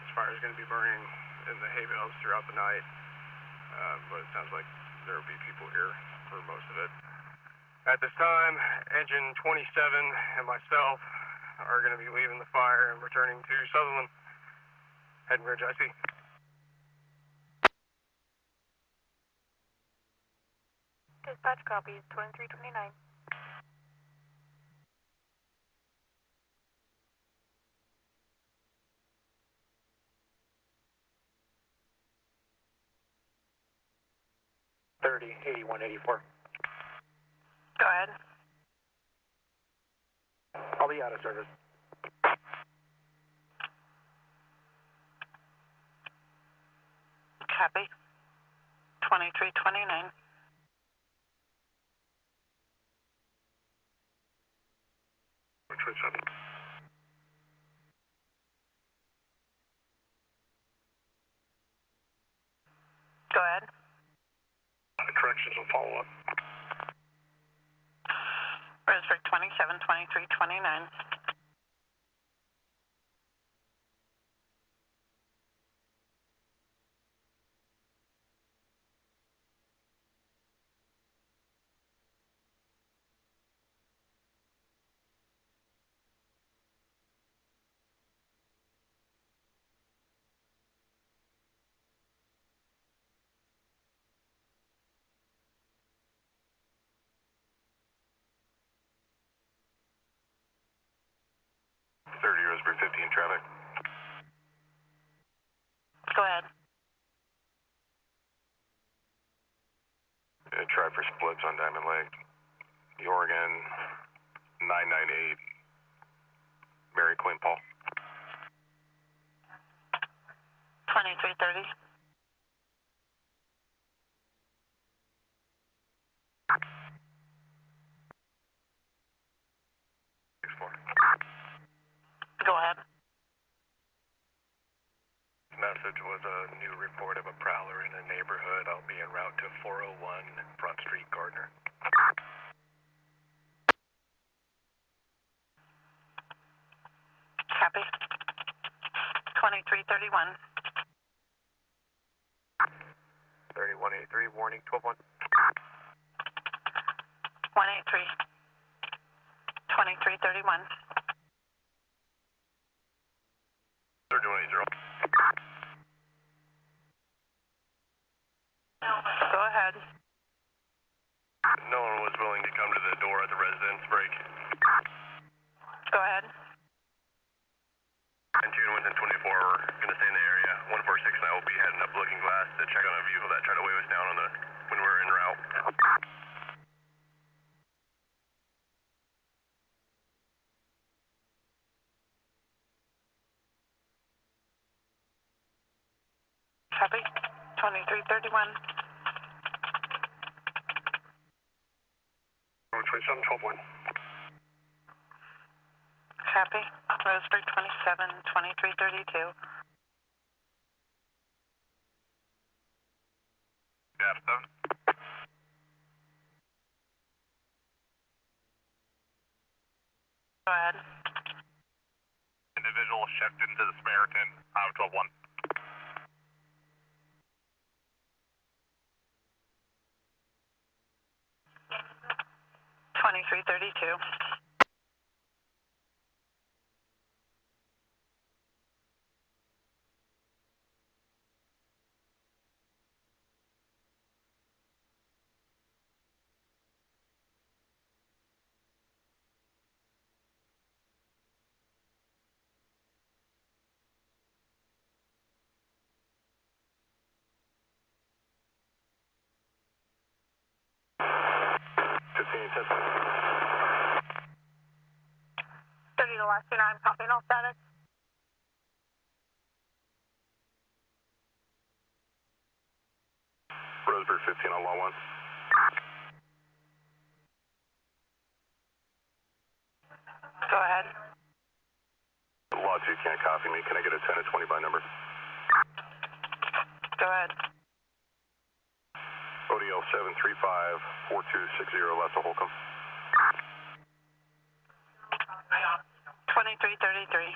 This fire is going to be burning in the hay bales throughout the night. But it sounds like there will be people here for most of it. At this time, engine 27 and myself are going to be leaving the fire and returning to Sutherland. Heading Ridge IC. Dispatch copies 2329. Go ahead. I'll be out of service. Copy. 2329. Go ahead. Corrections will follow up. Roseburg 27, 2329. Roseburg 15 traffic. Go ahead. Try for splits on Diamond Lake. The Oregon 998. Mary Quinn Paul. 2330. Go ahead. Message was a new report of a prowler in a neighborhood. I'll be en route to 401 Front Street, Gardner. Copy. 2331. 3183, warning 121. 183. 2331. 3180. Go ahead. No one was willing to come to the door at the residence. Break. Go ahead. And June within 24, we're going to stay in the area. 146 and I will be heading up Looking Glass to check on a vehicle that tried to wave us down on the when we were en route. Copy. 2331. 27, 12-1. Copy. Roseburg 27, 2332. Yeah, 7. Go ahead. Individual checked into the Samaritan, 12-1. 2332. to last 29, copying all status. Roseburg 15 on law 1. Go ahead. Law 2 can't copy me. Can I get a 10 and 20 by number? Go ahead. ODL 735-4260, left to Holcomb. 2333.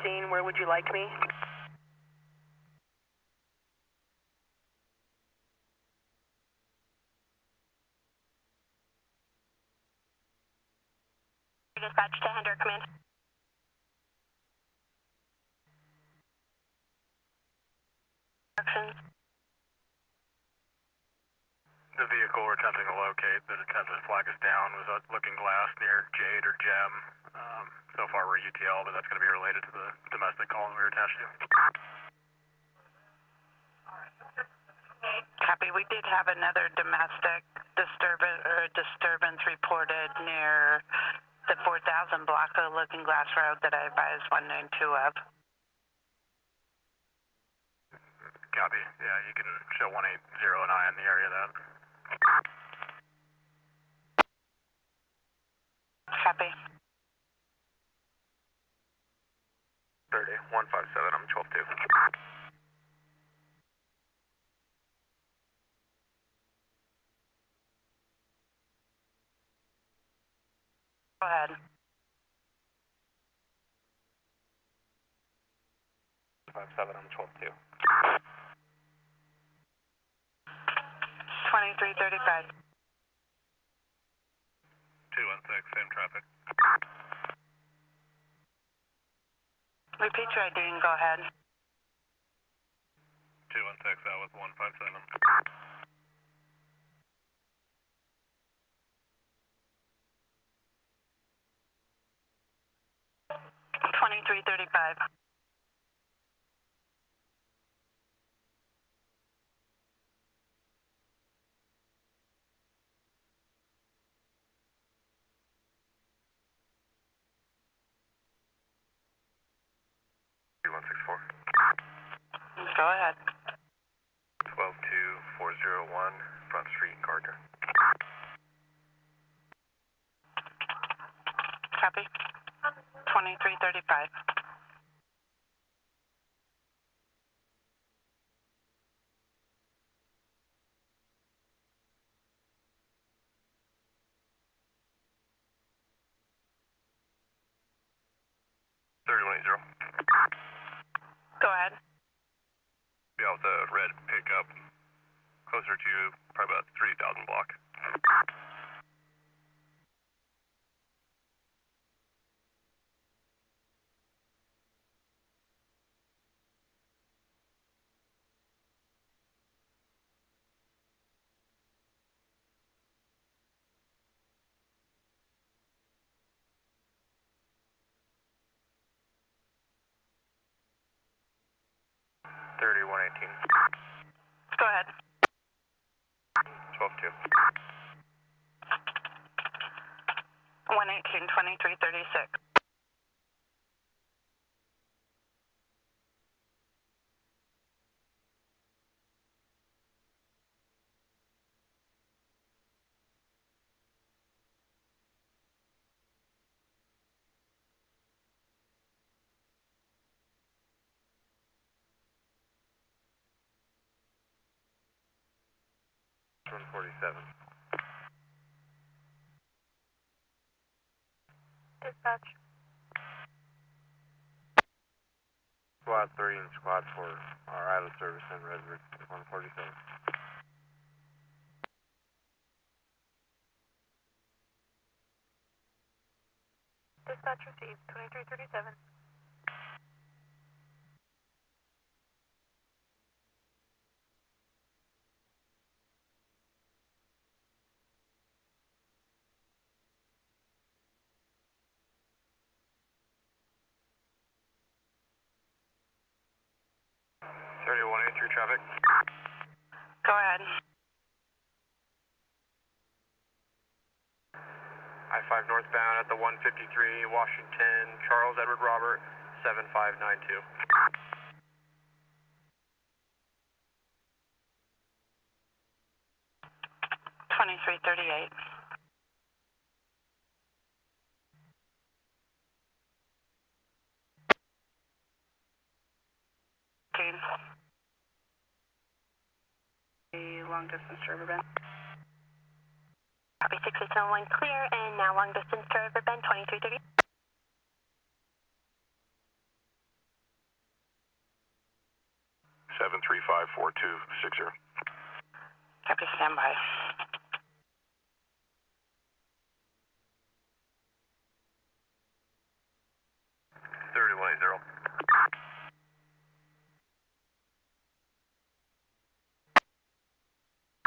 Scene, where would you like me? Dispatch to Hendrick Command. The vehicle we're attempting to locate that attempted to flag us down was at Looking Glass near Jade or Gem. So far we're UTL, but that's going to be related to the domestic call we were attached to. Copy. We did have another domestic disturbance reported near the 4000 block of Looking Glass Road that I advised 192 of. Copy. Yeah, you can show 180 and I in the area then. Copy. 30, 157, I'm 12-2. Go ahead. 57, I'm 12-2. 2335. 216, same traffic. Repeat your ID and go ahead. 216, that was 157. 2335. Go ahead. 122-401, Front Street, Gardner. Copy. 2335. Go ahead. Be out the red pickup, closer to probably about 3000 block. Go ahead. 12-2. 118, 2336. Dispatch. Squad 3 and Squad 4 are out of service in Roseburg 147. Dispatch received, 2337. Through traffic. Go ahead. I 355 northbound at the 153 Washington, Charles Edward Robert, 7592. 2338. Long distance to Riverbend. Copy 6671 clear, and now long distance to Riverbend 2330. 7354260. Copy, standby.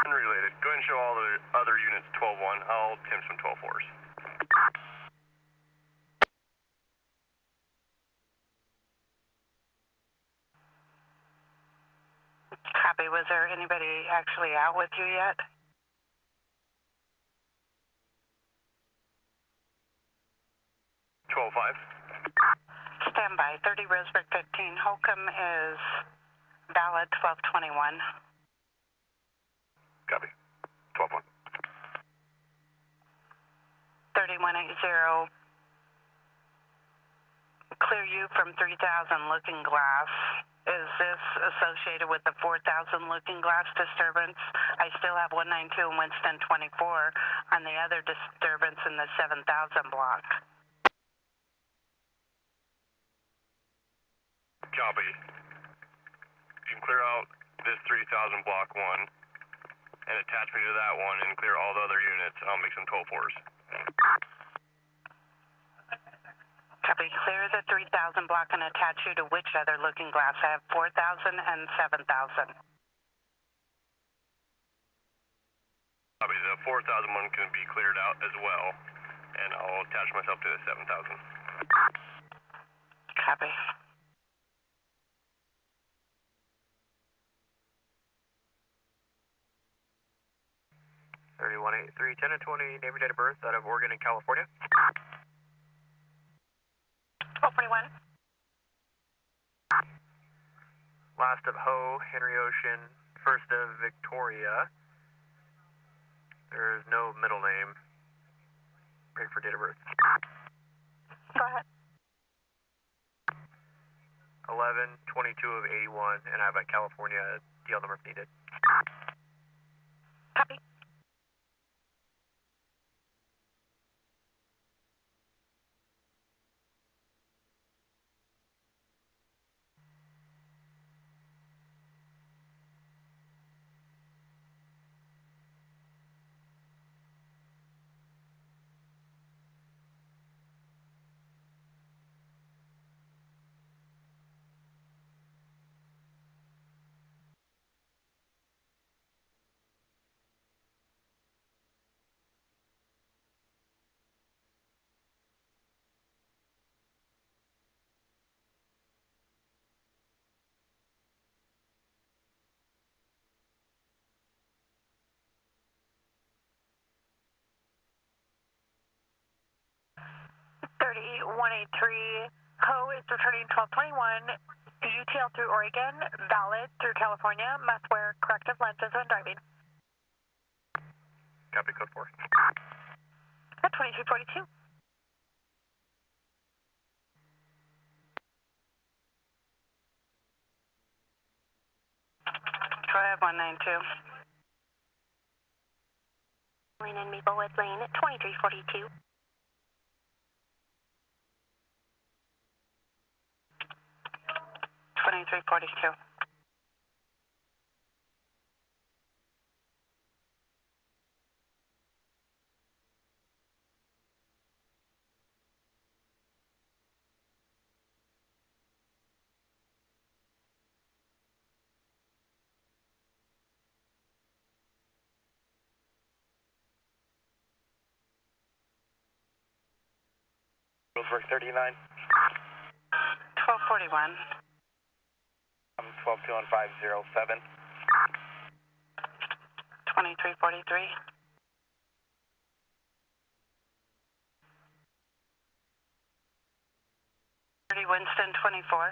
Unrelated. Go ahead and show all the other units 12-1. I'll attempt some 12-4s. Copy. Was there anybody actually out with you yet? Standby. 30 Roseburg 15. Holcomb is valid 1221. Copy. 12-1. 3180. Clear you from 3000 Looking Glass. Is this associated with the 4000 Looking Glass disturbance? I still have 192 and Winston 24 on the other disturbance in the 7000 block. Copy. You can clear out this 3000 block 1 and attach me to that one and clear all the other units, and I'll make some 12-4s. Copy. Clear the 3000 block and attach you to which other Looking Glass? I have 4000 and 7000. Copy. The 4000 one can be cleared out as well, and I'll attach myself to the 7000. Copy. $3183, 10 and 20, name and date of birth, out of Oregon and California. 1241. Last of Ho, Henry Ocean, first of Victoria. There's no middle name. Break for date of birth. Go ahead. 11/22 of 81, and I have a California DL number if needed. Copy. Ho is returning 1221. UTL through Oregon, valid through California, must wear corrective lenses when driving. Copy, code 4. At 2342. Go ahead, 192. Lane in Maplewood Lane, 2342. 2342. Roseburg 39. 1241. 12-2 on 507. 2343. 30 Winston 24.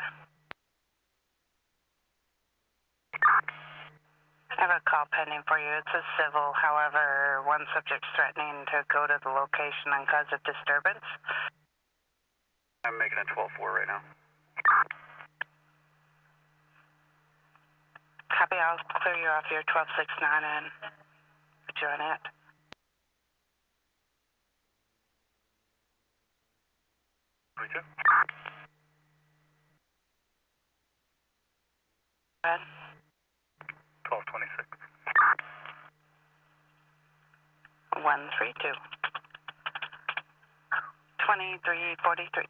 I have a call pending for you. It's a civil. However, one subject's threatening to go to the location and cause a disturbance. I'm making a 12-4 right now. Copy, I'll clear you off your 1269 and put you on it. Go ahead. 1226. 132. 2343.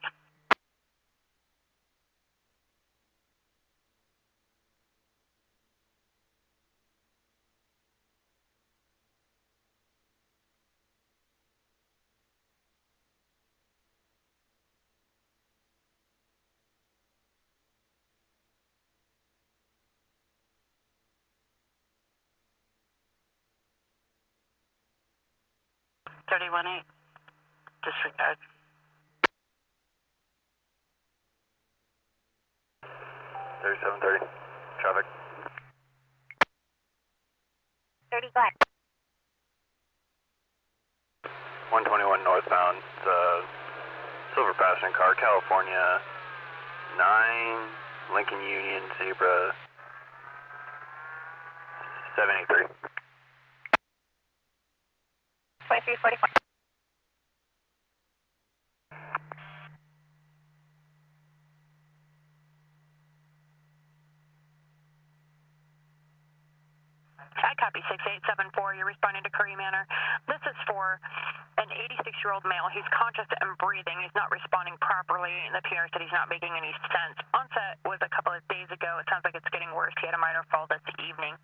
$31.8. Disregard. 3730. Traffic. 30 black. 121 northbound, silver passenger car, California, 9, Lincoln Union, Zebra, 783. 2344. I copy 6874. You're responding to Curry Manor. This is for an 86-year-old male. He's conscious and breathing. He's not responding properly. The PR said he's not making any sense. Onset was a couple of days ago. It sounds like it's getting worse. He had a minor fall this evening.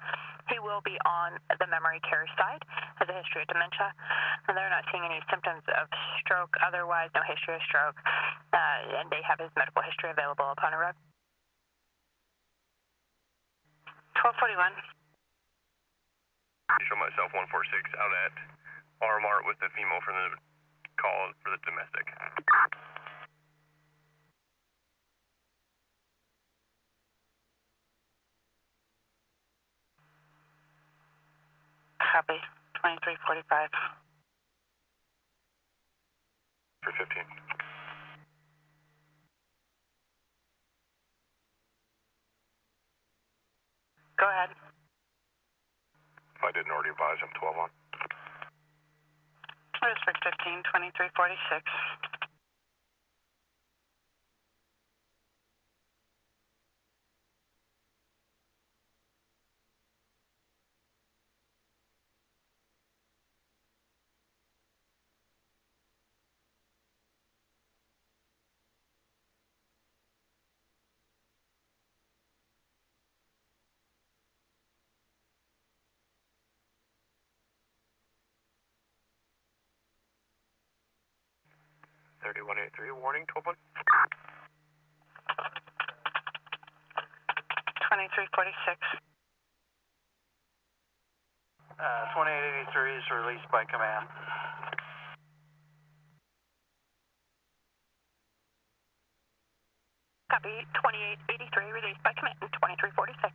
He will be on the memory care side. Has a history of dementia. And they're not seeing any symptoms of stroke. Otherwise, no history of stroke. And they have his medical history available upon arrival. 1241. Show myself 146 out at RMR with the female for the call for the domestic. Copy. 2345. 315. Go ahead. If I didn't already advise, I'm 12 on. Roseburg 15, 2346. Warning, 12-1. 2346. 2883 is released by command. Copy. 2883 released by command. 2346.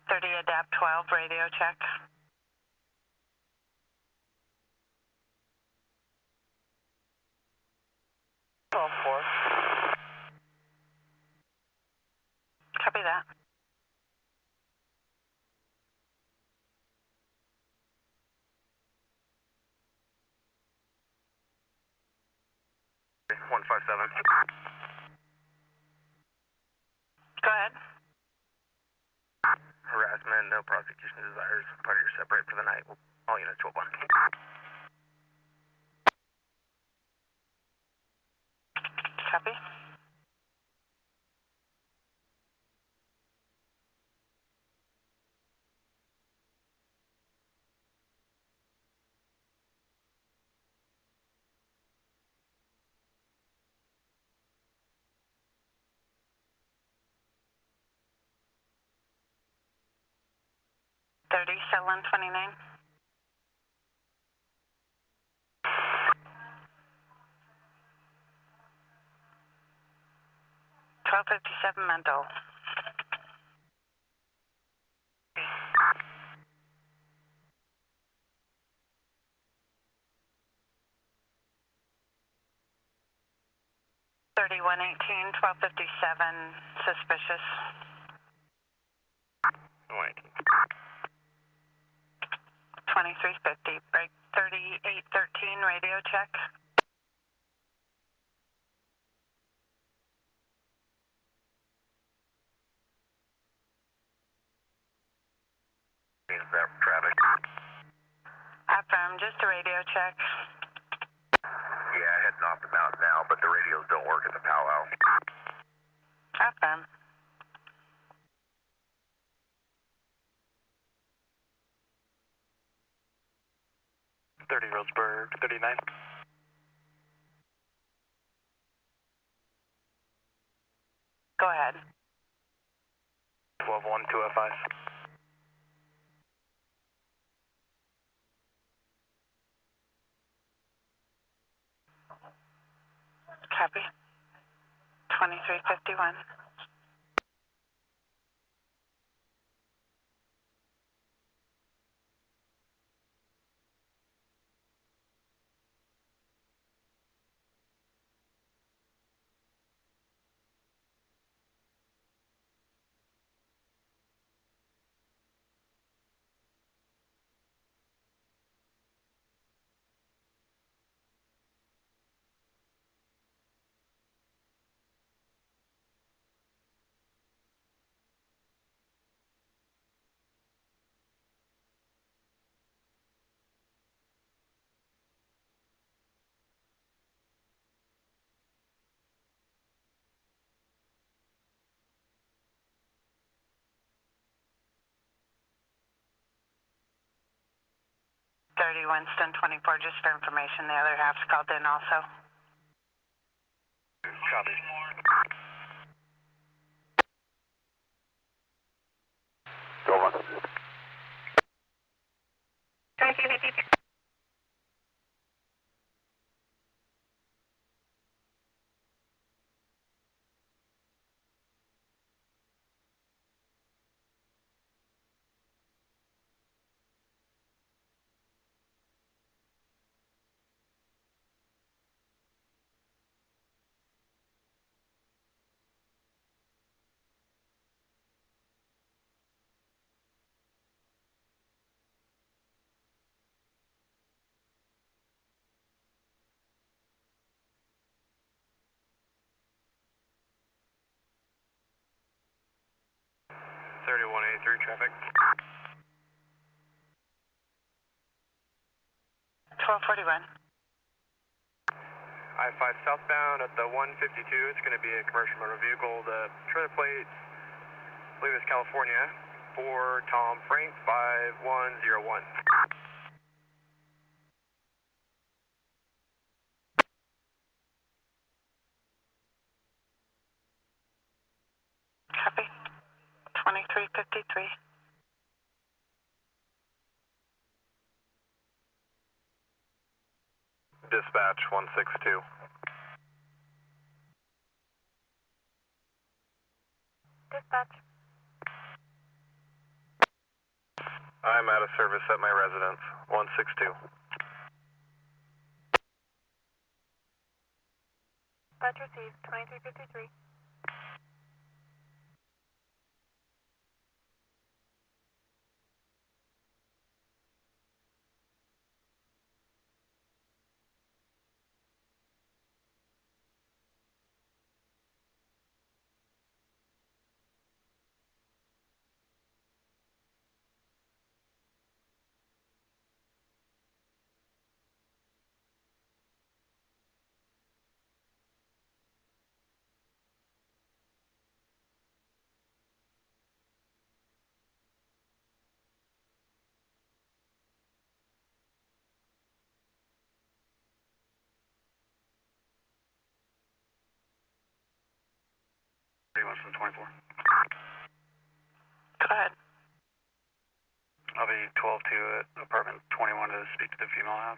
30 adapt 12 radio check. Copy that. Okay, 157. Go ahead. Harassment, no prosecution desires. Parties are separate for the night. All units 12-1. Copy. Cell 129. $12.57 mental. $31.18, $12.57 suspicious. 2350, break 3813 radio check. Is that traffic? Affirm, just a radio check. Yeah, heading off the mountain now, but the radios don't work at the powwow. Affirm. Roseburg, 39. Go ahead. 12-1, 205. Copy. 2351. Winston 24, just for information. The other half's called in also. Copy. Go on. Traffic. 1241. I-5 southbound at the 152. It's going to be a commercial motor vehicle. The trailer plate, I believe it's California, for Tom Frank 5101. Copy. 2353. Dispatch 162. Dispatch. I'm out of service at my residence, 162. Dispatch received, 2353. From 24. Go ahead. I'll be 12-2 at apartment 21 to speak to the female half.